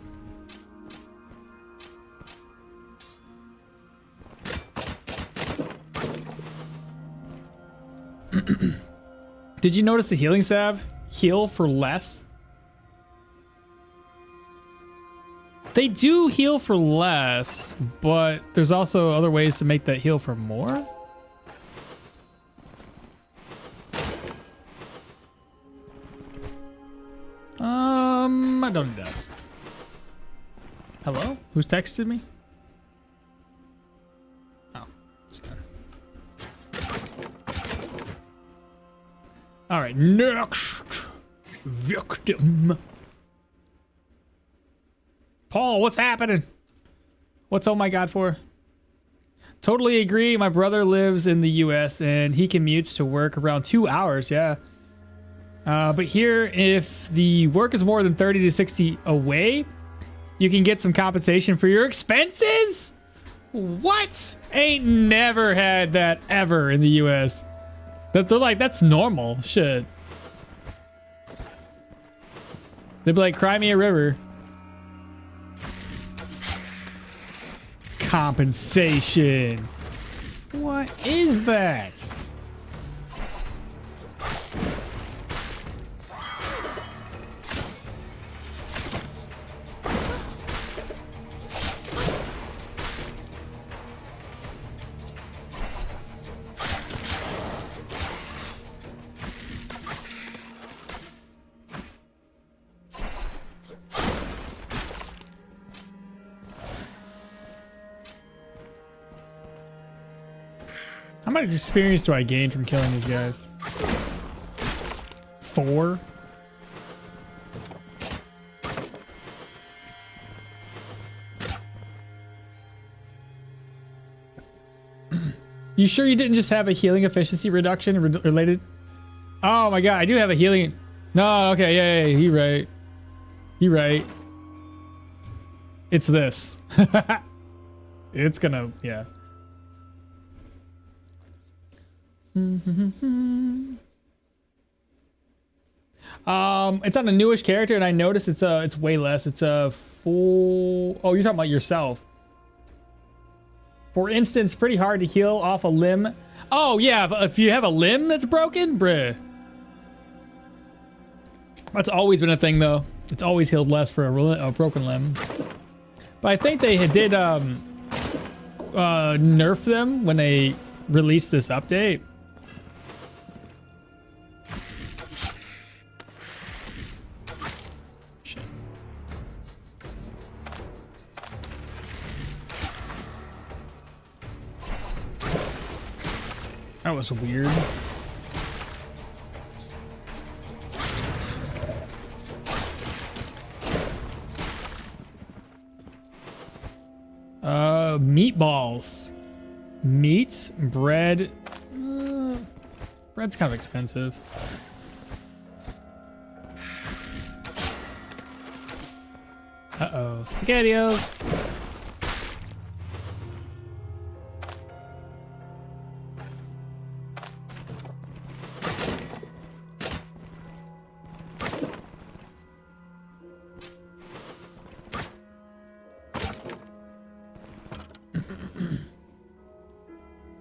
Did you notice the healing salve? Heal for less? They do heal for less, but there's also other ways to make that heal for more. I don't need that. Hello? Who's texted me? Oh. All right, next victim. Paul, what's happening? What's oh my god for? Totally agree. My brother lives in the US and he commutes to work around 2 hours. Yeah. But here, if the work is more than 30 to 60 away, you can get some compensation for your expenses. What? Ain't never had that ever in the US. That they're like, that's normal shit. They'd be like, cry me a river. Compensation. What is that? How much experience do I gain from killing these guys? 4? You sure you didn't just have a healing efficiency reduction related? Oh my god, I do have a healing. No, okay, yeah, you're right. You're right. It's this. It's gonna, yeah. It's on a newish character, and I noticed it's way less. It's a full. Oh, you're talking about yourself. For instance, pretty hard to heal off a limb. Oh yeah, if you have a limb that's broken, bruh. That's always been a thing, though. It's always healed less for a broken limb. But I think they did nerf them when they released this update. That was weird. Meatballs. Meat, bread. Bread's kind of expensive. Uh-oh. SpaghettiOs.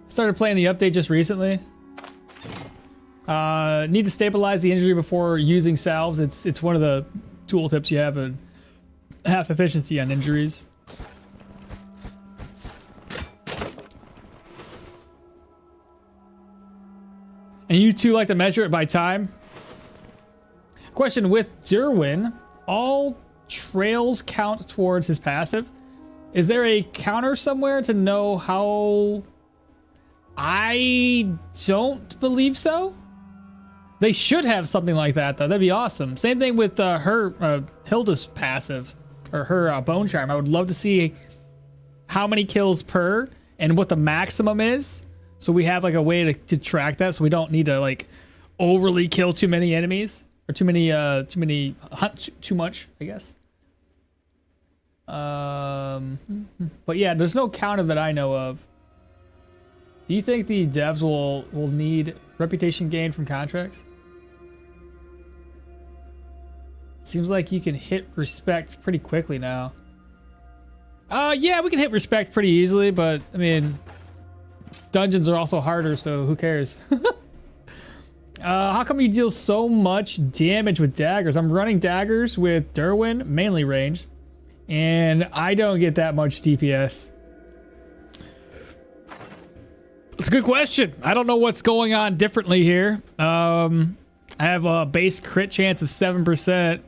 Started playing the update just recently. Need to stabilize the injury before using salves. It's one of the tooltips you have a half efficiency on injuries. And you two like to measure it by time? Question: with Derwin, all trails count towards his passive. Is there a counter somewhere to know how? I don't believe so. They should have something like that, though. That'd be awesome. Same thing with her Hilda's passive, or her bone charm. I would love to see how many kills per and what the maximum is, so we have like a way to track that, so we don't need to like overly kill too many enemies or too many hunt too much, I guess. But yeah, there's no counter that I know of. Do you think the devs will need reputation gain from contracts? Seems like you can hit respect pretty quickly now. Yeah, we can hit respect pretty easily, but I mean, dungeons are also harder, so who cares? How come you deal so much damage with daggers? I'm running daggers with Derwin, mainly ranged, and I don't get that much DPS. It's a good question. I don't know what's going on differently here. I have a base crit chance of 7%.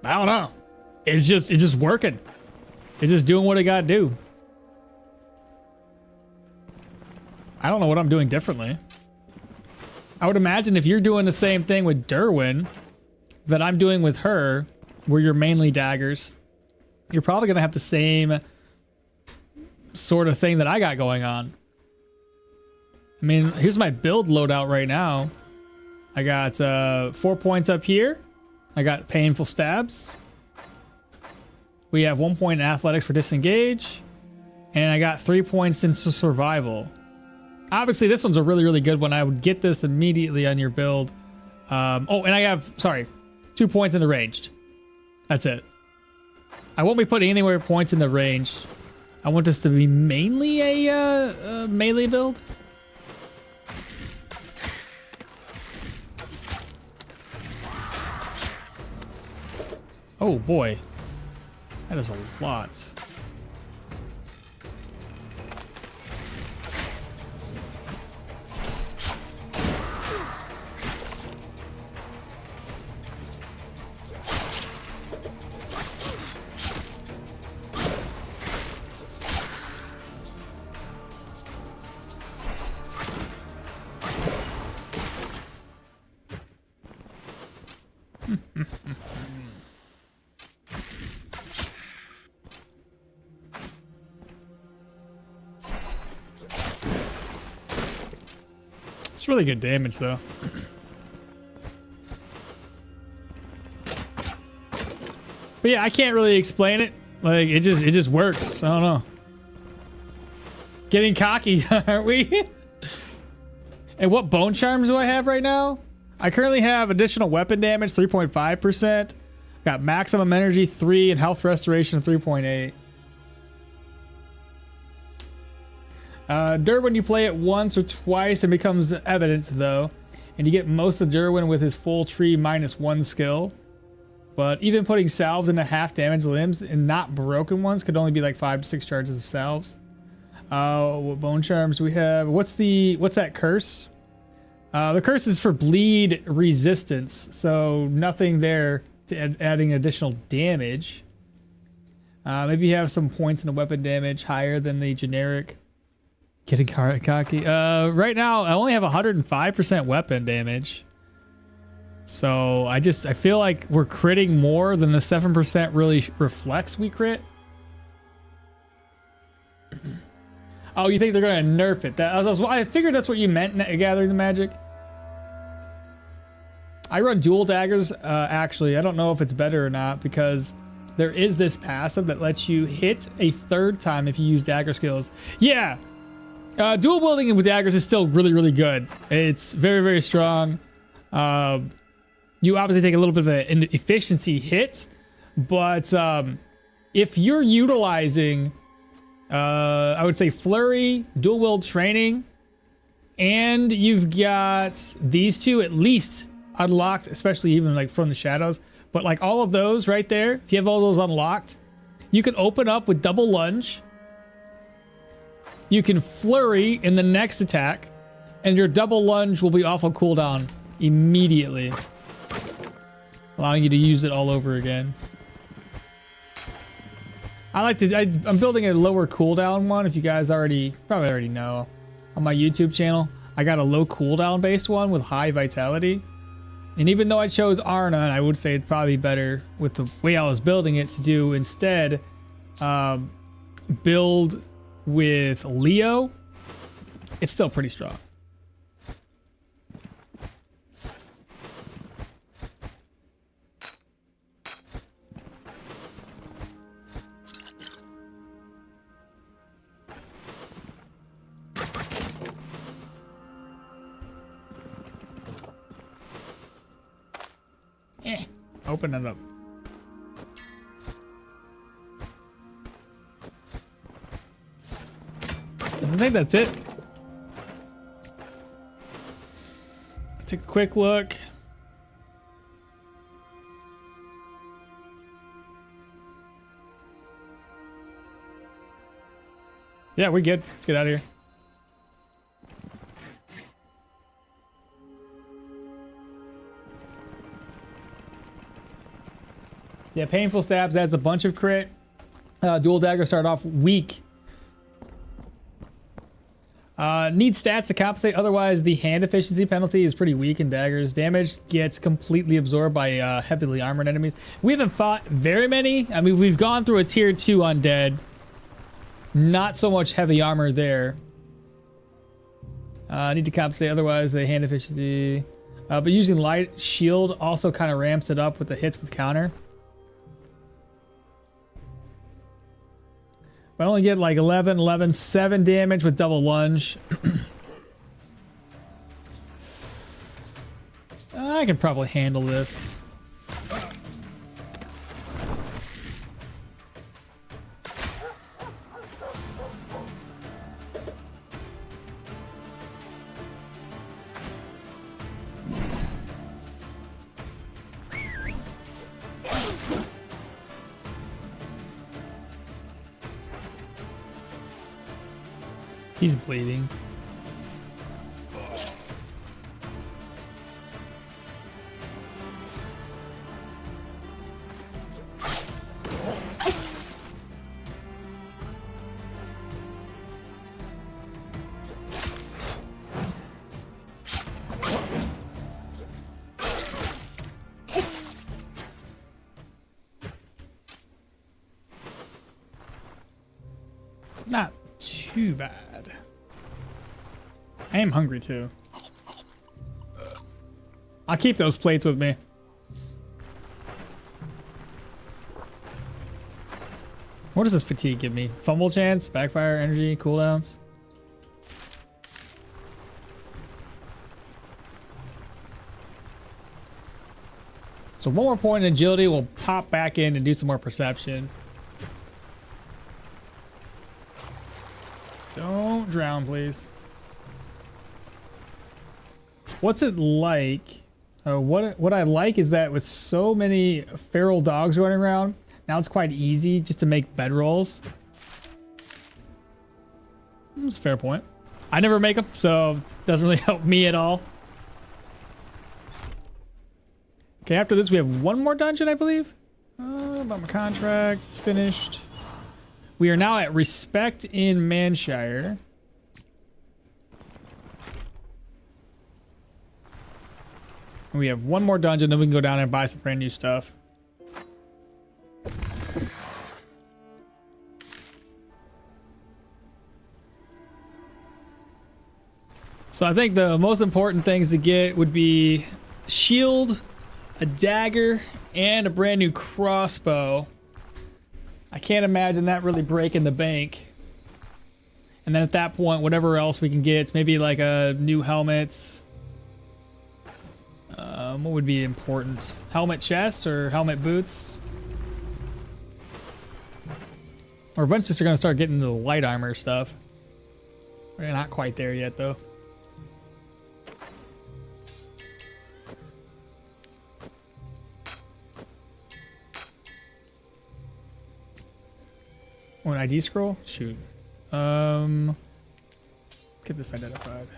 I don't know. It's just working. It's just doing what it gotta do. I don't know what I'm doing differently. I would imagine if you're doing the same thing with Derwin that I'm doing with her, where you're mainly daggers, you're probably gonna have the same sort of thing that I got going on. I mean, here's my build loadout right now. I got 4 points up here. I got painful stabs. We have 1 point in athletics for disengage. And I got 3 points in survival. Obviously, this one's a really, really good one. I would get this immediately on your build. Oh, and I have, sorry, 2 points in the ranged. That's it. I won't be putting anywhere points in the range. I want this to be mainly a melee build. Oh boy, that is a lot. It's really good damage though. But yeah, I can't really explain it. Like it just works. I don't know. Getting cocky, aren't we? And what bone charms do I have right now? I currently have additional weapon damage 3.5%. Got maximum energy 3 and health restoration 3.8. Derwin, you play it once or twice and becomes evident though, and you get most of Derwin with his full tree -1 skill. But even putting salves into half damage limbs and not broken ones could only be like 5 to 6 charges of salves. What bone charms we have? What's that curse? The curse is for bleed resistance, so nothing there to adding additional damage. Maybe you have some points in the weapon damage higher than the generic. Getting cocky. Right now I only have 105% weapon damage. So I feel like we're critting more than the 7% really reflects we crit. Oh, you think they're gonna nerf it? I figured that's what you meant, Gathering the Magic. I run dual daggers, actually. I don't know if it's better or not because there is this passive that lets you hit a 3rd time if you use dagger skills. Yeah, dual wielding with daggers is still really, really good. It's very, very strong. You obviously take a little bit of an efficiency hit, but if you're utilizing, I would say flurry, dual wield training, and you've got these two at least unlocked, especially even like from the shadows, but like all of those right there, if you have all those unlocked, you can open up with double lunge. You can flurry in the next attack, and your double lunge will be off of cooldown immediately, allowing you to use it all over again. I'm building a lower cooldown one. If you guys probably already know, on my YouTube channel, I got a low cooldown based one with high vitality. And even though I chose Arna, I would say it'd probably be better with the way I was building it to do instead build with Leo. It's still pretty strong. Open it up. I think that's it. Take a quick look. Yeah, we're good. Let's get out of here. Yeah, painful stabs adds a bunch of crit. Dual dagger start off weak. Need stats to compensate, otherwise the hand efficiency penalty is pretty weak in daggers. Damage gets completely absorbed by heavily armored enemies. We haven't fought very many. I mean, we've gone through a tier 2 undead. Not so much heavy armor there. I need to compensate, otherwise the hand efficiency. But using light shield also kind of ramps it up with the hits with counter. But I only get like 11, 11, 7 damage with double lunge. I can probably handle this. He's bleeding. Not too bad. I am hungry too. I'll keep those plates with me. What does this fatigue give me? Fumble chance, backfire, energy, cooldowns. So one more point in agility, we'll pop back in and do some more perception. Don't drown, please. What's it like? What I like is that with so many feral dogs running around, now it's quite easy just to make bedrolls. That's a fair point. I never make them, so it doesn't really help me at all. Okay, after this we have one more dungeon, I believe. About my contract, it's finished. We are now at Respect in Manshire. We have one more dungeon, then we can go down and buy some brand new stuff. So I think the most important things to get would be shield, a dagger, and a brand new crossbow. I can't imagine that really breaking the bank. And then at that point, whatever else we can get, maybe like a new helmet. What would be important? Helmet chest or helmet boots? Or eventually just are gonna start getting into the light armor stuff. We're not quite there yet though. Oh, an ID scroll? Shoot. Get this identified.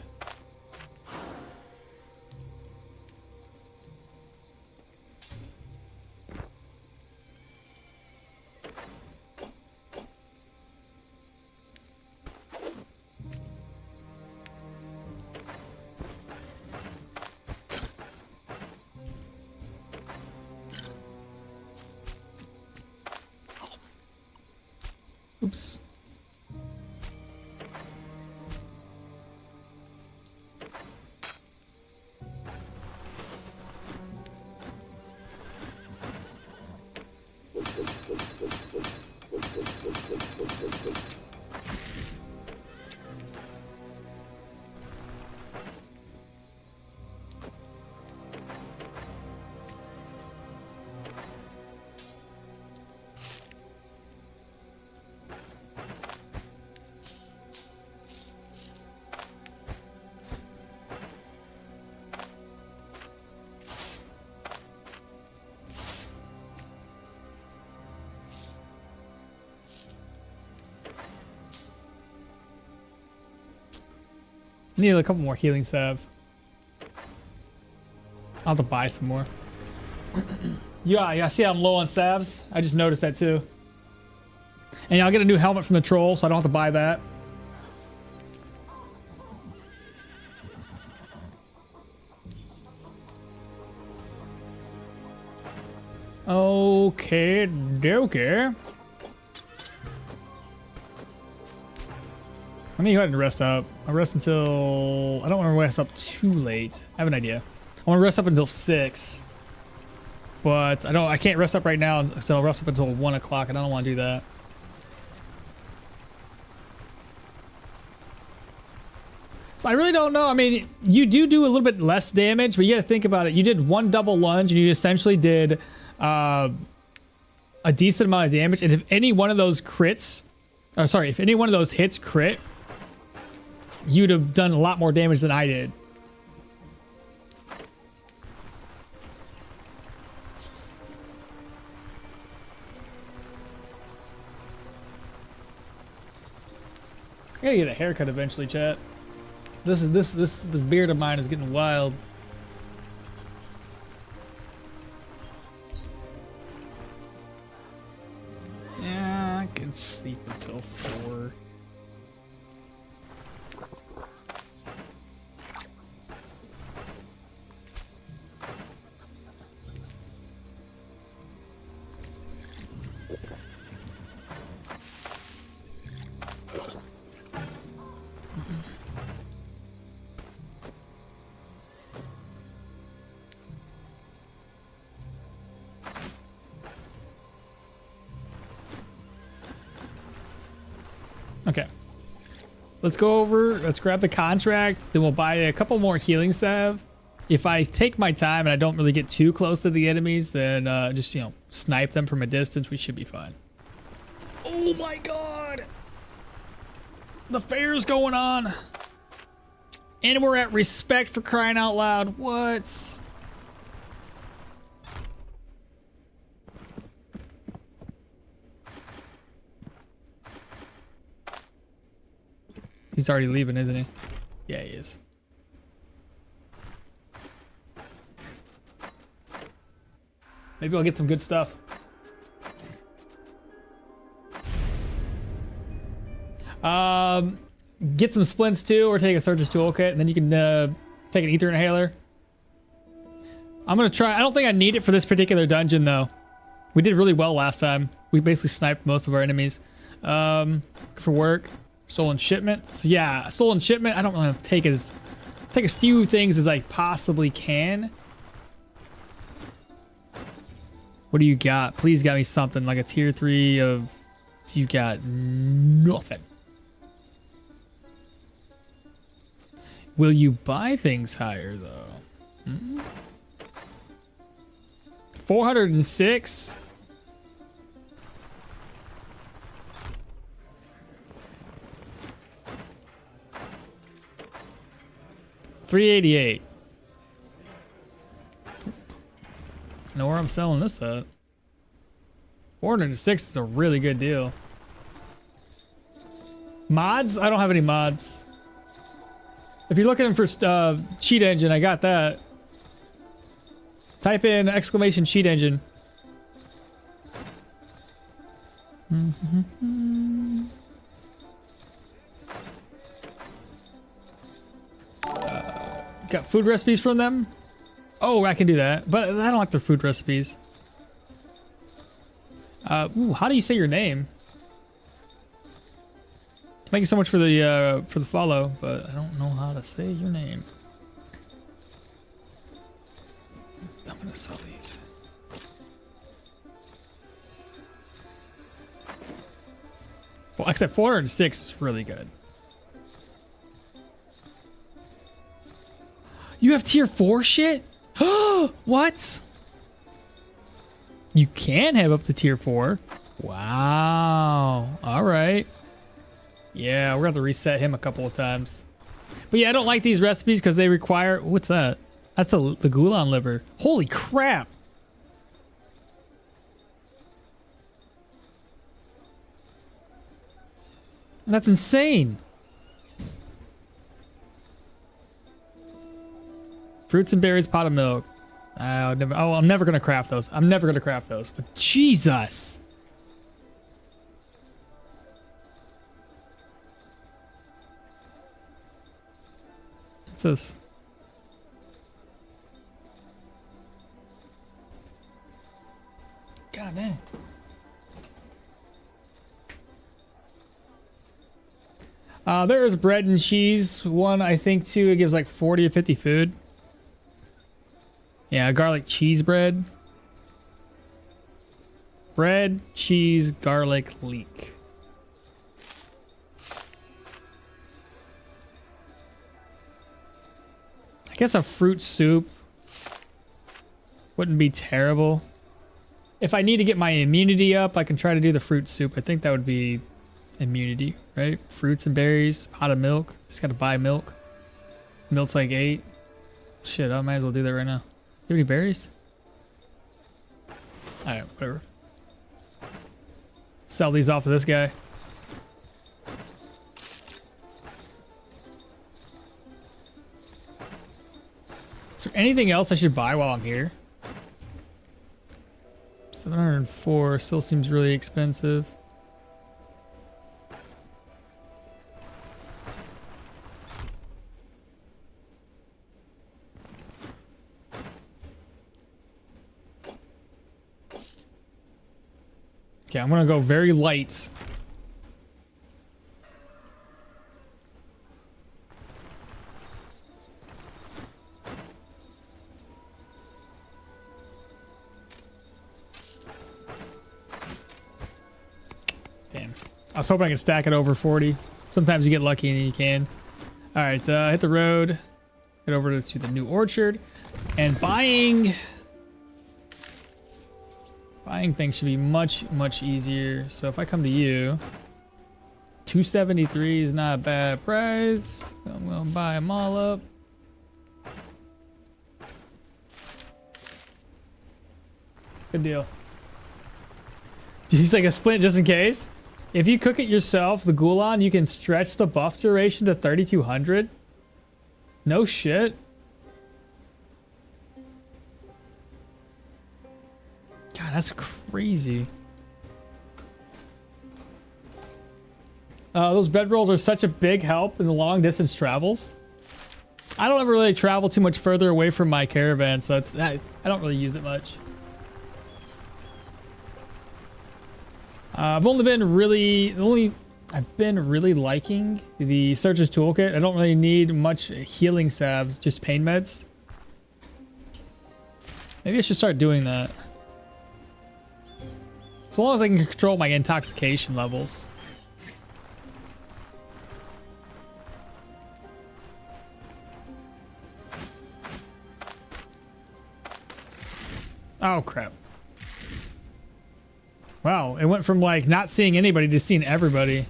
Oops. Need a couple more healing salve. I'll have to buy some more. Yeah, see I'm low on salves? I just noticed that too. And I'll get a new helmet from the troll, so I don't have to buy that. Okay, okay. Let me go ahead and rest up. I'll rest until... I don't want to rest up too late. I have an idea. I want to rest up until 6. But I can't rest up right now, so I'll rest up until 1 o'clock, and I don't want to do that. So I really don't know. I mean, you do a little bit less damage, but you got to think about it. You did 1 double lunge, and you essentially did a decent amount of damage. And if any one of those crits... Oh, sorry, if any one of those hits crit, you'd have done a lot more damage than I did. I gotta get a haircut eventually, chat. This beard of mine is getting wild. Yeah, I can sleep until 4. Okay. Let's go over, let's grab the contract, then we'll buy a couple more healing salve. If I take my time and I don't really get too close to the enemies, then just, you know, snipe them from a distance, we should be fine. Oh my god! The fair's going on! And we're at respect, for crying out loud. What? He's already leaving, isn't he? Yeah, he is. Maybe I'll get some good stuff. Get some splints too, or take a surgeon's toolkit, and then you can take an ether inhaler. I'm gonna try. I don't think I need it for this particular dungeon though. We did really well last time. We basically sniped most of our enemies. For work. Stolen shipments. Yeah, stolen shipment. I don't want to take as few things as I possibly can. What do you got? Please got me something like a tier 3 of... You got nothing. Will you buy things higher though? 406? 388. I know where I'm selling this at. 406 is a really good deal. Mods? I don't have any mods. If you're looking for cheat engine, I got that. Type in exclamation cheat engine. Got food recipes from them? Oh, I can do that, but I don't like their food recipes. Ooh, how do you say your name? Thank you so much for the follow, but I don't know how to say your name. I'm gonna sell these. Well, except 406 is really good. You have tier 4 shit? What? You can have up to tier 4. Wow. All right. Yeah, we're going to reset him a couple of times. But yeah, I don't like these recipes because they require... What's that? That's the Gulan liver. Holy crap. That's insane. Fruits and berries, pot of milk. I'm never gonna craft those. I'm never gonna craft those. But Jesus. What's this? God damn. There is bread and cheese one, I think, too. It gives like 40 or 50 food. Yeah, garlic cheese bread. Bread, cheese, garlic, leek. I guess a fruit soup wouldn't be terrible. If I need to get my immunity up, I can try to do the fruit soup. I think that would be immunity, right? Fruits and berries, pot of milk. Just gotta buy milk. Milk's like 8. Shit, I might as well do that right now. You have any berries? Alright, whatever. Sell these off to this guy. Is there anything else I should buy while I'm here? 704 still seems really expensive. Okay, I'm gonna go very light. Damn. I was hoping I could stack it over 40. Sometimes you get lucky and you can. All right, hit the road. Head over to the new orchard. And buying things should be much, much easier. So if I come to you, 273 is not a bad price. I'm gonna buy them all up. Good deal. He's like a splint just in case. If you cook it yourself, the Gulan, you can stretch the buff duration to 3200. No shit. God, that's crazy. Those bedrolls are such a big help in the long distance travels. I don't ever really travel too much further away from my caravan, so I don't really use it much. I've been really liking the Searcher's Toolkit. I don't really need much healing salves, just pain meds. Maybe I should start doing that. So long as I can control my intoxication levels. Oh, crap. Wow, it went from like not seeing anybody to seeing everybody.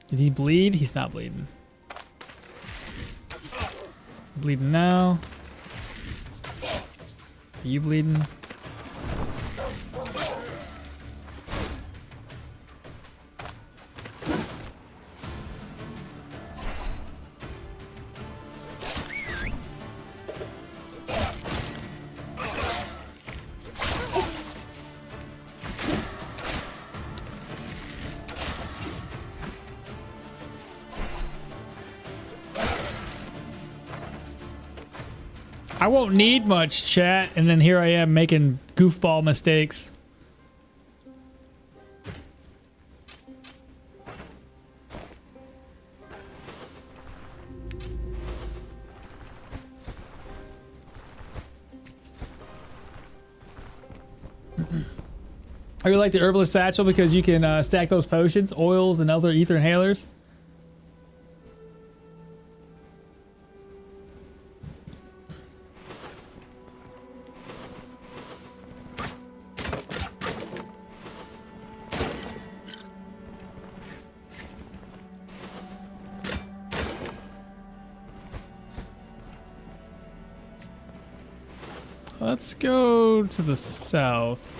Did he bleed? He's not bleeding. Bleeding now. Are you bleeding? I won't need much, chat, and then here I am making goofball mistakes. I really like the herbalist satchel because you can stack those potions, oils, and other ether inhalers. Let's go to the south.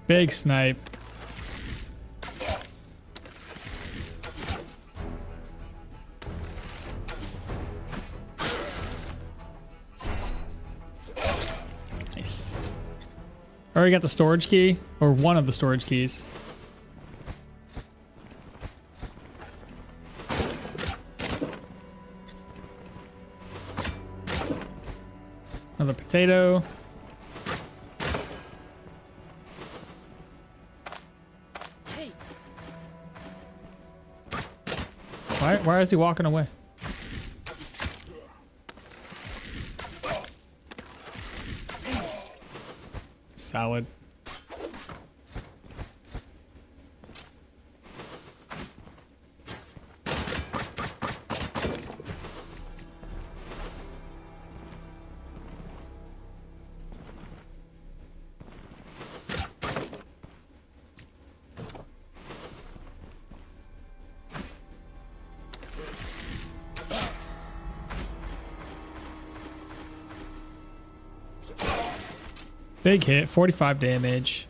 Big snipe. Nice. Already got the storage key, or one of the storage keys. Another potato. Why is he walking away? Salad. Big hit, 45 damage.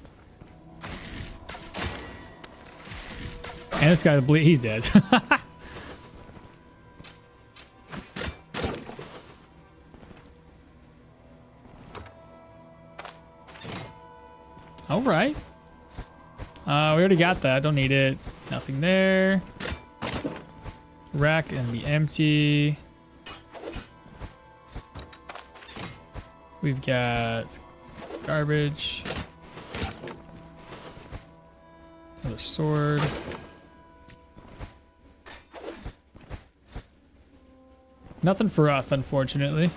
And this guy, he's dead. All right. We already got that. Don't need it. Nothing there. Rack and be empty. We've got garbage. Another sword. Nothing for us, unfortunately.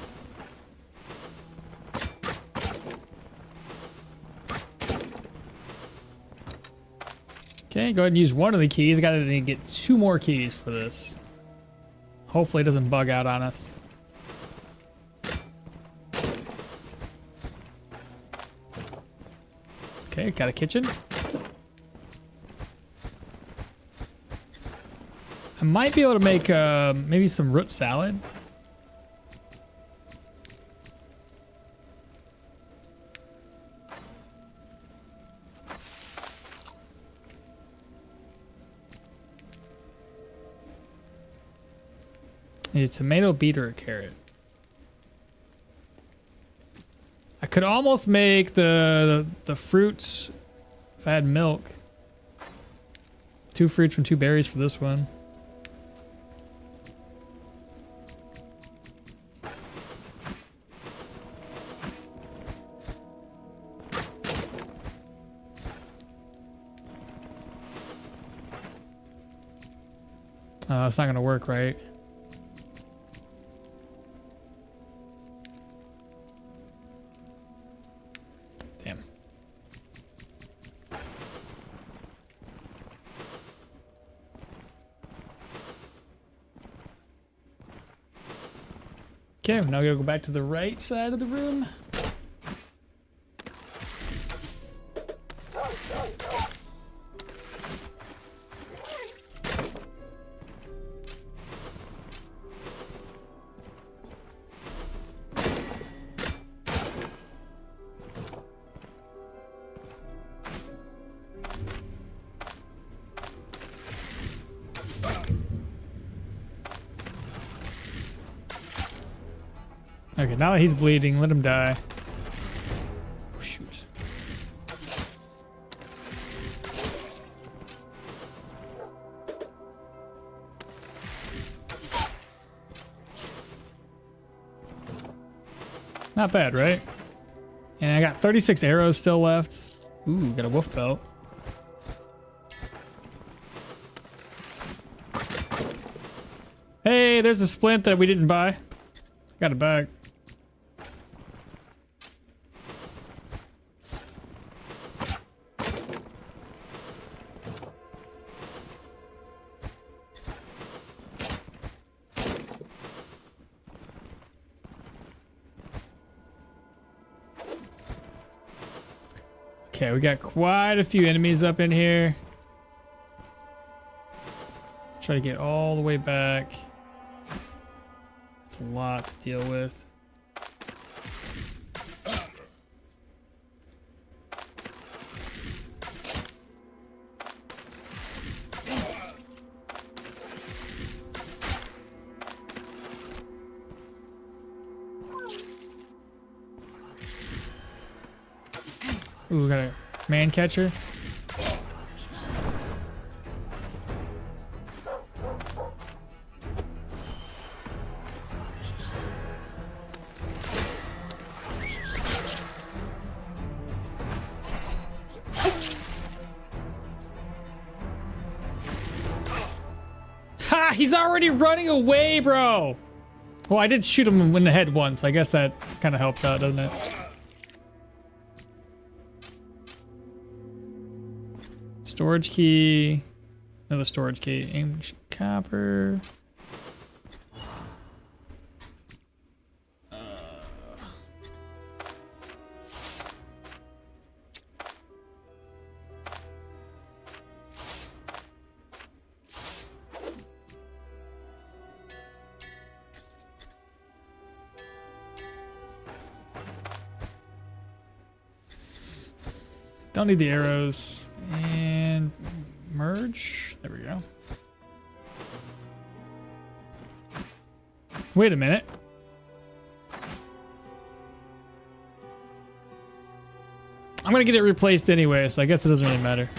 Okay, go ahead and use one of the keys. I gotta get 2 more keys for this. Hopefully it doesn't bug out on us. Okay, got a kitchen. I might be able to make maybe some root salad. Need a tomato, beet, or a carrot. I could almost make the fruits if I had milk. 2 fruits and 2 berries for this one. It's not gonna work, right? Damn. Okay, now we gotta go back to the right side of the room. Okay, now that he's bleeding, let him die. Oh, shoot. Not bad, right? And I got 36 arrows still left. Ooh, got a wolf belt. Hey, there's a splint that we didn't buy. Got it back. Okay, we got quite a few enemies up in here. Let's try to get all the way back. It's a lot to deal with. Ooh, we got a man catcher. Ha! Ah, he's already running away, bro. Well, I did shoot him in the head once. I guess that kind of helps out, doesn't it? Storage key. Another storage key. Ancient copper. Don't need the arrows. And merge. There we go. Wait a minute. I'm gonna get it replaced anyway, so I guess it doesn't really matter.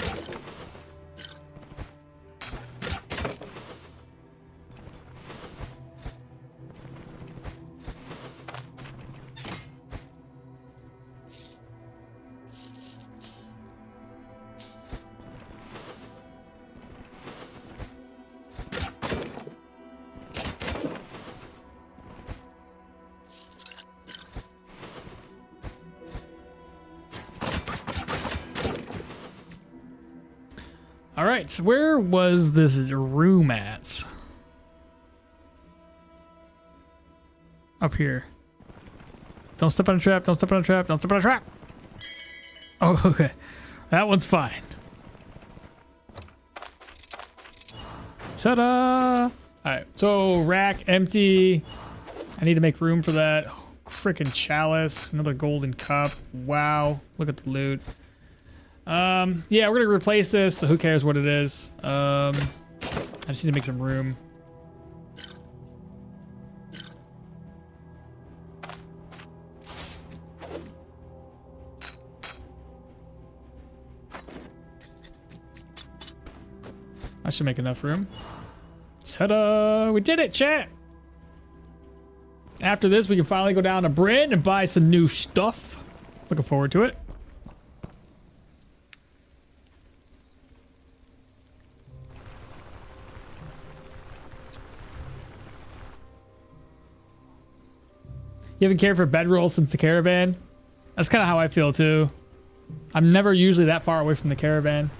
All right, so where was this room at? Up here. Don't step on a trap, don't step on a trap, don't step on a trap. Oh, okay. That one's fine. Ta-da! All right, so rack empty. I need to make room for that. Oh, frickin' chalice, another golden cup. Wow, look at the loot. Yeah, we're gonna replace this, so who cares what it is. I just need to make some room. I should make enough room. Ta-da! We did it, chat! After this, we can finally go down to Bryn and buy some new stuff. Looking forward to it. You haven't cared for bedroll since the caravan? That's kind of how I feel too. I'm never usually that far away from the caravan.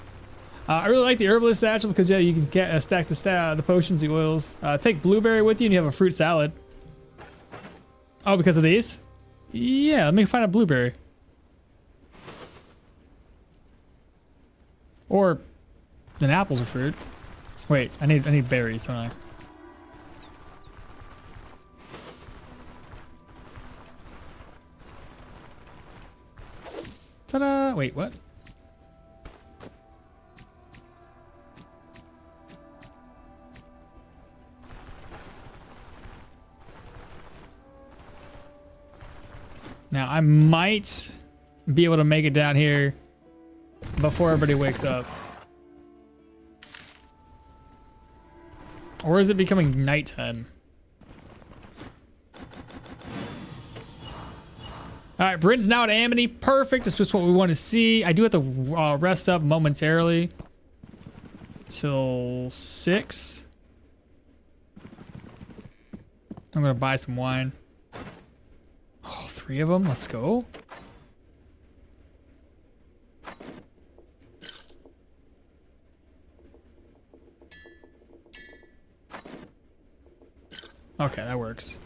I really like the herbalist satchel because yeah, you can get stack the potions, the oils. Take blueberry with you and you have a fruit salad. Oh, because of these? Yeah, let me find a blueberry. Or an apple's a fruit. Wait, I need berries, don't I? Ta-da! Wait, what? Now, I might be able to make it down here before everybody wakes up. Or is it becoming nighttime? All right, Bryn's now at Amity. Perfect. It's just what we want to see. I do have to rest up momentarily till 6. I'm gonna buy some wine. Oh, 3 of them. Let's go. Okay, that works.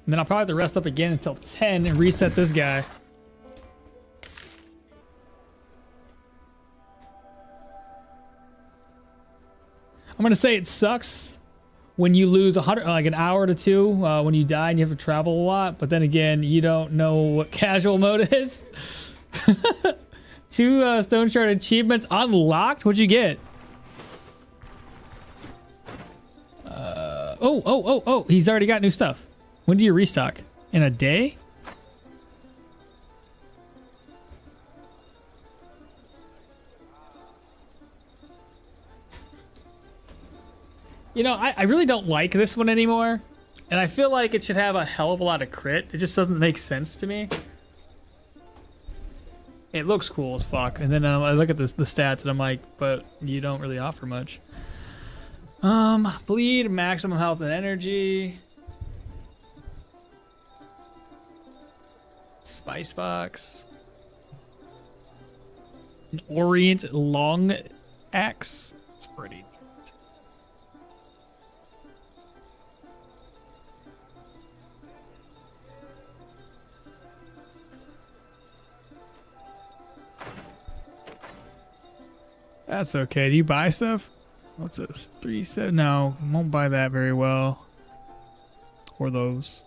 And then I'll probably have to rest up again until 10 and reset this guy. I'm gonna say it sucks when you lose like an hour to 2 when you die and you have to travel a lot. But then again, you don't know what casual mode is. 2 Stoneshard achievements unlocked. What'd you get? Oh! He's already got new stuff. When do you restock? In a day? You know, I really don't like this one anymore. And I feel like it should have a hell of a lot of crit. It just doesn't make sense to me. It looks cool as fuck. And then I look at the stats and I'm like, but you don't really offer much. Bleed, maximum health and energy. Spice box. An Orient long axe. It's pretty neat. That's okay. Do you buy stuff? What's this? 3-7? No, won't buy that very well. Or those.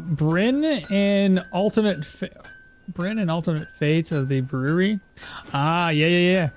Bryn and alternate fates of the brewery. Ah, yeah.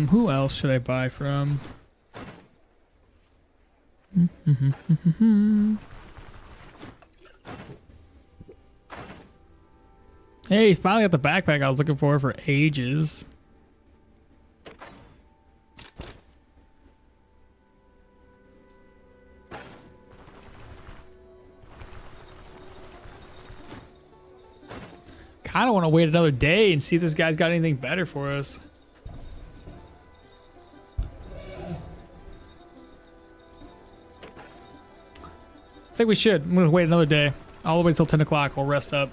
Who else should I buy from? Hey, finally got the backpack I was looking for ages. Kind of want to wait another day and see if this guy's got anything better for us. I think we should. I'm gonna wait another day. All the way till 10 o'clock. We'll rest up.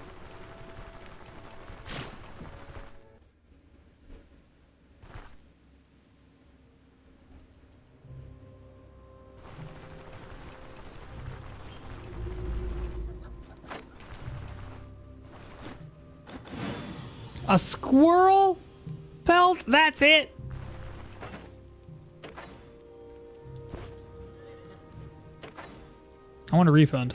A squirrel pelt? That's it? I want a refund.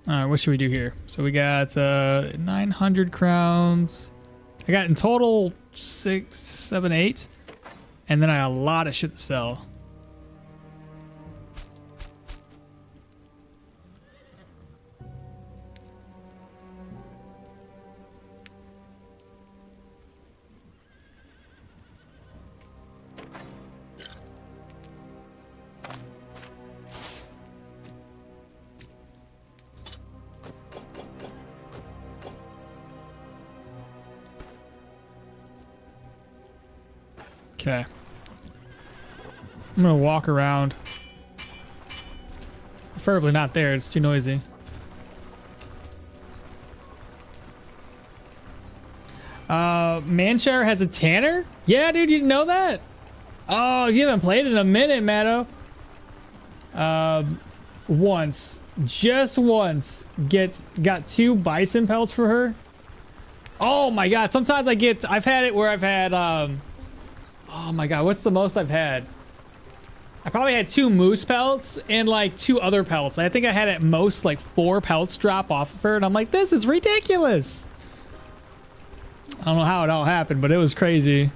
All right, what should we do here? So we got 900 crowns. I got in total 6, 7, 8. And then I got a lot of shit to sell. Okay. I'm gonna walk around. Preferably not there, it's too noisy. Manshire has a tanner? Yeah, dude, you didn't know that? Oh, you haven't played in a minute, Matto. Once. Just once. Got 2 bison pelts for her. Oh my god, sometimes I've had it where I've had, oh my god, what's the most I've had? I probably had 2 moose pelts and like 2 other pelts. I think I had at most like 4 pelts drop off of her, and I'm like, this is ridiculous. I don't know how it all happened, but it was crazy.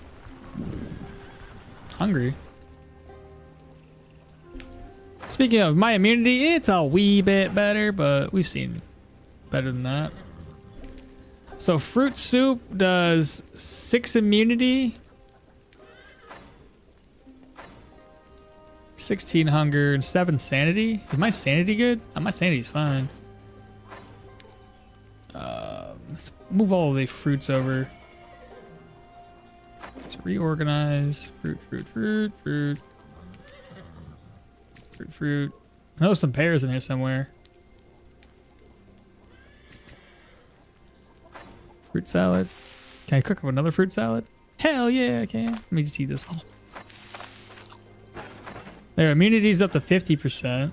Hungry. Speaking of my immunity, it's a wee bit better, but we've seen better than that. So fruit soup does 6 immunity. 16 hunger and 7 sanity. Is my sanity good? My sanity's fine. Let's move all of the fruits over. Let's reorganize. Fruit. I know some pears in here somewhere. Fruit salad. Can I cook up another fruit salad? Hell yeah, I can. Let me just eat this one. Their immunity's up to 50%.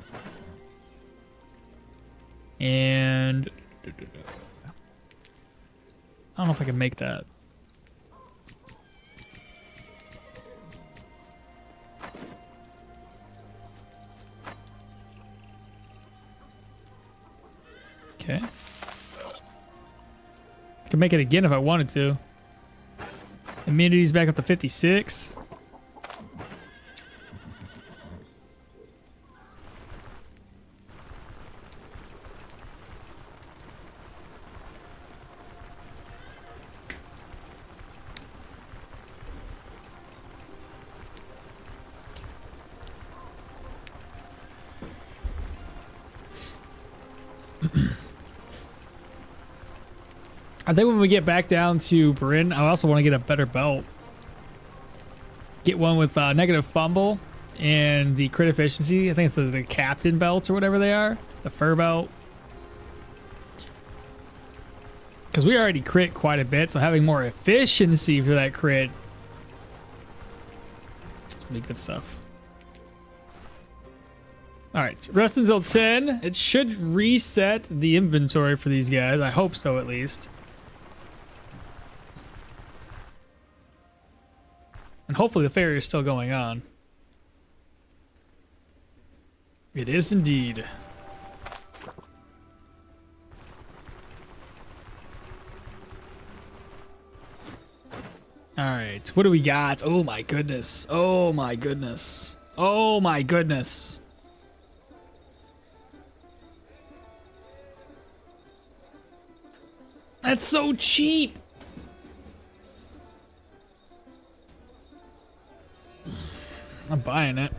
And I don't know if I can make that. Okay. I can make it again if I wanted to. Immunity's back up to 56. I think when we get back down to Bryn, I also want to get a better belt. Get one with negative fumble and the crit efficiency. I think it's the captain belts or whatever they are. The fur belt. Because we already crit quite a bit, so having more efficiency for that crit. It's gonna be good stuff. Alright, rest until 10. It should reset the inventory for these guys. I hope so, at least. And hopefully the fair is still going on. It is indeed. Alright, what do we got? Oh my goodness. Oh my goodness. Oh my goodness. That's so cheap. I'm buying it.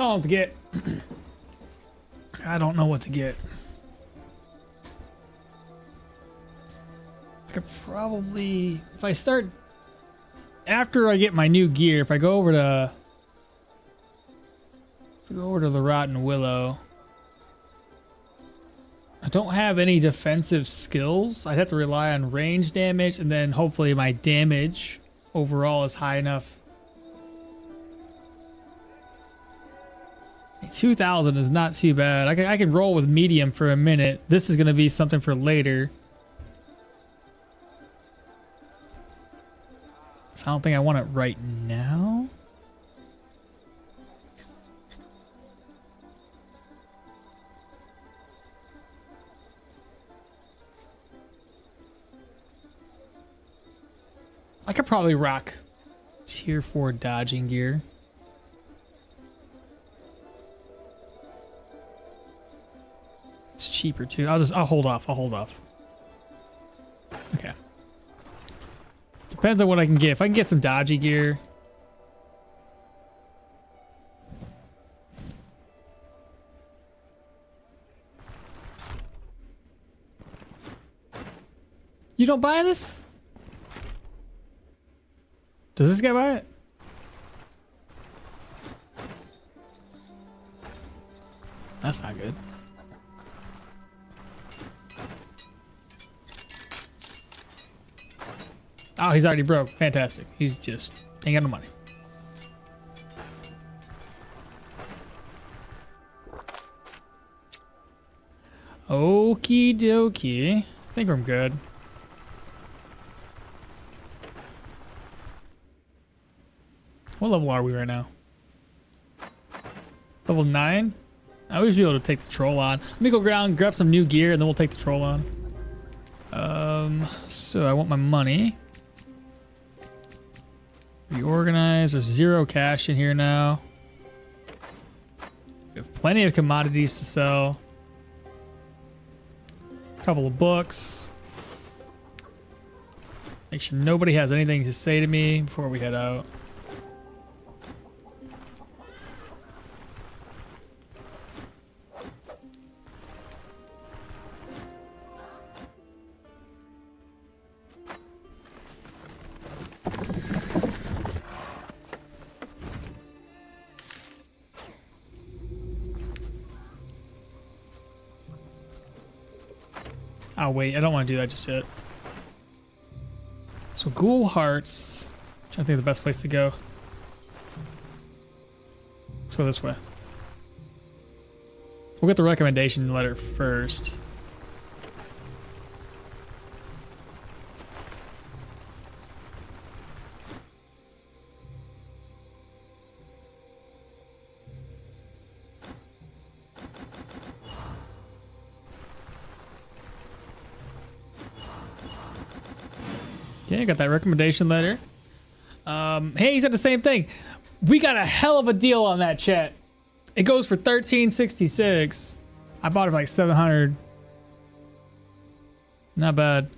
I don't know what to get. I don't know what to get. I could probably, if I start after I get my new gear, if I go over to the Rotten Willow, I don't have any defensive skills. I'd have to rely on range damage, and then hopefully my damage overall is high enough. 2,000 is not too bad. I can roll with medium for a minute. This is going to be something for later. So I don't think I want it right now. I could probably rock tier 4 dodging gear. It's cheaper too. I'll hold off. Okay. Depends on what I can get. If I can get some dodgy gear. You don't buy this? Does this guy buy it? That's not good. Oh, he's already broke. Fantastic. He's just ain't got no money. Okie dokie. I think I'm good. What level are we right now? Level 9? I wish we were able to take the troll on. Let me go grab some new gear and then we'll take the troll on. So I want my money. Reorganize. There's 0 cash in here now. We have plenty of commodities to sell. A couple of books. Make sure nobody has anything to say to me before we head out. Oh wait, I don't want to do that just yet. So ghoul hearts. I'm trying to think of the best place to go. Let's go this way. We'll get the recommendation letter first. Okay, I got that recommendation letter. Hey, he said the same thing. We got a hell of a deal on that, chat. It goes for $13.66. I bought it for like $700. Not bad.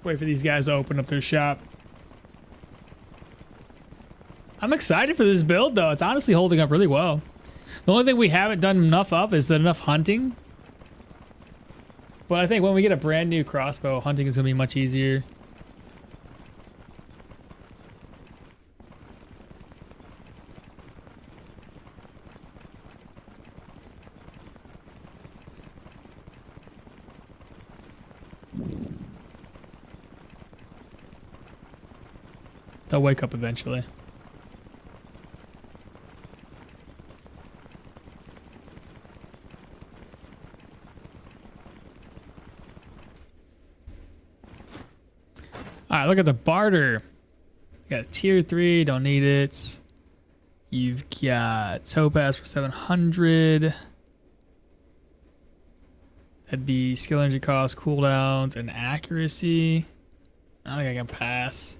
Wait for these guys to open up their shop. I'm excited for this build though. It's honestly holding up really well. The only thing we haven't done enough of is enough hunting. But I think when we get a brand new crossbow, hunting is gonna be much easier. They'll wake up eventually. All right, look at the barter. You got a tier 3, don't need it. You've got topaz for 700. That'd be skill energy cost, cooldowns, and accuracy. I think I can pass.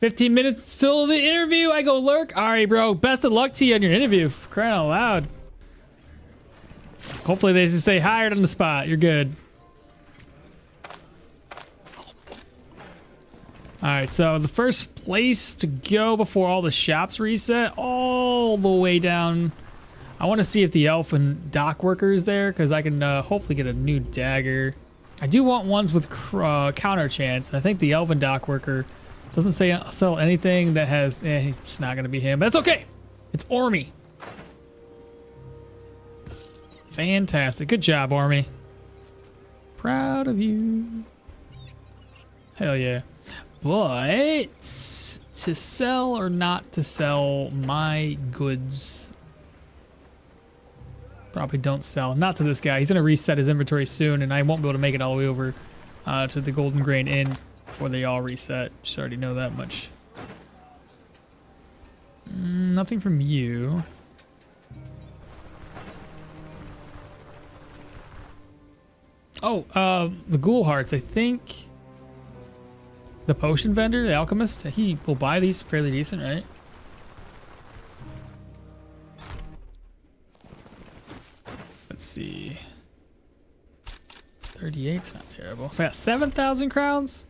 15 minutes till the interview. I go lurk. All right, bro. Best of luck to you on your interview. For crying out loud. Hopefully they just say hired on the spot. You're good. All right, so the first place to go before all the shops reset, all the way down. I want to see if the elf and dock worker is there, because I can hopefully get a new dagger. I do want ones with counter chance. I think the elf and dock worker doesn't say sell anything that has. It's not gonna be him, but that's okay. It's Ormy. Fantastic, good job, Ormy. Proud of you. Hell yeah. But to sell or not to sell my goods, probably don't sell. Not to this guy. He's gonna reset his inventory soon, and I won't be able to make it all the way over to the Golden Grain Inn before they all reset. Just already know that much. Nothing from you. Oh, the ghoul hearts. I think the potion vendor, the alchemist, he will buy these fairly decent, right? Let's see. 38's not terrible. So I got 7,000 crowns.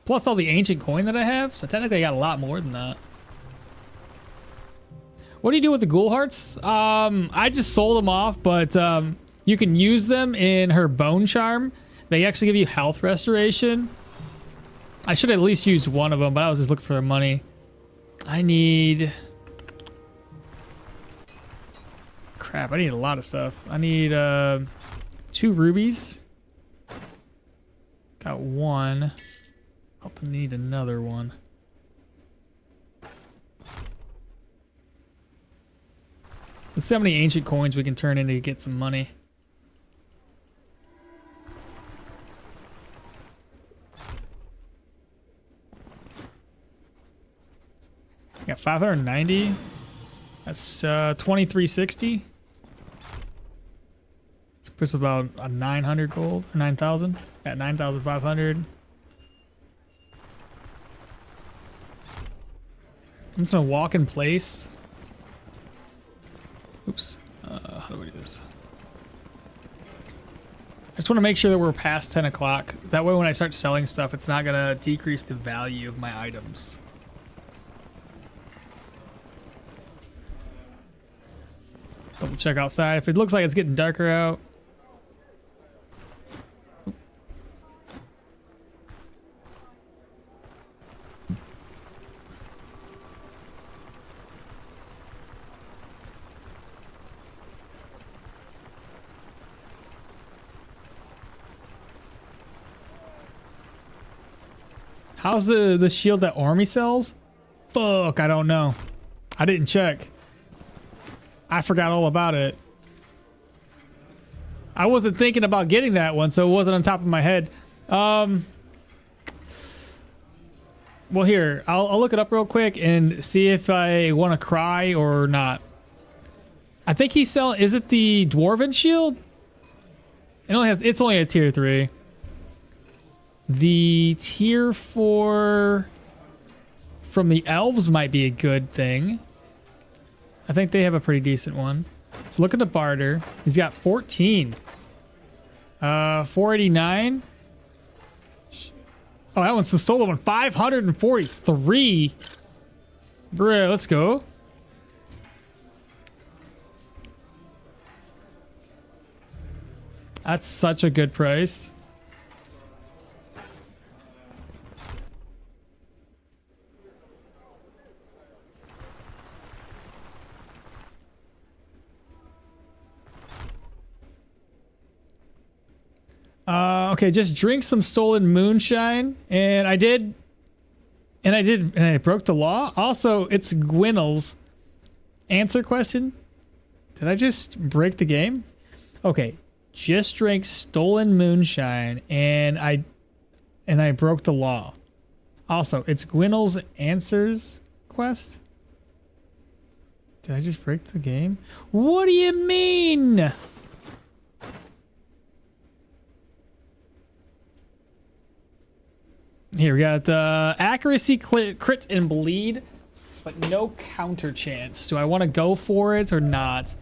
Plus all the ancient coin that I have. So technically I got a lot more than that. What do you do with the ghoul hearts? I just sold them off, but you can use them in her bone charm. They actually give you health restoration. I should at least use one of them, but I was just looking for the money. I need... Crap, I need a lot of stuff. I need 2 rubies. Got 1. I'll need another one. Let's see how many ancient coins we can turn in to get some money. I got 590. That's 2360. This puts about a 900 gold or 9,000. Got 9,500. I'm just gonna walk in place. Oops. How do we do this? I just want to make sure that we're past 10 o'clock. That way when I start selling stuff, it's not gonna decrease the value of my items. Double check outside. If it looks like it's getting darker out. How's the shield that army sells? Fuck, I don't know. I didn't check. I forgot all about it. I wasn't thinking about getting that one, so it wasn't on top of my head. Well, here, I'll look it up real quick and see if I want to cry or not. I think he's selling. Is it the dwarven shield? It only has. It's only a tier 3. The tier 4 from the elves might be a good thing. I think they have a pretty decent one. So look at the barter. He's got 14. 489. Oh, that one's the stolen one. 543. Bruh, let's go. That's such a good price. Okay, just drink some stolen moonshine, and I did, and I broke the law. Also, it's Gwynel's answer question. Did I just break the game? Okay, just drink stolen moonshine, and I broke the law. Also, it's Gwynel's answers quest. Did I just break the game? What do you mean? Here we got accuracy, crit, and bleed, but no counter chance. Do I want to go for it or not?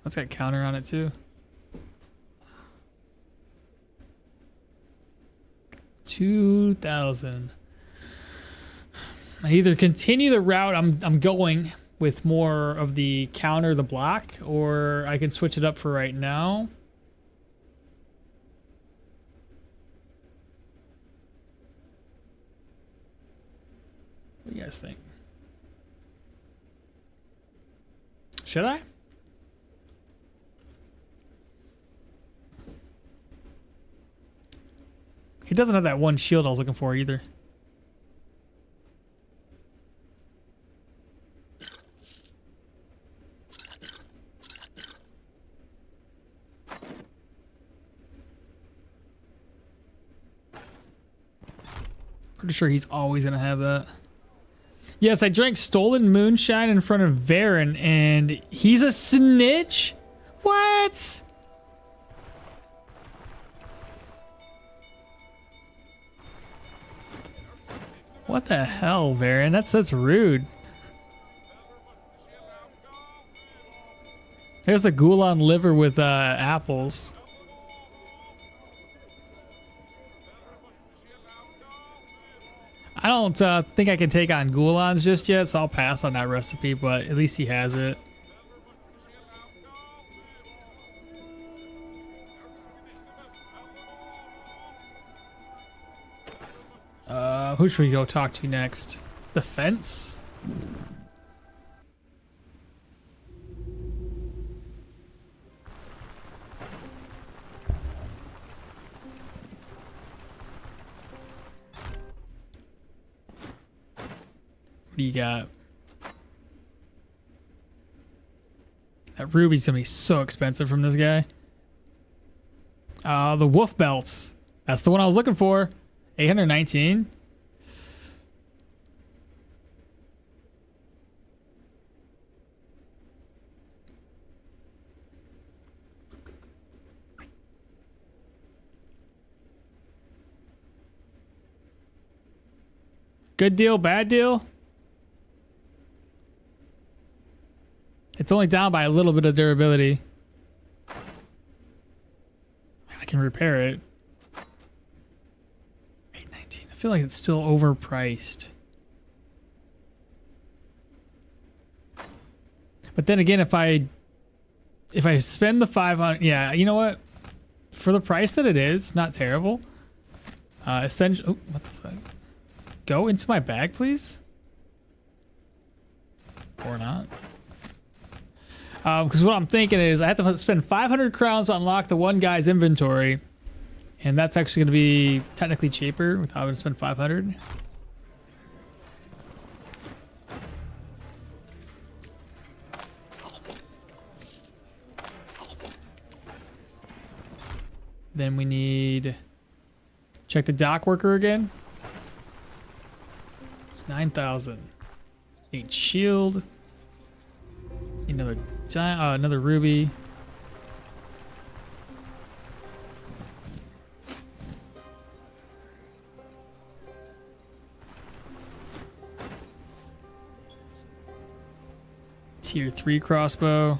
That's got counter on it too. 2,000. I either continue the route I'm going with more of the counter the block, or I can switch it up for right now. What do you guys think? Should I? He doesn't have that one shield I was looking for either. Pretty sure he's always gonna have that. Yes, I drank stolen moonshine in front of Varen, and he's a snitch? What? What the hell, Varen? That's rude. There's the Gulan liver with apples. I don't think I can take on Gulons just yet, so I'll pass on that recipe, but at least he has it. Who should we go talk to next? The fence? What do you got? That ruby's gonna be so expensive from this guy. The wolf belts. That's the one I was looking for. 819. Good deal, bad deal? It's only down by a little bit of durability. I can repair it. 819. I feel like it's still overpriced. But then again, if I spend the 500, yeah, you know what? For the price that it is, not terrible. Essential. Oh, what the fuck? Go into my bag, please. Or not. Because what I'm thinking is I have to spend 500 crowns to unlock the one guy's inventory. And that's actually going to be technically cheaper without having to spend 500. Then we need... Check the dock worker again. It's 9,000. Need shield. Need another ruby. Tier 3 crossbow.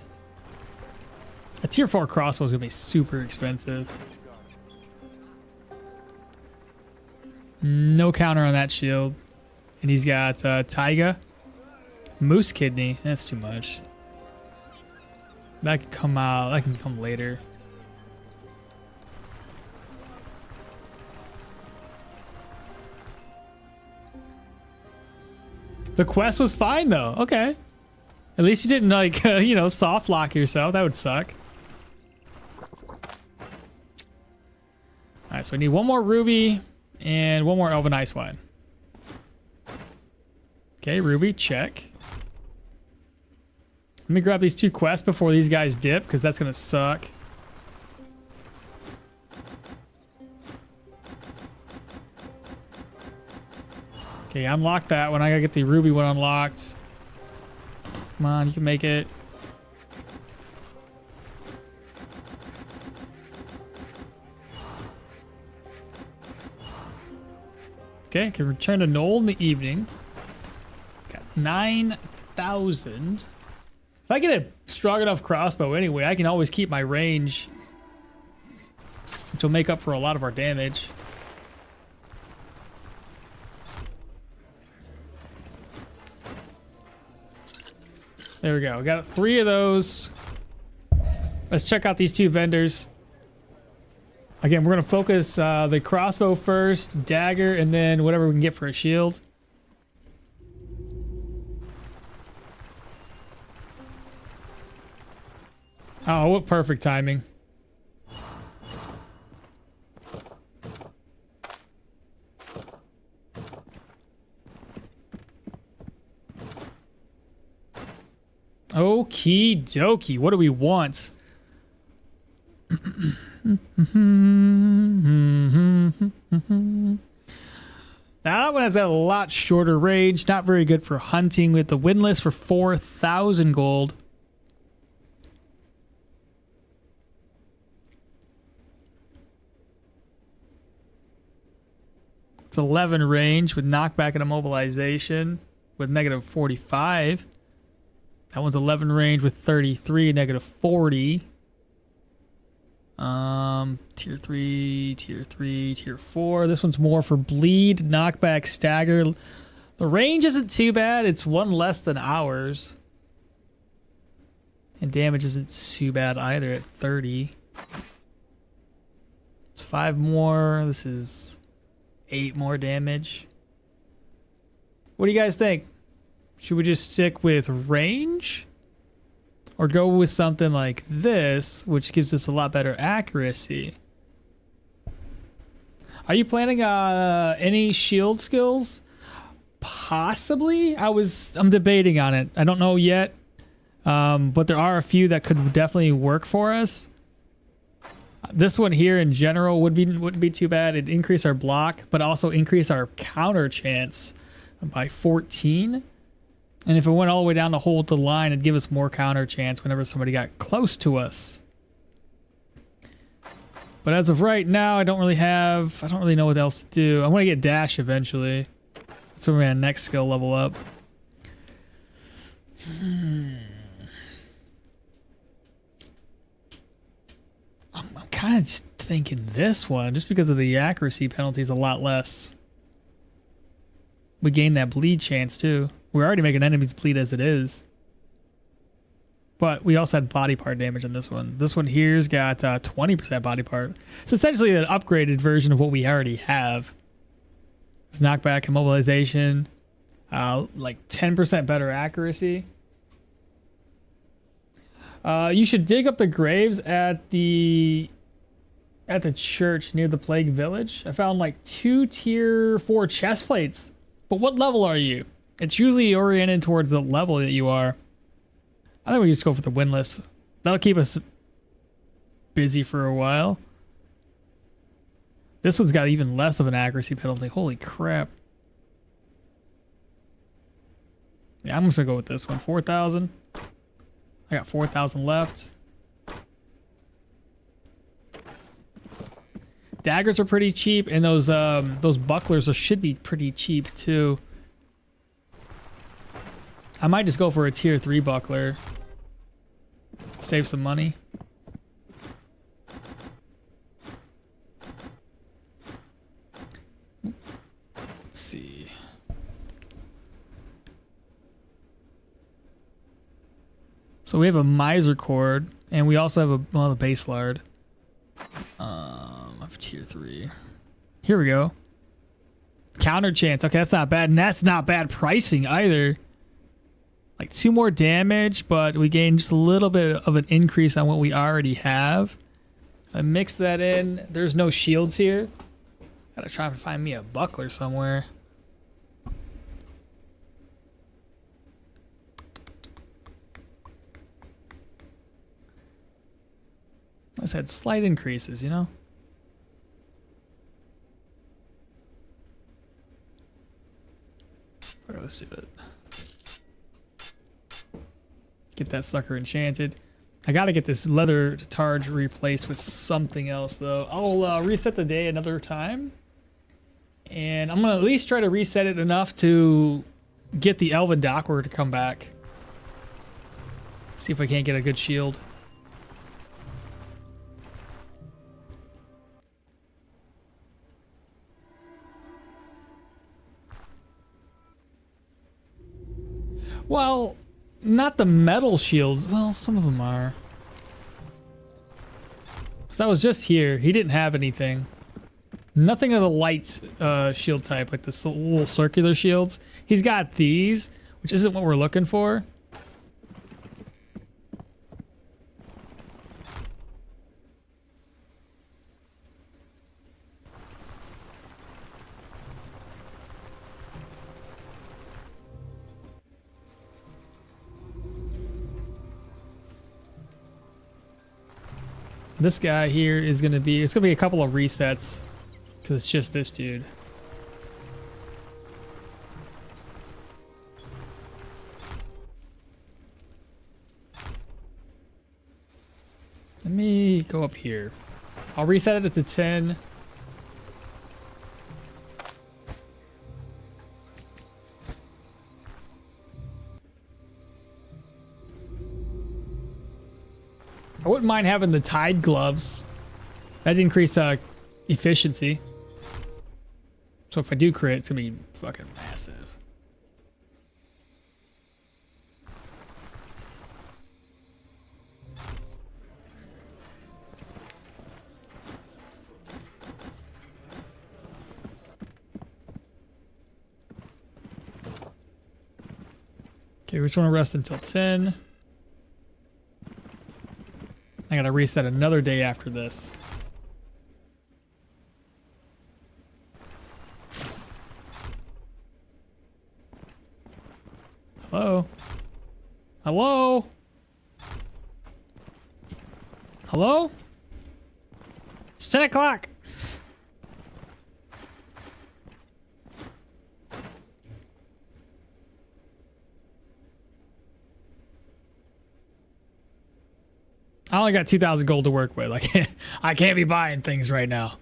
A tier 4 crossbow is gonna be super expensive. No counter on that shield. And he's got Taiga. Moose kidney. That's too much. That could come out. That can come later. The quest was fine though. Okay. At least you didn't like, you know, soft lock yourself. That would suck. Alright, so we need one more ruby and one more elven ice wine. Okay, ruby, check. Let me grab these 2 quests before these guys dip, because that's going to suck. Okay, unlock that one. I got to get the ruby one unlocked. Come on, you can make it. Okay, I can return to Knoll in the evening. Got 9,000. If I get a strong enough crossbow anyway, I can always keep my range, which will make up for a lot of our damage. There we go. We got 3 of those. Let's check out these 2 vendors. Again, we're going to focus the crossbow first, dagger, and then whatever we can get for a shield. Oh, what perfect timing. Okie dokie. What do we want? That one has a lot shorter range. Not very good for hunting. With the windlass for 4,000 gold. It's 11 range with knockback and immobilization with negative 45. That one's 11 range with 33 and negative 40. Tier 3, tier 3, tier 4. This one's more for bleed, knockback, stagger. The range isn't too bad. It's one less than ours. And damage isn't too bad either at 30. It's 5 more. This is 8 more damage. What do you guys think? Should we just stick with range? Or go with something like this, which gives us a lot better accuracy? Are you planning on any shield skills? Possibly. I'm debating on it. I don't know yet. But there are a few that could definitely work for us. This one here in general wouldn't be too bad. It'd increase our block, but also increase our counter chance by 14. And if it went all the way down to hold the line, it'd give us more counter chance whenever somebody got close to us. But as of right now, I don't really know what else to do. I want to get dash eventually. That's when my next skill level up. I'm kind of just thinking this one, just because of the accuracy penalty is a lot less. We gain that bleed chance too. We're already making enemies bleed as it is. But we also had body part damage on this one. This one here's got 20% body part. It's essentially an upgraded version of what we already have. It's knockback, immobilization, like 10% better accuracy. You should dig up the graves at the church near the Plague Village. I found like 2 tier 4 chest plates. But what level are you? It's usually oriented towards the level that you are. I think we just go for the windlass. That'll keep us busy for a while. This one's got even less of an accuracy penalty. Holy crap. Yeah, I'm just gonna go with this one. 4,000. I got 4,000 left. Daggers are pretty cheap, and those bucklers should be pretty cheap too. I might just go for a tier 3 buckler. Save some money. Let's see. So we have a miser cord, and we also have the base lard. Of tier 3. Here we go. Counter chance. Okay, that's not bad, and that's not bad pricing either. Like 2 more damage, but we gain just a little bit of an increase on what we already have. I mix that in. There's no shields here. Gotta try to find me a buckler somewhere. Let's had slight increases, you know? Okay, let's do it. Get that sucker enchanted. I gotta get this leather targe replaced with something else though. I'll reset the day another time. And I'm gonna at least try to reset it enough to get the Elven Dockwer to come back. See if I can't get a good shield. Well, not the metal shields. Well, some of them are. So that was just here. He didn't have anything. Nothing of the light shield type, like the little circular shields. He's got these, which isn't what we're looking for. This guy here is gonna be, it's gonna be a couple of resets because it's just this dude. Let me go up here. I'll reset it to 10. I wouldn't mind having the Tide gloves. That increase efficiency. So if I do crit, it's gonna be fucking massive. Okay, we just want to rest until 10. I gotta reset another day after this. Hello? Hello? Hello? It's 10 o'clock. I only got 2,000 gold to work with. I can't be buying things right now.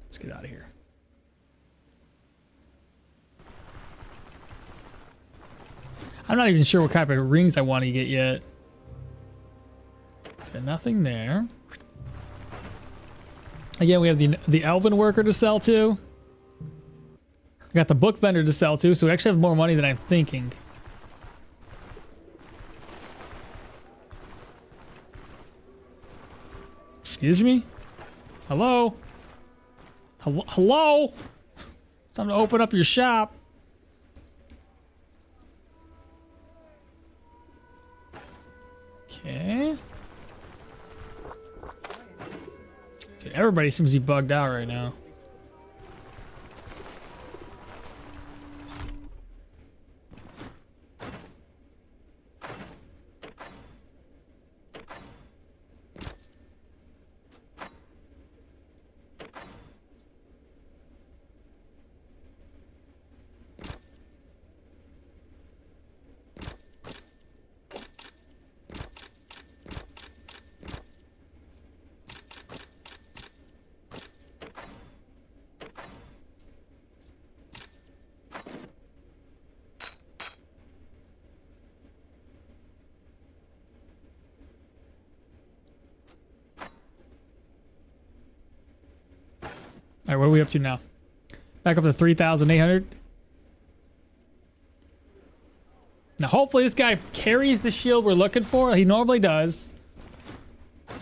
Let's get out of here. I'm not even sure what type of rings I want to get yet. So nothing there. Again, we have the elven worker to sell to. We got the book vendor to sell to, so we actually have more money than I'm thinking. Excuse me? Hello? Hello? Time to open up your shop. Okay. Dude, everybody seems to be bugged out right now. All right, what are we up to now? Back up to 3,800. Now, hopefully this guy carries the shield we're looking for. He normally does.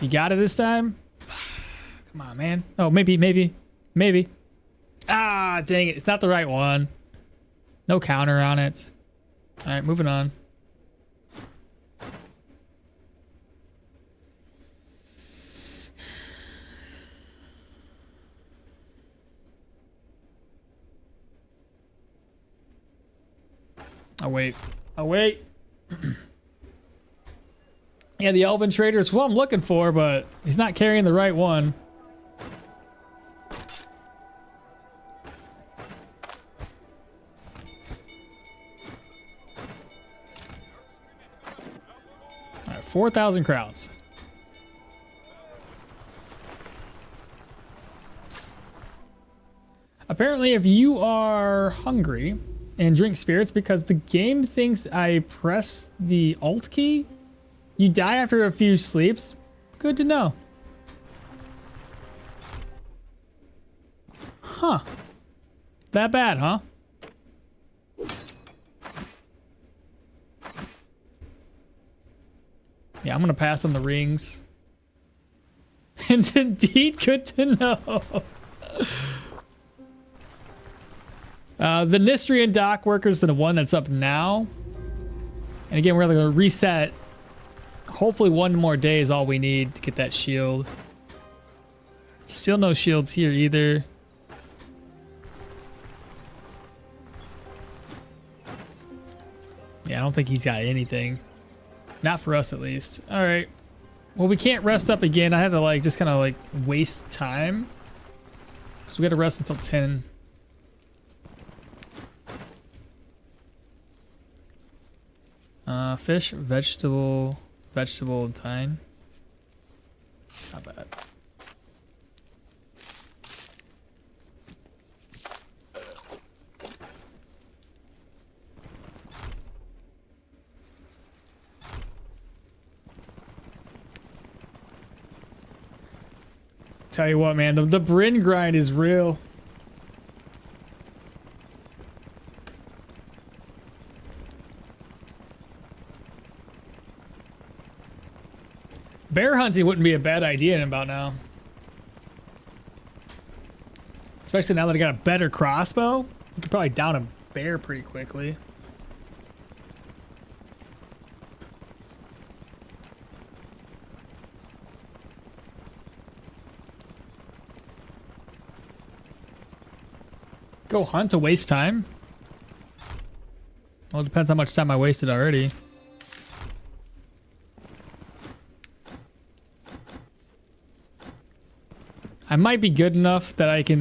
You got it this time? Come on, man. Oh, maybe. Ah, dang it. It's not the right one. No counter on it. All right, moving on. I'll wait. Yeah, the elven trader is what I'm looking for, but he's not carrying the right one. All right, 4,000 crowns. Apparently, if you are hungry and drink spirits, because the game thinks I press the alt key, you die after a few sleeps. Good to know. Huh. That bad, huh? Yeah, I'm gonna pass on the rings. It's indeed good to know. The Nistrian dock worker is the one that's up now. And again, we're going to reset. Hopefully one more day is all we need to get that shield. Still no shields here either. Yeah, I don't think he's got anything. Not for us, at least. All right. Well, we can't rest up again. I had to just kind of waste time. Because we got to rest until 10. Fish, vegetable, and thyme. It's not bad. Tell you what, man, the Bryn grind is real. Bear hunting wouldn't be a bad idea in about now. Especially now that I got a better crossbow. You can probably down a bear pretty quickly. Go hunt to waste time? Well, it depends how much time I wasted already. I might be good enough that I can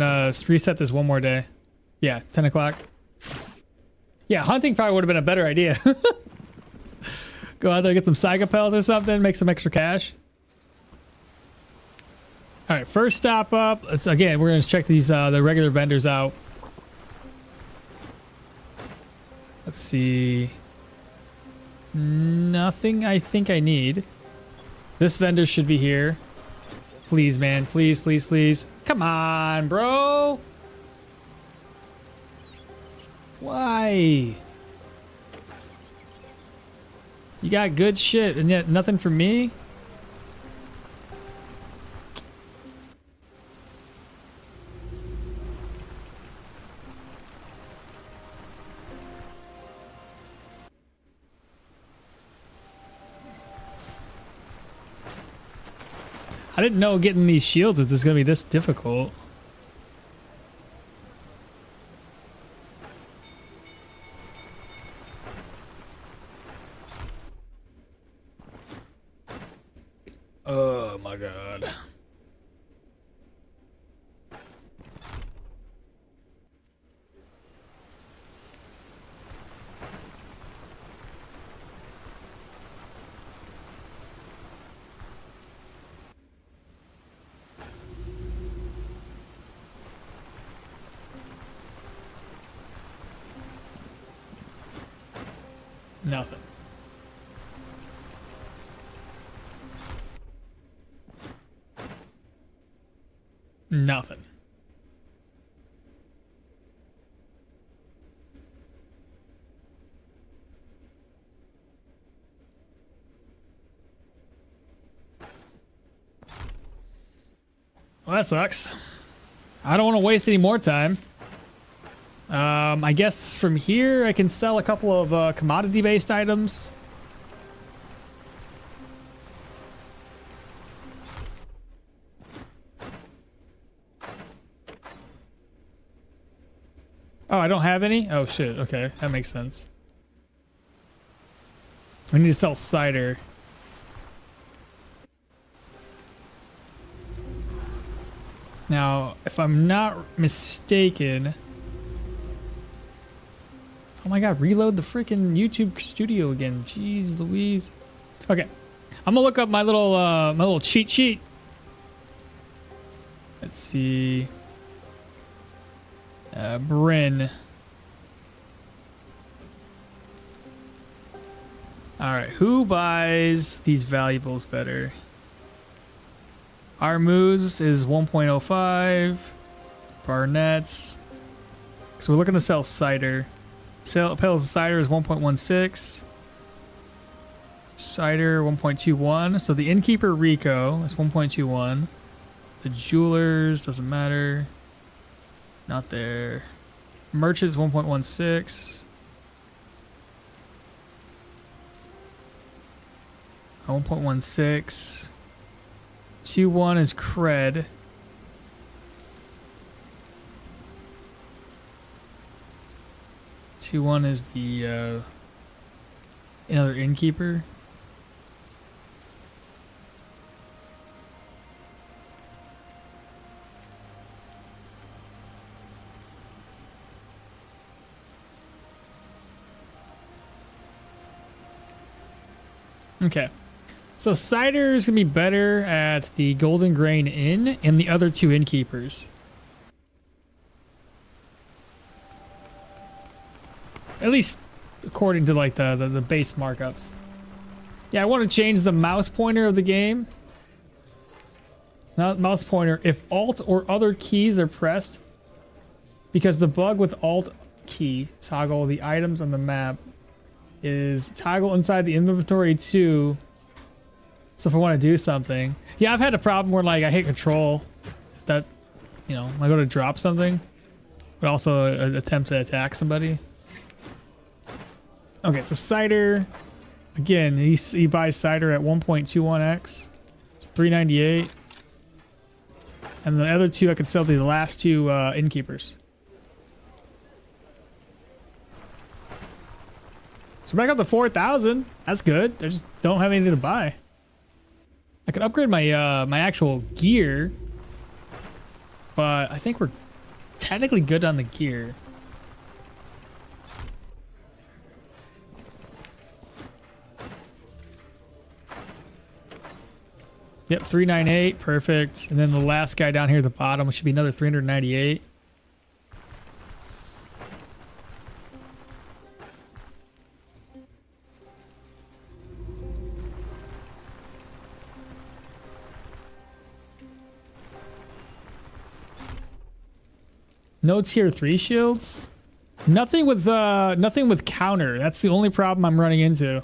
reset this one more day. Yeah, 10 o'clock. Yeah, hunting probably would have been a better idea. Go out there, get some psychopels or something, make some extra cash. All right, first stop up. Let's again, we're gonna check these the regular vendors out. Let's see. Nothing I think I need. This vendor should be here. Please, man. Please, please, please. Come on, bro. Why? You got good shit and yet nothing for me? I didn't know getting these shields was going to be this difficult. Oh my god. Nothing. Nothing. Well, that sucks. I don't want to waste any more time. I guess from here I can sell a couple of commodity-based items. Oh, I don't have any? Oh shit, okay, that makes sense. We need to sell cider. Now, if I'm not mistaken... Oh my god, reload the freaking YouTube studio again. Jeez Louise. Okay. I'm gonna look up my little cheat sheet. Let's see. Bryn. Alright, who buys these valuables better? Our moose is 1.05. Barnett's. So we're looking to sell cider. Sale pails of cider is 1.16. Cider 1.21. So the innkeeper Rico is 1.21. The jewelers doesn't matter. Not there. Merchant is 1.16. 1.16. 2.1 is cred. One is the another innkeeper. Okay, so cider is gonna be better at the Golden Grain Inn and the other two innkeepers. At least according to like the base markups. Yeah, I want to change the mouse pointer of the game. not mouse pointer. If Alt or other keys are pressed, because the bug with Alt key toggle the items on the map is toggle inside the inventory too. So if I want to do something, yeah, I've had a problem where like I hit control, that, you know, I go to drop something, but also attempt to attack somebody. Okay, so Cider, again, he buys Cider at 1.21x, 398, and the other two I could sell the last two innkeepers. So back up to 4,000. That's good. I just don't have anything to buy. I could upgrade my my actual gear, but I think we're technically good on the gear. Yep, 398, perfect. And then the last guy down here at the bottom should be another 398. No tier 3 shields? Nothing with counter. That's the only problem I'm running into.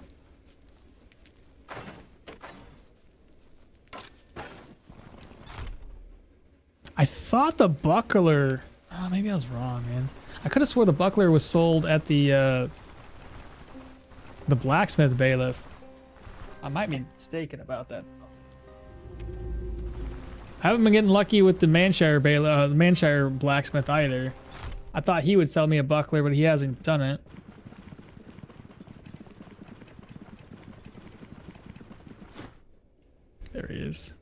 I thought the buckler, oh, maybe I was wrong, man. I could have swore the buckler was sold at the blacksmith bailiff. I might be mistaken about that. I haven't been getting lucky with the Manshire bailiff, the Manshire blacksmith either. I thought he would sell me a buckler, but he hasn't done it. There he is.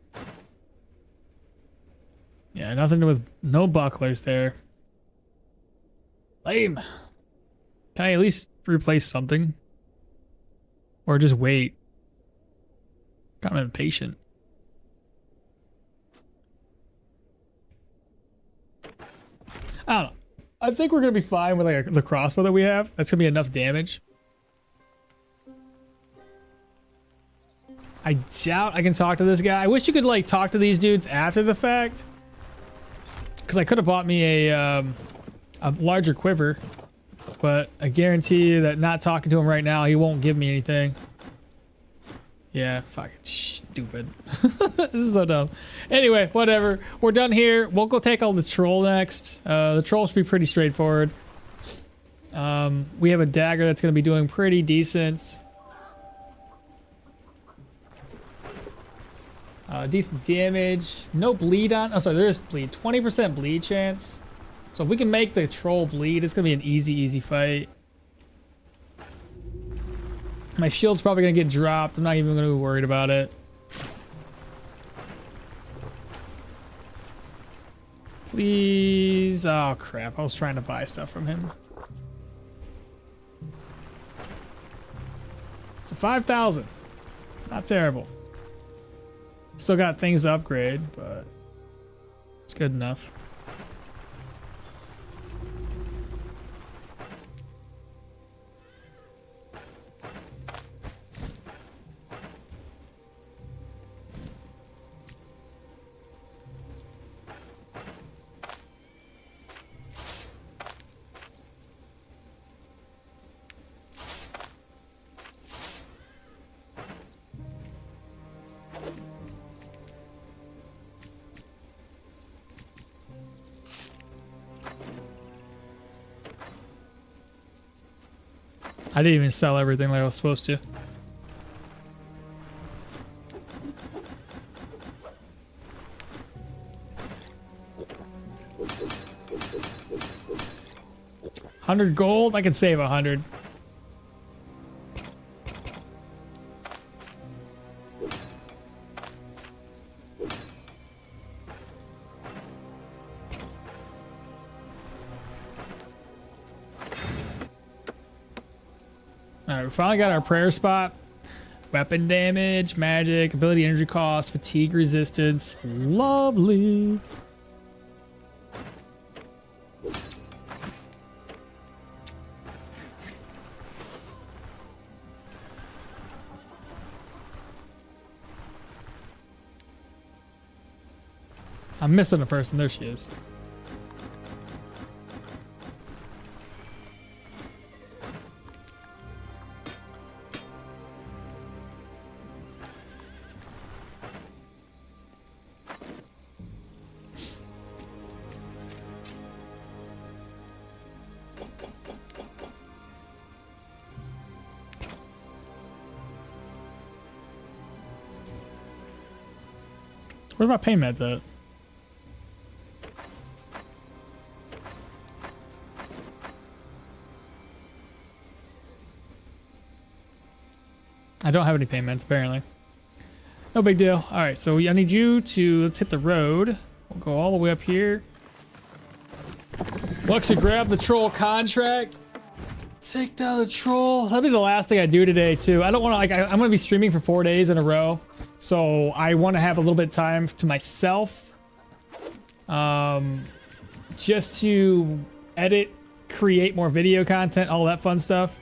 Yeah, nothing with no bucklers there. Lame. Can I at least replace something? Or just wait? I'm impatient. I don't know. I think we're gonna be fine with like the crossbow that we have. That's gonna be enough damage. I doubt I can talk to this guy. I wish you could like talk to these dudes after the fact. Because I could have bought me a larger quiver, but I guarantee you that not talking to him right now, he won't give me anything. Yeah, fucking stupid. This is so dumb. Anyway, whatever. We're done here. We'll go take on the troll next. The troll should be pretty straightforward. We have a dagger that's going to be doing pretty decent. Decent damage. No bleed on. Oh, sorry, there is bleed. 20% bleed chance. So if we can make the troll bleed, it's going to be an easy fight. My shield's probably going to get dropped. I'm not even going to be worried about it. Please. Oh, crap. I was trying to buy stuff from him. So 5,000. Not terrible. Still got things to upgrade, but it's good enough. I didn't even sell everything like I was supposed to. $100 gold? I can save 100. Alright, we finally got our prayer spot. Weapon damage, magic, ability energy cost, fatigue resistance. Lovely. I'm missing a person. There she is. Where my pain meds at? I don't have any payments, apparently. No big deal. All right, so I need you to, let's hit the road. We'll go all the way up here. Lux, you grab the troll contract. Take down the troll. That'll be the last thing I do today, too. I don't want to, like, I'm going to be streaming for 4 days in a row. So I want to have a little bit of time to myself. Just to edit, create more video content, all that fun stuff.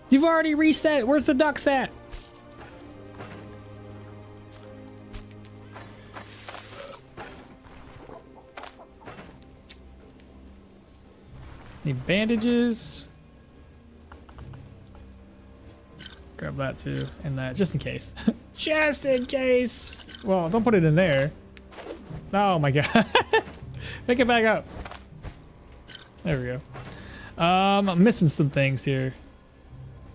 You've already reset. Where's the ducks at? Need bandages. Grab that too, and that, just in case. Just in case. Well, don't put it in there. Oh my god. Pick it back up. There we go. I'm missing some things here.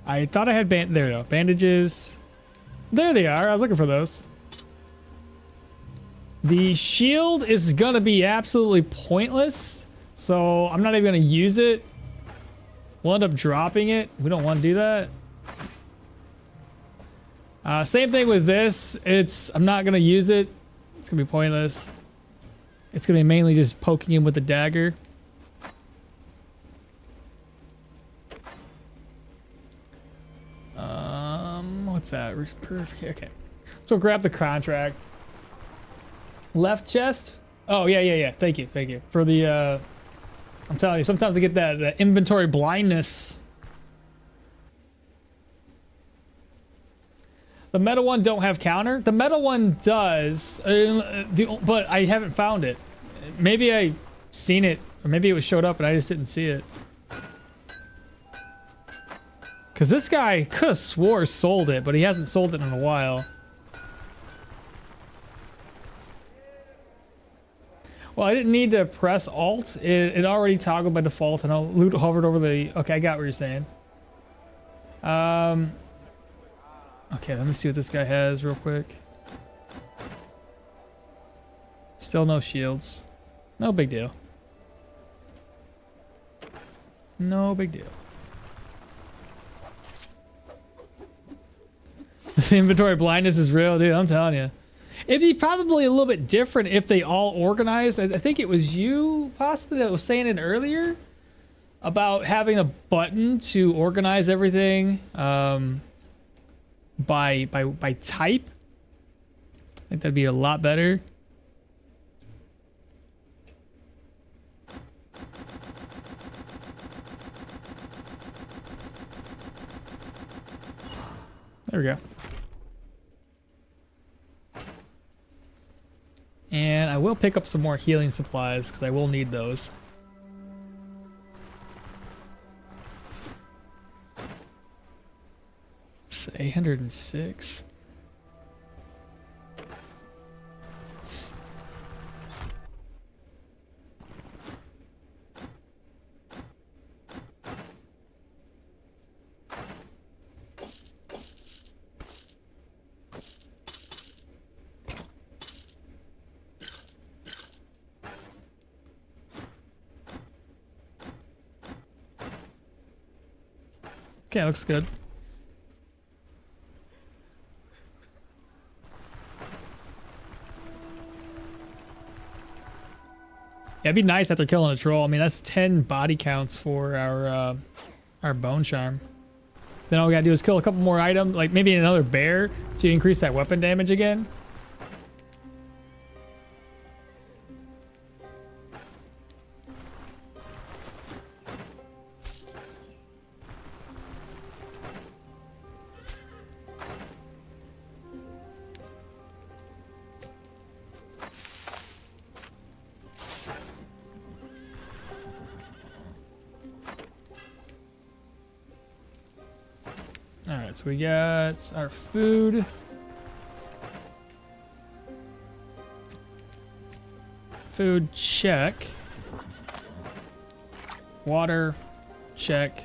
I thought I had there we go. Bandages. There they are. I was looking for those. The shield is gonna be absolutely pointless. So I'm not even gonna use it. We'll end up dropping it. We don't want to do that. Same thing with this. I'm not gonna use it. It's gonna be pointless. It's gonna be mainly just poking him with the dagger. What's that? Perfect. Okay. So grab the contract. Left chest. Oh yeah. Thank you for the. I'm telling you, sometimes I get that inventory blindness. The metal one don't have counter. The metal one does, but I haven't found it. Maybe I seen it, or maybe it was showed up and I just didn't see it. Because this guy could have swore sold it, but he hasn't sold it in a while. Well, I didn't need to press Alt. It already toggled by default, and I'll hovered over the. Okay, I got what you're saying. Okay, let me see what this guy has real quick. Still no shields. No big deal. No big deal. The inventory blindness is real, dude. I'm telling you. It'd be probably a little bit different if they all organized. I think it was you possibly that was saying it earlier about having a button to organize everything by type. I think that'd be a lot better. There we go. And I will pick up some more healing supplies because I will need those. It's 806. Okay, looks good. Yeah, it'd be nice after killing a troll. I mean, that's 10 body counts for our bone charm. Then all we gotta do is kill a couple more items, like maybe another bear to increase that weapon damage again. Alright, so we got our food. Food, check. Water, check.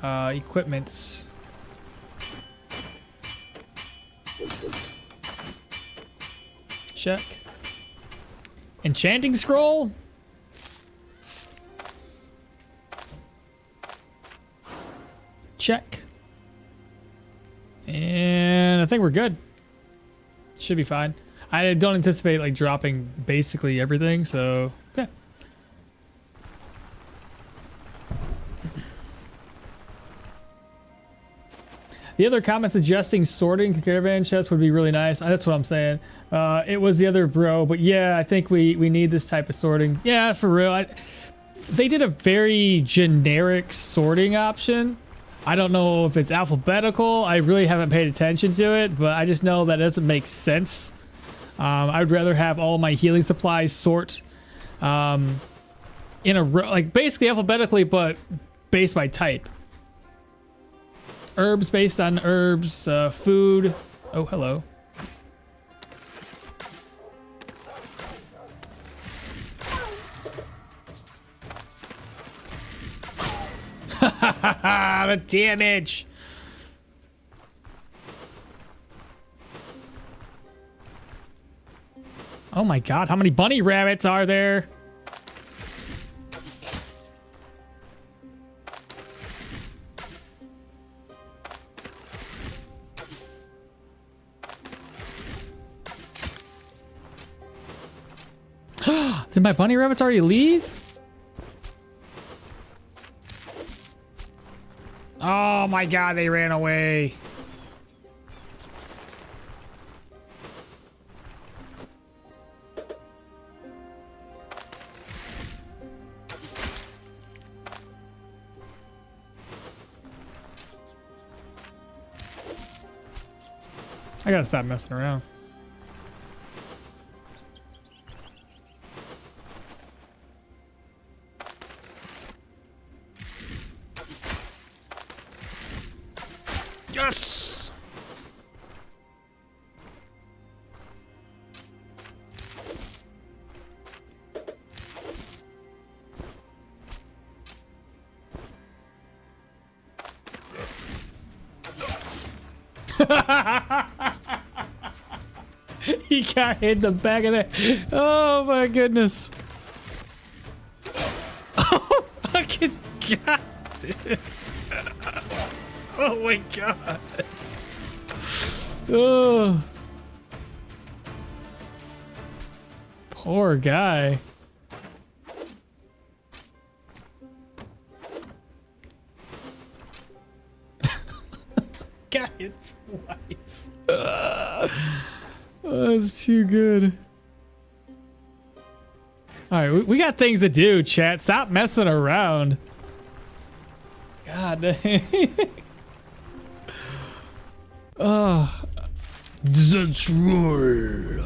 Equipment. Check. Enchanting scroll? Check. And I think we're good. Should be fine. I don't anticipate like dropping basically everything, so okay. The other comment suggesting sorting the caravan chest would be really nice. That's what I'm saying. It was the other bro, but yeah, I think we need this type of sorting. Yeah, for real. They did a very generic sorting option. I don't know if it's alphabetical. I really haven't paid attention to it, but I just know that doesn't make sense. I would rather have all my healing supplies sort in a row, like basically alphabetically, but based by type. Herbs based on herbs, food. Oh, hello. The damage. Oh my god, how many bunny rabbits are there? Did my bunny rabbits already leave? Oh my god, they ran away. I gotta stop messing around. Yes! He got hit in the back of the... Oh my goodness. Oh fucking god. Oh my god. Oh. Poor guy. Got hit twice. Oh, that's too good. Alright, we got things to do, chat. Stop messing around. God dang. Oh. Let's roll.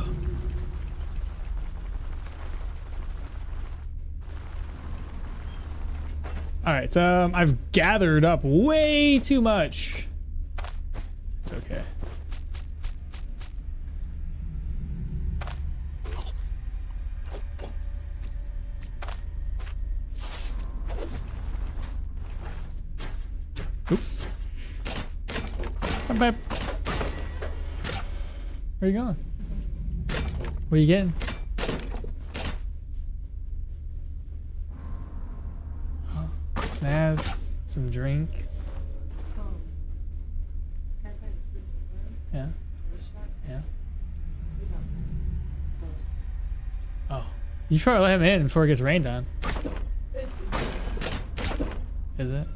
Alright, so I've gathered up way too much. It's okay. Oops. Come back. Where you going? What are you getting? Oh, snaz, some drinks. Yeah. Yeah. Oh, you should probably let him in before it gets rained on. Is it?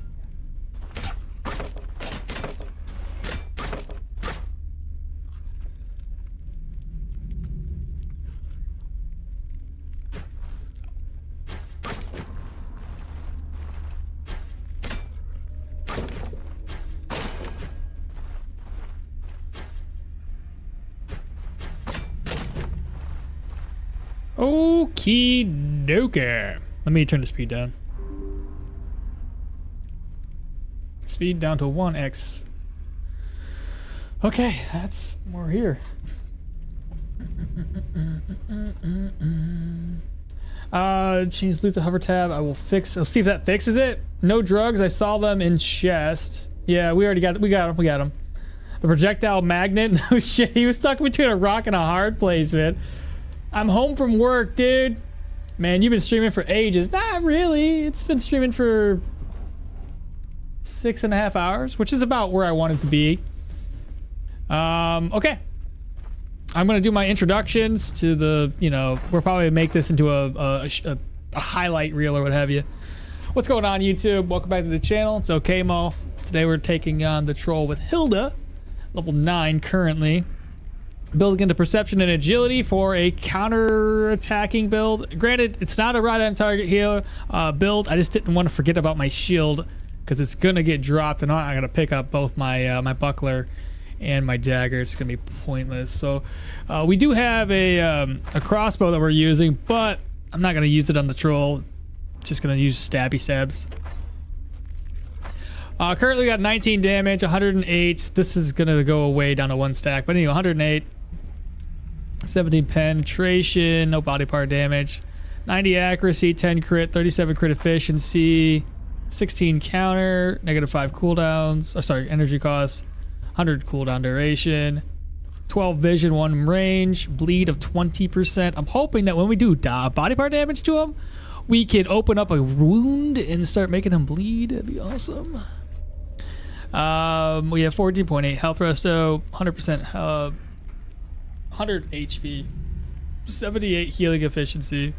Okie dokie. Let me turn the speed down. Speed down to 1x. Okay, that's we're here. Change loot to hover tab. I will fix. I'll see if that fixes it. No drugs. I saw them in chest. Yeah, we already got. We got them. The projectile magnet. No shit. He was stuck between a rock and a hard place, man. I'm home from work, dude. Man, you've been streaming for ages. Not really. It's been streaming for 6.5 hours, which is about where I wanted to be. Okay. I'm gonna do my introductions to the, you know, we'll probably make this into a highlight reel or what have you. What's going on, YouTube? Welcome back to the channel. It's okmall. Today we're taking on the troll with Hilda, level 9 currently. Building into perception and agility for a counter-attacking build. Granted, it's not a right-on-target healer build. I just didn't want to forget about my shield because it's gonna get dropped, and I'm gonna pick up both my my buckler and my dagger. It's gonna be pointless. So we do have a crossbow that we're using, but I'm not gonna use it on the troll. Just gonna use stabby stabs. Currently got 19 damage, 108. This is gonna go away down to 1 stack, but anyway, 108. 17 penetration, no body part damage, 90 accuracy, 10 crit, 37 crit efficiency, 16 counter, -5 cooldowns. Oh, sorry, energy cost. 100 cooldown duration, 12 vision, 1 range, bleed of 20%. I'm hoping that when we do body part damage to him, we can open up a wound and start making him bleed. That'd be awesome. We have 14.8 health resto, 100% 100 HP, 78 healing efficiency.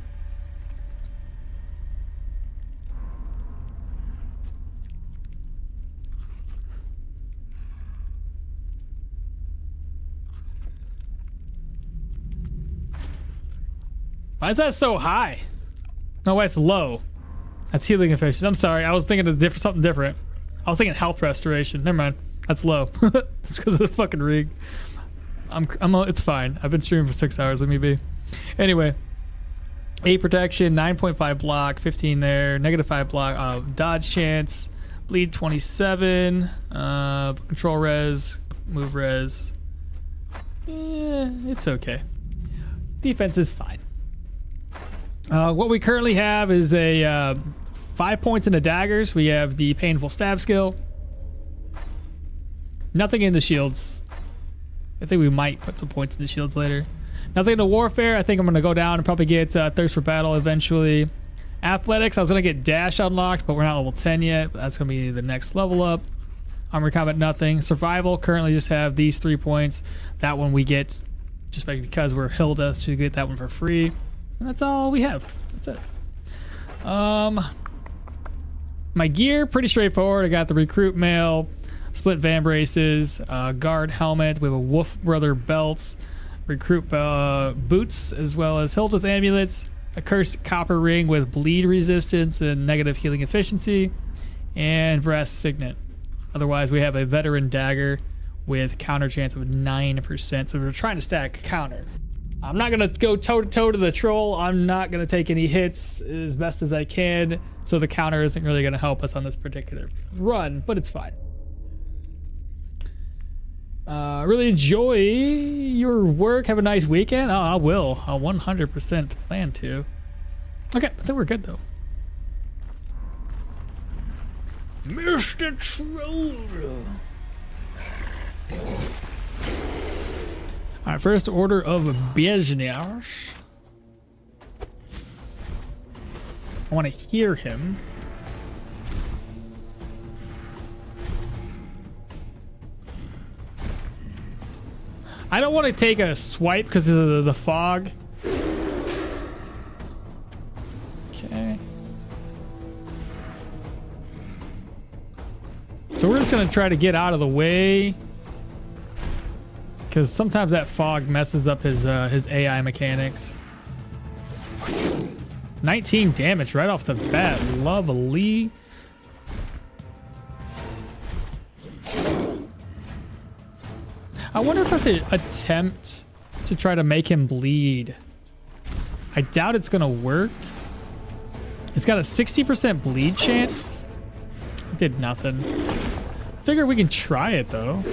Why is that so high? No, why it's low. That's healing efficiency. I'm sorry, I was thinking of something different. I was thinking health restoration. Never mind. That's low. It's because of the fucking rig. It's fine. I've been streaming for 6 hours. Let me be. Anyway, 8 protection, 9.5 block, 15 there, -5 block, dodge chance, bleed 27, control res, move res. It's okay. Defense is fine. What we currently have is a 5 points into daggers. We have the painful stab skill. Nothing into shields. I think we might put some points into shields later. Nothing into warfare. I think I'm going to go down and probably get thirst for battle eventually. Athletics, I was going to get dash unlocked, but we're not level 10 yet. But that's going to be the next level up. Armor combat, nothing. Survival, currently just have these 3 points. That one we get just because we're Hilda, so you get that one for free. And that's all we have. That's it. My gear, pretty straightforward. I got the recruit mail, split van braces, guard helmet. We have a Wolf Brother belts, recruit boots, as well as Hilda's amulets, a cursed copper ring with bleed resistance and negative healing efficiency, and brass signet. Otherwise, we have a veteran dagger with counter chance of 9%. So we're trying to stack counter. I'm not going to go toe-to-toe to the troll. I'm not going to take any hits as best as I can, so the counter isn't really going to help us on this particular run, but it's fine. Really enjoy your work. Have a nice weekend. Oh, I will. I'll 100% plan to. Okay, I think we're good, though. Mr. Troll. Alright, first order of business. I want to hear him. I don't want to take a swipe because of the fog. Okay. So we're just going to try to get out of the way, because sometimes that fog messes up his AI mechanics. 19 damage right off the bat. Lovely. I wonder if I should attempt to try to make him bleed. I doubt it's gonna work. It's got a 60% bleed chance. It did nothing. Figure we can try it though.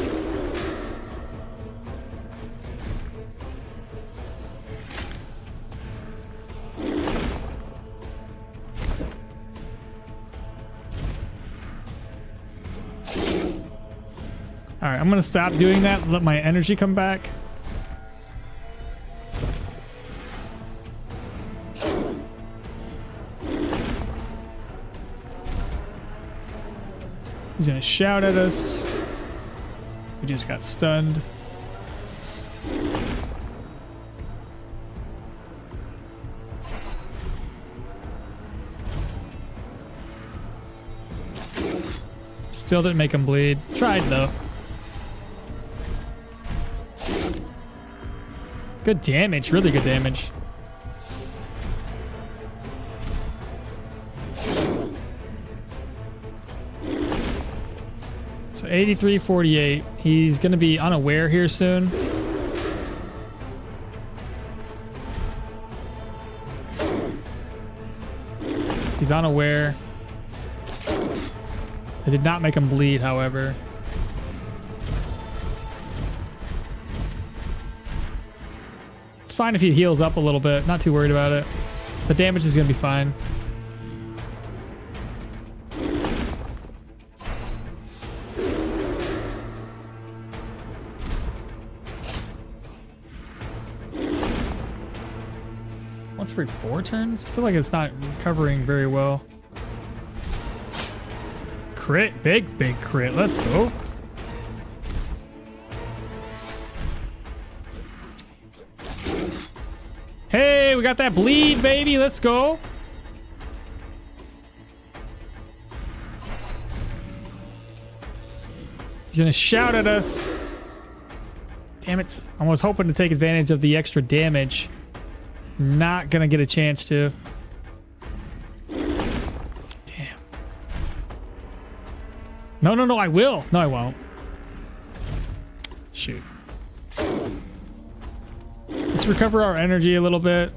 All right, I'm gonna stop doing that and let my energy come back. He's gonna shout at us. We just got stunned. Still didn't make him bleed. Tried though. Good damage, really good damage. So 83-48. He's gonna be unaware here soon. He's unaware. I did not make him bleed, however. It's fine if he heals up a little bit. Not too worried about it. The damage is going to be fine. Once every 4 turns? I feel like it's not recovering very well. Crit, big crit. Let's go. Hey, we got that bleed, baby. Let's go. He's gonna shout at us. Damn it. I was hoping to take advantage of the extra damage. Not gonna get a chance to. Damn. No, I will. No, I won't. Shoot. Let's recover our energy a little bit.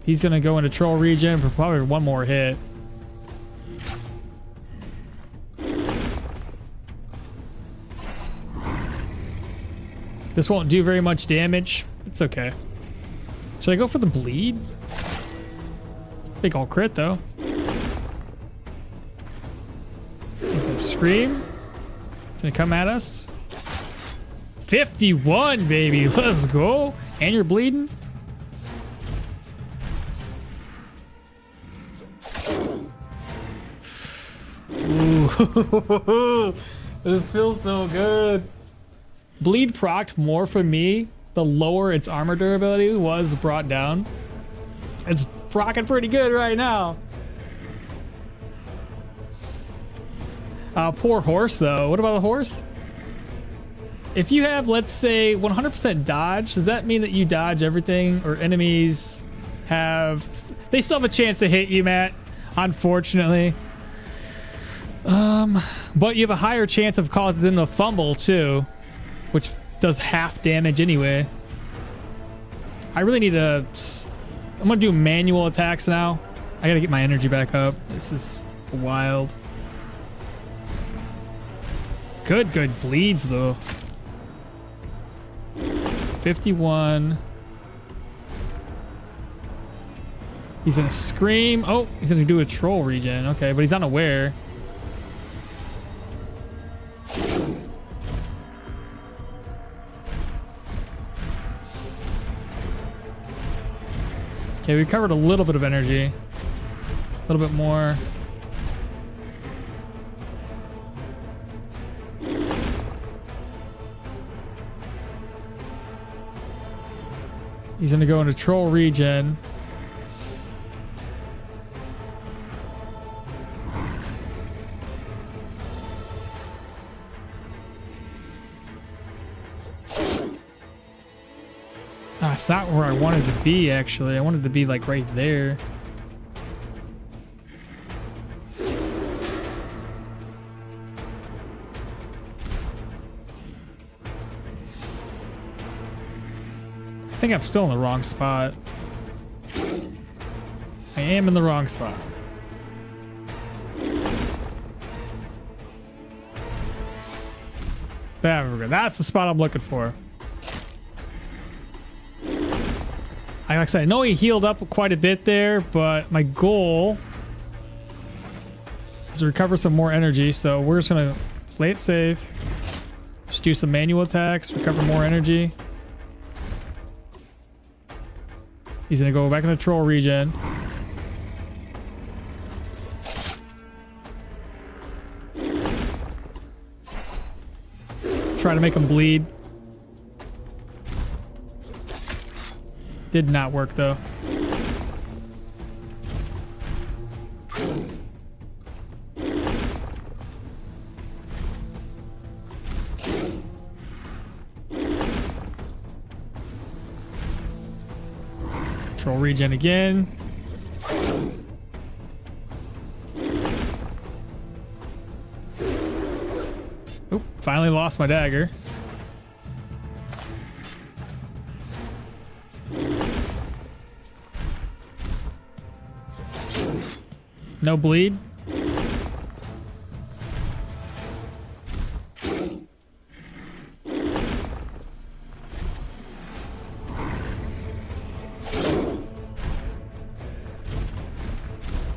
He's gonna go into troll region for probably one more hit. This won't do very much damage. It's okay. Should I go for the bleed? Big ol' crit though. He's gonna scream. It's gonna come at us. 51, baby. Let's go. And you're bleeding. Ooh. This feels so good. Bleed procced more for me the lower its armor durability was brought down. It's proccing pretty good right now. Poor horse though. What about a horse? If you have, let's say, 100% dodge, does that mean that you dodge everything, or enemies have... They still have a chance to hit you, Matt, unfortunately. But you have a higher chance of causing them to fumble, too, which does half damage anyway. I really need to... I'm going to do manual attacks now. I got to get my energy back up. This is wild. Good bleeds, though. 51. He's gonna scream. Oh, he's gonna do a troll regen. Okay, but he's unaware. Okay, we recovered a little bit of energy. A little bit more. He's gonna go into troll regen. It's not where I wanted to be, actually. I wanted to be like right there. I think I'm still in the wrong spot. I am in the wrong spot. That's the spot I'm looking for. Like I said, I know he healed up quite a bit there, but my goal is to recover some more energy, so we're just gonna Play it safe. Just do some manual attacks, recover more energy. He's gonna go back in the troll regen. Try to make him bleed. Did not work though. Troll regen again. Oop, finally lost my dagger. No bleed.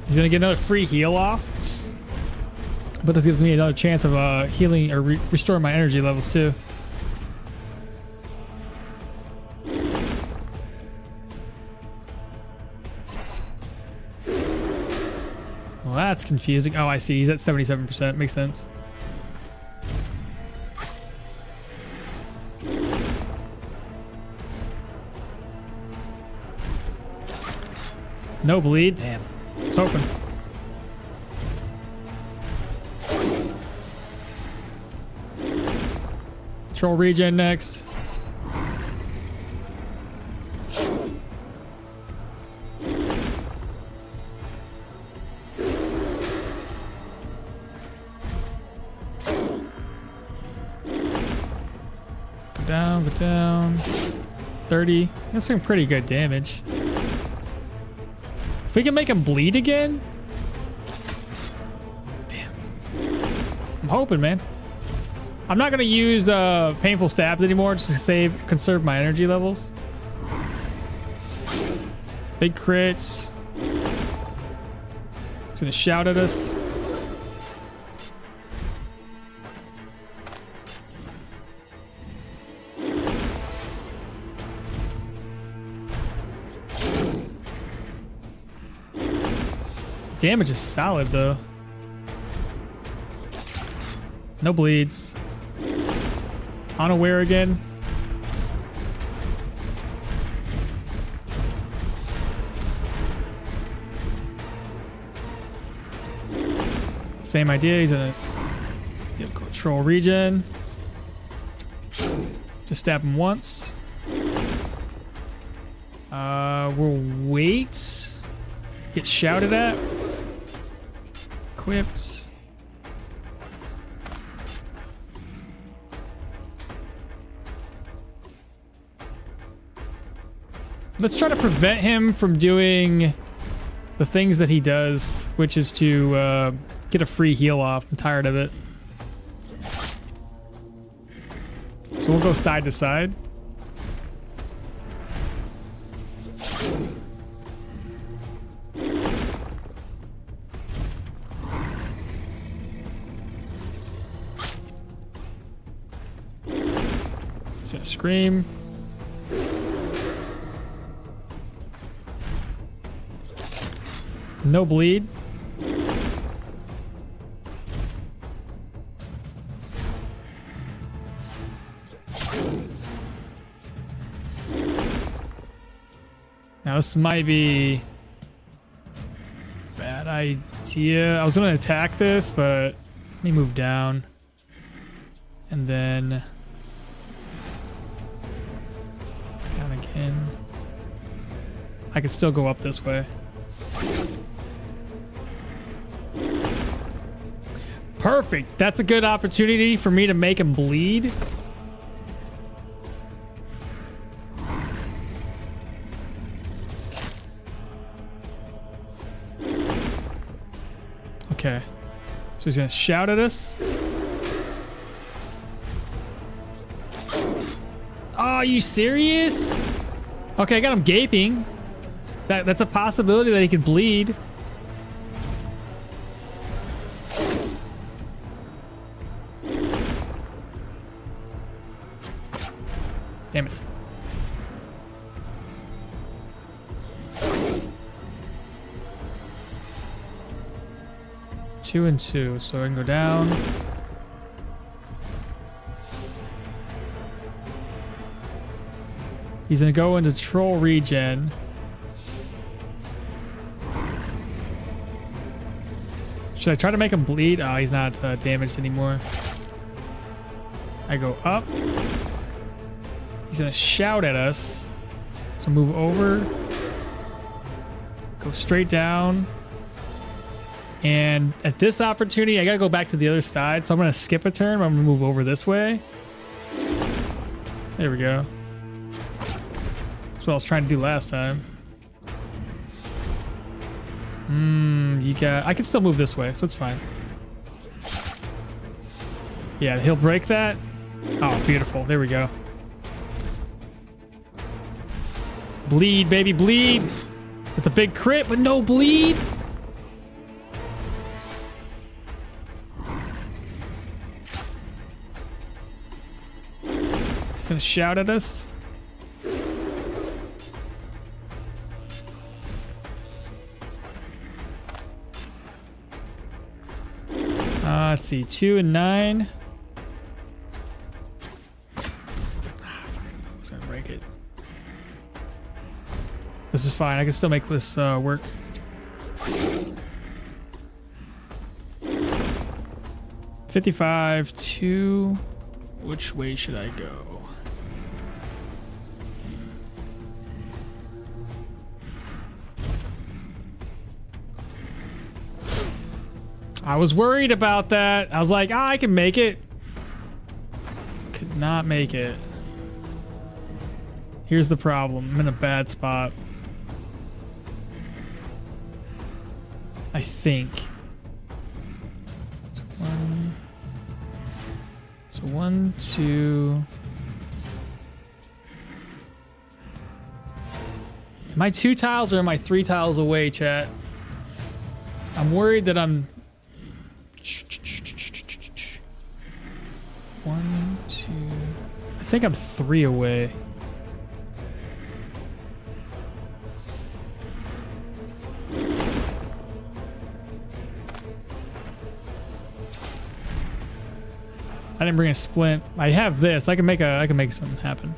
He's gonna get another free heal off, but this gives me another chance of healing or restoring my energy levels too. Well, that's confusing. Oh, I see. He's at 77%. Makes sense. No bleed. Damn. It's open. Troll regen next. Go down. 30. That's some pretty good damage. If we can make him bleed again? Damn. I'm hoping, man. I'm not gonna use painful stabs anymore just to conserve my energy levels. Big crits. It's gonna shout at us. Damage is solid though. No bleeds. Unaware again. Same idea. He's gonna control regen. Just stab him once. We'll wait. Get shouted at. Equipped. Let's try to prevent him from doing the things that he does, which is to get a free heal off. I'm tired of it. So we'll go side to side. He's gonna scream. No bleed. Now this might be a bad idea. I was gonna attack this, but let me move down. And then down again. I could still go up this way. Perfect. That's a good opportunity for me to make him bleed. Okay. So he's gonna shout at us. Oh, are you serious? Okay, I got him gaping. That's a possibility that he could bleed. Damn it. Two and two, so I can go down. He's gonna go into troll regen. Should I try to make him bleed? Oh, he's not damaged anymore. I go up. He's gonna shout at us. So move over. Go straight down. And at this opportunity, I gotta go back to the other side. So I'm gonna skip a turn. I'm gonna move over this way. There we go. That's what I was trying to do last time. I can still move this way, so it's fine. Yeah, he'll break that. Oh, beautiful. There we go. Bleed, baby, bleed. It's a big crit, but no bleed. He's gonna shout at us. Let's see, 2 and 9. I was gonna break it. This is fine. I can still make this work. $55, 2. Which way should I go? I was worried about that. I was like, I can make it. Could not make it. Here's the problem. I'm in a bad spot. I think. So 1, 2. Am I 2 tiles or am I 3 tiles away, chat? I'm worried that I'm 1, 2. I think I'm 3 away. I didn't bring a splint. I have this. I can make something happen.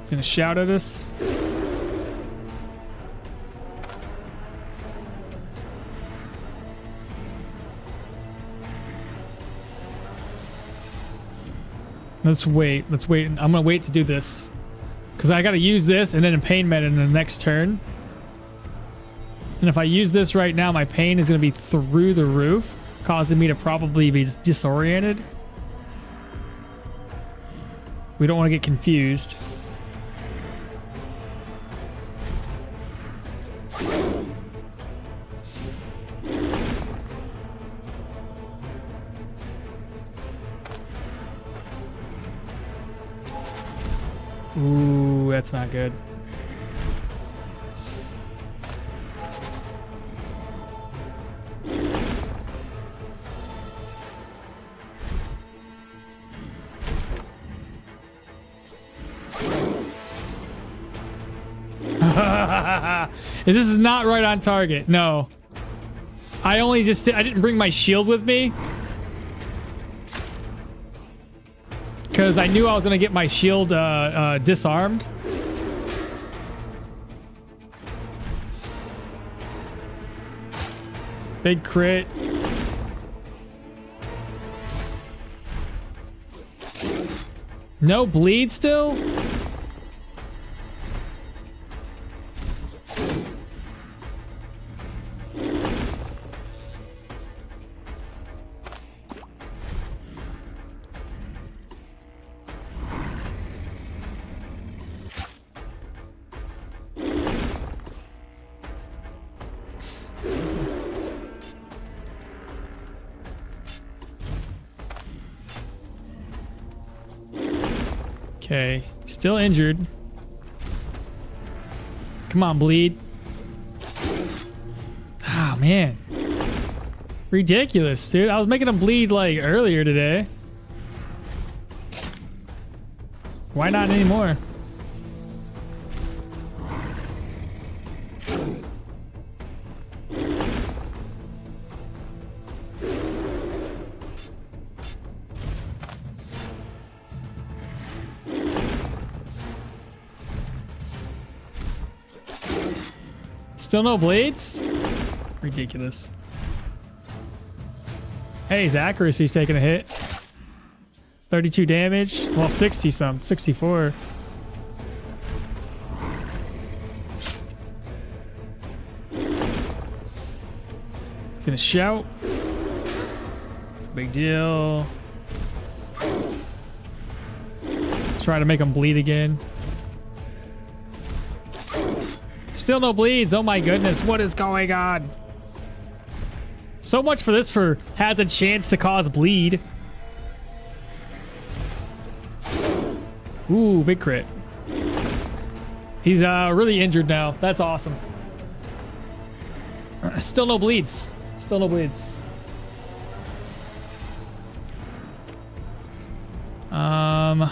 He's gonna shout at us. Let's wait. Let's wait. I'm gonna wait to do this. Because I gotta use this and then a pain med in the next turn. And if I use this right now, my pain is gonna be through the roof, causing me to probably be disoriented. We don't want to get confused. Ooh, that's not good. This is not right on target. No. I didn't bring my shield with me. Because I knew I was going to get my shield disarmed. Big crit. No bleed still? Okay, still injured. Come on, bleed. Oh, man. Ridiculous, dude. I was making him bleed, like, earlier today. Why not anymore? Still no blades? Ridiculous. Hey, his accuracy's taking a hit. 32 damage. Well, 60 some. 64. He's gonna shout. Big deal. Try to make him bleed again. Still no bleeds. Oh my goodness. What is going on? So much for this for has a chance to cause bleed. Ooh, big crit. He's really injured now. That's awesome. Still no bleeds. Still no bleeds. Move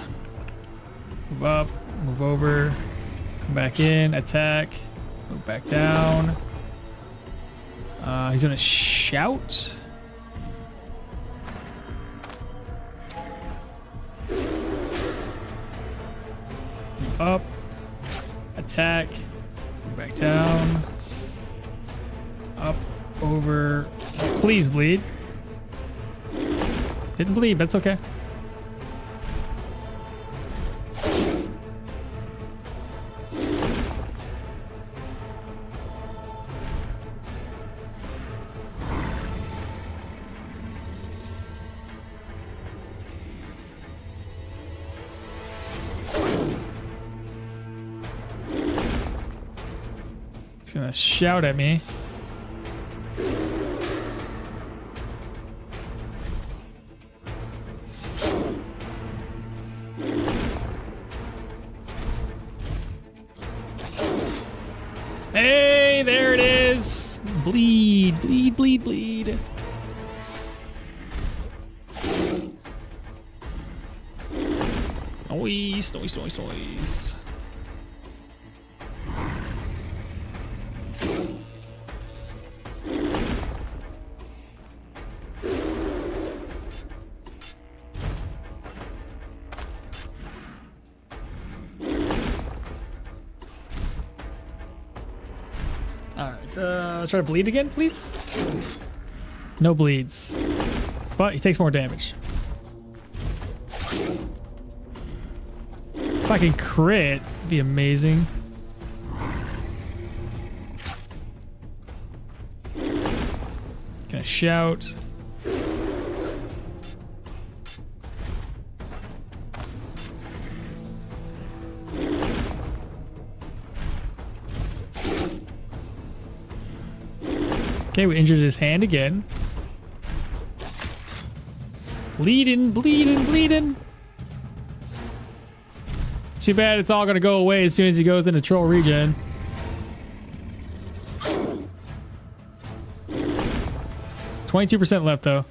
up, move over, come back in, attack, move back down. He's gonna shout. Move up, attack, move back down, up, over. Please bleed. Didn't bleed, that's okay. He's gonna shout at me. Hey, there it is. Bleed, bleed, bleed, bleed. Noise, noise, noise, noise. Let's try to bleed again, please. No bleeds, but he takes more damage. If I can crit, it'd be amazing. Gonna shout. Okay, we injured his hand again. Bleeding, bleeding, bleeding. Too bad it's all gonna go away as soon as he goes into troll regen. %22 left though.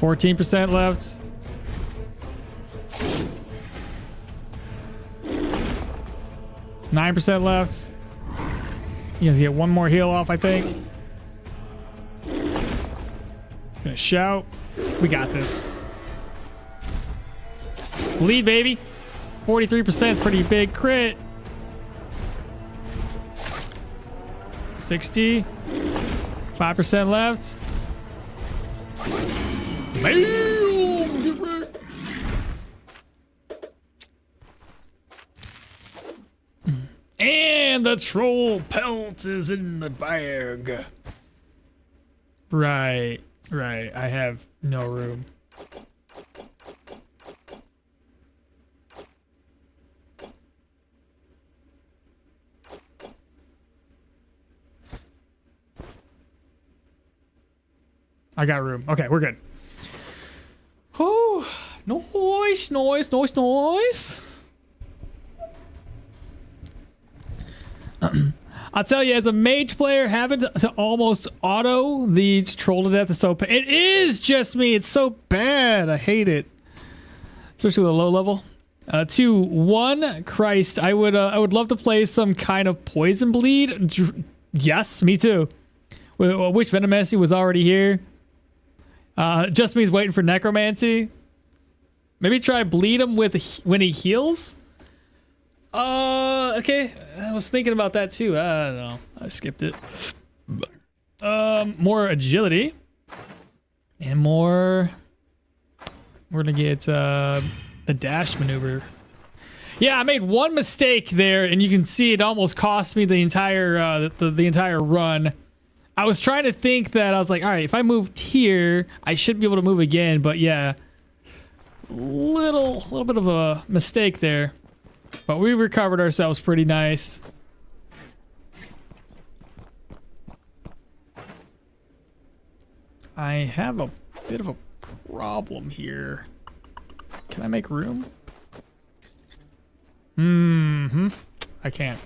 %14 left. %9 left. You guys get one more heal off, I think. Gonna shout. We got this. Bleed, baby. 43% is pretty big crit. 60. 5% left. And the troll pelt is in the bag. Right, right. I have no room. I got room. Okay, we're good. Nice, nice, nice, nice. I'll tell you, as a mage player, having to almost auto the troll to death is so bad. It is just me. It's so bad. I hate it. Especially with a low level. 2-1. Christ, I would love to play some kind of poison bleed. Yes, me too. I wish Venomancy was already here. Just means waiting for necromancy. Maybe try bleed him with when he heals. Okay. I was thinking about that too. I don't know. I skipped it. More agility. And more... We're gonna get, the dash maneuver. Yeah, I made one mistake there, and you can see it almost cost me the entire, the entire run. I was trying to think that I was like, all right, if I moved here, I should be able to move again, but yeah. Little bit of a mistake there. But we recovered ourselves pretty nice. I have a bit of a problem here. Can I make room? I can't.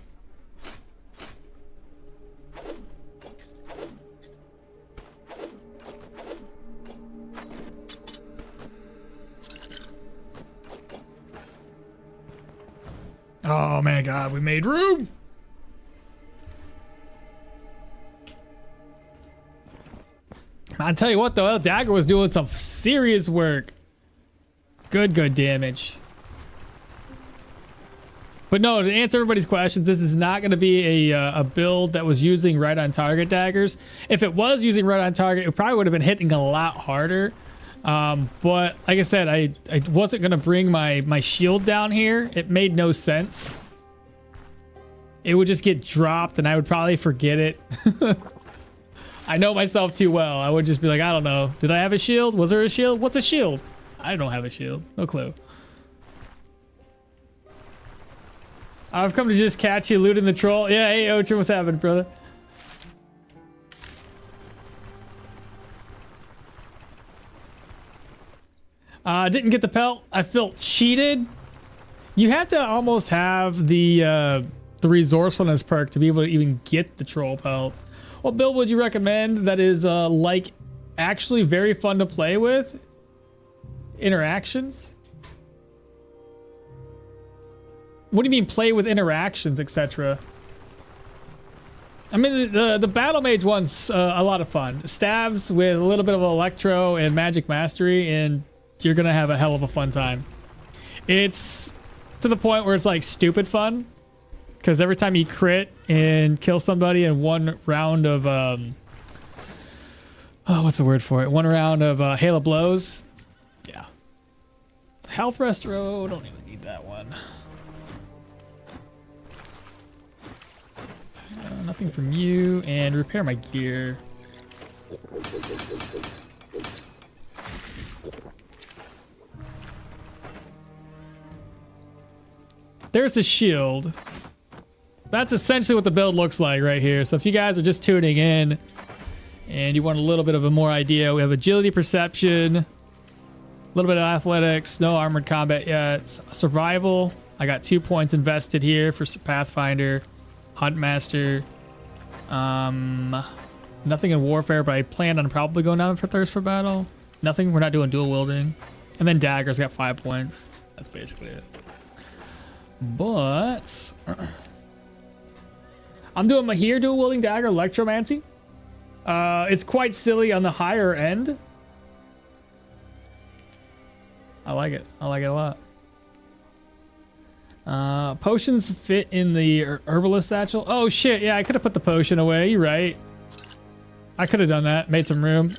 Oh my god, we made room! I'll tell you what though, Dagger was doing some serious work. Good damage. But no, to answer everybody's questions, this is not going to be a build that was using right on target daggers. If it was using right on target, it probably would have been hitting a lot harder. But like I said, I wasn't going to bring my shield down here. It made no sense. It would just get dropped and I would probably forget it. I know myself too well. I would just be like, I don't know. Did I have a shield? Was there a shield? What's a shield? I don't have a shield. No clue. I've come to just catch you looting the troll. Yeah, hey, Ocher, what's happening, brother? Didn't get the pelt. I felt cheated. You have to almost have the resourcefulness perk to be able to even get the troll pelt. What build would you recommend that is like actually very fun to play with? Interactions? What do you mean play with interactions, etc.? I mean, the Battle Mage one's a lot of fun. Stabs with a little bit of electro and magic mastery, and you're gonna have a hell of a fun time. It's to the point where it's like stupid fun, because every time you crit and kill somebody in one round of what's the word for it? One round of hail of blows. Yeah. Health restro, don't even need that one. Nothing from you, and repair my gear. There's the shield. That's essentially what the build looks like right here. So if you guys are just tuning in and you want a little bit of a more idea, we have agility, perception, a little bit of athletics, no armored combat yet, survival. I got 2 points invested here for Pathfinder, Huntmaster. Nothing in warfare, but I plan on probably going down for thirst for battle. Nothing. We're not doing dual wielding. And then daggers got 5 points. That's basically it. But I'm doing my here dual wielding dagger electromancy. It's quite silly on the higher end. I like it. I like it a lot. Potions fit in the herbalist satchel. Oh shit, yeah, I could have put the potion away. You're right. I could have done that. Made some room.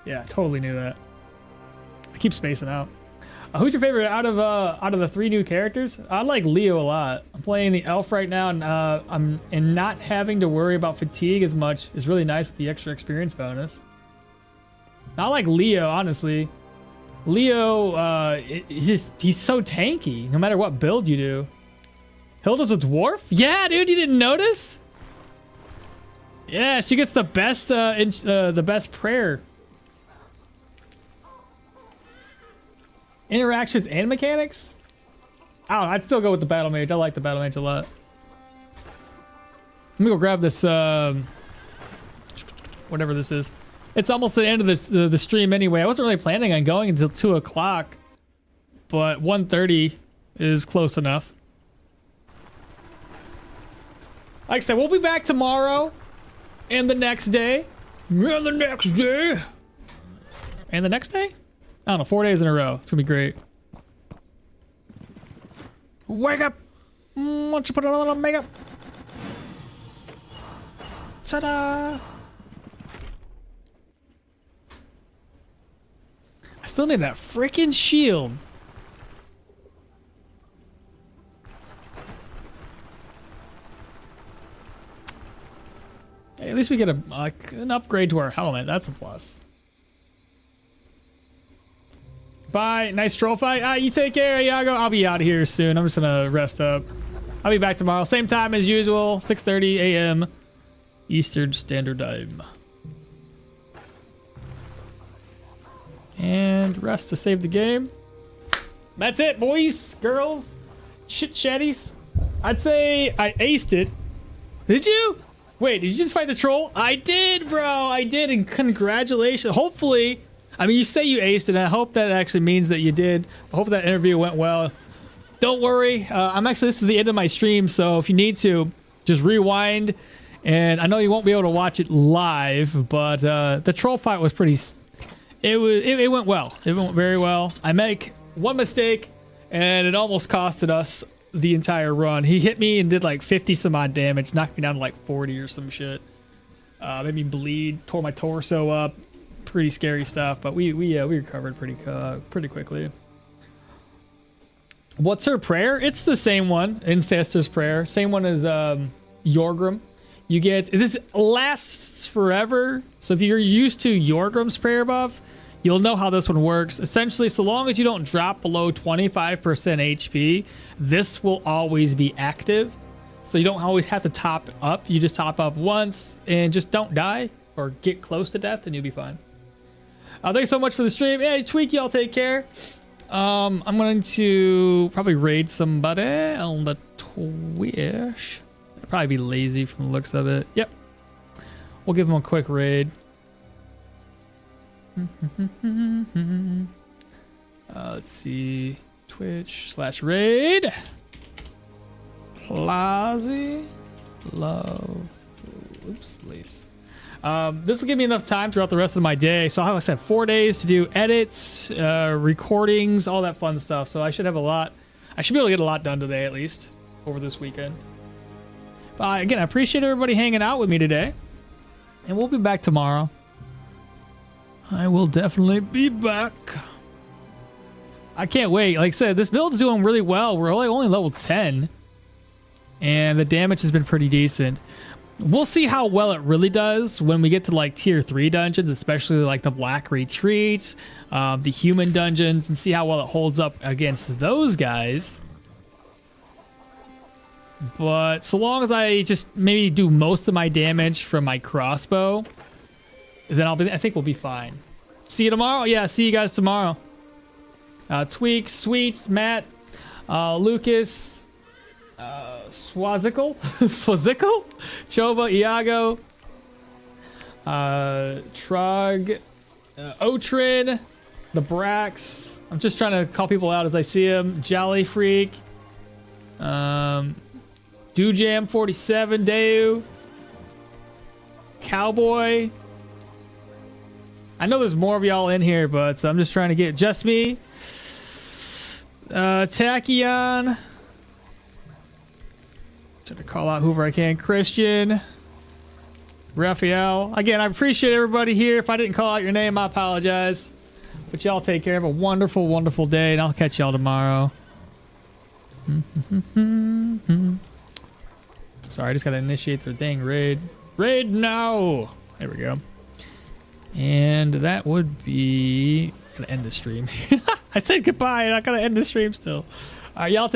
Yeah, totally knew that. I keep spacing out. Who's your favorite out of the 3 new characters? I like Leo a lot. I'm playing the elf right now, and and not having to worry about fatigue as much is really nice with the extra experience bonus. I like Leo, honestly. Leo, he's so tanky, no matter what build you do. Hilda's a dwarf? Yeah, dude, you didn't notice? Yeah, she gets the best prayer. Interactions and mechanics? I don't know, I'd still go with the battle mage. I like the battle mage a lot. Let me go grab this, whatever this is. It's almost the end of this the stream anyway. I wasn't really planning on going until 2 o'clock, but 1:30 is close enough. Like I said, we'll be back tomorrow and the next day. And the next day. And the next day? I don't know, 4 days in a row. It's gonna be great. Wake up! Why don't you put on a little makeup? Ta-da! I still need that freaking shield. Hey, at least we get an upgrade to our helmet. That's a plus. Bye. Nice troll fight. You take care, Iago. I'll be out of here soon. I'm just gonna rest up. I'll be back tomorrow. Same time as usual. 6:30 a.m. Eastern Standard Time. And rest to save the game. That's it, boys, girls, shit chatties. I'd say I aced it. Did you? Wait, did you just fight the troll? I did, bro. I did, and congratulations. Hopefully, I mean, you say you aced it, and I hope that actually means that you did. I hope that interview went well. Don't worry. This is the end of my stream, so if you need to, just rewind. And I know you won't be able to watch it live, but the troll fight was pretty... It went well. It went very well. I make one mistake, and it almost costed us the entire run. He hit me and did like 50 some odd damage, knocked me down to like 40 or some shit. Made me bleed, tore my torso up. Pretty scary stuff, but we recovered pretty quickly. What's her prayer? It's the same one, Ancestor's Prayer. Same one as Yorgrim. You get, this lasts forever. So if you're used to Yorgrim's prayer buff, you'll know how this one works. Essentially, so long as you don't drop below 25% HP, this will always be active. So you don't always have to top up. You just top up once and just don't die or get close to death and you'll be fine. Thanks so much for the stream. Hey, Tweak, y'all take care. I'm going to probably raid somebody on the Twitch. I'll probably be lazy from the looks of it. Yep. We'll give him a quick raid. Let's see. Twitch/raid. Lazy. Love. Oops, lace. This will give me enough time throughout the rest of my day. So I said 4 days to do edits, recordings, all that fun stuff. So I should have a lot. I should be able to get a lot done today, at least, over this weekend. Again, I appreciate everybody hanging out with me today. And we'll be back tomorrow. I will definitely be back. I can't wait. Like I said, this build's doing really well. We're only level 10. And the damage has been pretty decent. We'll see how well it really does when we get to like tier 3 dungeons, especially like the Black Retreat, the human dungeons, and see how well it holds up against those guys. But so long as I just maybe do most of my damage from my crossbow, then I think we'll be fine. See you tomorrow. Yeah, see you guys tomorrow. Tweak, Sweets, Matt, Lucas, Swazical, Chova, Iago, Trog, Otrin, the Brax. I'm just trying to call people out as I see them. Jolly Freak, Dewjam 47, Deu, Cowboy. I know there's more of y'all in here, but I'm just trying to get just me. Tachyon. Trying to call out whoever I can. Christian. Raphael. Again, I appreciate everybody here. If I didn't call out your name, I apologize. But y'all take care. Have a wonderful, wonderful day, and I'll catch y'all tomorrow. Sorry, I just gotta initiate their dang raid. Raid now! There we go. And that would be... I'm gonna end the stream. I said goodbye, and I gotta end the stream still. Alright, y'all take